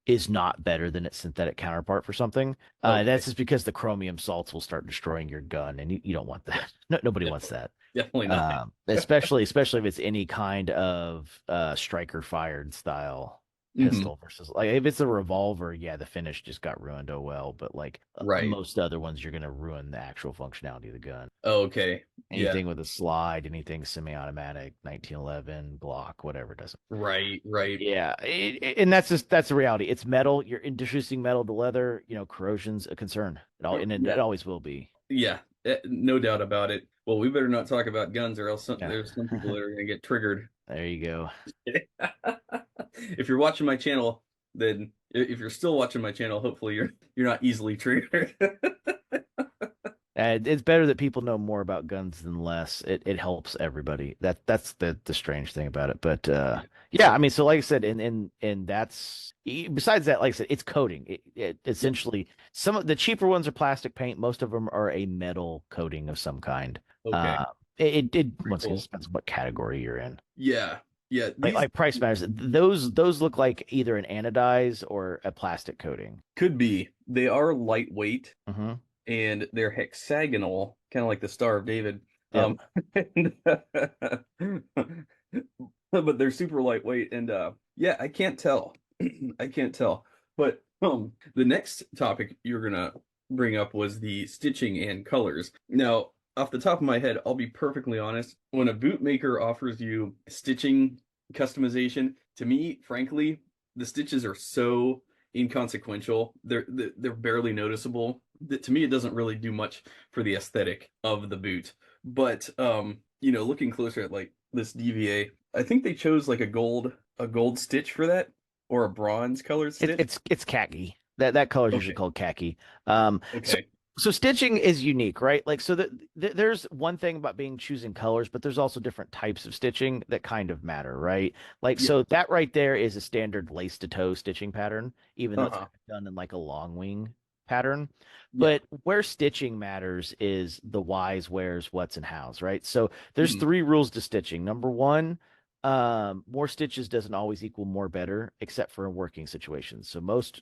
is not better than its synthetic counterpart for something. Okay. That's just because the chromium salts will start destroying your gun, and you don't want that. No, nobody wants Definitely, that. definitely not. Especially if it's any kind of striker fired style Hmm. pistol versus like if it's a revolver, yeah, the finish just got ruined. Oh well, but like Right. most other ones, you're gonna ruin the actual functionality of the gun. Okay. Yeah. Anything with a slide, anything semi-automatic, 1911, Glock, whatever doesn't. Right, right. Yeah, and that's the reality. It's metal. You're introducing metal to leather. Corrosion's a concern. And Yeah. it always will be. Yeah. No doubt about it. Well, we better not talk about guns or else Yeah. there's some people that are gonna get triggered. There you go. If you're watching my channel, then if you're still watching my channel, hopefully you're not easily triggered. It's better that people know more about guns than less. It helps everybody. That's the strange thing about it. But yeah, I mean, so like I said, and that's besides that, like I said, it's coating. It Yep. essentially some of the cheaper ones are plastic paint. Most of them are a metal coating of some kind. Okay. Uh, it Pretty once again cool. depends on what category you're in. Yeah. Yeah. These Like price matters. Those look like either an anodize or a plastic coating. could be. They are lightweight Hmm. and they're hexagonal, kind of like the Star of David. Yep. And, but they're super lightweight, and yeah, I can't tell. I can't tell. But the next topic you're gonna bring up was the stitching and colors. Now, off the top of my head, I'll be perfectly honest. When a boot maker offers you stitching customization, to me, frankly, the stitches are so inconsequential. They're barely noticeable. That to me, it doesn't really do much for the aesthetic of the boot. But looking closer at like this DVA, I think they chose like a gold stitch for that or a bronze colored stitch. It's khaki. That color is usually Okay. called khaki. So Okay. stitching is unique, right? Like so there's one thing about being choosing colors, but there's also different types of stitching that kind of matter, right? Like Yeah. so that right there is a standard lace to toe stitching pattern, even though it's Uh-huh. kind of done in like a long wing pattern. Yeah. But where stitching matters is the whys, wheres, whats, and hows, right? So there's Mhm. three rules to stitching. Number one, more stitches doesn't always equal more better, except for in working situations. So most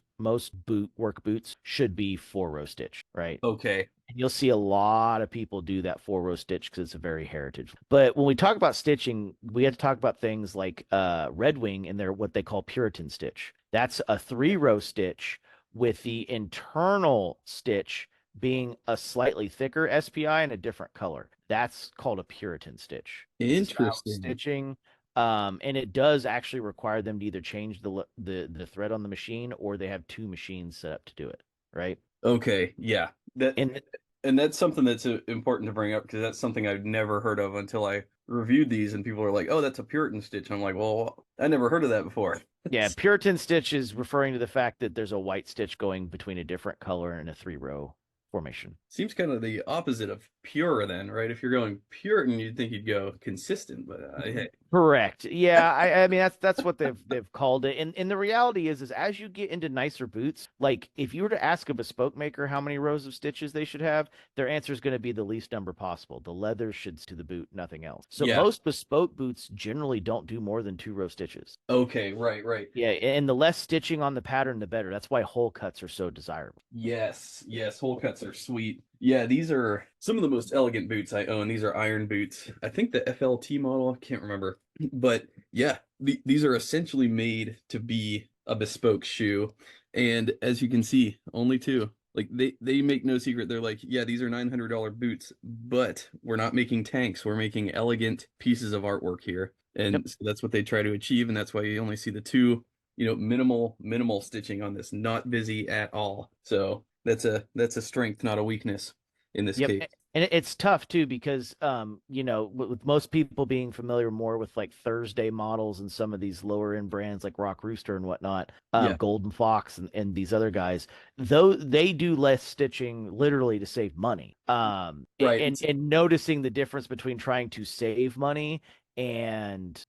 work boots should be 4-row stitch, right? Okay. And you'll see a lot of people do that 4-row stitch because it's a very heritage. But when we talk about stitching, we have to talk about things like Red Wing and their what they call Puritan stitch. That's a 3-row stitch with the internal stitch being a slightly thicker SPI and a different color. That's called a Puritan stitch. It's a style of Interesting. stitching. And it does actually require them to either change the thread on the machine or they have two machines set up to do it, right? Okay. Yeah. That And and that's something that's important to bring up because that's something I've never heard of until I reviewed these and people are like, "Oh, that's a Puritan stitch." I'm like, "Well, I never heard of that before." yeah, Puritan stitch is referring to the fact that there's a white stitch going between a different color and a 3-row formation. Seems kind of the opposite of pure then, right? If you're going Puritan, you'd think you'd go consistent, but hey. Correct. Yeah, I mean that's what they've called it. And the reality is as you get into nicer boots, like if you were to ask a bespoke maker how many rows of stitches they should have, their answer is going to be the least number possible. The leather should to the boot, nothing else. So Yeah. most bespoke boots generally don't do more than 2 row stitches. Okay, right, right. Yeah, and the less stitching on the pattern, the better. That's why hole cuts are so desirable. Yes, yes, hole cuts are sweet. Yeah, these are some of the most elegant boots I own. These are iron boots. I think the FLT model, I can't remember. But yeah, these are essentially made to be a bespoke shoe. And as you can see, only two. Like they make no secret. They're like, yeah, these are $900 boots, but we're not making tanks. We're making elegant pieces of artwork here. Yep. And so that's what they try to achieve, and that's why you only see the two, minimal stitching on this, not busy at all. So that's a strength, not a weakness in this Yep. case. And it's tough too because with most people being familiar more with like Thursday models and some of these lower end brands like Rock Rooster and whatnot, Yeah, Golden Fox and these other guys, though they do less stitching literally to save money. right. And noticing the difference between trying to save money and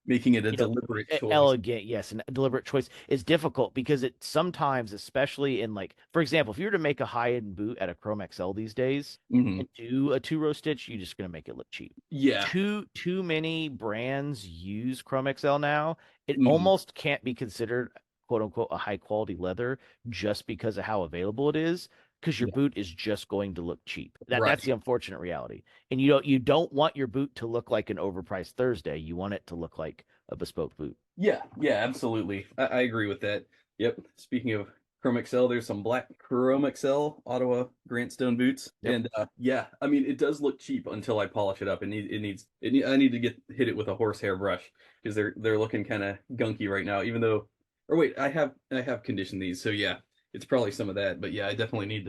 Making it a deliberate choice. elegant, yes, and a deliberate choice is difficult because it sometimes, especially in like, for example, if you were to make a high-end boot at a Chrome XL these days Hmm. and do a 2 row stitch, you're just gonna make it look cheap. Yeah. Too many brands use Chrome XL now. It Hmm. almost can't be considered quote unquote a high quality leather just because of how available it is. Because your Yeah. boot is just going to look cheap. That's Right. the unfortunate reality. And you don't want your boot to look like an overpriced Thursday. You want it to look like a bespoke boot. Yeah. Yeah. Absolutely. I agree with that. Yep. Speaking of Chrome XL, there's some black Chrome XL Ottawa Grantstone boots, Yep. and yeah, I mean it does look cheap until I polish it up. I need to hit it with a horsehair brush because they're looking kind of gunky right now. Even though, or wait, I have conditioned these, so yeah, it's probably some of that. But yeah, I definitely need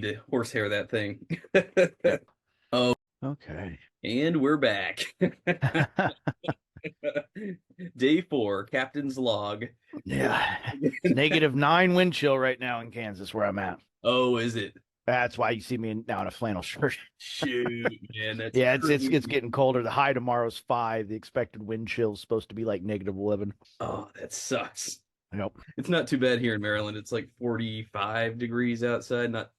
to horsehair that thing. Yep. Oh, Okay. and we're back. Day 4, Captain's Log. Yeah. It's -9 wind chill right now in Kansas where I'm at. Oh, is it? That's why you see me now in a flannel shirt. Shoot, man, that's Yeah, it's crazy. getting colder. The high tomorrow's 5. The expected wind chill is supposed to be like -11. Oh, that sucks. Yep. It's not too bad here in Maryland. It's like 45 degrees outside, not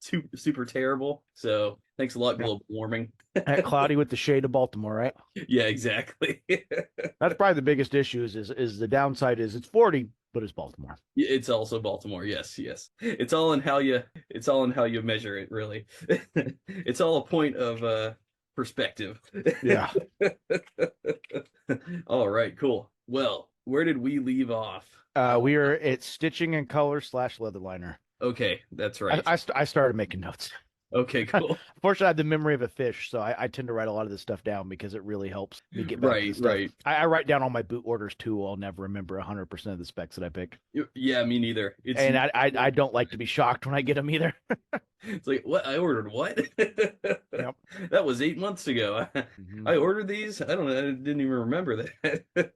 too super terrible. So thanks a lot, Yep. global warming. That cloudy with the shade of Baltimore, right? Yeah, exactly. That's probably the biggest issue is the downside is it's 40, but it's Baltimore. It's also Baltimore. Yes, yes. It's all in how you measure it, really. It's all a point of perspective. Yeah. All right, cool. Well, where did we leave off? We are at stitching and color / leather liner. Okay, that's I, right. I, st- I started making notes. Okay, cool. Fortunately, I have the memory of a fish, so I tend to write a lot of this stuff down because it really helps me get back to Right, the stuff. right. I write down all my boot orders too. I'll never remember 100% of the specs that I pick, Yeah, me neither. It's and I don't like to be shocked when I get them either. it's like, what? I ordered what? Yep. That was 8 months ago. Mhm. I ordered these. I don't know. I didn't even remember that.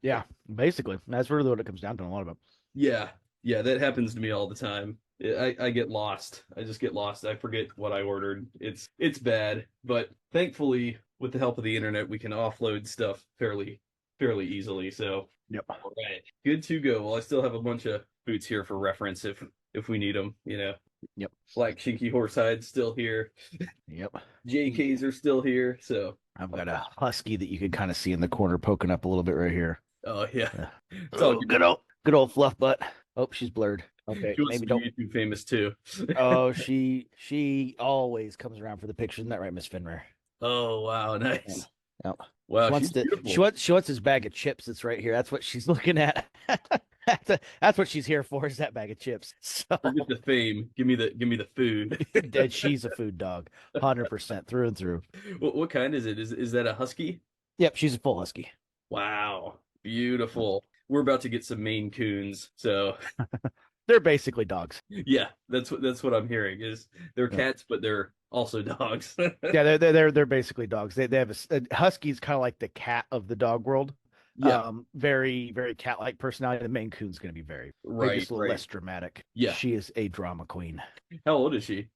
Yeah, basically, that's really what it comes down to. A lot of it. Yeah, yeah, that happens to me all the time. I get lost. I just get lost. I forget what I ordered. It's bad, but thankfully, with the help of the internet, we can offload stuff fairly easily. So, Yep. all right, good to go. Well, I still have a bunch of boots here for reference if we need them. Yep. Black Shinky Horsehide's still here. Yep. JKs are still here. So, I've got a husky that you can kind of see in the corner poking up a little bit right here. oh yeah, Yeah. it's all Oh, good old fluff butt. Oh, she's blurred. Okay, She wants maybe to be don't. YouTube famous too. Oh, she always comes around for the picture. Isn't that right, Miss Finrer? Oh wow, Yeah. nice. Yep. Wow, She wants she's to beautiful. she wants his bag of chips that's right here. That's what she's looking at. That's what she's here for, is that bag of chips. So Forget the fame. Give me the food. that she's a food dog, 100% through and through. What kind is it? Is that a husky? Yep, she's a full husky. Wow, beautiful. We're about to get some Maine Coons. So They're basically dogs. yeah, that's what I'm hearing is they're Yep. cats, but they're also dogs. Yeah, they're basically dogs. They have a husky's kind of like the cat of the dog world. Yeah, Very very cat-like personality. The Maine Coon's going to be maybe right, just a little right. less dramatic. Yeah. She is a drama queen. How old is she?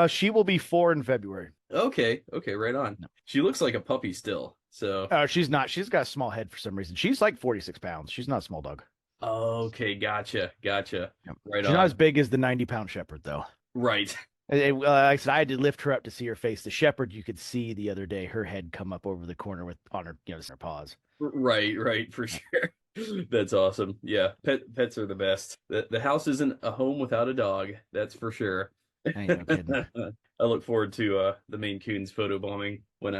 She will be 4 in February. Okay, okay, right on. No. She looks like a puppy still. So, She's not. She's got a small head for some reason. She's like 46 pounds. She's not a small dog. okay, gotcha, gotcha. Yep. Right She's not as on. big as the 90-pound shepherd, though. Right. Like I said, I had to lift her up to see her face. The shepherd, you could see the other day, her head come up over the corner with on her, her paws. Right, right, for sure. That's awesome. Yeah, pets are the best. The house isn't a home without a dog, that's for sure. I ain't no kidding. I look forward to the Maine Coons photo bombing when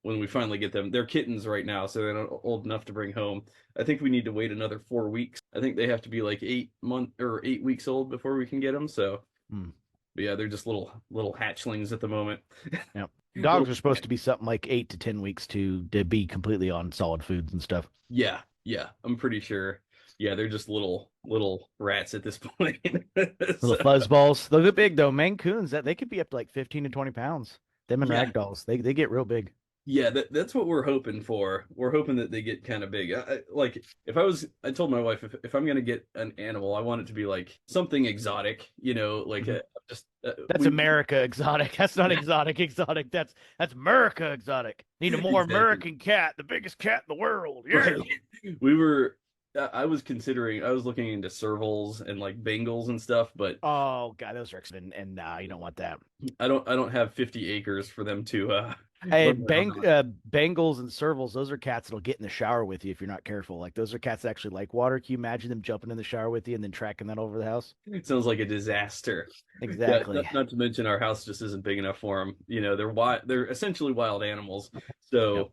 when we finally get them. They're kittens right now, so they're not old enough to bring home. I think we need to wait another 4 weeks. I think they have to be like 8 weeks old before we can get them. So, Hmm. but yeah, they're just little hatchlings at the moment. Yep. Little Dogs are supposed to be something like 8 to 10 weeks to be completely on solid foods and stuff. Yeah, yeah, I'm pretty sure. Yeah, they're just little rats at this point. Little So, fuzz balls. They'll get big though. Maine Coons, that they could be up to like 15 to 20 pounds. Them and yeah, rag dolls, they get real big. yeah, that's what we're hoping for. We're hoping that they get kind of big. Like I told my wife if I'm gonna get an animal, I want it to be like something exotic, like Mhm. just That's we America exotic. That's not exotic exotic. That's America exotic. Need a more exactly American cat, the biggest cat in the world. Yeah. right. We were. I was considering. I was looking into servals and like Bengals and stuff, but Oh god, those are expensive, and nah, you don't want that. I don't have 50 acres for them to Hey, run around on. Bengals and servals, those are cats that'll get in the shower with you if you're not careful. Like those are cats that actually like water. Can you imagine them jumping in the shower with you and then tracking that over the house? It sounds like a disaster. Yeah, Exactly. not to mention our house just isn't big enough for them. They're wild. They're essentially wild animals. Yep. So,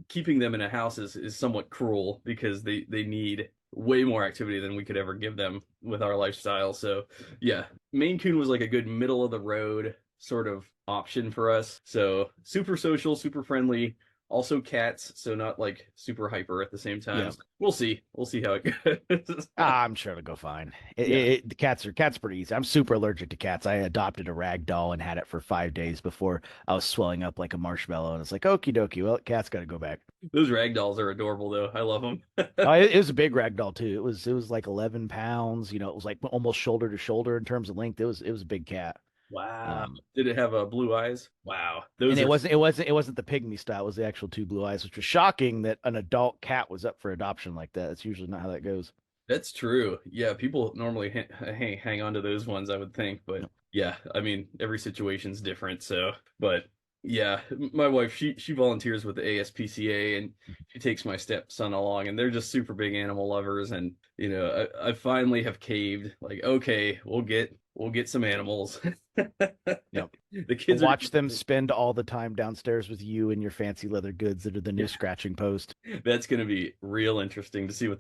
keeping them in a house is somewhat cruel because they need way more activity than we could ever give them with our lifestyle. So, yeah, Maine Coon was like a good middle of the road sort of option for us. So, super social, super friendly. Also cats, so not like super hyper at the same time. Yeah. So we'll see. We'll see how it goes. I'm sure it'll go fine. Yeah. The cats pretty easy. I'm super allergic to cats. I adopted a rag doll and had it for 5 days before I was swelling up like a marshmallow. And it's like, okie dokie. Well, cat's got to go back. Those rag dolls are adorable though. I love them. It was a big rag doll too. It was like 11 pounds. It was like almost shoulder to shoulder in terms of length. It was a big cat. Wow. Um, Did it have blue eyes? Wow. and Those it are wasn't it wasn't it wasn't the pygmy style. It was the actual two blue eyes, which was shocking that an adult cat was up for adoption like that. That's usually not how that goes. that's true. Yeah, people normally hang on to those ones, I would think, but yeah, I mean, every situation's different, so but yeah, my wife she volunteers with the ASPCA and she takes my stepson along and they're just super big animal lovers and I finally have caved like okay, we'll get some animals. Yep. The I'll kids are watch them spend all the time downstairs with you and your fancy leather goods that are the new yeah, scratching post. that's going to be real interesting to see how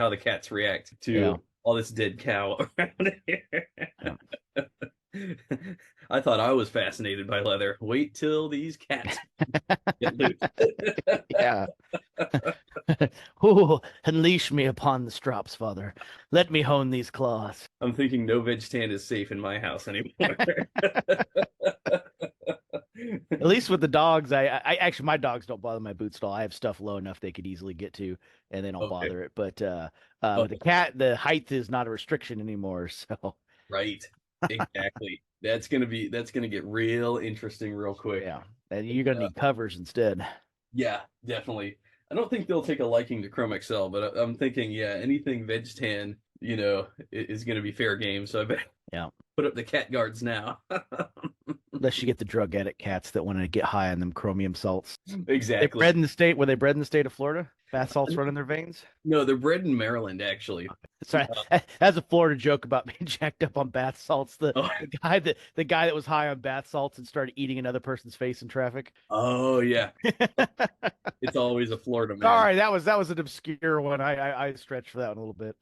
the cats react Yeah. to all this dead cow around here. Yeah. I thought I was fascinated by leather. Wait till these cats get loose. Yeah. Ooh, unleash me upon the strops, father. Let me hone these claws. I'm thinking no veg stand is safe in my house anymore. At least with the dogs, I actually my dogs don't bother my boot stall. I have stuff low enough they could easily get to, and they don't Okay. bother it. But Oh, with the cat, the height is not a restriction anymore. So right. Exactly. That's gonna get real interesting real quick. yeah, and you're gonna need covers instead. Yeah, definitely. I don't think they'll take a liking to Chrome XL, but I'm thinking, yeah, anything veg tan, is going to be fair game. So I better Yeah, put up the cat guards now. unless you get the drug addict cats that want to get high on them chromium salts. They Exactly. bred in the state. Were they bred in the state of Florida? Bath salts run in their veins. No, they're bred in Maryland, actually. Sorry, Uh, that's a Florida joke about being jacked up on bath salts. The oh, the guy that the guy that was high on bath salts and started eating another person's face in traffic. oh yeah, it's always a Florida man. Sorry, that was an obscure one. I stretched for that one a little bit.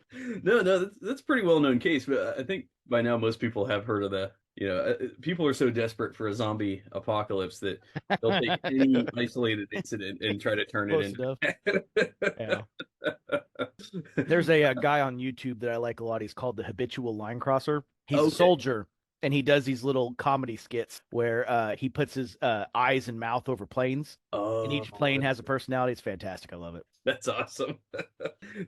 No, no, that's a pretty well known case, but I think by now most people have heard of people are so desperate for a zombie apocalypse that they'll take any isolated incident and try to turn it Close enough. into. Yeah. There's a guy on YouTube that I like a lot. He's called the Habitual Line Crosser. He's a Okay. soldier, and he does these little comedy skits where he puts his eyes and mouth over planes, and Oh, each plane has a personality. It's fantastic. I love it. that's awesome.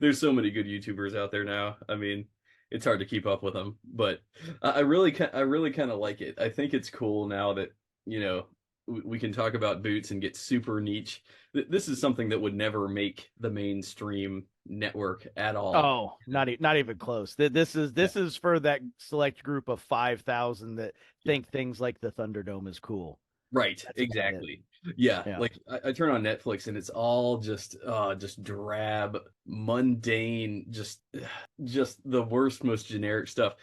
There's so many good YouTubers out there now. I mean, it's hard to keep up with them. But I really kind of like it. I think it's cool now that you know we can talk about boots and get super niche. This is something that would never make the mainstream network at all. Oh, not even close. This is for that select group of 5,000 that Yeah. think things like the Thunderdome is cool. Right, That's about it. exactly. Yeah, Yeah. like I turn on Netflix and it's all just drab, mundane, just the worst, most generic stuff.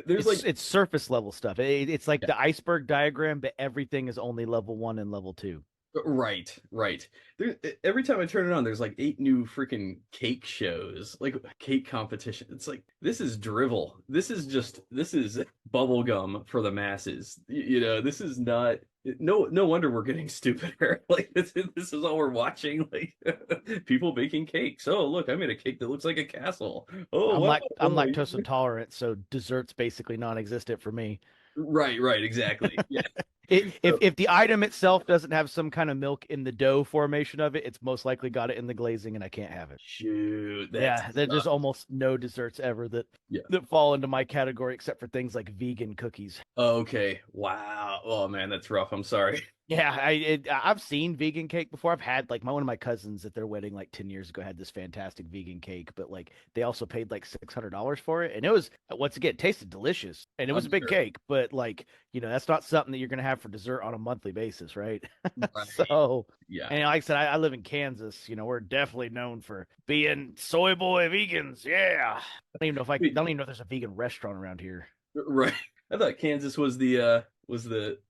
There's like It's surface level stuff. It's like yeah, the iceberg diagram, but everything is only level 1 and level 2. right, right. There, every time I turn it on, there's like 8 new freaking cake shows, like cake competition. It's like this is drivel. This is bubble gum for the masses. You know, this is not. No wonder we're getting stupider. Like this is all we're watching. Like people baking cakes. Oh, look, I made a cake that looks like a castle. Oh, wow. I'm Oh, lactose intolerant, so dessert's basically non-existent for me. right, exactly. Yeah. If the item itself doesn't have some kind of milk in the dough formation of it, it's most likely got it in the glazing, and I can't have it. Shoot, that Yeah, there's sucks. almost no desserts ever Yeah. that fall into my category except for things like vegan cookies. Okay. Wow. Oh man, that's rough. I'm sorry. Yeah, I've seen vegan cake before. I've had like one of my cousins at their wedding like 10 years ago had this fantastic vegan cake, but like they also paid like $600 for it. And it was once again, it tasted delicious. And it was I'm a big sure. cake, but like, that's not something that you're gonna have for dessert on a monthly basis, right? Right. So, Yeah. and like I said, I live in Kansas. We're definitely known for being soy boy vegans. Yeah. I Wait, don't even know if there's a vegan restaurant around here. right. I thought Kansas was the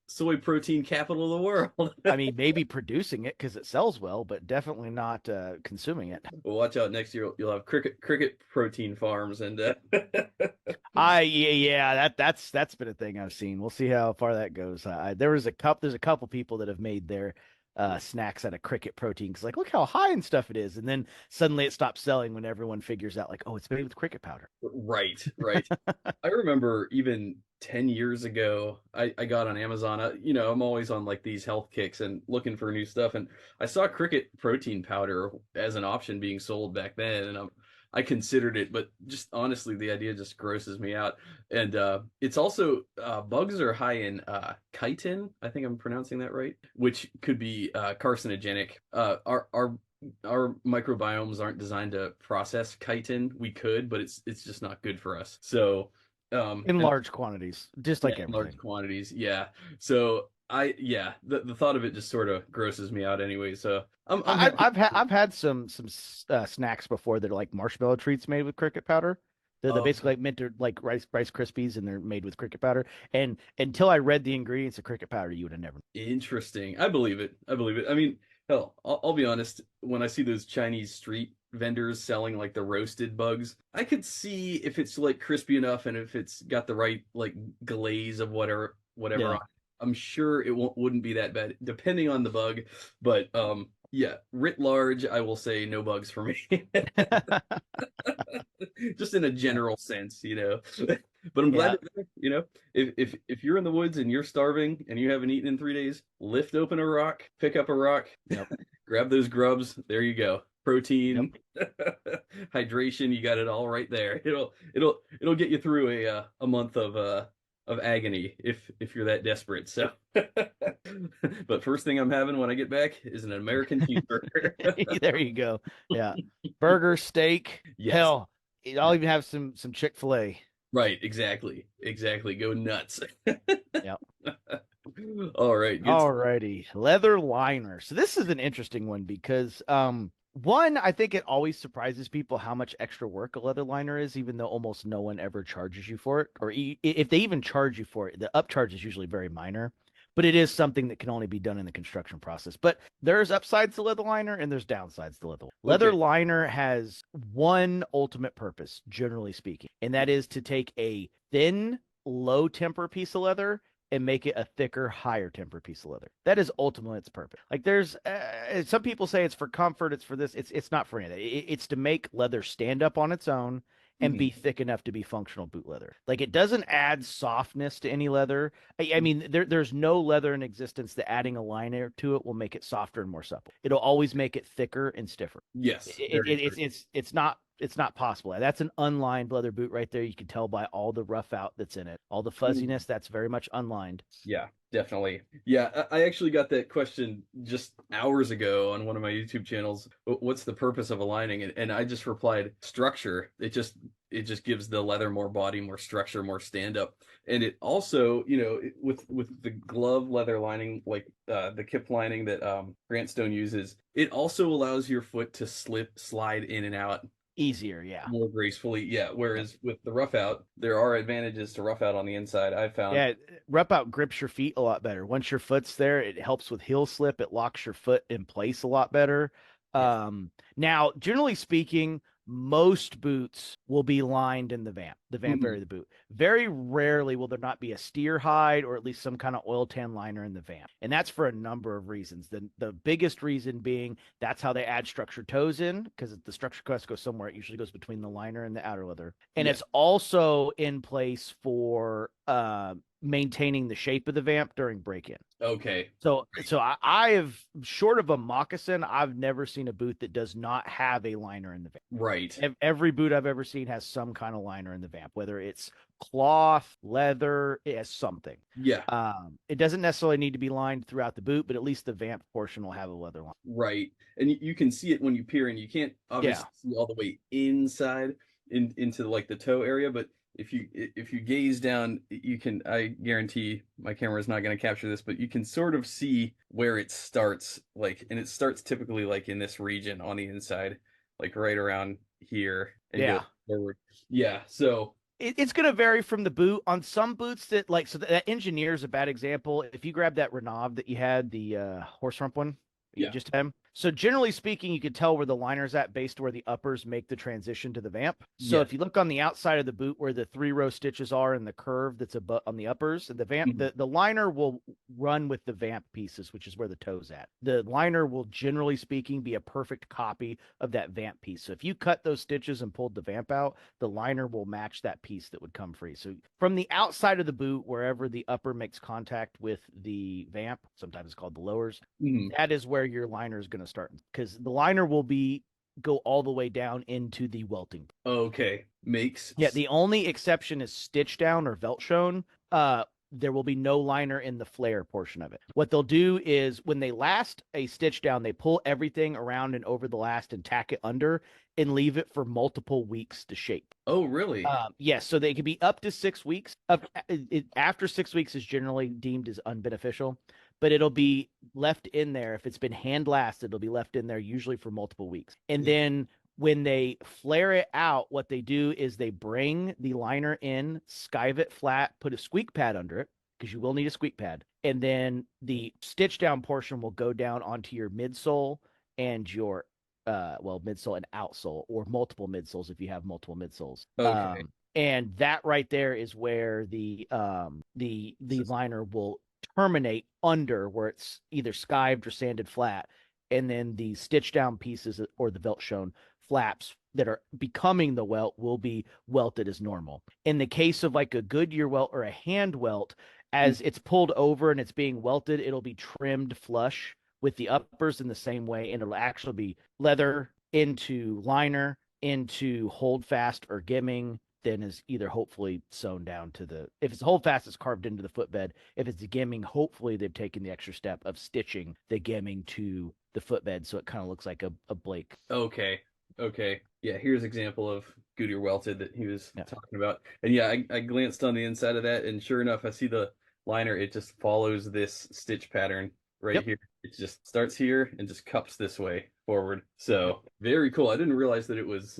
soy protein capital of the world. I mean, maybe producing it because it sells well, but definitely not consuming it. Well, watch out next year you'll have cricket protein farms and Yeah, that's been a thing I've seen. We'll see how far that goes. There's a couple people that have made their snacks out of cricket protein because like look how high and stuff it is, and then suddenly it stops selling when everyone figures out like oh it's made with cricket powder. right. I remember even 10 years ago, I got on Amazon. I'm always on like these health kicks and looking for new stuff. And I saw cricket protein powder as an option being sold back then. And I considered it, but just honestly, the idea just grosses me out. And it's also, bugs are high in chitin. I think I'm pronouncing that right, which could be carcinogenic. Our microbiomes aren't designed to process chitin. We could, but it's just not good for us. So In and large quantities, just yeah, like in large everything. quantities, yeah. So yeah, the thought of it just sort of grosses me out anyway. So I'm happy. I've had some snacks before that are like marshmallow treats made with cricket powder. They're Oh, basically like meant to like Rice Krispies and they're made with cricket powder. And until I read the ingredients of cricket powder, you would have never. interesting. I believe it. I believe it. I mean, hell, I'll be honest. When I see those Chinese street vendors selling like the roasted bugs, I could see if it's like crispy enough and if it's got the right like glaze of whatever Yeah. on it. I'm sure it wouldn't be that bad, depending on the bug. But yeah, writ large, I will say no bugs for me. Just in a Yeah. general sense, But I'm glad Yeah. to know, if you're in the woods and you're starving and you haven't eaten in 3 days, lift open a rock, pick up a rock, Yep. grab those grubs. There you go. Yep. Protein, hydration, you got it all right there. It'll get you through a month of agony if you're that desperate. So, but first thing I'm having when I get back is an American cheeseburger. There you go. Yeah. Burger, steak, Yes. hell, I'll even have some Chick-fil-A. Right, exactly. Go nuts. Yep. All right, good All stuff. righty. Leather liner. So this is an interesting one because one, I think it always surprises people how much extra work a leather liner is, even though almost no one ever charges you for it. Or if they even charge you for it, the upcharge is usually very minor. But it is something that can only be done in the construction process. But there's upsides to leather liner and there's downsides to leather. Leather Okay. liner has one ultimate purpose, generally speaking, and that is to take a thin, low temper piece of leather and make it a thicker, higher temper piece of leather. That is ultimately its purpose. Like there's some people say it's for comfort, it's for this. It's not for anything. It's to make leather stand up on its own and Mhm. be thick enough to be functional boot leather. Like it doesn't add softness to any leather. I mean, there's no leather in existence that adding a liner to it will make it softer and more supple. It'll always make it thicker and stiffer. Yes, very true. It's not it's not possible. That's an unlined leather boot right there. You can tell by all the rough out that's in it, all the fuzziness. That's very much unlined. Yeah, definitely. Yeah, I actually got that question just hours ago on one of my YouTube channels. What's the purpose of aligning? And I just replied, structure. It just gives the leather more body, more structure, more stand up. And it also, with the glove leather lining, like the kip lining that Grant Stone uses, it also allows your foot to slide in and out Easier, yeah. more gracefully. Yeah. Whereas with the rough out, there are advantages to rough out on the inside, I've found. Yeah, rep out grips your feet a lot better. Once your foot's there, it helps with heel slip. It locks your foot in place a lot better. Yes. Now, generally speaking, most boots will be lined in the vamp area Mhm. of the boot. Very rarely will there not be a steer hide or at least some kind of oil tan liner in the vamp. And that's for a number of reasons. The biggest reason being that's how they add structured toes in, because the structure quest goes somewhere. It usually goes between the liner and the outer leather. And Yeah. it's also in place for maintaining the shape of the vamp during break-in. Okay. So I have, short of a moccasin, I've never seen a boot that does not have a liner in the vamp. Right. Every boot I've ever seen has some kind of liner in the vamp, whether it's cloth, leather, it has something. Yeah. It doesn't necessarily need to be lined throughout the boot, but at least the vamp portion will have a leather line. Right. And you can see it when you peer in. You can't Yeah. obviously see all the way inside into like the toe area, but if you gaze down, you can, I guarantee my camera is not going to capture this, but you can sort of see where it starts, like, and it starts typically like in this region on the inside, like right around here and Yeah. go forward. Yeah. So It's going to vary from the boot. On some boots that like, so that engineer is a bad example. If you grab that Renav that you had, the horse rump one, you yeah. just had. So generally speaking, you could tell where the liner's at based where the uppers make the transition to the vamp. So Yeah. if you look on the outside of the boot where the 3-row stitches are and the curve that's above on the uppers, the vamp, Mhm. the liner will run with the vamp pieces, which is where the toe's at. The liner will generally speaking be a perfect copy of that vamp piece. So if you cut those stitches and pulled the vamp out, the liner will match that piece that would come free. So from the outside of the boot, wherever the upper makes contact with the vamp, sometimes it's called the lowers, Mhm. that is where your liner is going to start, because the liner will go all the way down into the welting. Okay. Makes Yeah, the only exception is Stitchdown or Veltshone. There will be no liner in the flare portion of it. What they'll do is when they last a stitch down, they pull everything around and over the last and tack it under and leave it for multiple weeks to shape. Oh, really? Yes, so they could be up to 6 weeks. After 6 weeks is generally deemed as unbeneficial, but it'll be left in there. If it's been hand lasted, it'll be left in there usually for multiple weeks. And then when they flare it out, what they do is they bring the liner in, skive it flat, put a squeak pad under it, because you will need a squeak pad. And then the stitch down portion will go down onto your midsole and your midsole and outsole, or multiple midsoles if you have multiple midsoles. Okay. And that right there is where the liner will terminate under, where it's either skived or sanded flat, and then the stitch down pieces or the Veltshone flaps that are becoming the welt will be welted as normal. In the case of like a Goodyear welt or a Handwelt, as it's pulled over and it's being welted, it'll be trimmed flush with the uppers in the same way, and it'll actually be leather into liner into holdfast or gimming, then is either hopefully sewn down to the, if it's holdfast, it's carved into the footbed. If it's the gimming, hopefully they've taken the extra step of stitching the gimming to the footbed so it kind of looks like a Blake. Okay. Okay. Yeah, here's example of Goodyear welted that he was Yeah. talking about. And yeah, I glanced on the inside of that, and sure enough, I see the liner. It just follows this stitch pattern right Yep. here. It just starts here and just cups this way forward. So very cool. I didn't realize that it was,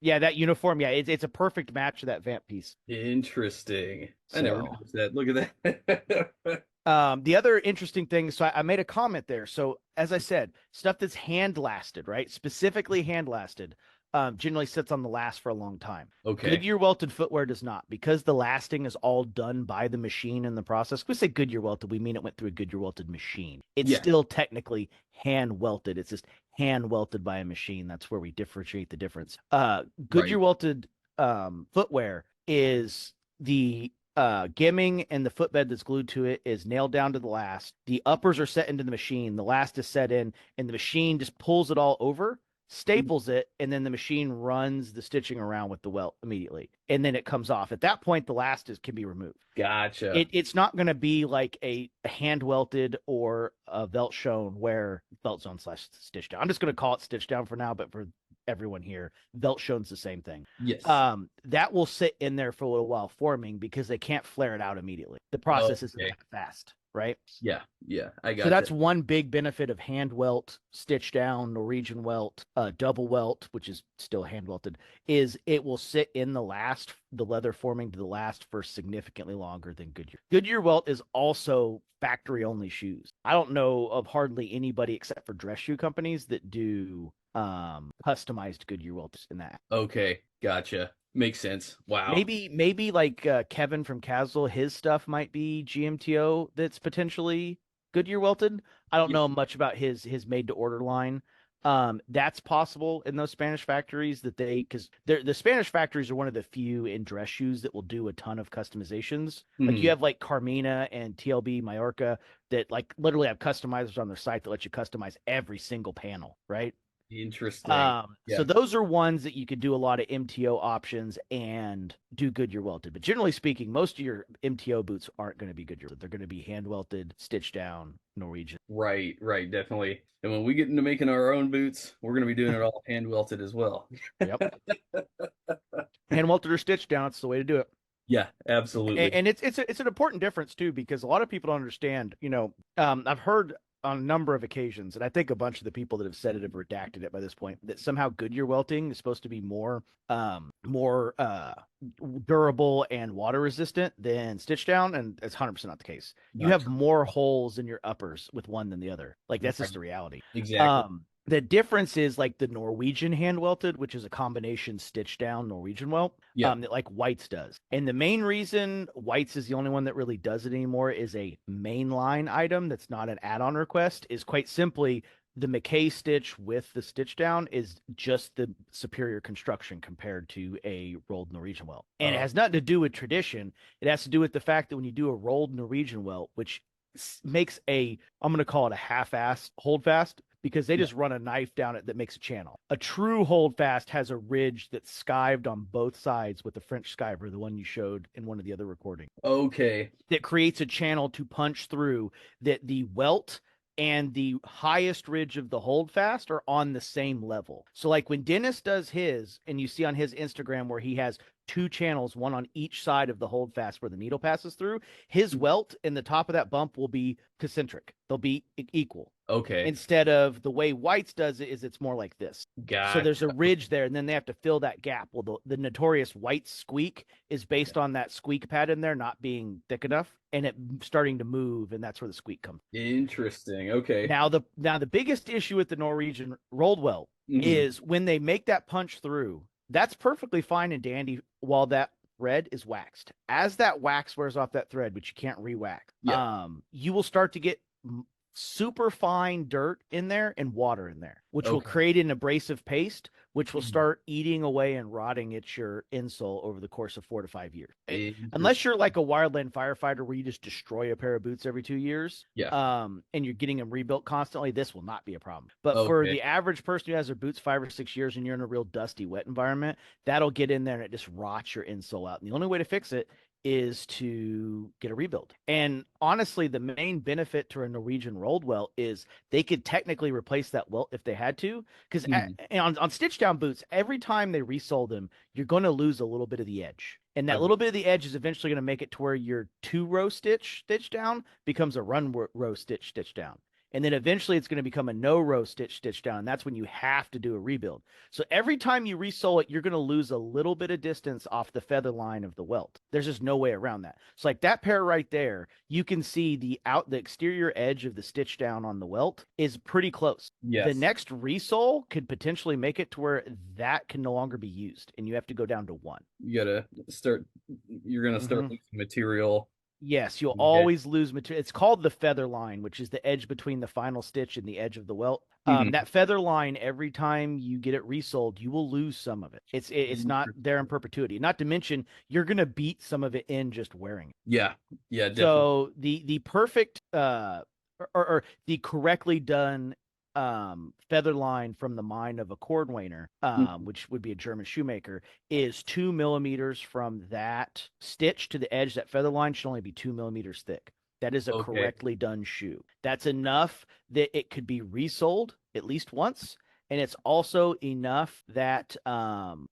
Yeah, that uniform. Yeah, it's a perfect match of that vamp piece. interesting. I never So noticed that. Look at that. the other interesting thing, so I made a comment there. So as I said, stuff that's hand lasted, right? Specifically hand lasted, generally sits on the last for a long time. Okay. Goodyear welted footwear does not, because the lasting is all done by the machine in the process. When we say Goodyear welted, we mean it went through a Goodyear welted machine. It's Yeah. still technically hand welted. It's just hand welted by a machine. That's where we differentiate the difference. Goodyear Right. welted footwear is the gimming and the footbed that's glued to it is nailed down to the last. The uppers are set into the machine. The last is set in, and the machine just pulls it all over staples it, and then the machine runs the stitching around with the welt immediately, and then it comes off. At that point, the last can be removed. Gotcha. It's not going to be like a hand welted or a Welt shown where Welt zone slash stitch down. I'm just going to call it stitch down for now, but for everyone here, Welt shown's the same thing. Yes. That will sit in there for a little while forming because they can't flare it out immediately. The process isn't Okay. that fast, right? Yeah. Yeah. I So got that's you. one big benefit of hand welt, stitch down, Norwegian welt, double welt, which is still hand welted, is it will sit in the leather forming to the last for significantly longer than Goodyear. Goodyear welt is also factory only shoes. I don't know of hardly anybody except for dress shoe companies that do customized Goodyear welts in that. Okay. Gotcha. Makes sense. Wow. Maybe like Kevin from Castle, his stuff might be GMTO that's potentially Goodyear welted. I don't Yes. know much about his made to order line. That's possible in those Spanish factories that because the Spanish factories are one of the few in dress shoes that will do a ton of customizations. Like you have like Carmina and TLB Mallorca that like literally have customizers on their site that let you customize every single panel, right? Interesting. So Yeah. those are ones that you could do a lot of MTO options and do Goodyear welted. But generally speaking, most of your MTO boots aren't going to be Goodyear. They're going to be hand welted, stitched down, Norwegian. Right, right, definitely. And when we get into making our own boots, we're going to be doing it all hand welted as well. Yep. Hand welted or stitched down, it's the way to do it. Yeah, absolutely. And it's an important difference too, because a lot of people don't understand, I've heard on a number of occasions, and I think a bunch of the people that have said it have redacted it by this point, that somehow Goodyear welting is supposed to be more durable and water resistant than stitch down, and it's 100% not the case. You Not have true. more holes in your uppers with one than the other. Like that's Right. just the reality. Exactly. The difference is like the Norwegian hand welted, which is a combination stitch down Norwegian welt, Yeah. that like Whites does. And the main reason Whites is the only one that really does it anymore is a mainline item that's not an add-on request, is quite simply the McKay stitch with the stitch down is just the superior construction compared to a rolled Norwegian welt. And it has nothing to do with tradition. It has to do with the fact that when you do a rolled Norwegian welt, which makes I'm going to call it a half-assed hold fast, because they just run a knife down it that makes a channel. A true hold fast has a ridge that's skived on both sides with the French skiver, the one you showed in one of the other recordings. Okay. That creates a channel to punch through, that the welt and the highest ridge of the hold fast are on the same level. So like when Dennis does his, and you see on his Instagram where he has two channels, one on each side of the hold fast where the needle passes through, his welt in the top of that bump will be concentric. They'll be equal. Okay. Instead of the way Whites does it, is it's more like this. Gotcha. So there's a ridge there, and then they have to fill that gap. Well, the notorious White squeak is based on that squeak pad in there not being thick enough and it starting to move, and that's where the squeak comes. Interesting. Okay. Now the biggest issue with the Norwegian rolled welt is when they make that punch through. That's perfectly fine and dandy while that thread is waxed. As that wax wears off that thread, which you can't re-wax, you will start to get super fine dirt in there and water in there, which will create an abrasive paste, which will start eating away and rotting at your insole over the course of 4 to 5 years. Unless you're like a wildland firefighter where you just destroy a pair of boots every 2 years, and you're getting them rebuilt constantly, this will not be a problem. But for the average person who has their boots 5 or 6 years and you're in a real dusty, wet environment, that'll get in there and it just rots your insole out. And the only way to fix it is to get a rebuild. And honestly, the main benefit to a Norwegian rolled welt is they could technically replace that welt if they had to. Because on stitch down boots, every time they resole them, you're going to lose a little bit of the edge. And that little bit of the edge is eventually going to make it to where your 2-row stitch down becomes a row stitch down. And then eventually it's going to become a no-row stitch down. And that's when you have to do a rebuild. So every time you resole it, you're going to lose a little bit of distance off the feather line of the welt. There's just no way around that. So like that pair right there, you can see the exterior edge of the stitch down on the welt is pretty close. Yes. The next resole could potentially make it to where that can no longer be used. And you have to go down to 1. You're going to start losing material. Yes, you'll always lose material. It's called the feather line, which is the edge between the final stitch and the edge of the welt. That feather line, every time you get it resoled, you will lose some of it. It's not there in perpetuity. Not to mention, you're going to beat some of it in just wearing it. Yeah, definitely. So the perfect or the correctly done feather line from the mind of a cordwainer, Mhm. which would be a German shoemaker, is 2 millimeters from that stitch to the edge. That feather line should only be 2 millimeters thick. That is a Okay. correctly done shoe. That's enough that it could be resold at least once. And it's also enough that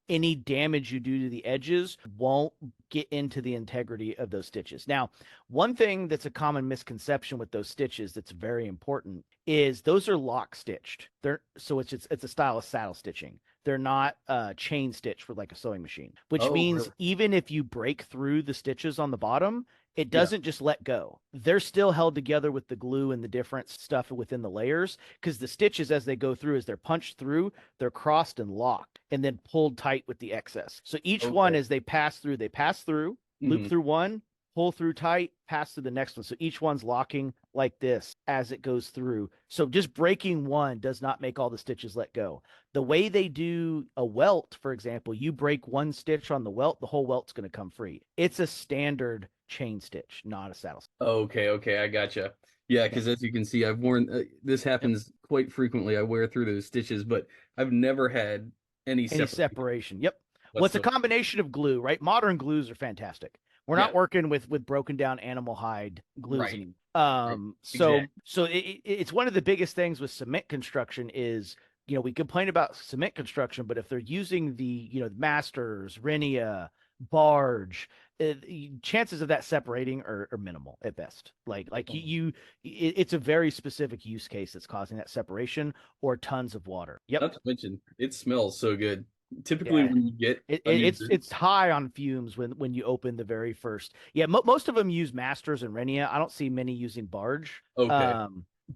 any damage you do to the edges won't get into the integrity of those stitches. Now, one thing that's a common misconception with those stitches that's very important is those are lock stitched. They're so it's a style of saddle stitching. They're not chain stitched with like a sewing machine, which Oh, means really? even if you break through the stitches on the bottom, it Yeah. doesn't just let go. They're still held together with the glue and the different stuff within the layers because the stitches, as they go through, as they're punched through, they're crossed and locked and then pulled tight with the excess. So each one, Okay. as they pass through, loop Hmm. through one, pull through tight, pass through the next one. So each one's locking like this as it goes through. So just breaking one does not make all the stitches let go. The way they do a welt, for example, you break one stitch on the welt, the whole welt's going to come free. It's a standard chain stitch, not a saddle. Okay, okay, I gotcha. Yeah, Yep. because as you can see, I've worn this Yep. happens quite frequently. I wear through those stitches, but I've never had any Any separation separation. Yep. Well, it's a whatsoever. combination of glue, right? Modern glues are fantastic. We're Yeah, not working with broken down animal hide glues right, anymore. right, So exactly. it's one of the biggest things with cement construction is, we complain about cement construction, but if they're using the, masters, Renia, barge, chances of that separating are minimal at best. Like it's a very specific use case that's causing that separation or tons of water. Yep. Not to mention, it smells so good. Typically, Yeah. when you get It, a it, new it's boot, it's high on fumes when you open the very first. Yeah, most of them use Masters and Renia. I don't see many using Barge. okay,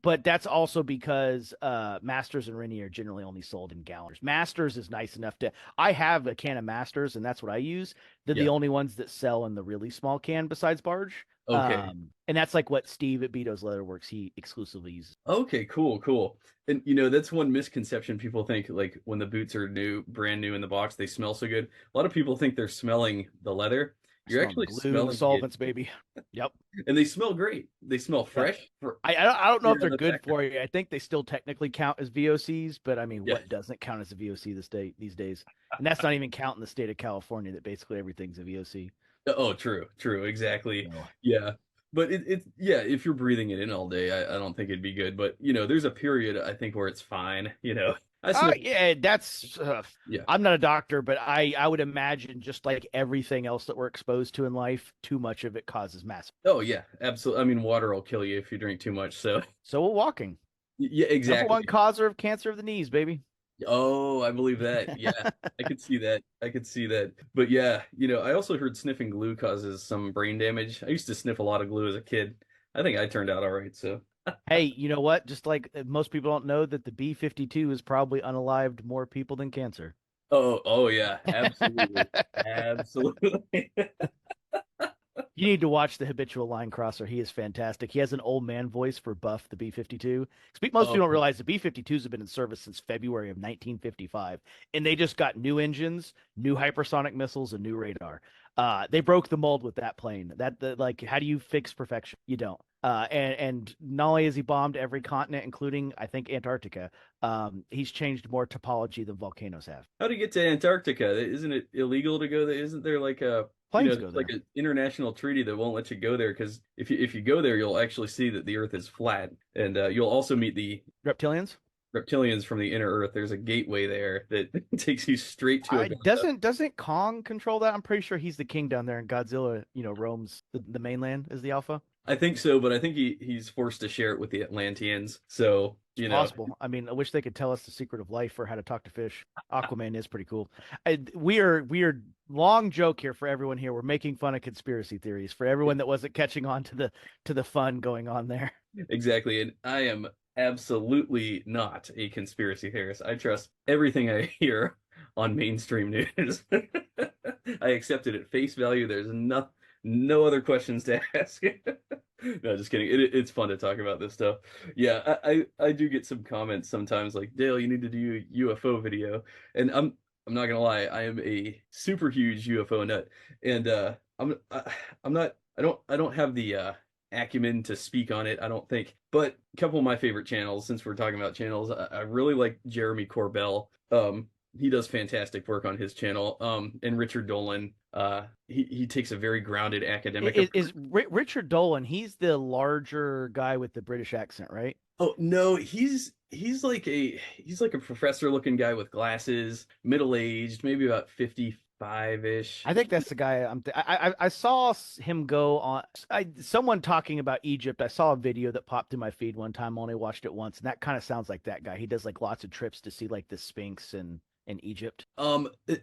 But that's also because Masters and Renia are generally only sold in gallons. Masters is nice enough to. I have a can of Masters, and that's what I use. They're the yeah, only ones that sell in the really small can besides Barge. okay, And that's like what Steve at Beto's Leatherworks he exclusively uses. okay, cool, cool. And that's one misconception people think, like when the boots are new, brand new in the box, they smell so good. A lot of people think they're smelling the leather. You're Smelling the actually glue, the smelling it, solvents, baby. Yep. and they smell great. They smell Yep. fresh for I don't know if right out they're of the good factory. for you. I think they still technically count as VOCs, but I mean, Yeah. what doesn't count as a VOC these days? And that's not even counting the state of California that basically everything's a VOC. Oh, true, true, exactly. So, Yeah. But yeah, if you're breathing it in all day, I don't think it'd be good. But there's a period I think where it's fine. I sniff. yeah, that's. Yeah. I'm not a doctor, but I would imagine just like everything else that we're exposed to in life, too much of it causes massive. Oh yeah, absolutely. I mean, water will kill you if you drink too much. So So we're walking. yeah, Number exactly. one causer of cancer of the knees, baby. Oh, I believe that. Yeah, I could see that. I could see that. But yeah, I also heard sniffing glue causes some brain damage. I used to sniff a lot of glue as a kid. I think I turned out all right. So, Hey, you know what? Just like most people don't know that the B-52 has probably unalived more people than cancer. oh, oh yeah, absolutely, absolutely. You need to watch the habitual line crosser. He is fantastic. He has an old man voice for Buff, the B-52. Most Oh, people don't realize the B-52s have been in service since February of 1955, and they just got new engines, new hypersonic missiles, and new radar. They broke the mold with that plane. Like, how do you fix perfection? You don't. And not only has he bombed every continent, including I think Antarctica, he's changed more topology than volcanoes have. how to get to Antarctica? Isn't it illegal to go there? Isn't there like Planes go there's like there. an international treaty that won't let you go there because if you go there, you'll actually see that the Earth is flat, and you'll also meet the Reptilians? reptilians from the inner Earth. There's a gateway there that takes you straight to a I Gundam. doesn't Kong control that? I'm pretty sure he's the king down there, and Godzilla, roams the mainland as the alpha. I think so, but I think he's forced to share it with the Atlanteans. So, It's possible. I mean, I wish they could tell us the secret of life or how to talk to fish. Aquaman is pretty cool. We are long joke here for everyone here. We're making fun of conspiracy theories for everyone that wasn't catching on to the fun going on there. exactly. And I am absolutely not a conspiracy theorist. I trust everything I hear on mainstream news. I accept it at face value. There's no other questions to ask. No, just kidding. It's fun to talk about this stuff. Yeah, I do get some comments sometimes like, Dale, you need to do a UFO video. And I'm not gonna lie, I am a super huge UFO nut. And I'm not I don't have the acumen to speak on it, I don't think. But a couple of my favorite channels, since we're talking about channels, I really like Jeremy Corbell. He does fantastic work on his channel. And Richard Dolan, he takes a very grounded academic approach. Richard Dolan? He's the larger guy with the British accent, right? Oh no, he's like a professor looking guy with glasses, middle aged, maybe about 55-ish. I think that's the guy. I saw him go on. Someone talking about Egypt. I saw a video that popped in my feed one time. I only watched it once, and that kind of sounds like that guy. He does like lots of trips to see like the Sphinx and in Egypt.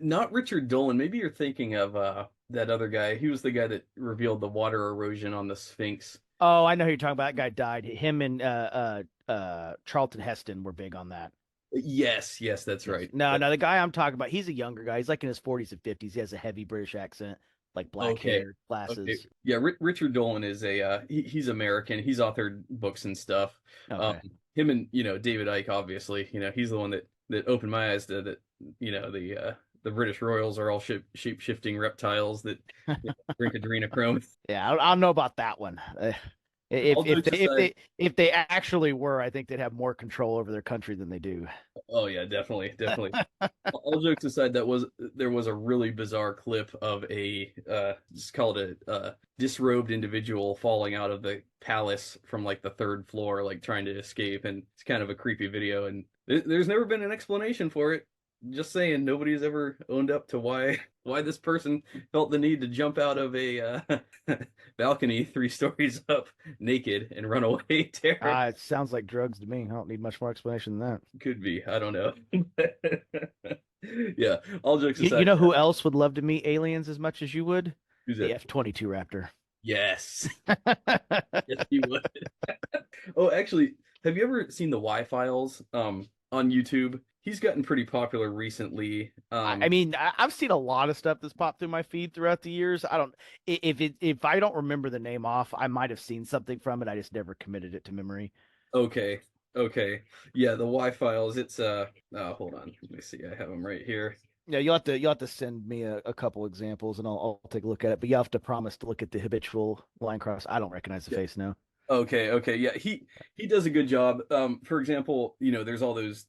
Not Richard Dolan. Maybe you're thinking of that other guy. He was the guy that revealed the water erosion on the Sphinx. Oh, I know who you're talking about. That guy died. Him and Charlton Heston were big on that. Yes, yes, that's Yes. right. No, the guy I'm talking about, he's a younger guy. He's like in his 40s and 50s. He has a heavy British accent, like black Okay. hair, Okay. glasses. Yeah, Richard Dolan is he's American. He's authored books and stuff. Um, Okay. him and David Icke, obviously. He's the one that opened my eyes to that. The British Royals are all shape shifting reptiles that drink adrenochrome. Yeah, I don't know about that one. If All if jokes they if aside, they if they actually were, I think they'd have more control over their country than they do. oh yeah, definitely, definitely. All jokes aside, there was a really bizarre clip of a just call it a disrobed individual falling out of the palace from like the third floor, like trying to escape, and it's kind of a creepy video. And there's never been an explanation for it. Just saying, nobody's ever owned up to why this person felt the need to jump out of a balcony 3 stories up naked and run away. Terror It sounds like drugs to me. I don't need much more explanation than that. could be. I don't know. Yeah, all jokes You aside, know who else would love to meet aliens as much as you would? who's The that? F-22 Raptor. Yes. Yes, he would. Oh, actually, have you ever seen the Y-Files on YouTube? He's gotten pretty popular recently. I mean, I've seen a lot of stuff that's popped through my feed throughout the years. I don't if I don't remember the name off, I might have seen something from it. I just never committed it to memory. Okay. Okay. Yeah, the Y-Files, it's hold on. Let me see. I have them right here. Yeah, you'll have to send me a couple examples and I'll take a look at it. But you have to promise to look at the habitual line cross. I don't recognize the Yeah. face now. Okay, okay. Yeah, he does a good job. For example, there's all those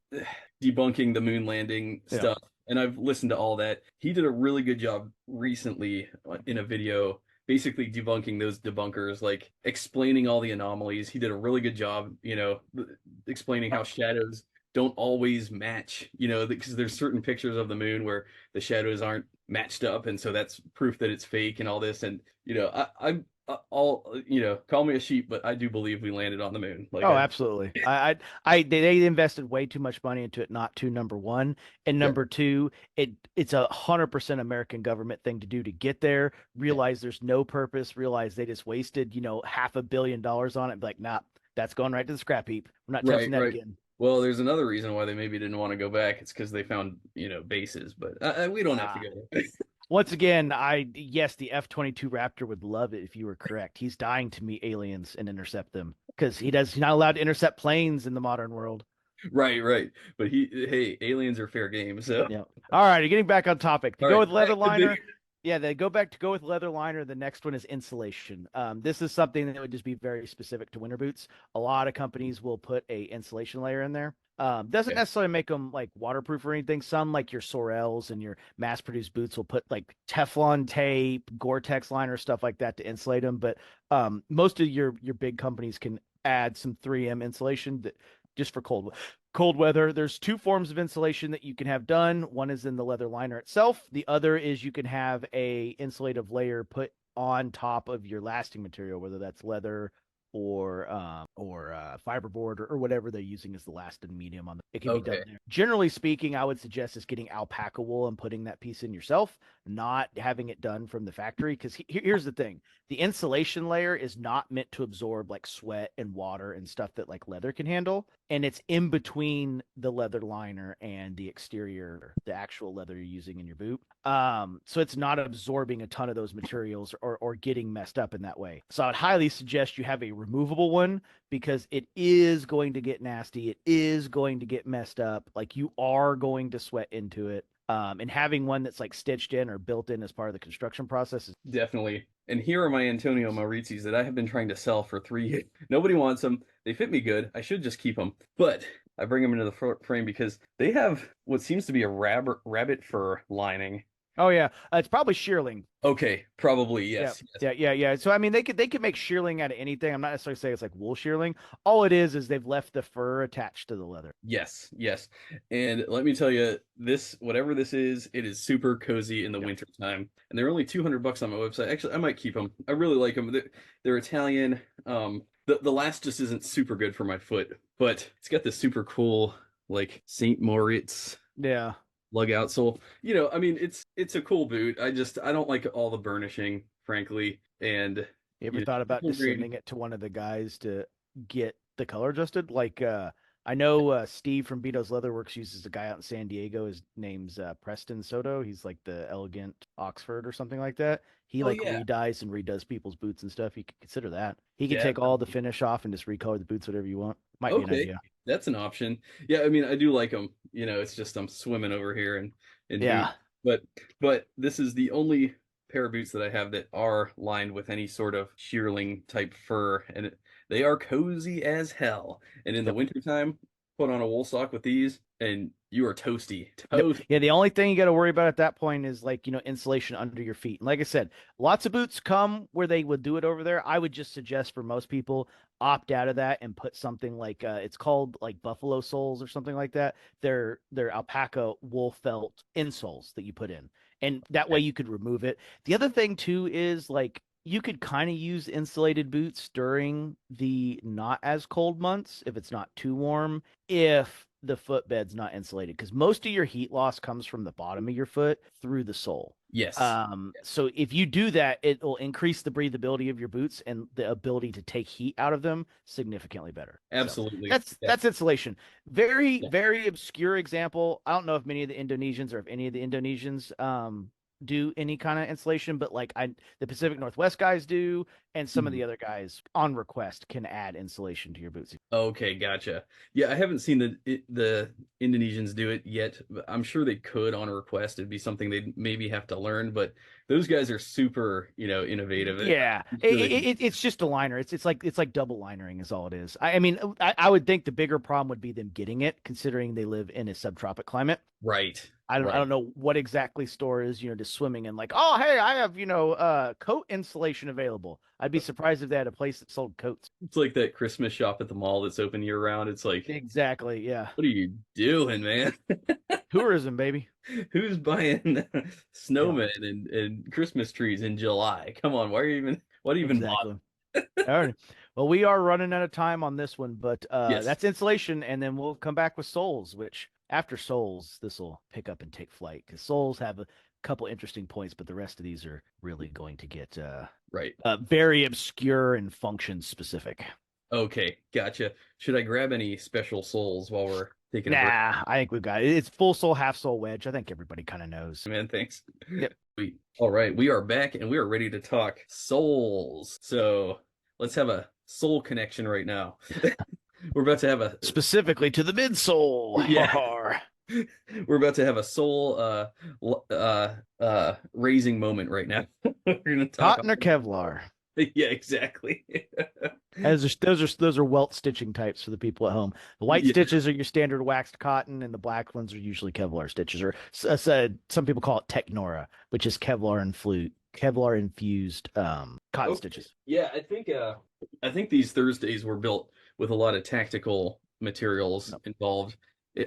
debunking the moon landing Yeah. stuff, and I've listened to all that. He did a really good job recently in a video basically debunking those debunkers, like explaining all the anomalies. He did a really good job, explaining how shadows don't always match, because there's certain pictures of the moon where the shadows aren't matched up, and so that's proof that it's fake and all this. And call me a sheep, but I do believe we landed on the moon. Like, Oh, absolutely. They invested way too much money into it not to, number one, and yeah, number two, it's 100% American government thing to do to get there. yeah, Realize there's no purpose. Realize they just wasted, $500 million on it. Be like, nah, that's going right to the scrap heap. We're not touching right, that right. again. Well, there's another reason why they maybe didn't want to go back. It's because they found, bases, but we don't have to Ah, go there. Once again, yes, the F-22 Raptor would love it if you were correct. He's dying to meet aliens and intercept them because he's not allowed to intercept planes in the modern world. Right, right. But hey, aliens are fair game. So, Yeah. All right, getting back on topic. To all go right, with leather back to big. liner, yeah, they go with leather liner. The next one is insulation. This is something that would just be very specific to winter boots. A lot of companies will put a insulation layer in there. Doesn't Okay, necessarily make them like waterproof or anything. Some like your Sorels and your mass-produced boots will put like Teflon tape, Gore-Tex liner, stuff like that to insulate them. But most of your big companies can add some 3M insulation that just for cold weather. There's two forms of insulation that you can have done. One is in the leather liner itself. The other is you can have a insulative layer put on top of your lasting material, whether that's leather or fiberboard or whatever they're using as the lasting medium on the. It can be done okay, there. Generally speaking, I would suggest is getting alpaca wool and putting that piece in yourself, not having it done from the factory. Because here's the thing: the insulation layer is not meant to absorb like sweat and water and stuff that like leather can handle, and it's in between the leather liner and the exterior, the actual leather you're using in your boot. So it's not absorbing a ton of those materials or getting messed up in that way. So I'd highly suggest you have a removable one because it is going to get nasty. It is going to get messed up. Like you are going to sweat into it. And having one that's like stitched in or built in as part of the construction process is definitely. And here are my Antonio Maurizis that I have been trying to sell for 3 years. Nobody wants them. They fit me good. I should just keep them. But I bring them into the frame because they have what seems to be a rabbit fur lining. Oh yeah, it's probably shearling. Okay, probably Yeah, yes, yes, yeah. So I mean, they could make shearling out of anything. I'm not necessarily saying it's like wool shearling. All it is they've left the fur attached to the leather. yes, yes. And let me tell you, this whatever this is, it is super cozy in the Yep. winter time. And they're only $200 on my website. Actually, I might keep them. I really like them. They're Italian. The last just isn't super good for my foot, but it's got this super cool like Saint Moritz Yeah. lug outsole. I mean, it's a cool boot. I don't like all the burnishing, frankly, and You ever thought about just grade. sending it to one of the guys to get the color adjusted? Like, I know Steve from Beto's Leatherworks uses a guy out in San Diego. His name's Preston Soto. He's like the Elegant Oxford or something like that. He Oh like yeah, redyes and redoes people's boots and stuff. You could consider that. He can yeah. take all the finish off and just recolor the boots whatever you want. Might be an Okay, idea. that's an option. Yeah, I mean, I do like them. It's just I'm swimming over here in boots. Yeah. But this is the only pair of boots that I have that are lined with any sort of shearling type fur, and they are cozy as hell. And in the Yep. wintertime, put on a wool sock with these, and you are toasty, Yep. toast. Yeah, the only thing you got to worry about at that point is like, insulation under your feet. And like I said, lots of boots come where they would do it over there. I would just suggest for most people opt out of that and put something like it's called like buffalo soles or something like that. They're alpaca wool felt insoles that you put in. And that way you could remove it. The other thing too is like you could kind of use insulated boots during the not as cold months if it's not too warm, if the footbed's not insulated, because most of your heat loss comes from the bottom of your foot through the sole. Yes, So if you do that, it will increase the breathability of your boots and the ability to take heat out of them significantly better. So absolutely. that's Yeah, that's insulation. Very, yeah. very obscure example. I don't know if many of the Indonesians or if any of the Indonesians do any kind of insulation, but like the Pacific Northwest guys do, and some of Mhm. the other guys on request can add insulation to your boots. Okay, gotcha. Yeah, I haven't seen the Indonesians do it yet. But I'm sure they could on a request. It'd be something they'd maybe have to learn, but those guys are super, innovative. Yeah, I'm sure they can. it's just a liner. It's like double linering is all it is. I mean, I would think the bigger problem would be them getting it, considering they live in a subtropic climate. Right, I right. don't know what exactly store is, just swimming in like, oh hey, I have, coat insulation available. I'd be surprised if they had a place that sold coats. It's like that Christmas shop at the mall that's open year round. It's like, Exactly, yeah. what are you doing, man? Tourism, baby. Who's buying Yeah, snowmen and Christmas trees in July? Come on, why do you even bother? exactly. All right. Well, we are running out of time on this one, but Yes. that's insulation, and then we'll come back with souls, which after souls, this will pick up and take flight because souls have a couple interesting points, but the rest of these are really going to get Right. very obscure and function specific. Okay, gotcha. Should I grab any special souls while we're taking a break? Nah, I think we've got it. It's full soul, half soul wedge. I think everybody kind of knows. Man, thanks. Yep. Sweet. All right, we are back and we are ready to talk souls. So let's have a soul connection right now. We're about to have a Specifically to the midsole. yeah, we're about to have a soul raising moment right now. We're gonna talk Cotton or all Kevlar? yeah, exactly. Those are welt stitching types for the people at home. The white Yeah. stitches are your standard waxed cotton, and the black ones are usually Kevlar stitches, or some people call it Technora, which is Kevlar infused cotton Okay. stitches. Yeah, I think these Thursdays were built with a lot of tactical materials No. involved.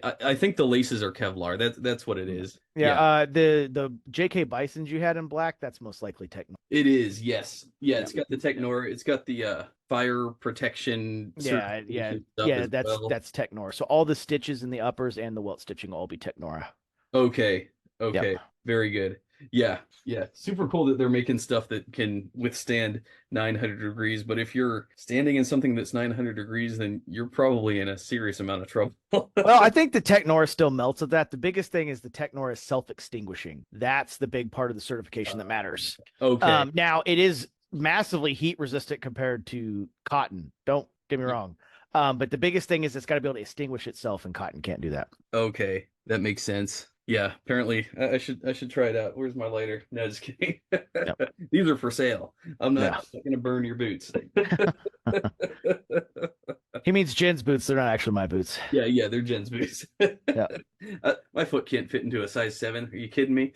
I think the laces are Kevlar. That's what it Yeah, is. yeah. Yeah, The JK Bisons you had in black, that's most likely Technora. it is. Yes. Yeah, Yeah, it's got the Technor. It's got the fire protection yeah. certification stuff as That's well. that's Technora. So all the stitches in the uppers and the welt stitching will all be Technora. Okay. Yep. Okay. Very good. Yeah. Yeah. Super cool that they're making stuff that can withstand 900 degrees. But if you're standing in something that's 900 degrees, then you're probably in a serious amount of trouble. Well, I think the Technora still melts at that. The biggest thing is the Technora is self-extinguishing. That's the big part of the certification that matters. Okay. Now it is massively heat resistant compared to cotton. Don't get me wrong. But the biggest thing is it's got to be able to extinguish itself, and cotton can't do that. Okay. That makes sense. Yeah, apparently I should try it out. Where's my lighter? No, just kidding. Yep. These are for sale. I'm Yeah. not gonna burn your boots. He means Jen's boots. They're not actually my boots. Yeah, yeah, they're Jen's boots. Yeah. My foot can't fit into a size 7. Are you kidding me?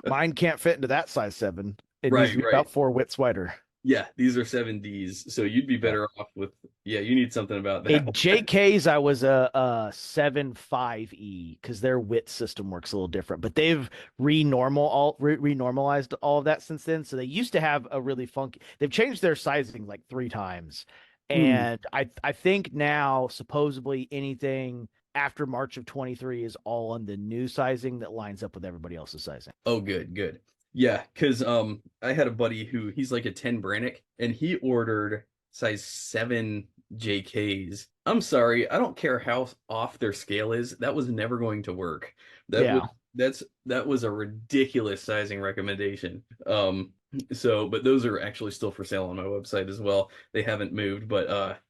Mine can't fit into that size 7. It needs Right, to be right. about 4 widths wider. Yeah, these are 7Ds, so you'd be Yeah. better off with, yeah, you need something about that In one. JK's, I was a 7.5E because their width system works a little different, but they've renormalized all of that since then. So they used to have a really funky. They've changed their sizing like 3 times, Mm. and I think now supposedly anything after March of 23 is all on the new sizing that lines up with everybody else's sizing. Oh, good, good. Yeah, because I had a buddy who he's like a 10 Brannick, and he ordered size 7 JKs. I'm sorry, I don't care how off their scale is. That was never going to work. That was Yeah. that was a ridiculous sizing recommendation. But those are actually still for sale on my website as well. They haven't moved, but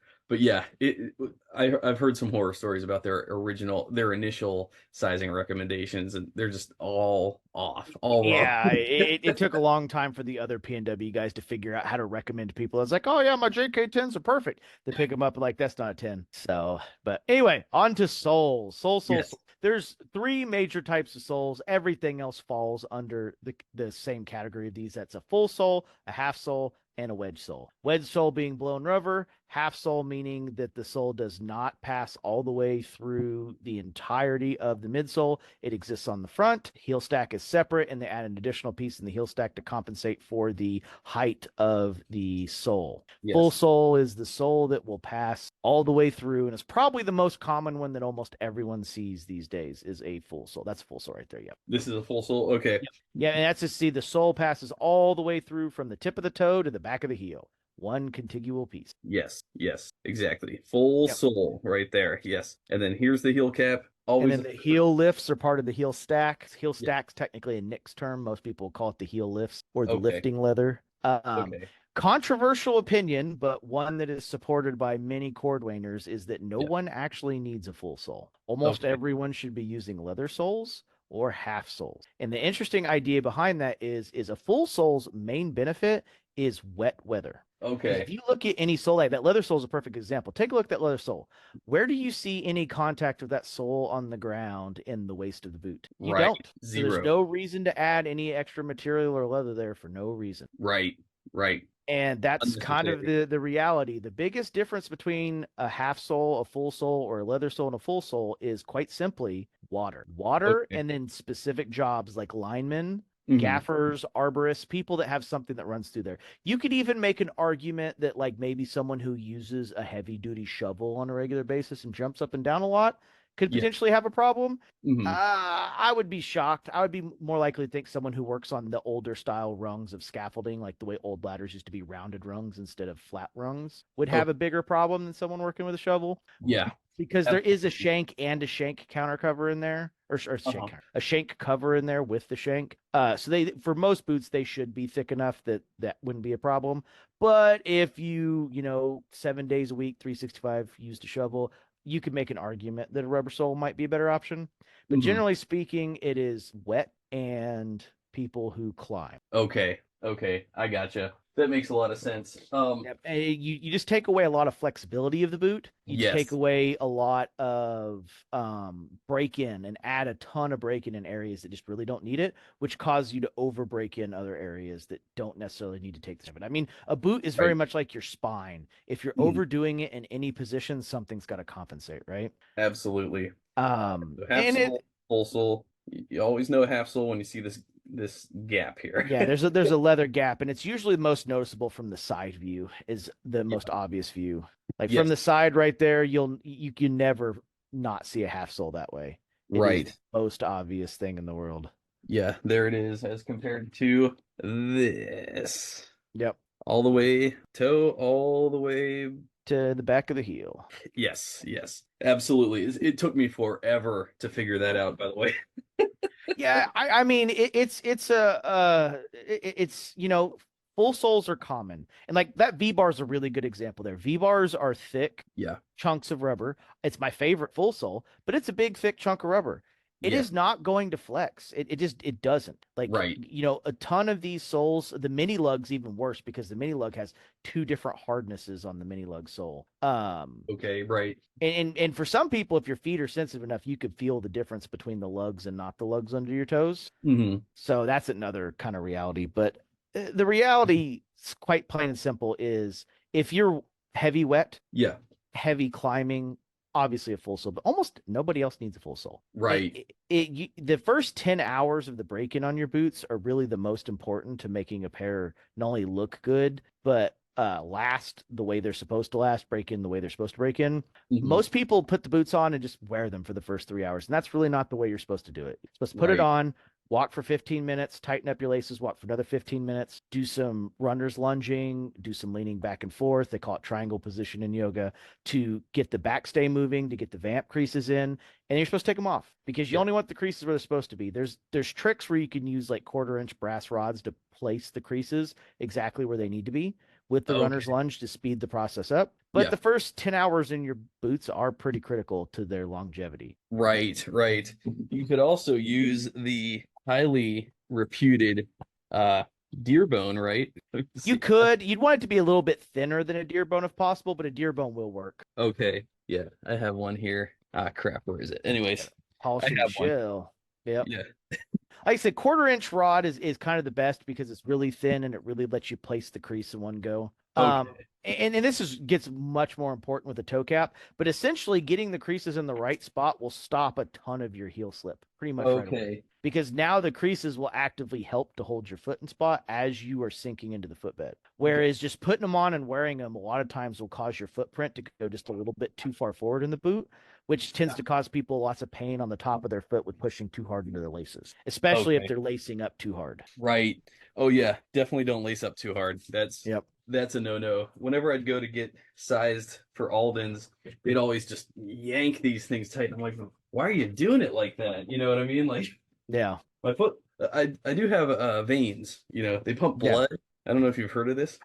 yeah, I've heard some horror stories about their initial sizing recommendations, and they're just all off, all wrong. Yeah, it took a long time for the other PNW guys to figure out how to recommend people. It's like, oh yeah, my JK10s are perfect. They pick them up like that's not a 10. So, but anyway, on to soles. Yes. Soul. There's 3 major types of soles. Everything else falls under the same category of these. That's a full sole, a half sole, and a wedge sole. Wedge sole being blown rubber, half sole meaning that the sole does not pass all the way through the entirety of the midsole. It exists on the front. Heel stack is separate, and they add an additional piece in the heel stack to compensate for the height of the sole. Full Yes. sole is the sole that will pass all the way through, and it's probably the most common one that almost everyone sees these days is a full sole. That's a full sole right there. Yep. This is a full sole. Okay. Yeah, and that's to see the sole passes all the way through from the tip of the toe to the back of the heel. One contiguous piece. Yes. Yes. Exactly. Full Yep. sole right there. Yes. And then here's the heel cap. And Always. then the heel lifts are part of the heel stack. Heel Yeah. stack's technically a Nick's term. Most people call it the heel lifts or the Okay. lifting leather. Okay. Controversial opinion, but one that is supported by many cordwainers is that no Yeah. one actually needs a full sole. Almost Okay. everyone should be using leather soles or half soles. And the interesting idea behind that is a full sole's main benefit is wet weather. Because if Okay. you look at any sole, like that leather sole is a perfect example. Take a look at that leather sole. Where do you see any contact of that sole on the ground in the waist of the boot? You Right. don't. So there's 0. no reason to add any extra material or leather there for no reason. Right. Right. And that's kind of Unnecessary. the reality. The biggest difference between a half sole, a full sole, or a leather sole and a full sole is quite simply water. Water, Okay. and then specific jobs like linemen, Hmm. gaffers, arborists, people that have something that runs through there. You could even make an argument that like maybe someone who uses a heavy duty shovel on a regular basis and jumps up and down a lot could Yeah. potentially have a problem. Hmm. I would be shocked. I would be more likely to think someone who works on the older style rungs of scaffolding, like the way old ladders used to be rounded rungs instead of flat rungs, would Oh, have a bigger problem than someone working with a shovel yeah. because there is a Absolutely. shank and a shank counter cover in there, or Uh-huh. a shank cover in there with the shank. So they for most boots they should be thick enough that that wouldn't be a problem. But if you 7 days a week, 365 used a shovel, you could make an argument that a rubber sole might be a better option. But Hmm. generally speaking, it is wet and people who climb. Okay. Okay. I gotcha. That makes a lot of sense. Yep. And you just take away a lot of flexibility of the boot. You take Yes. away a lot of break in and add a ton of break in areas that just really don't need it, which cause you to over break in other areas that don't necessarily need to take the. But I mean, a boot is very Right. much like your spine. If you're Mhm. overdoing it in any position, something's got to compensate, right? Absolutely. So half And it sole, full sole. You always know a half sole when you see this gap here. Yeah, there's a leather gap, and it's usually most noticeable from the side view, is the Yeah. most obvious view. Like from Yes. the side right there, you can never not see a half sole that way. It is the Right. most obvious thing in the world. Yeah, there it is as compared to this. Yep. All the way toe, all the way. To the back of the heel. Yes, yes. Absolutely. It took me forever to figure that out, by the way. Yeah, I mean it's full soles are common. And like that V bar is a really good example there. V bars are thick Yeah. chunks of rubber. It's my favorite full sole, but it's a big thick chunk of rubber. It Yeah. is not going to flex. It doesn't. Like, Right. a ton of these soles, the mini lug's even worse because the mini lug has two different hardnesses on the mini lug sole. Okay. Right. And for some people, if your feet are sensitive enough, you could feel the difference between the lugs and not the lugs under your toes. Hmm. So that's another kind of reality. But the reality, quite plain and simple, is if you're heavy wet, Yeah. heavy climbing, obviously a full sole, but almost nobody else needs a full sole. Right. The first 10 hours of the break-in on your boots are really the most important to making a pair not only look good, but last the way they're supposed to last, break in the way they're supposed to break in. Hmm. Most people put the boots on and just wear them for the first 3 hours. And that's really not the way you're supposed to do it. You're supposed to put it Right. on, walk for 15 minutes, tighten up your laces, walk for another 15 minutes, do some runner's lunging, do some leaning back and forth. They call it triangle position in yoga to get the backstay moving, to get the vamp creases in. And you're supposed to take them off because you Yeah. only want the creases where they're supposed to be. There's tricks where you can use like 1/4 inch brass rods to place the creases exactly where they need to be with the runner's Okay. lunge to speed the process up. But Yeah. the first 10 hours in your boots are pretty critical to their longevity. Right. Right. You could also use the highly reputed uh deer bone, right? You could, you'd want it to be a little bit thinner than a deer bone if possible, but a deer bone will work. Okay. Yeah, I have one here. Ah, crap. Where is it? Anyways, I Polishing have one. shell. Yep. Yeah. Like I said, 1/4 inch rod is kind of the best because it's really thin and it really lets you place the crease in one go. Okay. And this gets much more important with the toe cap, but essentially getting the creases in the right spot will stop a ton of your heel slip pretty much right away. Okay. Because now the creases will actively help to hold your foot in spot as you are sinking into the footbed. Whereas just putting them on and wearing them a lot of times will cause your footprint to go just a little bit too far forward in the boot, which tends Yeah. to cause people lots of pain on the top of their foot with pushing too hard into their laces, especially if Okay. they're lacing up too hard. Right. Oh yeah, definitely don't lace up too hard. Yep. That's a no-no. Whenever I'd go to get sized for Aldens, they'd always just yank these things tight. I'm like, why are you doing it like that? You know what I mean? Like Yeah. my foot, I do have veins. They pump Yeah. blood. I don't know if you've heard of this.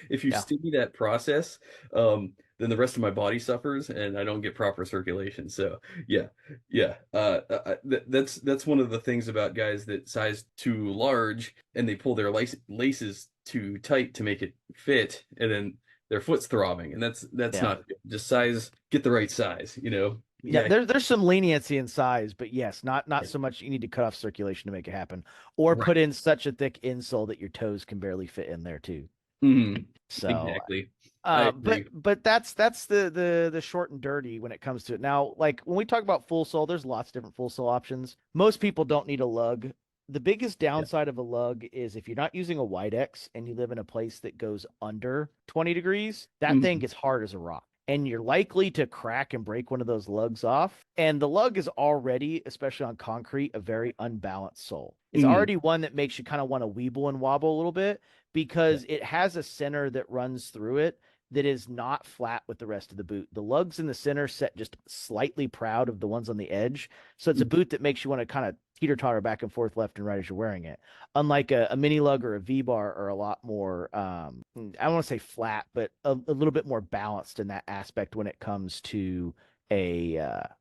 If you Yeah. stymie that process, then the rest of my body suffers, and I don't get proper circulation. So yeah, yeah. That's one of the things about guys that size too large and they pull their laces too tight to make it fit, and then their foot's throbbing, and that's Yeah. not good. Just size, get the right size. Yeah, Yeah. there's some leniency in size, but yes, not Yeah. so much you need to cut off circulation to make it happen, or Right. put in such a thick insole that your toes can barely fit in there too. Mhm. So, Exactly. I agree. but that's the short and dirty when it comes to it. Now, like when we talk about full sole, there's lots of different full sole options. Most people don't need a lug. The biggest Yeah. downside of a lug is if you're not using a wide X and you live in a place that goes under 20 degrees, that thing Mhm. gets hard as a rock. And you're likely to crack and break one of those lugs off. And the lug is already, especially on concrete, a very unbalanced sole. It's Mhm. already one that makes you kind of want to weeble and wobble a little bit Yeah. because it has a center that runs through it that is not flat with the rest of the boot. The lugs in the center set just slightly proud of the ones on the edge. So it's a Mhm. boot that makes you want to kind of teeter-totter back and forth left and right as you're wearing it. Unlike a mini lug or a V-bar are a lot more, I don't want to say flat, but a little bit more balanced in that aspect when it comes to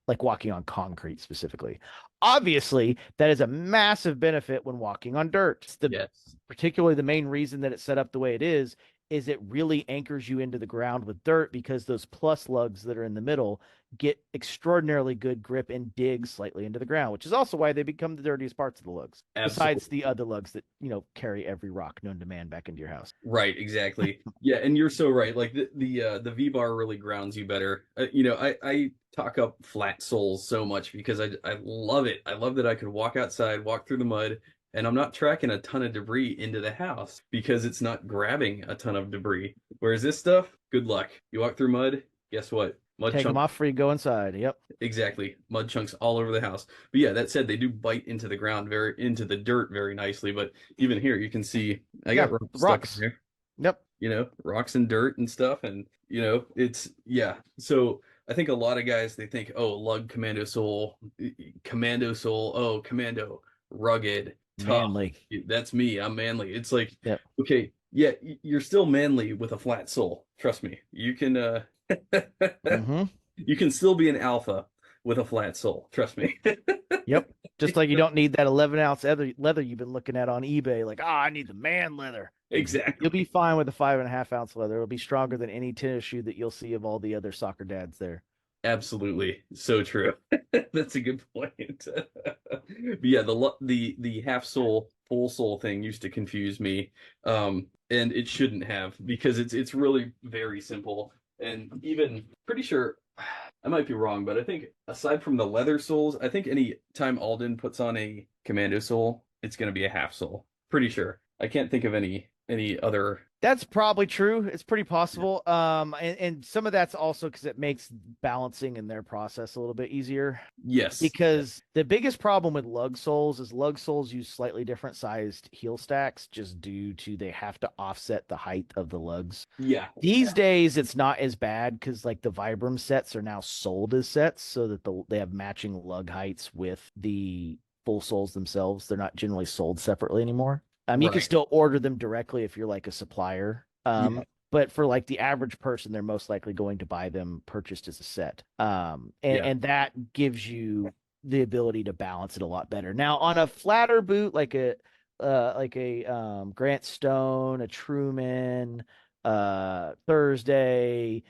like walking on concrete specifically. Obviously, that is a massive benefit when walking on dirt. It's Yes. particularly the main reason that it's set up the way it is it really anchors you into the ground with dirt because those plus lugs that are in the middle get extraordinarily good grip and dig slightly into the ground, which is also why they become the dirtiest parts of the lugs, besides Absolutely. the other lugs that, carry every rock known to man back into your house. Right, exactly. Yeah, and you're so right. Like the V-bar really grounds you better. I talk up flat soles so much because I love it. I love that I could walk outside, walk through the mud, and I'm not tracking a ton of debris into the house because it's not grabbing a ton of debris. Whereas this stuff, good luck. You walk through mud, guess what? Mud Take them chunks. off before you go inside. Yep. Exactly. Mud chunks all over the house. But yeah, that said, they do bite into the ground into the dirt very nicely. But even here, you can see I Yeah. got rocks stuck in Rocks. there, Yep. rocks and dirt and stuff. And, it's, yeah. So I think a lot of guys, they think, oh, lug commando soul, oh, commando, rugged, tough. Manly. That's me. I'm manly. It's like, Yep. okay, yeah, you're still manly with a flat sole. Trust me. You can, Mm-hmm. you can still be an alpha, with a flat sole. Trust me. Yep. Just like you don't need that 11-ounce leather you've been looking at on eBay. Like, I need the man leather. You'll be Exactly. fine with a 5.5-ounce leather. It'll be stronger than any tennis shoe that you'll see of all the other soccer dads there. Absolutely. So true. That's a good point. But yeah, the half sole, full sole thing used to confuse me. And it shouldn't have because it's really very simple. And even pretty sure I might be wrong, but I think aside from the leather soles, I think any time Alden puts on a commando sole, it's going to be a half sole. Pretty sure. I can't think of any other. That's probably true. It's pretty possible. And some of that's also because it makes balancing in their process a little bit easier. Yes. Because the biggest problem with lug soles is lug soles use slightly different sized heel stacks just due to they have to offset the height of the lugs. Yeah. These days, it's not as bad because like the Vibram sets are now sold as sets so that they have matching lug heights with the full soles themselves. They're not generally sold separately anymore. You can Right. still order them directly if you're like a supplier. Yeah. But for like the average person, they're most likely going to buy them purchased as a set. Yeah. And that gives you the ability to balance it a lot better. Now, on a flatter boot, like a Grant Stone, a Truman, Thursday,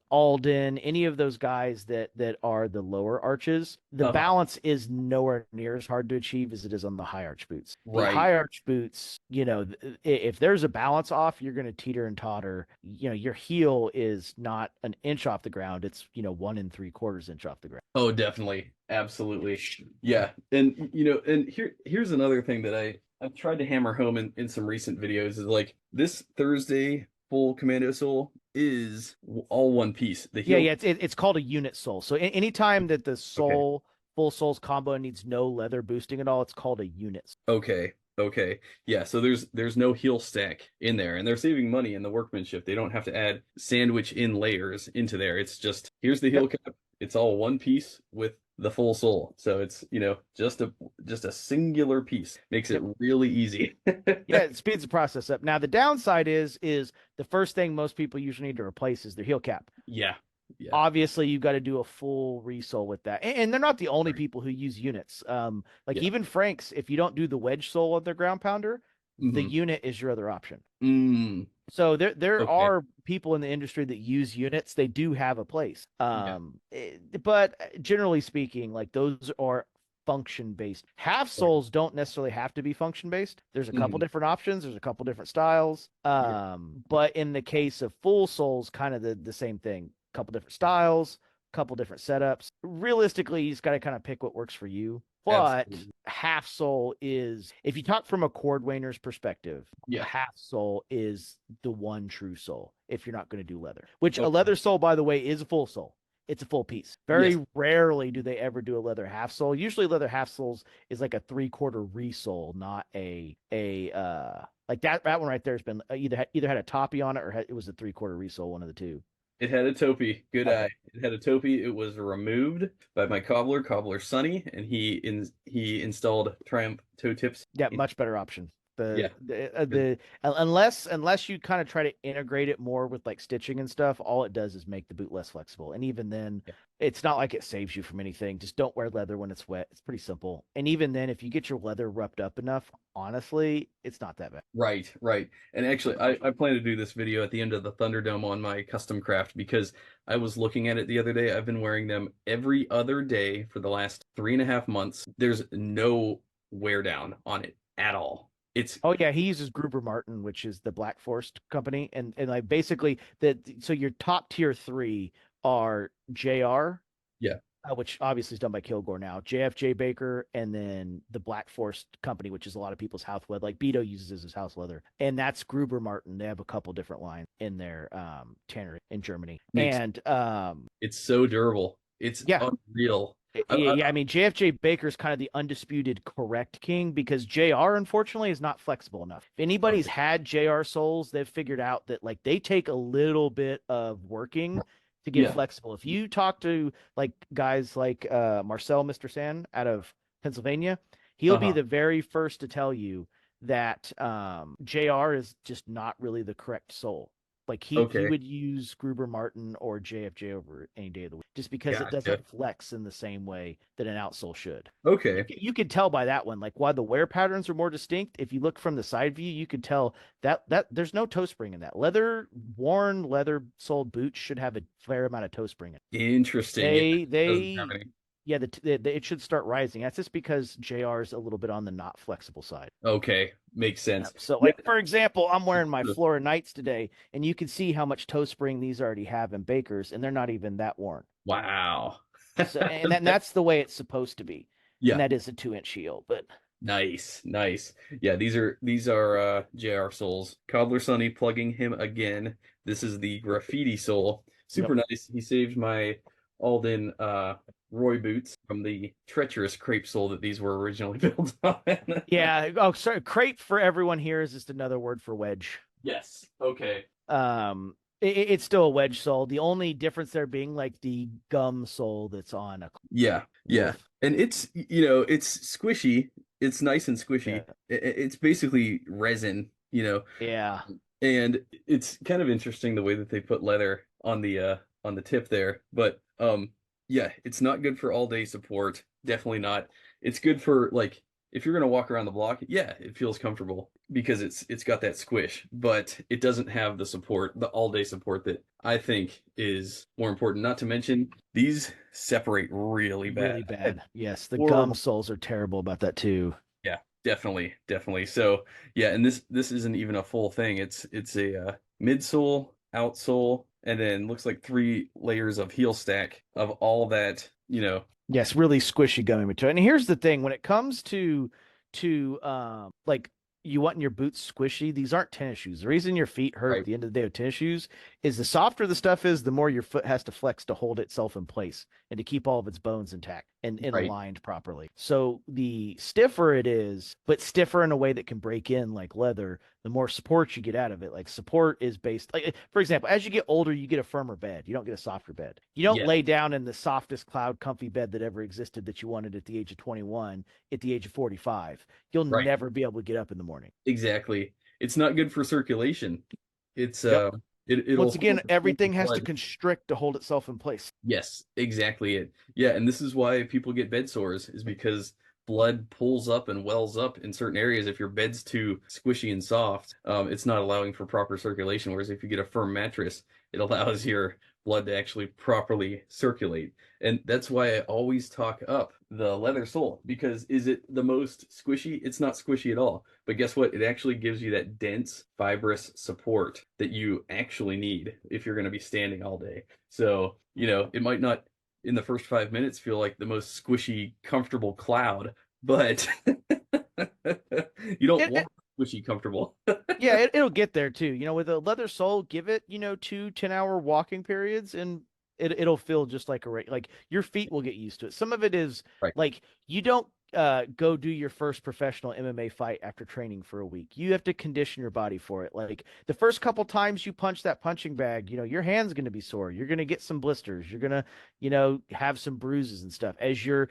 Alden, any of those guys that are the lower arches, the Uh-huh. balance is nowhere near as hard to achieve as it is on the high arch boots. The Right. high arch boots, if there's a balance off, you're going to teeter and totter. Your heel is not an inch off the ground; it's 1 3/4 inch off the ground. Oh, definitely. Absolutely. Yeah. And and here's another thing that I've tried to hammer home in some recent videos is like this Thursday full commando sole is all one piece. The Yeah, heel. yeah, it's called a unit sole. So anytime that the Okay. full soles combo needs no leather boosting at all, it's called a unit. Okay. Okay. Yeah, so there's no heel stack in there and they're saving money in the workmanship. They don't have to add sandwich in layers into there. It's just here's the heel Yep. cap. It's all one piece with the full sole. So it's, just a singular piece. Makes it Yep. really easy. Yeah, it speeds the process up. Now the downside is the first thing most people usually need to replace is their heel cap. Yeah. Yeah. Obviously, you've got to do a full resole with that. And they're not the only Right. people who use units. Like Yeah. even Franks, if you don't do the wedge sole of their ground pounder, the Hmm. unit is your other option. Mm. So there Okay. are people in the industry that use units. They do have a place. Yeah. But generally speaking, like those are function based. Half Right. soles don't necessarily have to be function based. There's a couple Hmm. different options. There's a couple different styles. Yeah. But in the case of full soles, kind of the same thing. Couple different styles, couple different setups. Realistically, you just got to kind of pick what works for you. But Absolutely. half sole is, if you talk from a cordwainer's perspective, Yeah. half sole is the one true sole if you're not going to do leather, which a Okay. leather sole, by the way, is a full sole. It's a full piece. Yes. Very rarely do they ever do a leather half sole. Usually leather half soles is like a 3/4 resole, not like that one right there has been either had a toppy on it or it was a 3/4 resole, one of the two. It had a topi. Good Okay. eye. It had a topi. It was removed by my cobbler Sonny, and he installed Triumph toe tips. Yeah, much better option. Yeah. Unless you kind of try to integrate it more with like stitching and stuff, all it does is make the boot less flexible. And even then, Yeah. it's not like it saves you from anything. Just don't wear leather when it's wet. It's pretty simple. And even then, if you get your leather roughed up enough, honestly, it's not that bad. Right, right. And actually, I plan to do this video at the end of the Thunderdome on my custom craft because I was looking at it the other day. I've been wearing them every other day for the last 3.5 months. There's no wear down on it at all. It's Oh yeah, he uses Gruber Martin, which is the Black Forest company, and like basically so your top tier three are JR, yeah, which obviously is done by Kilgore now, JFJ Baker, and then the Black Forest Company, which is a lot of people's house leather. Like Beto uses as his house leather, and that's Gruber Martin. They have a couple different lines in their tannery in Germany, makes and it's so durable. It's yeah. unreal. Yeah, yeah, I mean JFJ Baker's kind of the undisputed correct king because JR unfortunately is not flexible enough. If anybody's Okay. had JR soles, they've figured out that like they take a little bit of working to get Yeah. flexible. If you talk to like guys like Marcel Mr. San out of Pennsylvania, he'll be Uh-huh. the very first to tell you that JR is just not really the correct sole. Like he Okay. would use Gruber Martin or JFJ over any day of the week, just because it Gotcha. doesn't flex in the same way that an outsole should. Okay. You could tell by that one, like why the wear patterns are more distinct. If you look from the side view, you could tell that there's no toe spring in that. Leather soled boots should have a fair amount of toe spring in it. Interesting. Yeah, doesn't have They any. yeah, it should start rising. That's just because JR is a little bit on the not flexible side. Okay, makes sense. So, Yeah. like for example, I'm wearing my Flora Knights today, and you can see how much toe spring these already have in Bakers, and they're not even that worn. Wow. So, that's the way it's supposed to be, and Yeah, that is a 2 inch heel. But nice, nice. Yeah, these are JR soles. Cobbler Sonny plugging him again. This is the graffiti sole. yep, Super nice. He saved my Alden Roy boots from the treacherous crepe sole that these were originally built on. yeah. Oh, sorry, crepe for everyone here is just another word for wedge. Yes. Okay. It's still a wedge sole. The only difference there being like the gum sole that's on a Yeah, yeah. wolf. And it's squishy. It's nice and squishy. Yeah, It's basically resin, yeah. and it's kind of interesting the way that they put leather on the tip there. But yeah, it's not good for all day support. Definitely not. It's good for like if you're gonna walk around the block, yeah, it feels comfortable because it's got that squish, but it doesn't have the support, the all day support that I think is more important. Not to mention these separate really bad. Really bad. Yes, the gum Horrible. soles are terrible about that too. Yeah, definitely, definitely. So yeah, and this isn't even a full thing. It's a midsole, outsole, and then looks like 3 layers of heel stack of all that. Yes, really squishy gummy material. And here's the thing, when it comes to like you want your boots squishy, these aren't tennis shoes. The reason your feet hurt at Right, the end of the day with tennis shoes is the softer the stuff is, the more your foot has to flex to hold itself in place and to keep all of its bones intact and right. aligned properly. So the stiffer it is, but stiffer in a way that can break in like leather, the more support you get out of it. Like support is based, like for example, as you get older, you get a firmer bed. You don't get a softer bed. You don't Yeah, lay down in the softest cloud comfy bed that ever existed that you wanted at the age of 21, at the age of 45. You'll right. never be able to get up in the morning. Exactly. It's not good for circulation. It's Yep. it'll Once hold again, the everything has to blood. constrict to hold itself in place. Yes, exactly it. Yeah, and this is why people get bed sores is because blood pulls up and wells up in certain areas. If your bed's too squishy and soft, it's not allowing for proper circulation. Whereas if you get a firm mattress, it allows your blood to actually properly circulate. And that's why I always talk up the leather sole because is it the most squishy? It's not squishy at all. But guess what? It actually gives you that dense, fibrous support that you actually need if you're going to be standing all day. So, it might not in the first 5 minutes feel like the most squishy, comfortable cloud, but you don't It, want squishy, comfortable. yeah, it'll get there too. With a leather sole, give it, 2 10-hour walking periods, and it'll feel just like like your feet will get used to it. Some of it is Right. like you don't go do your first professional MMA fight after training for a week. You have to condition your body for it. Like the first couple times you punch that punching bag, your hand's going to be sore. You're going to get some blisters. You're going to, have some bruises and stuff. As your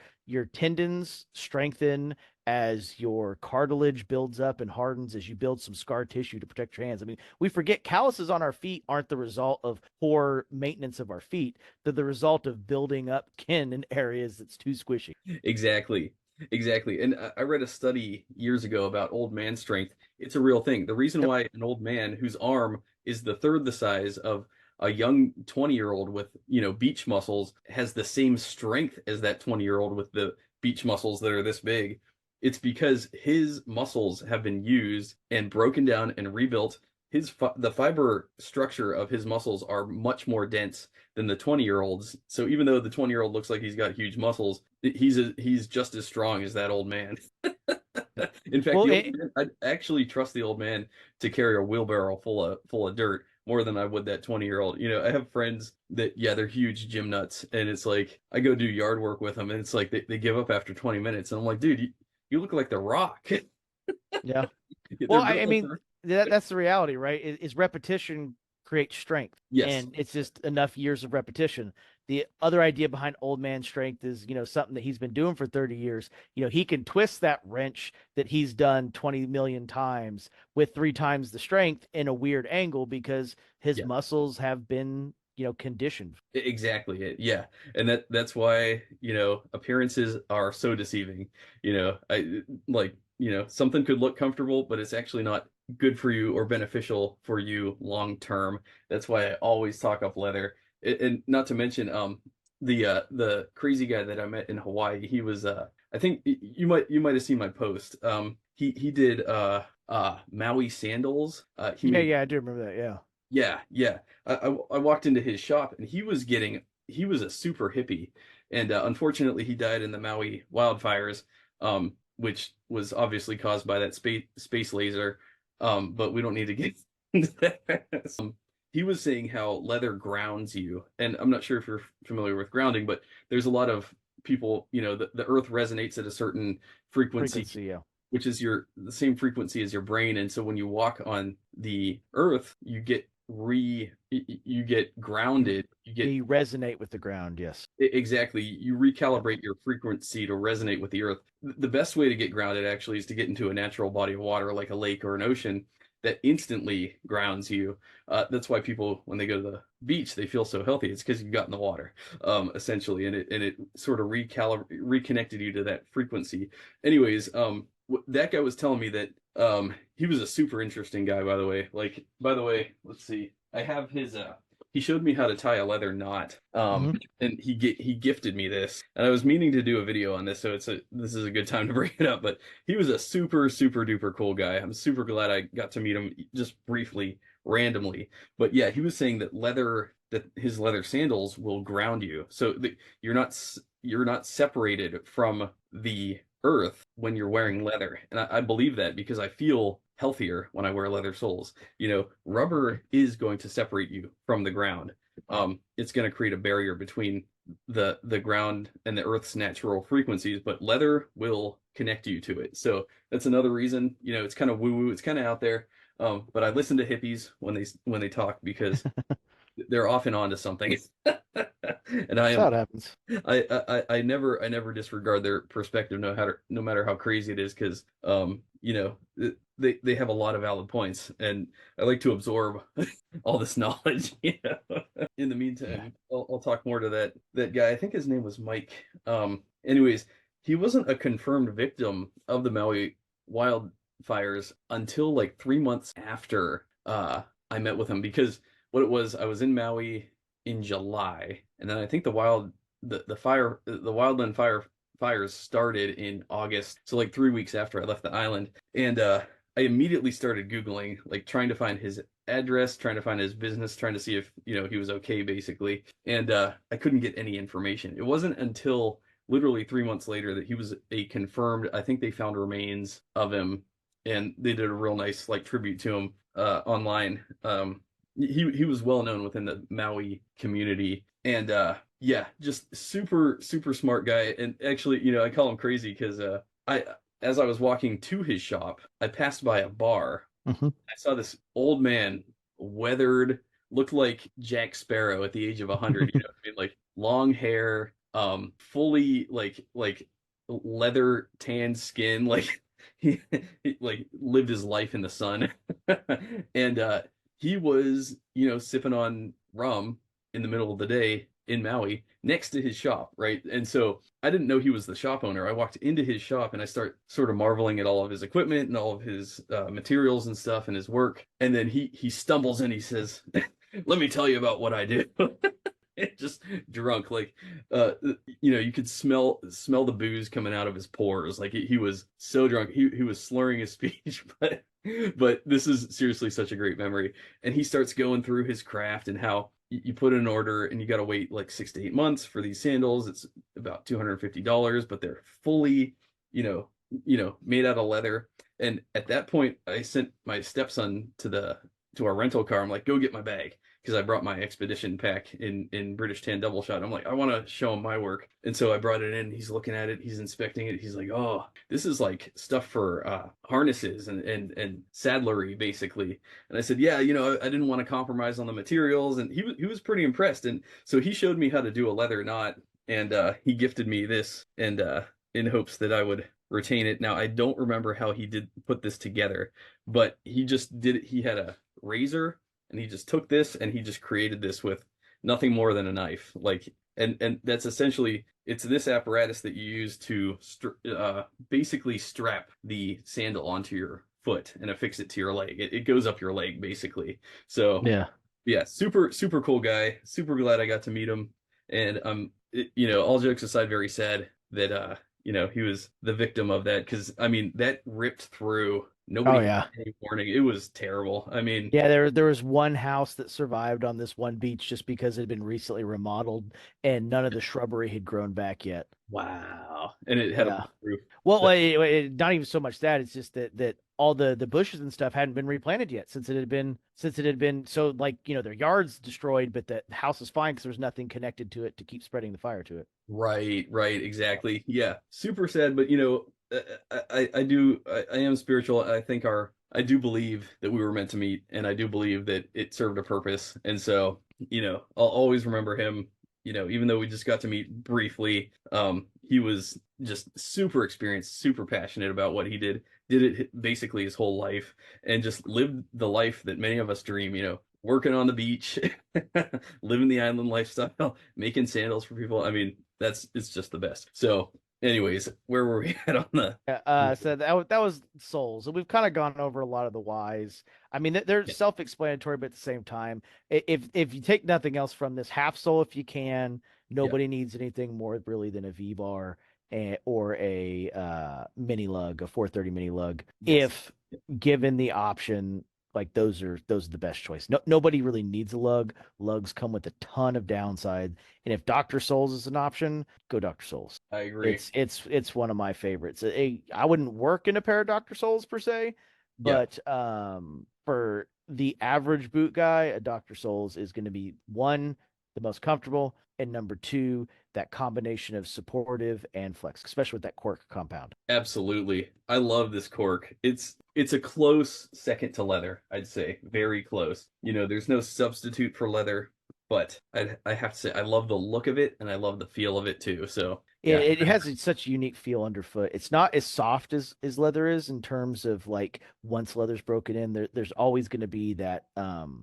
tendons strengthen, as your cartilage builds up and hardens, as you build some scar tissue to protect your hands. I mean, we forget calluses on our feet aren't the result of poor maintenance of our feet. They're the result of building up kin in areas that's too squishy. Exactly. Exactly. And I read a study years ago about old man strength. It's a real thing. The reason Yep. why an old man whose arm is the third the size of a young 20-year-old with, beach muscles has the same strength as that 20-year-old with the beach muscles that are this big. It's because his muscles have been used and broken down and rebuilt. The fiber structure of his muscles are much more dense than the 20-year-olds. So even though the 20-year-old looks like he's got huge muscles, he's just as strong as that old man. Yep. In fact, Well, the old man, I'd actually trust the old man to carry a wheelbarrow full of dirt more than I would that 20-year-old. I have friends that, yeah, they're huge gym nuts, and it's like I go do yard work with them, and it's like they give up after 20 minutes, and I'm like, dude, you look like the Rock. yeah. Well, They're I, built I like mean, that's the reality, right? Is repetition creates strength, yes, and it's just enough years of repetition. the other idea behind old man strength is, something that he's been doing for 30 years. He can twist that wrench that he's done 20 million times with 3 times the strength in a weird angle because his Yeah. muscles have been, conditioned. Exactly. Yeah. And that's why, appearances are so deceiving. I like, something could look comfortable, but it's actually not good for you or beneficial for you long term. That's why I always talk up leather. And not to mention the crazy guy that I met in Hawaii, he was I think you might have seen my post. He did Maui sandals. He Yeah, made yeah, I do remember that. Yeah. Yeah, yeah. I walked into his shop and he was a super hippie, and unfortunately he died in the Maui wildfires, which was obviously caused by that space laser. But we don't need to get into that. He was saying how leather grounds you, and I'm not sure if you're familiar with grounding, but there's a lot of people, the earth resonates at a certain frequency, Frequency, yeah. which is the same frequency as your brain, and so when you walk on the earth you get grounded, You resonate with the ground, yes. exactly, you recalibrate your frequency to resonate with the earth. The best way to get grounded actually is to get into a natural body of water like a lake or an ocean that instantly grounds you. That's why people, when they go to the beach, they feel so healthy. It's because you got in the water, essentially, and it sort of reconnected you to that frequency. Anyways, that guy was telling me that he was a super interesting guy, by the way. Like, by the way, let's see. I have his he showed me how to tie a leather knot. Hmm. And he gifted me this. And I was meaning to do a video on this, so this is a good time to bring it up, but he was a super super duper cool guy. I'm super glad I got to meet him just briefly, randomly. But yeah, he was saying that his leather sandals will ground you. So you're not separated from the earth when you're wearing leather. And I believe that because I feel healthier when I wear leather soles. Rubber is going to separate you from the ground. It's going to create a barrier between the ground and the earth's natural frequencies, but leather will connect you to it. So that's another reason, it's kind of woo woo, it's kind of out there. But I listen to hippies when they talk because they're often onto something. And That's how it happens. I never disregard their perspective, no matter how crazy it is, because they have a lot of valid points, and I like to absorb all this knowledge. In the meantime, I'll talk more to that guy. I think his name was Mike. Anyways, he wasn't a confirmed victim of the Maui wildfires until like 3 months after I met with him, because what it was, I was in Maui in July, and then I think the wildland fires started in August, so like 3 weeks after I left the island, and I immediately started Googling, like trying to find his address, trying to find his business, trying to see if he was okay, basically, and I couldn't get any information. It wasn't until literally 3 months later that he was a confirmed. I think they found remains of him, and they did a real nice like tribute to him online. He was well known within the Maui community, and yeah, just super super smart guy. And actually, I call him crazy because I as I was walking to his shop, I passed by a bar. Hmm. I saw this old man, weathered, looked like Jack Sparrow at the age of 100. You know what I mean? Like long hair, fully like leather tanned skin, like he like lived his life in the sun. And he was, sipping on rum in the middle of the day in Maui next to his shop, right? And so I didn't know he was the shop owner. I walked into his shop and I start sort of marveling at all of his equipment and all of his materials and stuff and his work. And then he stumbles in. He says, "Let me tell you about what I do." Just drunk, like you could smell the booze coming out of his pores. Like he was so drunk, he was slurring his speech. But this is seriously such a great memory. And he starts going through his craft and how you put in an order and you got to wait like 6 to 8 months for these sandals. It's about $250, but they're fully, made out of leather. And at that point, I sent my stepson to our rental car. I'm like, go get my bag, because I brought my expedition pack in British Tan double shot. I'm like, I want to show him my work, and so I brought it in. He's looking at it, he's inspecting it. He's like, oh, this is like stuff for harnesses and saddlery basically. And I said, yeah, I didn't want to compromise on the materials, and he was pretty impressed. And so he showed me how to do a leather knot, and he gifted me this, and in hopes that I would retain it. Now I don't remember how he did put this together, but he just did it. He had a razor, and he just took this and he just created this with nothing more than a knife. Like, and that's essentially, it's this apparatus that you use to basically strap the sandal onto your foot and affix it to your leg. It goes up your leg basically. So Yeah. yeah, super super cool guy. Super glad I got to meet him. And all jokes aside, very sad that he was the victim of that, because I mean that ripped through. Oh Nobody had yeah. any warning. It was terrible. I mean, Yeah, there was one house that survived on this one beach just because it had been recently remodeled and none of the shrubbery had grown back yet. wow. And it had a Yeah. wood roof. Well, So, not even so much that, it's just that all the bushes and stuff hadn't been replanted yet since it had been so, like, their yards destroyed, but the house is fine because there's nothing connected to it to keep spreading the fire to it. right, exactly. Yeah, super sad, but I am spiritual. I do believe that we were meant to meet, and I do believe that it served a purpose. And so, I'll always remember him. Even though we just got to meet briefly, he was just super experienced, super passionate about what he did it basically his whole life, and just lived the life that many of us dream, working on the beach, living the island lifestyle, making sandals for people. I mean, it's just the best. So, anyways, where were we at on the? Yeah, so that was souls. And we've kind of gone over a lot of the whys. I mean, they're Yeah. self-explanatory, but at the same time, if you take nothing else from this, half soul if you can. Yeah. Nobody needs anything more really than a V-bar or a mini lug, a 430 mini lug. Yes. If given the option, like those are the best choice. Nobody really needs a lug. Lugs come with a ton of downside, and if Dr. Souls is an option, go Dr. Souls. I agree. It's one of my favorites. I wouldn't work in a pair of Dr. Souls per se, Yeah. but for the average boot guy, a Dr. Souls is going to be one, the most comfortable, and number two, that combination of supportive and flex, especially with that cork compound. Absolutely. I love this cork. It's a close second to leather, I'd say. Very close. There's no substitute for leather, but I have to say I love the look of it, and I love the feel of it too. So, It, yeah. it has such a unique feel underfoot. It's not as soft as leather is in terms of, like, once leather's broken in, there's always going to be that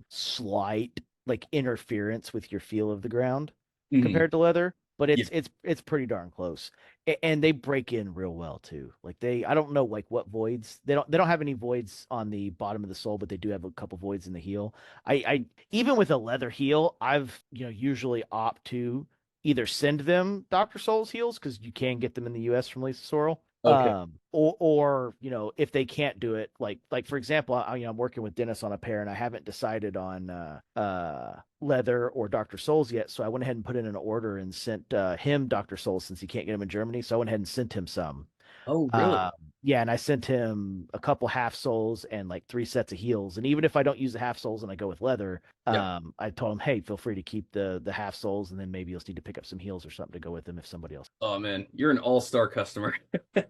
slight, like, interference with your feel of the ground Mhm. compared to leather, but Yeah. it's pretty darn close. And they break in real well too. Like, I don't know, like, what voids. They don't have any voids on the bottom of the sole, but they do have a couple voids in the heel. I even with a leather heel, I've usually opt to either send them Dr. Soul's heels because you can get them in the US from Lisa Sorrell. Okay. Or if they can't do it, like for example, I'm working with Dennis on a pair, and I haven't decided on leather or Dr. Souls yet, so I went ahead and put in an order and sent him Dr. Souls since he can't get them in Germany. So I went ahead and sent him some. Oh, really? Uh, yeah, and I sent him a couple half soles and like 3 sets of heels. And even if I don't use the half soles and I go with leather, Yeah. I told him, hey, feel free to keep the half soles, and then maybe you'll need to pick up some heels or something to go with them if somebody else. Oh man, you're an all-star customer.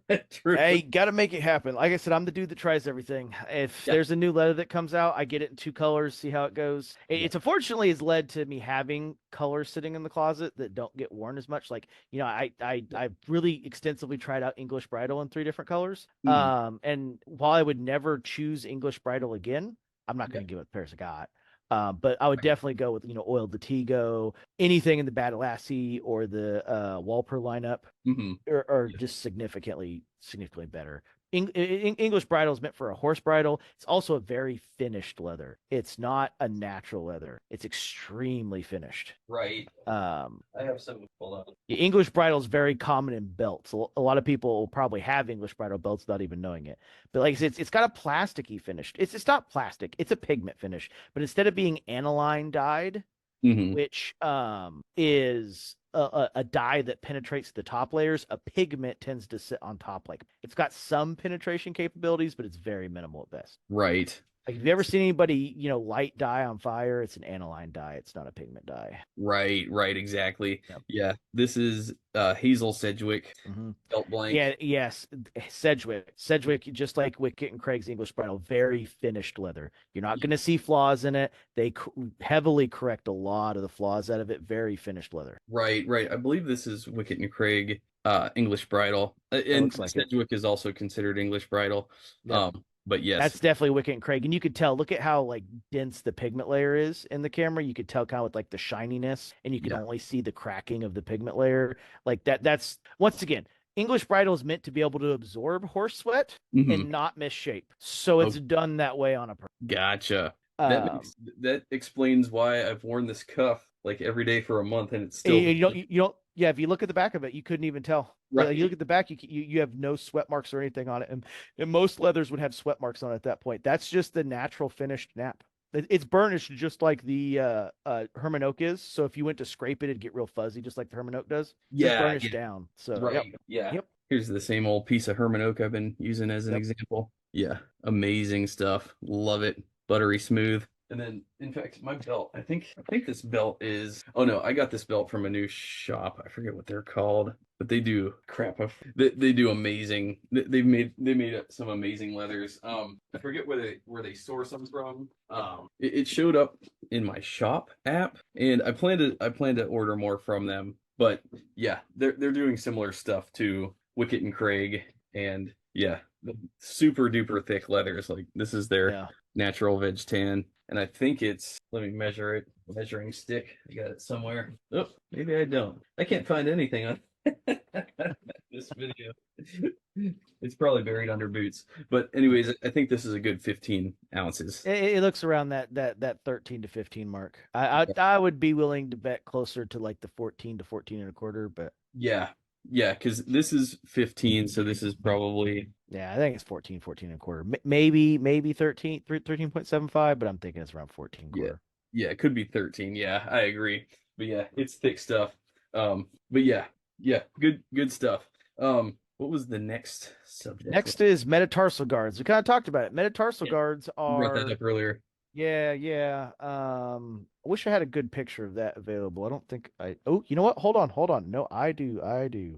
Hey, Truly. got to make it happen. Like I said, I'm the dude that tries everything. If Yeah. there's a new leather that comes out, I get it in 2 colors, see how it goes. Yeah. It's unfortunately has led to me having colors sitting in the closet that don't get worn as much. Like, I've really extensively tried out English Bridal in 3 different colors. Mhm. And while I would never choose English Bridal again, I'm not Yeah. going to give up the pairs I got. But I would definitely go with, Oiled Latigo, anything in the Badalassi or the Walper lineup Mhm. are Yeah. just significantly better. English bridle is meant for a horse bridle. It's also a very finished leather. It's not a natural leather. It's extremely finished. Right. Um, I have some. Hold on. English bridle is very common in belts. A lot of people will probably have English bridle belts without even knowing it. But like I said, it's got a plasticky finish. It's not plastic. It's a pigment finish. But instead of being aniline dyed, Mhm. which is a dye that penetrates the top layers, a pigment tends to sit on top. Like, it's got some penetration capabilities, but it's very minimal at best. Right. Like, have you ever seen anybody, light dye on fire? It's an aniline dye. It's not a pigment dye. Right, exactly. Yep. Yeah, this is Hazel Sedgwick Hmm. belt blank. Yeah, yes. Sedgwick, just like Wicket and Craig's English Bridle, very finished leather. You're not going to see flaws in it. They heavily correct a lot of the flaws out of it. Very finished leather. Right. I believe this is Wicket and Craig English bridle. It And looks like it. Sedgwick is also considered English bridle. Yep. But yes. That's definitely Wicket and Craig. And you could tell, look at how like dense the pigment layer is in the camera. You could tell kind of with like the shininess, and you can Yeah. only see the cracking of the pigment layer. Like that's once again, English bridle is meant to be able to absorb horse sweat Hmm. and not misshape. So it's Oh, done that way on a gotcha. um That explains why I've worn this cuff like every day for a month and it's still you don't yeah, if you look at the back of it, you couldn't even tell. You look right. at the back, you have no sweat marks or anything on it, and most leathers would have sweat marks on it at that point. That's just the natural finished nap. It's burnished just like the Herman oak is. So if you went to scrape it, it'd get real fuzzy, just like the Herman oak does. Just Yeah, burnished down. So yep, right. Yeah. yep. Here's the same old piece of Herman oak I've been using as an Yep. example. Yeah, amazing stuff. Love it. Buttery smooth. And then, in fact, my belt. I think this belt is. Oh no, I got this belt from a new shop. I forget what they're called, but they do crap. They do amazing. They made some amazing leathers. I forget where they source them from. It showed up in my shop app, and I plan to order more from them. But yeah, they're doing similar stuff to Wicket and Craig, and yeah, the super duper thick leathers. Like this is their Yeah. natural veg tan. And I think it's, let me measure it. Measuring stick. I got it somewhere. Oh, maybe I don't. I can't find anything on this video. It's probably buried under boots. But anyways, I think this is a good 15 ounces. It looks around that 13 to 15 mark. I would be willing to bet closer to like the 14 to 14 and a quarter, but Yeah. Yeah, because this is 15, so this is probably yeah, I think it's 14 and a quarter. Maybe 13.75, but I'm thinking it's around 14 yeah. quarter. Yeah, it could be 13. Yeah, I agree. But yeah, it's thick stuff. But yeah, good stuff. What was the next subject? Next is metatarsal guards. We kind of talked about it. Metatarsal Yeah, guards you brought that are up earlier. yeah. I wish I had a good picture of that available. I don't think I. Oh, you know what? Hold on. No, I do.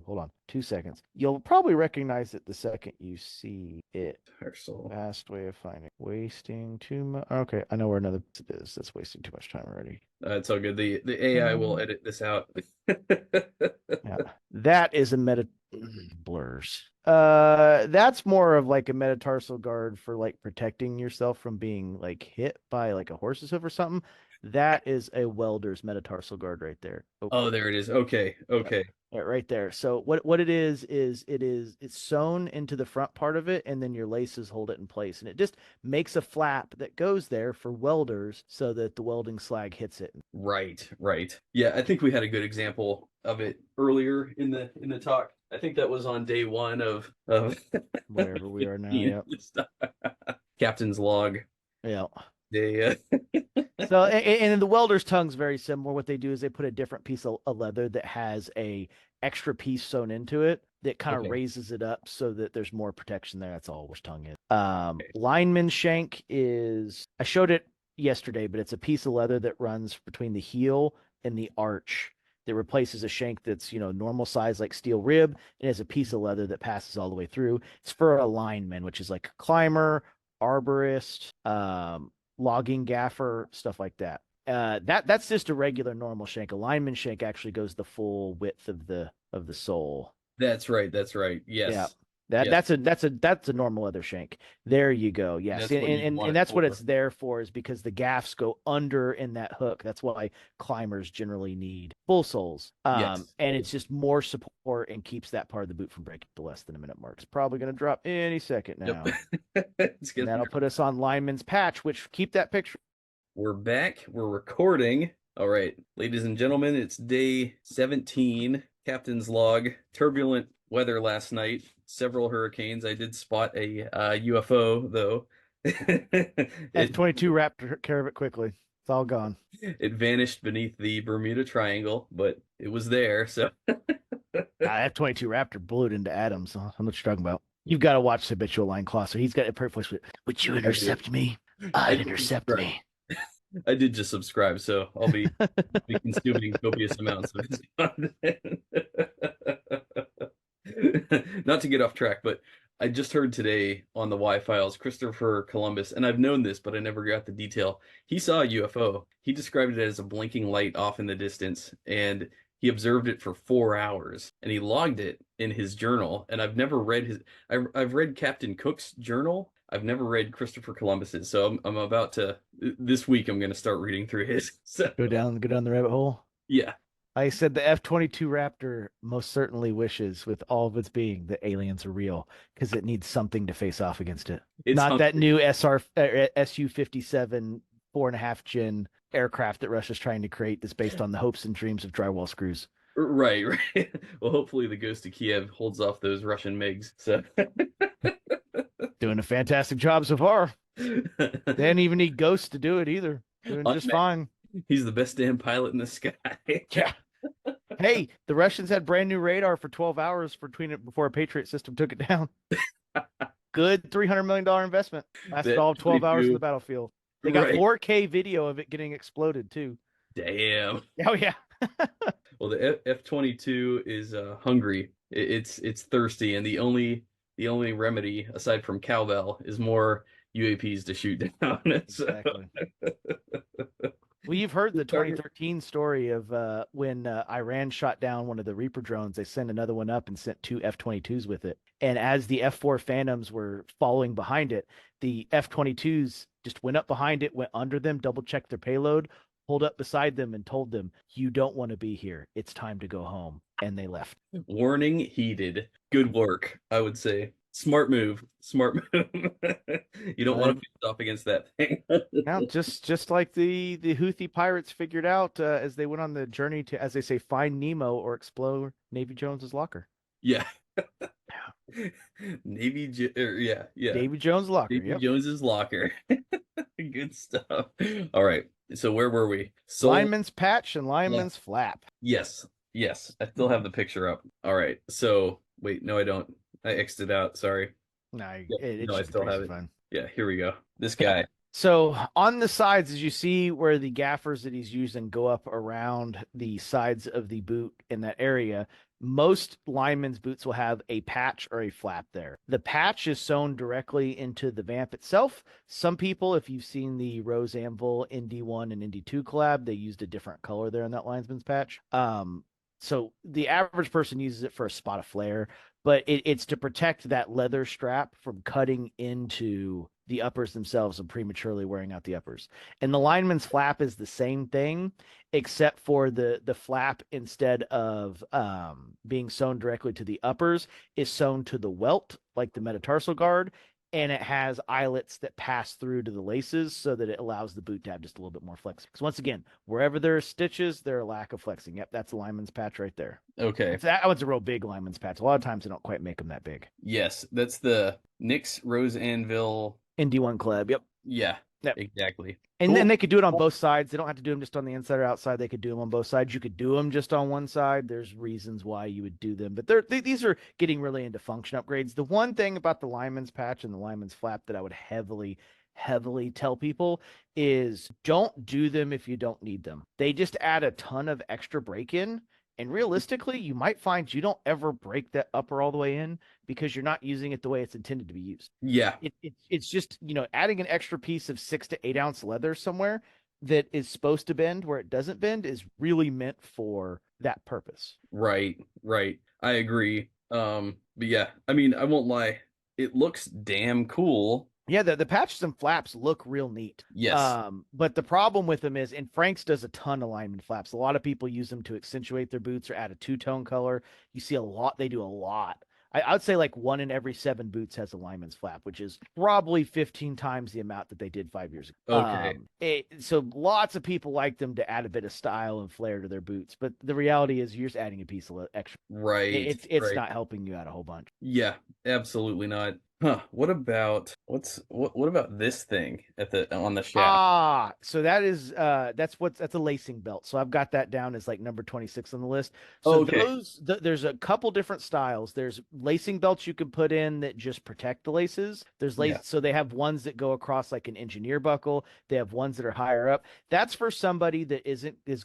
Hold on. 2 seconds. You'll probably recognize it the second you see it. Tarsal. Fast way of finding. Wasting too much. Okay, I know where another it is. That's wasting too much time already. It's all good. The AI will edit this out. Yeah, that is a meta blurs. That's more of like a metatarsal guard for like protecting yourself from being like hit by like a horse's hoof or something. That is a welder's metatarsal guard right there. Oh, Oh, there it is. Okay, yep. okay. Yeah, right there. So what it is it's sewn into the front part of it, and then your laces hold it in place, and it just makes a flap that goes there for welders so that the welding slag hits it. Right. Yeah, I think we had a good example of it earlier in the talk. I think that was on day one of Wherever we are now. 15. Captain's log. Yeah. They So, and the welder's tongue's very similar. What they do is they put a different piece of leather that has a extra piece sewn into it that kind of okay. raises it up so that there's more protection there. That's all welder's tongue is. Okay. Lineman shank is, I showed it yesterday, but it's a piece of leather that runs between the heel and the arch that replaces a shank that's, normal size like steel rib, and has a piece of leather that passes all the way through. It's for a lineman, which is like a climber, arborist, logging gaffer, stuff like that. That's just a regular normal shank. A lineman shank actually goes the full width of the sole. That's right. Yeah. Yes. That Yes. that's a normal leather shank. There you go. Yes. That's what you want And it that's what for. it's there for, is because the gaffs go under in that hook. That's why climbers generally need full soles. Yes. And it's just more support and keeps that part of the boot from breaking to less than a minute mark. It's probably going to drop any second now. Yep. And that'll put us on Lineman's Patch, which, keep that picture. We're back. We're recording. All right, ladies and gentlemen, it's day 17. Captain's log. Turbulent weather last night. Several hurricanes. I did spot a UFO though. F-22 wrapped care of it quickly. It's all gone. It vanished beneath the Bermuda Triangle, but it was there. So F-22 Raptor blew it into atoms. I don't know what you're talking about. You've got to watch the habitual line closser. He's got a perfect voice. Would you intercept me? I I'd did intercept subscribe. me. I did just subscribe, so I'll be consuming copious amounts of his content. Not to get off track, but I just heard today on the Y Files, Christopher Columbus, and I've known this, but I never got the detail. He saw a UFO. He described it as a blinking light off in the distance, and he observed it for 4 hours, and he logged it in his journal. And I've never read his. I've read Captain Cook's journal. I've never read Christopher Columbus's, so I'm about to this week. I'm going to start reading through his. So Go down the rabbit hole. yeah, I said the F-22 Raptor most certainly wishes with all of its being that aliens are real because it needs something to face off against it. it's Not that hungry. new Su-57 4.5 gen aircraft that Russia's trying to create that's based on the hopes and dreams of drywall screws. Right, right. Well, hopefully the Ghost of Kiev holds off those Russian MiGs. So Doing a fantastic job so far. They didn't even need ghosts to do it either. Doing just unmanned. fine. He's the best damn pilot in the sky. Yeah. Hey, the Russians had brand new radar for 12 hours between it before a Patriot system took it down. Good $300 million investment. Lasted That all 12 hours in 22, the battlefield. They got right. 4K video of it getting exploded too. Damn. Oh yeah. Well, the F-22 is hungry. It's thirsty, and the only remedy aside from cowbell is more UAPs to shoot down. So, Exactly. Well, you've heard the Target. 2013 story of when Iran shot down one of the Reaper drones. They sent another one up and sent two F-22s with it. And as the F-4 Phantoms were following behind it, the F-22s just went up behind it, went under them, double-checked their payload, pulled up beside them, and told them, "You don't want to be here. It's time to go home." And they left. Warning heeded. Good work, I would say. Smart move. Smart move. You don't want to face off against that thing. Now, just like the Houthi pirates figured out as they went on the journey to, as they say, find Nemo or explore Navy Jones's locker. Yeah. Yeah. Davy Jones' locker. Davy Yep. Jones's locker. Good stuff. All right. So where were we? Lineman's patch and lineman's flap. Yes. Yes. I still have the picture up. All right. So wait, no, I don't. I X'd it out. Sorry. No, Yep. it No, I should be still pretty have it. fun. Yeah, here we go. This guy. So on the sides, as you see where the gaffers that he's using go up around the sides of the boot in that area, most linemen's boots will have a patch or a flap there. The patch is sewn directly into the vamp itself. Some people, if you've seen the Rose Anvil ND1 and ND2 collab, they used a different color there in that lineman's patch. So the average person uses it for a spot of flare, but it's to protect that leather strap from cutting into the uppers themselves and prematurely wearing out the uppers. And the lineman's flap is the same thing, except for the flap, instead of being sewn directly to the uppers, is sewn to the welt, like the metatarsal guard, and it has eyelets that pass through to the laces so that it allows the boot to have just a little bit more flex. Because once again, wherever there are stitches, there are lack of flexing. Yep, that's a lineman's patch right there. Okay. That one's a real big lineman's patch. A lot of times they don't quite make them that big. Yes, that's the Nyx Rose Anvil. ND1 collab. Yep. Yeah, Yep. exactly. And Cool. then they could do it on both sides. They don't have to do them just on the inside or outside. They could do them on both sides. You could do them just on one side. There's reasons why you would do them, but these are getting really into function upgrades. The one thing about the lineman's patch and the lineman's flap that I would heavily tell people is don't do them if you don't need them. They just add a ton of extra break-in. And realistically, you might find you don't ever break that upper all the way in because you're not using it the way it's intended to be used. Yeah. It's just, adding an extra piece of 6 to 8 ounce leather somewhere that is supposed to bend where it doesn't bend is really meant for that purpose. Right. I agree. But yeah, I mean, I won't lie. It looks damn cool. Yeah, the patches and flaps look real neat. Yes. But the problem with them is, and Frank's does a ton of lineman flaps. A lot of people use them to accentuate their boots or add a two-tone color. You see a lot. They do a lot. I would say like 1 in every 7 boots has a lineman's flap, which is probably 15 times the amount that they did 5 years ago. Okay. So lots of people like them to add a bit of style and flair to their boots, but the reality is you're just adding a piece of extra. Right. It's not helping you out a whole bunch. Yeah, absolutely not. Huh. What about this thing at the on the shaft? Ah, so that's a lacing belt. So I've got that down as like number 26 on the list. So Okay. there's a couple different styles. There's lacing belts you can put in that just protect the laces. Yeah. So they have ones that go across like an engineer buckle. They have ones that are higher up. That's for somebody that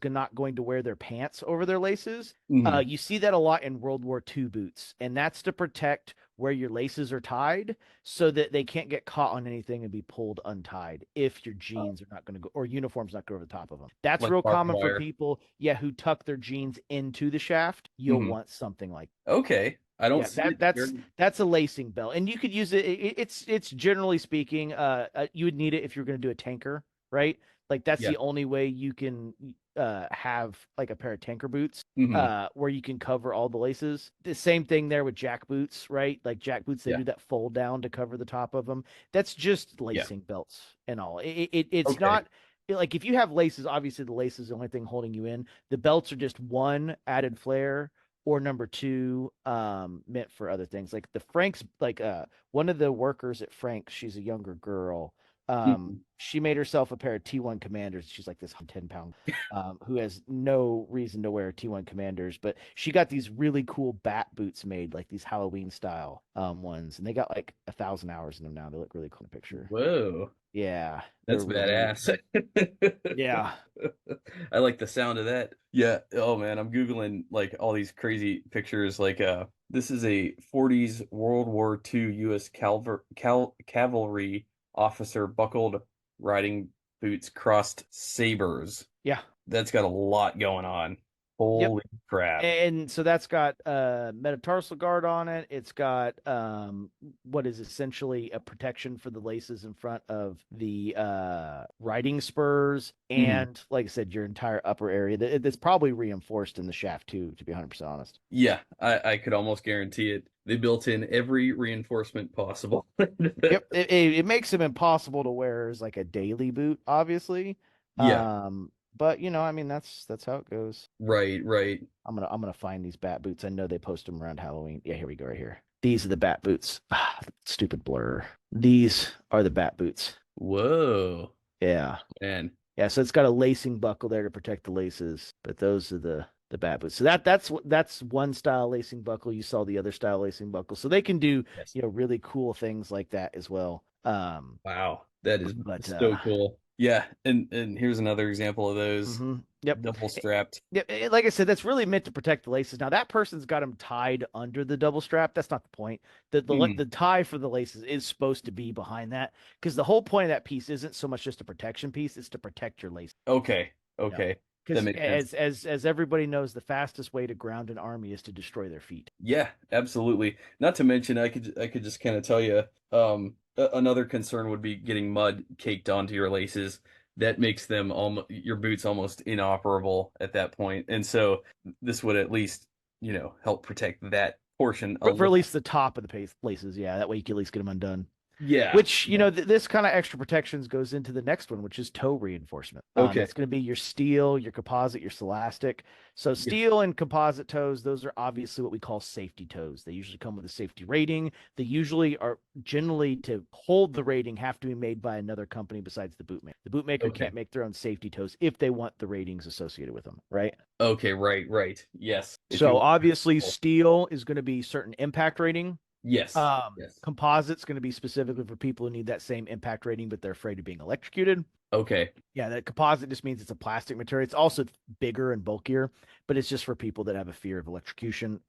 not going to wear their pants over their laces. Hmm. You see that a lot in World War II boots, and that's to protect where your laces are tied so that they can't get caught on anything and be pulled untied if your jeans are not going to go or uniform's not go over the top of them. That's Like real barbed common for wire. people, yeah, who tuck their jeans into the shaft. You'll Hmm. want something like Okay. I don't yeah, see it here. that's a lacing belt, and you could use it's generally speaking, you would need it if you're going to do a tanker, right? Like that's Yeah. the only way you can have like a pair of tanker boots, Hmm. where you can cover all the laces. The same thing there with jack boots, right? Like jack boots, they Yeah. do that fold down to cover the top of them. That's just Yeah. lacing belts and all. It's Okay. not like if you have laces, obviously the lace is the only thing holding you in. The belts are just one added flare or number two, meant for other things like the Frank's, like one of the workers at Frank's, she's a younger girl. Mhm. She made herself a pair of T1 Commanders. She's like this 10 pound, who has no reason to wear T1 Commanders, but she got these really cool bat boots made, like these Halloween style ones, and they got like 1,000 hours in them now. They look really cool in the picture. Whoa. Yeah, they're That's really badass. yeah. I like the sound of that. Yeah. Oh man, I'm Googling like all these crazy pictures. Like this is a 40s World War II US cavalry officer buckled riding boots crossed sabers. Yeah. That's got a lot going on. Yep. Holy crap. And so that's got metatarsal guard on it. It's got what is essentially a protection for the laces in front of the riding spurs, Mhm. and like I said, your entire upper area. That's probably reinforced in the shaft too, to be 100% honest. Yeah, I could almost guarantee it. They built in every reinforcement possible. Yep, it makes them impossible to wear as like a daily boot, obviously. Yeah, But I mean that's how it goes. right, right. I'm gonna find these bat boots. I know they post them around Halloween. Yeah, here we go, right here. These are the bat boots. Ah, stupid blur. These are the bat boots. Whoa, Yeah, man. yeah. So it's got a lacing buckle there to protect the laces, but those are the bat boots. So that's one style lacing buckle. You saw the other style lacing buckle. So they can do Yes. really cool things like that as well. Wow, that is But so cool. Yeah, and here's another example of those yep. double strapped. Yeah, like I said, that's really meant to protect the laces. Now that person's got them tied under the double strap. That's not the point. Mhm. The tie for the laces is supposed to be behind that, because the whole point of that piece isn't so much just a protection piece; it's to protect your laces. Okay, You know, okay, that because makes sense. as everybody knows, the fastest way to ground an army is to destroy their feet. Yeah, absolutely. Not to mention, I could just kind of tell you, another concern would be getting mud caked onto your laces. That makes them almost your boots almost inoperable at that point. And so this would at least, help protect that portion a For at little. least the top of the laces, yeah. That way you can at least get them undone. Yeah. Which, Yeah. this kind of extra protections goes into the next one, which is toe reinforcement. Okay. That's going to be your steel, your composite, your Celastic. So Yeah. steel and composite toes, those are obviously what we call safety toes. They usually come with a safety rating. They usually are generally, to hold the rating, have to be made by another company besides the bootmaker. The bootmaker Okay. can't make their own safety toes if they want the ratings associated with them, right? Okay. Right. Right. Yes. If you So want. obviously steel is going to be certain impact rating. Yes. Yes. Composite's going to be specifically for people who need that same impact rating, but they're afraid of being electrocuted. Okay. Yeah, that composite just means it's a plastic material. It's also bigger and bulkier, but it's just for people that have a fear of electrocution.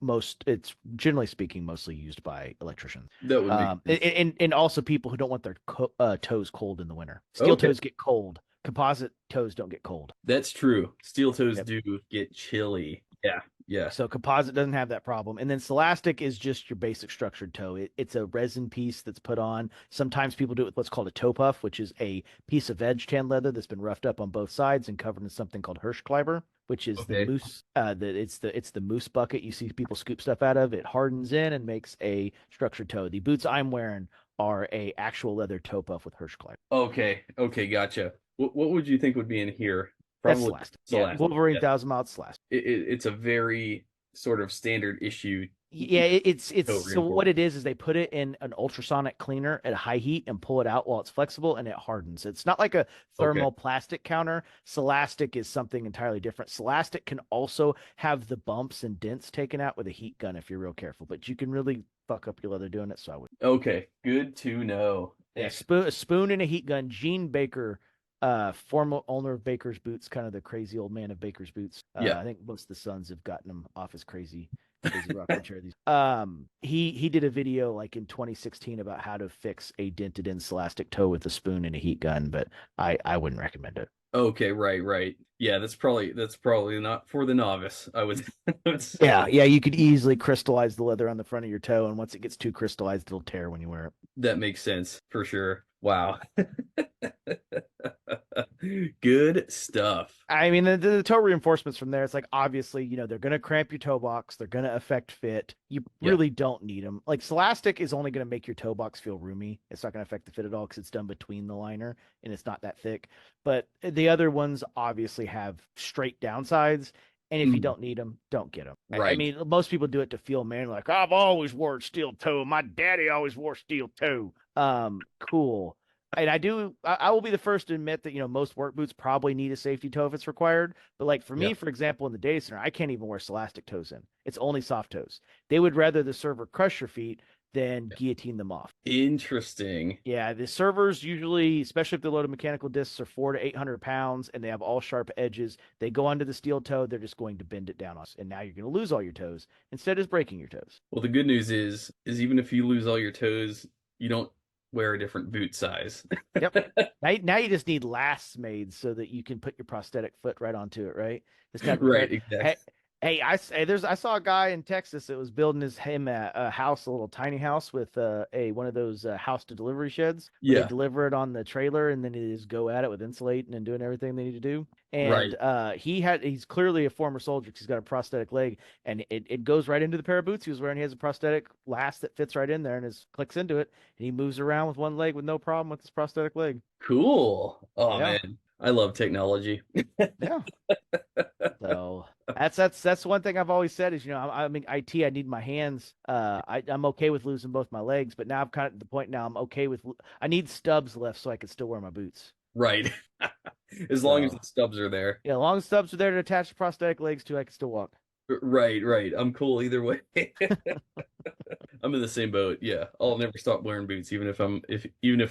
It's generally speaking, mostly used by electricians. That would make sense. And also people who don't want their toes cold in the winter. Steel Okay. toes get cold. Composite toes don't get cold. That's true. Steel toes Yep. do get chilly. Yeah. Yeah. So composite doesn't have that problem. And then Celastic is just your basic structured toe. It's a resin piece that's put on. Sometimes people do it with what's called a toe puff, which is a piece of edge tan leather that's been roughed up on both sides and covered in something called Hirschkleiber, which is the Okay. moose. It's the moose bucket you see people scoop stuff out of. It hardens in and makes a structured toe. The boots I'm wearing are a actual leather toe puff with Hirschkleiber. Okay. Okay. Gotcha. What would you think would be in here? That's Probably Celastic. Yeah, Celeste. Wolverine Yeah. 1,000 miles Celastic. It's a very sort of standard issue Yeah, it's toe so what reinforcement. it is they put it in an ultrasonic cleaner at high heat and pull it out while it's flexible and it hardens. It's not like a Okay. thermoplastic counter. Celastic is something entirely different. Celastic can also have the bumps and dents taken out with a heat gun if you're real careful, but you can really fuck up your leather doing it, so I would. Okay. Good to know. Yeah, Excellent. a spoon and a heat gun. Gene Baker, former owner of Baker's Boots, kind of the crazy old man of Baker's Boots. Yeah. I think most of the sons have gotten him off his crazy rocking chair. These. He did a video like in 2016 about how to fix a dented in Celastic toe with a spoon and a heat gun, but I wouldn't recommend it. Okay, right, right. Yeah, that's probably not for the novice, I would, I would Yeah, say. yeah, you could easily crystallize the leather on the front of your toe, and once it gets too crystallized, it'll tear when you wear it. That makes sense for sure. Wow. Good stuff. I mean, the toe reinforcements from there, it's like obviously, they're going to cramp your toe box. They're going to affect fit. You Yeah. really don't need them. Like Celastic is only going to make your toe box feel roomy. It's not going to affect the fit at all because it's done between the liner and it's not that thick. But the other ones obviously have straight downsides. And if you Mm, don't need them, don't get them. I right. mean, most people do it to feel man, like I've always wore steel toe. My daddy always wore steel toe. Cool. And I will be the first to admit that, most work boots probably need a safety toe if it's required. But like for Yeah. me, for example, in the data center, I can't even wear Celastic toes in. It's only soft toes. They would rather the server crush your feet than guillotine them off. Interesting. Yeah, the servers usually, especially if they're loaded mechanical discs, are 400 to 800 pounds and they have all sharp edges. They go onto the steel toe, they're just going to bend it down on us. And now you're going to lose all your toes instead of breaking your toes. Well, the good news is even if you lose all your toes, you don't wear a different boot size. Yep. Now you just need lasts made so that you can put your prosthetic foot right onto it, right? Just have Right, hey, exactly. I saw a guy in Texas that was building him a house, a little tiny house with a one of those house to delivery sheds where they Yeah, deliver it on the trailer and then they just go at it with insulating and doing everything they need to do. And right. he's clearly a former soldier because he's got a prosthetic leg and it goes right into the pair of boots he was wearing. He has a prosthetic last that fits right in there and is clicks into it and he moves around with one leg with no problem with his prosthetic leg. Cool. Oh Yeah. man, I love technology. Yeah. So that's one thing I've always said is, I mean, IT, I need my hands. I'm okay with losing both my legs, but now I'm kind of at the point now I'm okay with, I need stubs left so I can still wear my boots. Right. As long as the So stubs are there. yeah, long as stubs are there to attach the prosthetic legs to, I can still walk. Right, right. I'm cool either way. I'm in the same boat. Yeah, I'll never stop wearing boots, even if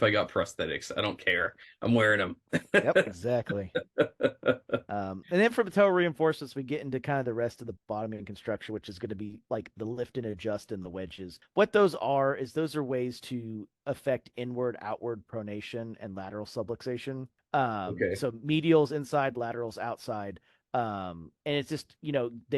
I got prosthetics. I don't care. I'm wearing them. Yep, exactly. And then from toe reinforcements, we get into kind of the rest of the bottoming construction, which is going to be like the lift and adjust and the wedges. What those are is those are ways to affect inward, outward pronation and lateral subluxation. Okay. So medials inside, laterals outside. And it's just,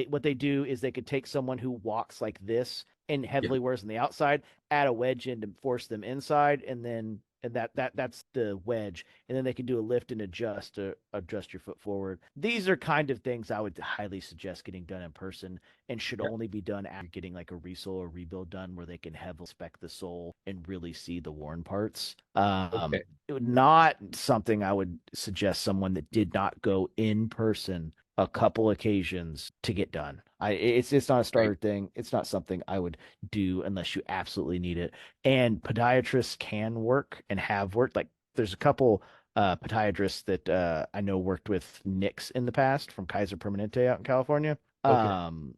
what they do is they could take someone who walks like this and Yeah. heavily wears on the outside, add a wedge in to force them inside, and then and that's the wedge and then they can do a lift and adjust to adjust your foot forward. These are kind of things I would highly suggest getting done in person and should Yeah. only be done after getting like a resole or rebuild done where they can have spec the sole and really see the worn parts. Okay. Not something I would suggest someone that did not go in person a couple occasions to get done. It's not a Right. starter thing. It's not something I would do unless you absolutely need it. And podiatrists can work and have worked. Like there's a couple podiatrists that I know worked with Nix in the past from Kaiser Permanente out in California. Okay.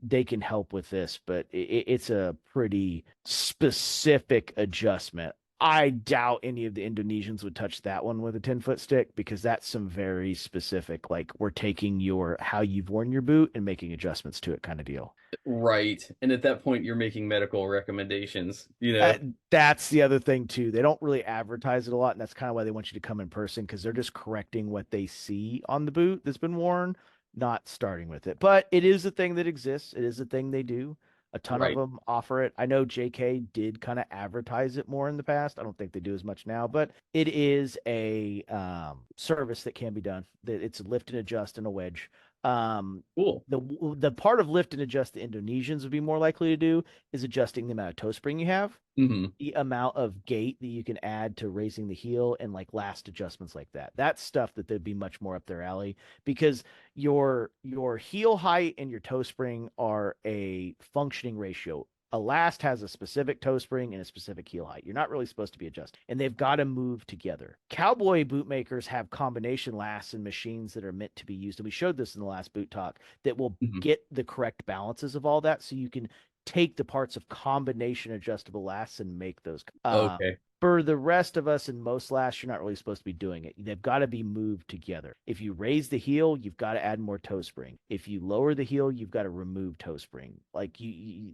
They can help with this, but it's a pretty specific adjustment. I doubt any of the Indonesians would touch that one with a 10-foot stick because that's some very specific, like we're taking your how you've worn your boot and making adjustments to it kind of deal. Right. And at that point, you're making medical recommendations, you know? That's the other thing too. They don't really advertise it a lot, and that's kind of why they want you to come in person because they're just correcting what they see on the boot that's been worn, not starting with it. But it is a thing that exists. It is a thing they do. A ton of Right. them offer it. I know JK did kind of advertise it more in the past. I don't think they do as much now, but it is a service that can be done. That it's a lift and adjust and a wedge. Cool. The part of lift and adjust the Indonesians would be more likely to do is adjusting the amount of toe spring you have, Hmm. the amount of gait that you can add to raising the heel, and like last adjustments like that. That's stuff that they'd be much more up their alley because your heel height and your toe spring are a functioning ratio. A last has a specific toe spring and a specific heel height. You're not really supposed to be adjusting, and they've got to move together. Cowboy boot makers have combination lasts and machines that are meant to be used, and we showed this in the last boot talk, that will Hmm. get the correct balances of all that, so you can take the parts of combination adjustable lasts and make those. Okay. For the rest of us in most lasts, you're not really supposed to be doing it. They've got to be moved together. If you raise the heel, you've got to add more toe spring. If you lower the heel, you've got to remove toe spring. Like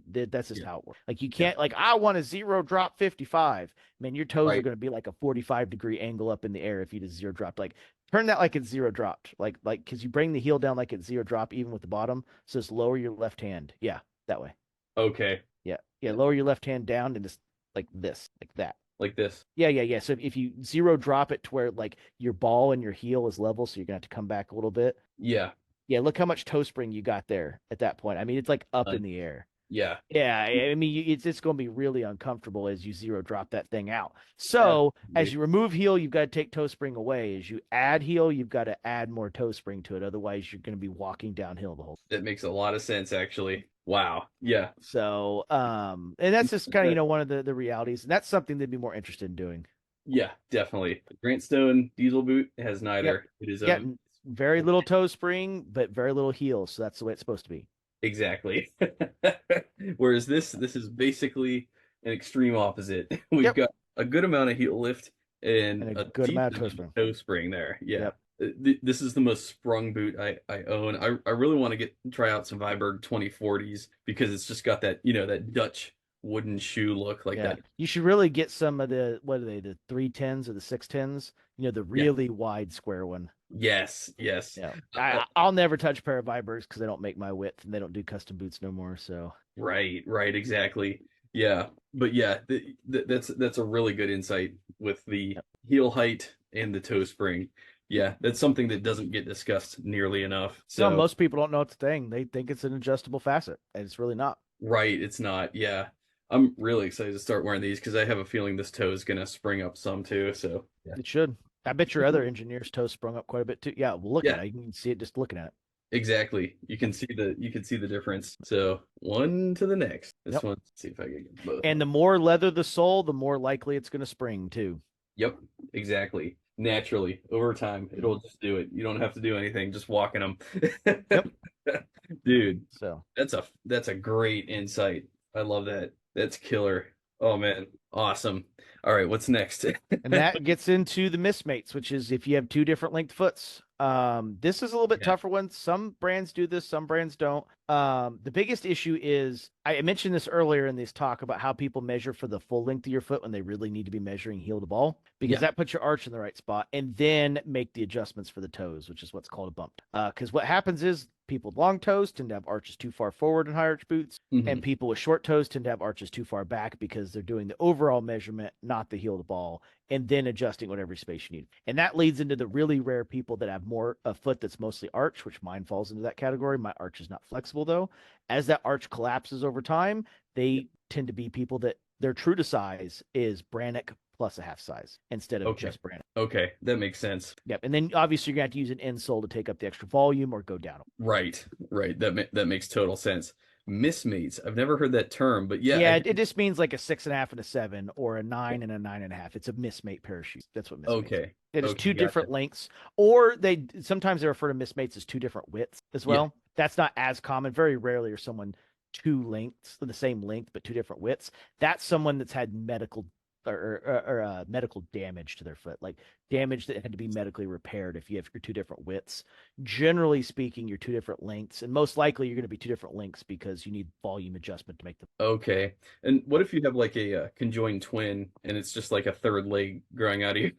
that's just Yeah. how it works. Like you Yeah. can't, like, I want a zero drop 55. Man, your toes are Right. going to be like a 45-degree angle up in the air if you just zero dropped. Like turn that like it's zero dropped. Like because you bring the heel down like it's zero drop even with the bottom. So just lower your left hand. Yeah, that way. Okay. Yeah, yeah. Lower your left hand down and just like this, like that. Like this. Yeah, yeah, yeah. So if you zero drop it to where like your ball and your heel is level, so you're gonna have to come back a little bit. Yeah. Yeah, look how much toe spring you got there at that point. I mean, it's like up in the air. Yeah. Yeah, I mean, it's going to be really uncomfortable as you zero drop that thing out. So as Absolutely. you remove heel, you've got to take toe spring away. As you add heel, you've got to add more toe spring to it. Otherwise, you're going to be walking downhill the whole. That makes a lot of sense, actually. Wow. Yeah. So, and that's just kind of, one of the realities, and that's something they'd be more interested in doing. Yeah, definitely. Grant Stone diesel boot has Yep. neither. It is Yeah, a very little toe spring, but very little heel. So that's the way it's supposed to be. exactly. Whereas this is basically an extreme opposite. We've Yep. got a good amount of heel lift And and a a good decent amount of toe amount spring. of toe spring there. Yeah. Yep. This is the most sprung boot I own. I really want to try out some Viberg 2040s because it's just got that, that Dutch wooden shoe look like Yeah. that. You should really get some of the, what are they, the 310s or the 610s? The Yeah. really wide square one. Yes, yes. Yeah. Uh, I'll never touch a pair of Vibergs because they don't make my width and they don't do custom boots no more. So, right, right, exactly. Yeah, but yeah, that's a really good insight with the yep. heel height and the toe spring. Yeah, that's something that doesn't get discussed nearly enough. No, So, most people don't know it's a thing. They think it's an adjustable facet, and it's really not. right, it's not. Yeah, I'm really excited to start wearing these because I have a feeling this toe is gonna spring up some too. So, yeah. It should. I bet your other engineer's toes sprung up quite a bit too. Yeah, well, look at Yeah, it. You can see it just looking at it. exactly. You can see the difference. So, one to the next. This Yep. one, let's see if I can get both. And the more leather the sole, the more likely it's going to spring too. Yep, exactly. Naturally, over time, it'll just do it. You don't have to do anything, just walking them. Yep. Dude, So, that's a great insight. I love that. That's killer. Oh man, awesome. All right, what's next? and that gets into the mismates, which is if you have two different length foots. This is a little bit Yeah, tougher one. Some brands do this, some brands don't. The biggest issue is I mentioned this earlier in this talk about how people measure for the full length of your foot when they really need to be measuring heel to ball, because yeah, that puts your arch in the right spot, and then make the adjustments for the toes, which is what's called a bump. Because what happens is people with long toes tend to have arches too far forward in high arch boots, hmm and people with short toes tend to have arches too far back because they're doing the overall measurement, not the heel to ball, and then adjusting whatever space you need. And that leads into the really rare people that have more a foot that's mostly arch, which mine falls into that category. My arch is not flexible though. As that arch collapses over time, yeah. they tend to be people that their true to size is Brannock plus a half size instead of Okay, just Brannock. okay, that makes sense. Yep. And then obviously you're gonna have to use an insole to take up the extra volume or go down. Right, right. That makes total sense. Mismates. I've never heard that term, but yeah, Yeah, it just means like a 6.5 and a 7, or a 9 and a 9.5. It's a mismate pair of shoes. That's what mismates is. okay, It is okay, two gotcha. different lengths, or they sometimes they refer to mismates as two different widths as Yeah, well. That's not as common. Very rarely are someone two lengths, the same length but two different widths. That's someone that's had medical or medical damage to their foot, like damage that had to be medically repaired. If you have your two different widths, generally speaking, you're two different lengths, and most likely you're going to be two different lengths because you need volume adjustment to make them. okay. And what if you have like a conjoined twin and it's just like a third leg growing out of you?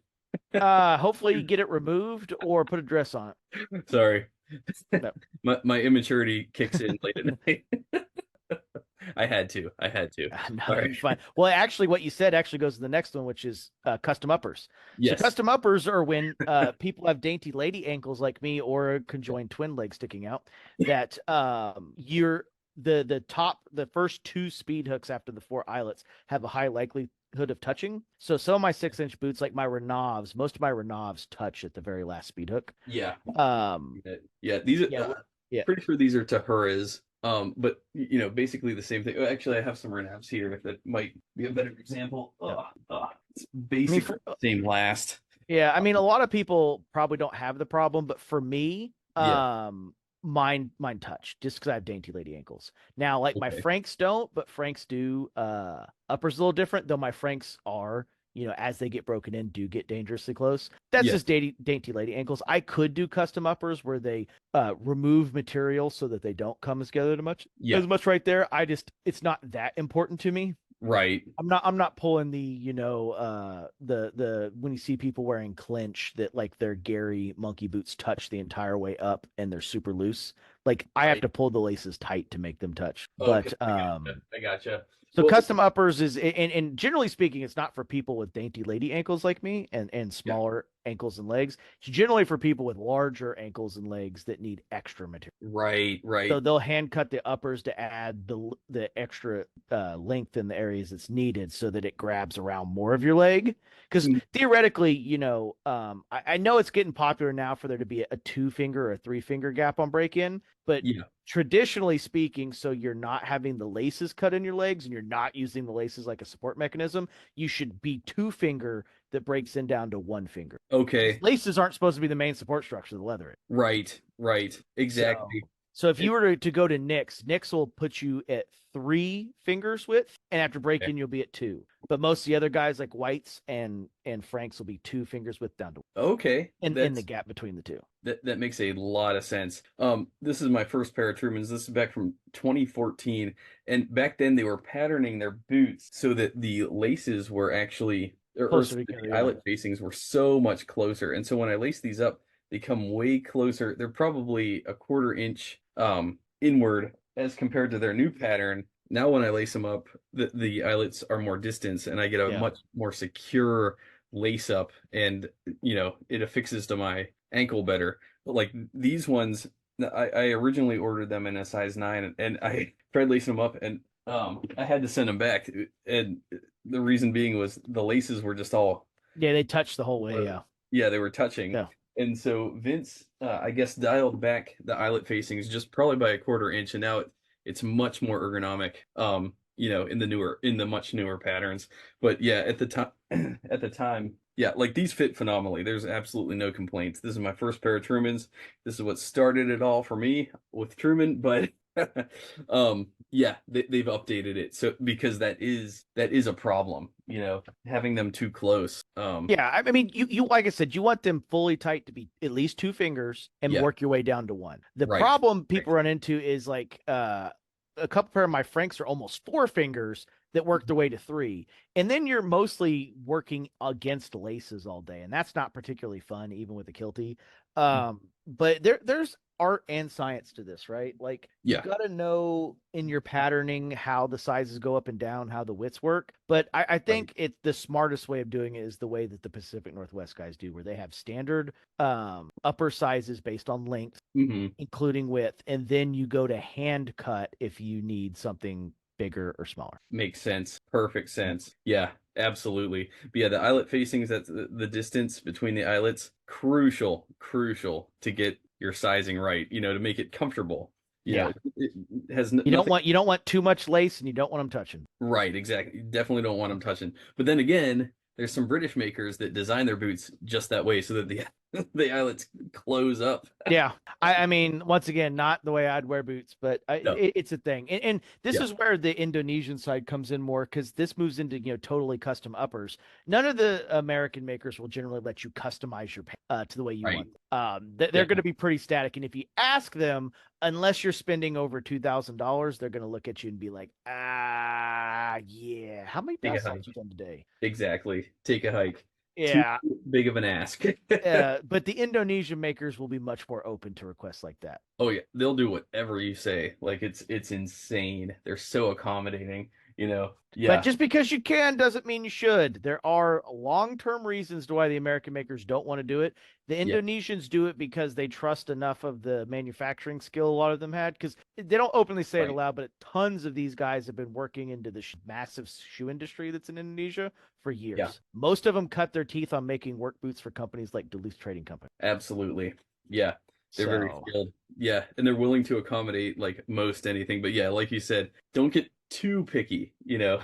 Hopefully you get it removed or put a dress on it. Sorry. No. My immaturity kicks in late at night. I had to. I had to. No, All right. you're fine. Well, actually, what you said actually goes to the next one, which is custom uppers. So Yes. custom uppers are when people have dainty lady ankles like me or a conjoined twin leg sticking out. That you're the first two speed hooks after the four eyelets have a high likelihood of touching. So some of my 6-inch boots, like my Renovs, most of my Renovs touch at the very last speed hook. Yeah. Um, Yeah. These are yeah, yeah. pretty sure these are Tahura's. But basically the same thing. Actually, I have some Renavs here if that might be a better example. It's I mean, basically the same last. yeah, I mean, a lot of people probably don't have the problem, but for me, Yeah. mine touch just because I have dainty lady ankles. Now, like my Okay. Franks don't, but Franks do. Uppers a little different, though my Franks are, as they get broken in, do get dangerously close. That's Yes. just dainty lady ankles. I could do custom uppers where they remove material so that they don't come together Yeah. as much right there. It's not that important to me. Right. I'm not pulling the the when you see people wearing clinch that like their Gary monkey boots touch the entire way up and they're super loose. Like I have Right. to pull the laces tight to make them touch. Okay. But I gotcha. so Well, custom uppers is and generally speaking, it's not for people with dainty lady ankles like me and yeah. smaller ankles and legs. It's generally for people with larger ankles and legs that need extra material. Right. So Right. they'll hand cut the uppers to add the extra length in the areas that's needed so that it grabs around more of your leg. Because Mm, theoretically, I know it's getting popular now for there to be a 2-finger or a 3-finger gap on break in, but yeah. traditionally speaking, so you're not having the laces cut in your legs and you're not using the laces like a support mechanism, you should be 2-finger that breaks in down to 1 finger. Okay. Laces aren't supposed to be the main support structure of the leather. Right. Right. So, Exactly. so if And, you were to go to Nix will put you at 3 fingers width, and after break okay. in, you'll be at 2. But most of the other guys like Whites and Franks will be 2 fingers width down to Okay. in the gap between the two. That makes a lot of sense. This is my first pair of Trumans. This is back from 2014, and back then they were patterning their boots so that the laces were actually, or Closer so that together, the yeah. eyelet facings were so much closer. And so when I lace these up, they come way closer. They're probably a quarter inch inward as compared to their new pattern. Now when I lace them up, the eyelets are more distant, and I get a Yeah. much more secure lace up, and it affixes to my ankle better. But like these ones, I originally ordered them in a size 9, and I tried lacing them up, and I had to send them back. And the reason being was the laces were just all, Yeah, they touch the whole way, yeah. yeah, they were touching. Yeah. And so Vince, I guess, dialed back the eyelet facings just probably by a quarter inch, and now it's much more ergonomic. In the much newer patterns. But yeah, at the time, at the time, yeah, like these fit phenomenally. There's absolutely no complaints. This is my first pair of Trumans. This is what started it all for me with Truman, but yeah, they've updated it so because that is a problem, having them too close. Yeah, I mean, you like I said, you want them fully tight to be at least 2 fingers and Yeah, work your way down to 1. The right, problem right. people run into is like a couple pair of my Franks are almost 4 fingers that work their way to 3, and then you're mostly working against laces all day, and that's not particularly fun, even with a kiltie. But there's art and science to this, right? Like you Yeah, got to know in your patterning how the sizes go up and down, how the widths work. But I right. think it's the smartest way of doing it is the way that the Pacific Northwest guys do, where they have standard upper sizes based on length, Hmm. including width, and then you go to hand cut if you need something bigger or smaller. Makes sense. Perfect sense. Yeah, absolutely. But yeah, the eyelet facings, that's the distance between the eyelets, crucial to get your sizing right, to make it comfortable. Yeah. It has You don't nothing. want too much lace and you don't want them touching. Right, exactly. You definitely don't want them touching. But then again, there's some British makers that design their boots just that way so that the the eyelets close up. Yeah, I mean, once again, not the way I'd wear boots, but No. it's a thing, and this Yeah. is where the Indonesian side comes in more because this moves into totally custom uppers. None of the American makers will generally let you customize your to the way you Right. want. They're Yeah. going to be pretty static, and if you ask them, unless you're spending over $2,000, they're going to look at you and be like, yeah, how many Take a bath salts hike. you done today? Exactly. Take a hike. too Yeah. big of an ask. But the Indonesian makers will be much more open to requests like that. Oh yeah, they'll do whatever you say. Like it's insane. They're so accommodating, you know. But Yeah, just because you can doesn't mean you should. There are long-term reasons to why the American makers don't want to do it. The yeah, Indonesians do it because they trust enough of the manufacturing skill a lot of them had. Because they don't openly say it right. aloud, but tons of these guys have been working into the massive shoe industry that's in Indonesia for Yeah, years. Most of them cut their teeth on making work boots for companies like Duluth Trading Company. absolutely. Yeah. They're very So skilled. Yeah, and they're willing to accommodate like most anything. But yeah, like you said, don't get too picky, you know.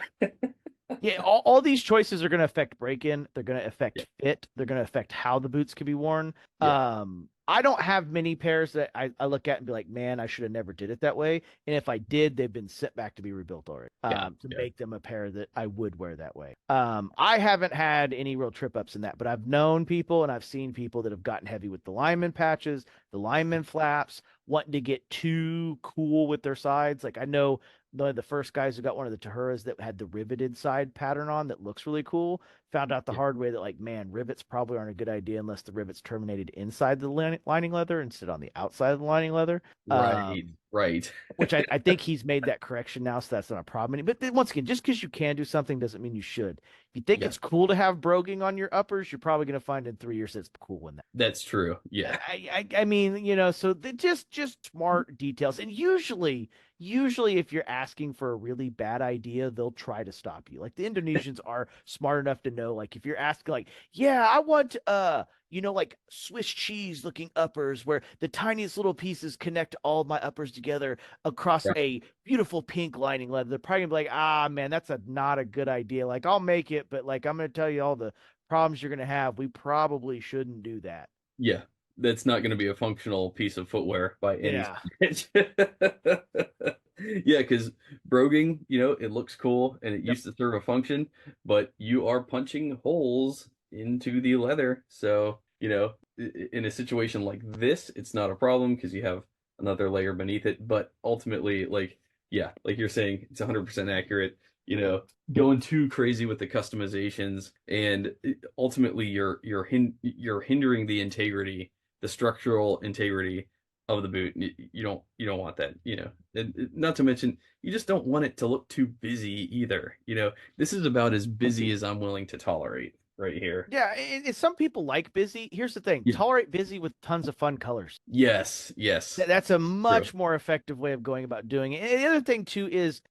yeah, all these choices are going to affect break-in. They're going to Yeah, affect fit. They're going to affect how the boots can be worn. yeah, I don't have many pairs that I look at and be like, man, I should have never did it that way. And if I did, they've been sent back to be rebuilt already. yeah, To yeah. make them a pair that I would wear that way. I haven't had any real trip ups in that, but I've known people and I've seen people that have gotten heavy with the lineman patches, the lineman flaps, wanting to get too cool with their sides. Like I know one of the first guys who got one of the Tahuras that had the riveted side pattern on that looks really cool found out the Yeah. hard way that like, man, rivets probably aren't a good idea unless the rivets terminated inside the lining leather instead on the outside of the lining leather. Right, right. Which I think he's made that correction now, so that's not a problem. But once again, just because you can do something doesn't mean you should. If you think Yeah, it's cool to have broguing on your uppers, you're probably going to find in 3 years it's cool in that. that's true. Yeah. I mean, so they just smart details. And usually if you're asking for a really bad idea, they'll try to stop you. Like the Indonesians are smart enough to know, like if you're asking like, yeah, I want like Swiss cheese looking uppers where the tiniest little pieces connect all of my uppers together across Right. a beautiful pink lining leather. They're probably gonna be like, ah man, that's not a good idea. Like I'll make it, but like I'm gonna tell you all the problems you're gonna have. We probably shouldn't do that. Yeah. That's not going to be a functional piece of footwear by any Yeah. stretch. Yeah, because broguing, it looks cool and it Yep. used to serve a function, but you are punching holes into the leather. So, in a situation like this, it's not a problem because you have another layer beneath it. But ultimately, like, yeah, like you're saying, it's 100% accurate. Going too crazy with the customizations, and ultimately you're hindering the integrity, the structural integrity of the boot. You don't want that, and not to mention you just don't want it to look too busy either. This is about as busy as I'm willing to tolerate right here. Yeah, and some people like busy. Here's the thing: Yeah. tolerate busy with tons of fun colors. Yes, yes. That's a True. much more effective way of going about doing it. And the other thing too is,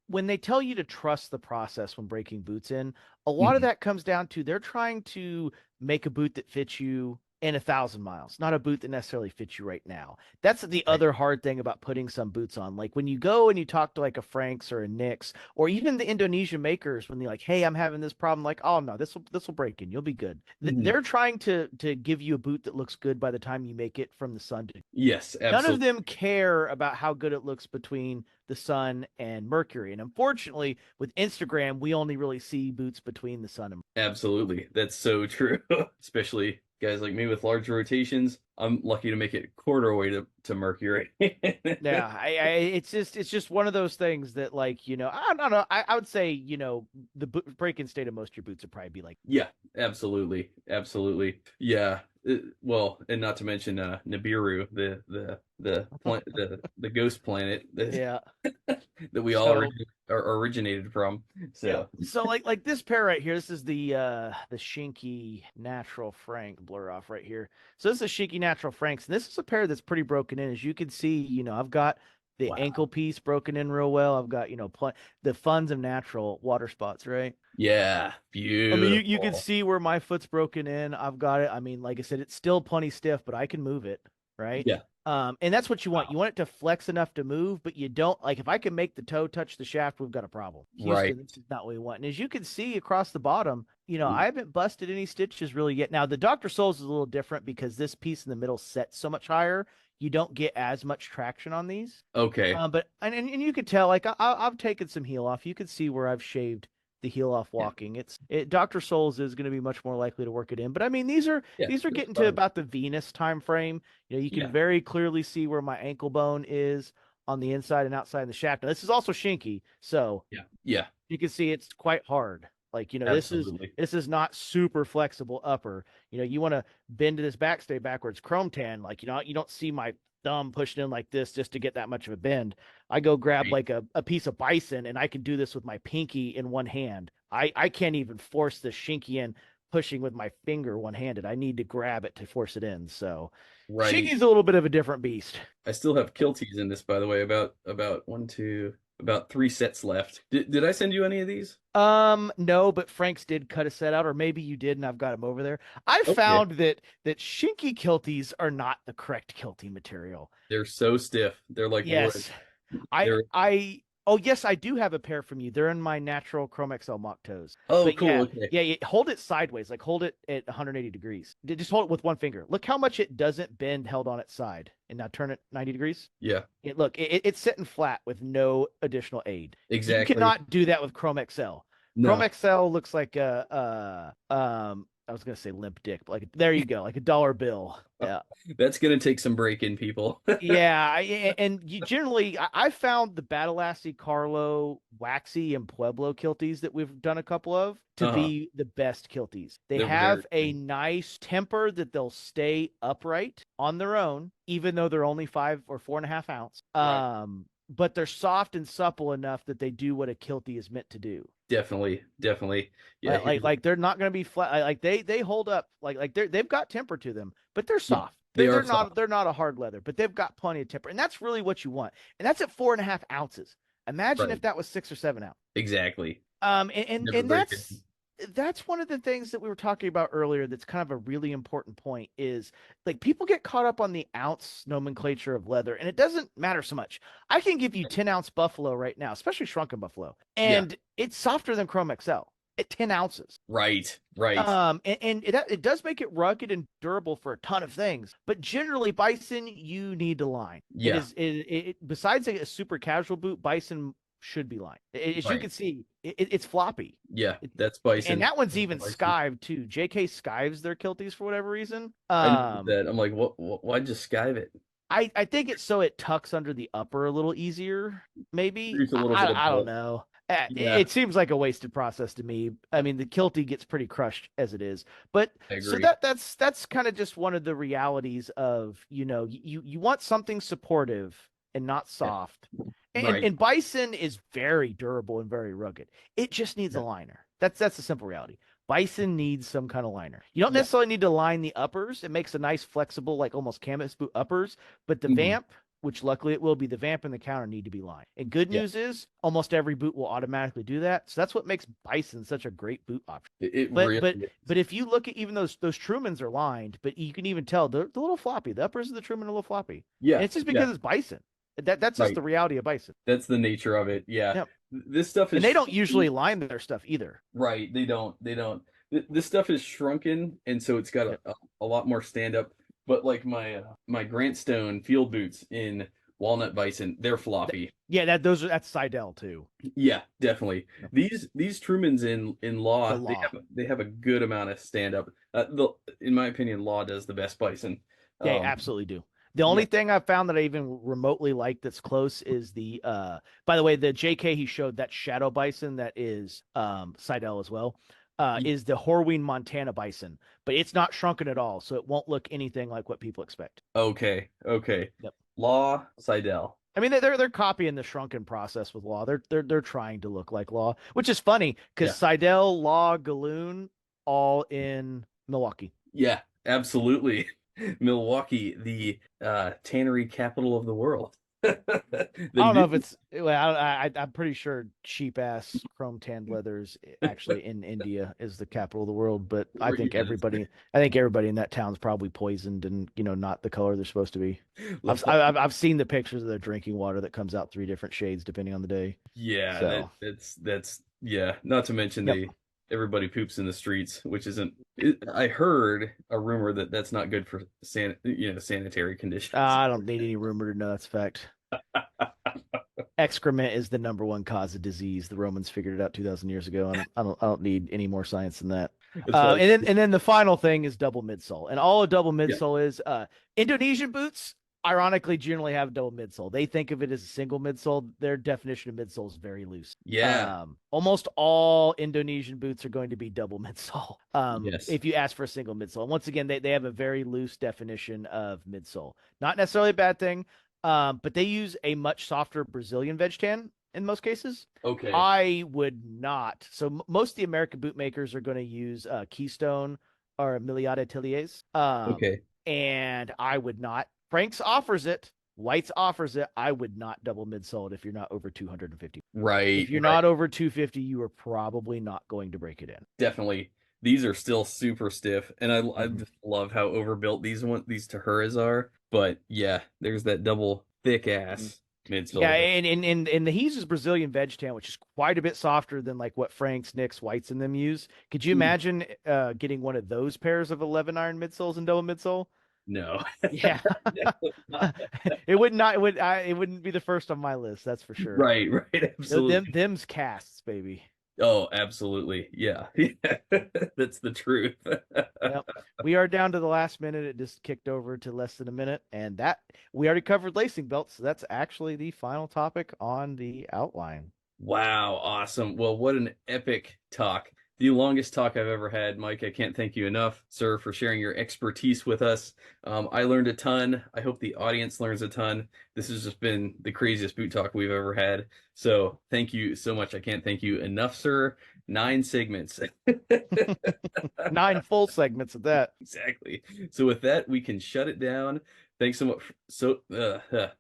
when they tell you to trust the process when breaking boots in, a lot of Mhm. that comes down to they're trying to make a boot that fits you in 1,000 miles, not a boot that necessarily fits you right now. That's the Right. other hard thing about putting some boots on. Like when you go and you talk to like a Franks or a Nix or even the Indonesian makers, when they're like, "Hey, I'm having this problem," like, "Oh no, this will break in. You'll be good." Mhm. They're trying to give you a boot that looks good by the time you make it from the sun to Yes, none of absolutely. them care about how good it looks between the sun and Mercury. And unfortunately, with Instagram, we only really see boots between the sun and Absolutely. That's so true. Especially guys like me with large rotations. I'm lucky to make it corduroy to Mercury. yeah, it's just one of those things that like I don't know. I would say the break-in state of most of your boots would probably be like Yeah, absolutely. Absolutely. Yeah. Well, and not to mention Nibiru, the ghost planet that yeah. that we all So originated from. yeah. So, So like this pair right here, this is the Shinky Natural Frank blur off right here. So this is Shinky Natural Franks, and this is a pair that's pretty broken in. As you can see, I've got the wow. ankle piece broken in real well. I've got, the funds of natural water spots, right? Yeah, I mean, you can beautiful. see where my foot's broken in. I've got it. I mean, like I said, it's still plenty stiff, but I can move it, right? Yeah. And that's what you want. Wow. You want it to flex enough to move, but you don't like if I can make the toe touch the shaft, we've got a problem. Right. Houston, this is not what we want. And as you can see across the bottom, Ooh. I haven't busted any stitches really yet. Now the Dr. Souls is a little different because this piece in the middle sets so much higher, you don't get as much traction on these. Okay. But and you could tell like I've taken some heel off. You can see where I've shaved the heel off Yeah. walking. Dr. Souls is going to be much more likely to work it in. But I mean, Yeah. these are That's getting to fine. about the Venus time frame. You can Yeah. very clearly see where my ankle bone is on the inside and outside of the shaft. Now, this is also shinky, so Yeah. Yeah. you can see it's quite hard. Like, Absolutely. this is not super flexible upper. You want to bend to this backstay backwards chrome tan. Like, you don't see my thumb pushing in like this just to get that much of a bend. I go grab Right. like a piece of bison and I can do this with my pinky in one hand. I can't even force the shinky in pushing with my finger one handed. I need to grab it to force it in. So Right. shinky's a little bit of a different beast. I still have kilties in this, by the way. About one, two, about three sets left. Did I send you any of these? No, but Frank's did cut a set out, or maybe you did, and I've got him over there. I Okay. found that shinky kilties are not the correct kilty material. They're so stiff. They're like wood. Yes, I They're I oh yes, I do have a pair from you. They're in my natural Chrome XL mock toes. oh But cool. yeah, Okay. yeah, hold it sideways, like hold it at 180 degrees. Just hold it with one finger. Look how much it doesn't bend held on its side. And now turn it 90 degrees. Yeah. It's sitting flat with no additional aid. You Exactly. cannot do that with Chrome XL. Chrome No. XL looks like I was gonna say limp dick, but like there you go, like a dollar bill. Yeah. That's gonna take some breaking, people. Yeah, and you generally, I found the Battlelassie, Carlo, Waxy, and Pueblo kilties that we've done a couple of to Uh-huh. be the best kilties. They They're very have a nice temper that they'll stay upright on their own, even though they're only 5 or 4.5 ounce. right. But they're soft and supple enough that they do what a kiltie is meant to do. Definitely. Definitely. Yeah, Like they're not going to be flat. Like they hold up. Like they've got temper to them, but they're yeah, soft. they are Not soft. they're not a hard leather, but they've got plenty of temper, and that's really what you want. And that's at 4.5 ounces. Imagine if Right. that was 6 or 7 ounce. Exactly. Never And breaking. that's one of the things that we were talking about earlier. That's kind of a really important point. Is like people get caught up on the ounce nomenclature of leather, and it doesn't matter so much. I can give you 10 ounce buffalo right now, especially shrunken buffalo, Yeah. and it's softer than Chrome XL at 10 ounces. Right. Right. And it does make it rugged and durable for a ton of things, but generally, bison you need to line. Yeah. Besides a super casual boot, bison should be lined. As you Right. can see, it's floppy. Yeah. It- That's and bison. that one's That's even bison. skived too. JK skives their kilties for whatever reason. I noticed that. I'm like, why'd you skive it? I think it's so it tucks under the upper a little easier, maybe. There's a little bit of I don't bulk. know. Yeah, It seems like a wasted process to me. I mean, the kiltie gets pretty crushed as it is. But I so agree. that's kind of just one of the realities of, you want something supportive and not Yeah. soft. Right. And bison is very durable and very rugged. It just needs a Yeah. liner. That's the simple reality. Bison needs some kind of liner. You don't Yeah. necessarily need to line the uppers. It makes a nice, flexible, like almost canvas boot uppers. But the Mhm. vamp, which luckily it will be, the vamp and the counter need to be lined. And good Yeah. news is almost every boot will automatically do that. So that's what makes bison such a great boot option. It But really but is. but if you look at even those Trumans are lined, but you can even tell they're a little floppy. The uppers of the Truman are a little floppy. And Yeah. it's just Yeah. because it's bison. That's just Right. the reality of bison. That's the nature of it. Yeah. Yep. This stuff And is they don't shrunken. usually line their stuff either. Right. They don't. They don't. This stuff is shrunken, and so it's got Yep. a lot more stand up. But like my Grant Stone field boots in walnut bison, they're floppy. Yeah, that's Seidel too. Yeah, definitely. Yep. These Trumans in The Law, law. they have a good amount of stand up. In my opinion, Law does the best bison. They Um, absolutely do. The yeah. only thing I've found that I even remotely like that's close is the by the way, the JK he showed, that shadow bison that is Seidel as well, is the Horween Montana bison, but it's not shrunken at all, so it won't look anything like what people expect. Okay. Okay. Yep. Law Seidel. I mean, they're copying the shrunken process with Law. They're trying to look like Law, which is funny because Yeah. Seidel, Law, Galoon, all in Milwaukee. Yeah, absolutely. Milwaukee, the tannery capital of the world. I The don't know if new it's well, I'm pretty sure cheap ass chrome tanned leathers actually in India is the capital of the world, but yes. I think everybody in that town's probably poisoned and not the color they're supposed to be. Let's hope. I've seen the pictures of their drinking water that comes out 3 different shades depending on the day. Yeah, So, that's yeah. Not to mention yep. everybody poops in the streets, which isn't. I heard a rumor that that's not good for sanitary conditions. I don't need any rumor to know that's a fact. Excrement is the number one cause of disease. The Romans figured it out 2,000 years ago. I don't need any more science than that. As far as And then the final thing is double midsole, and all a double yeah, midsole is Indonesian boots. ironically generally have a double midsole. They think of it as a single midsole. Their definition of midsole is very loose. Yeah. Almost all Indonesian boots are going to be double midsole. Yes. If you ask for a single midsole. And once again, they have a very loose definition of midsole. Not necessarily a bad thing. But they use a much softer Brazilian veg tan in most cases. Okay. I would not. So most of the American boot makers are going to use Keystone or Miliada Tilliers. Okay. And I would not. Frank's offers it. White's offers it. I would not double midsole it if you're not over 250. Right. If you're Right. not over 250, you are probably not going to break it in. Definitely. These are still super stiff, and I Mhm. just love how overbuilt these Tahuras are. But yeah, there's that double thick ass Yeah, midsole. and the He's Brazilian veg tan, which is quite a bit softer than like what Frank's, Nick's, Whites, and them use. Could you Ooh, imagine getting one of those pairs of 11 iron midsoles and double midsole? no. Yeah, Definitely not. it would not. It wouldn't be the first on my list. That's for sure. Right, right, absolutely. Them's casts, baby. Oh, absolutely. Yeah. Yeah. That's the truth. Yep. We are down to the last minute. It just kicked over to less than a minute, and that we already covered lacing belts. So that's actually the final topic on the outline. Wow, awesome. Well, what an epic talk. The longest talk I've ever had, Mike. I can't thank you enough, sir, for sharing your expertise with us. I learned a ton. I hope the audience learns a ton. This has just been the craziest boot talk we've ever had. So thank you so much. I can't thank you enough, sir. 9 segments. 9 full segments of that. Exactly. So with that, we can shut it down. Thanks so much.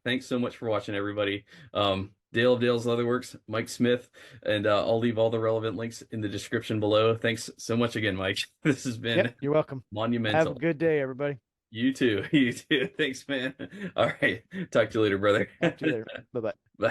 Thanks so much for watching, everybody. Dale of Dale's Leatherworks, Mike Smith, and I'll leave all the relevant links in the description below. Thanks so much again, Mike. This has Yep, been you're welcome. Have a monumental. good day, everybody. You too. You too. Thanks, man. All right. Talk to you later, brother. Talk to you later. Bye bye. Bye.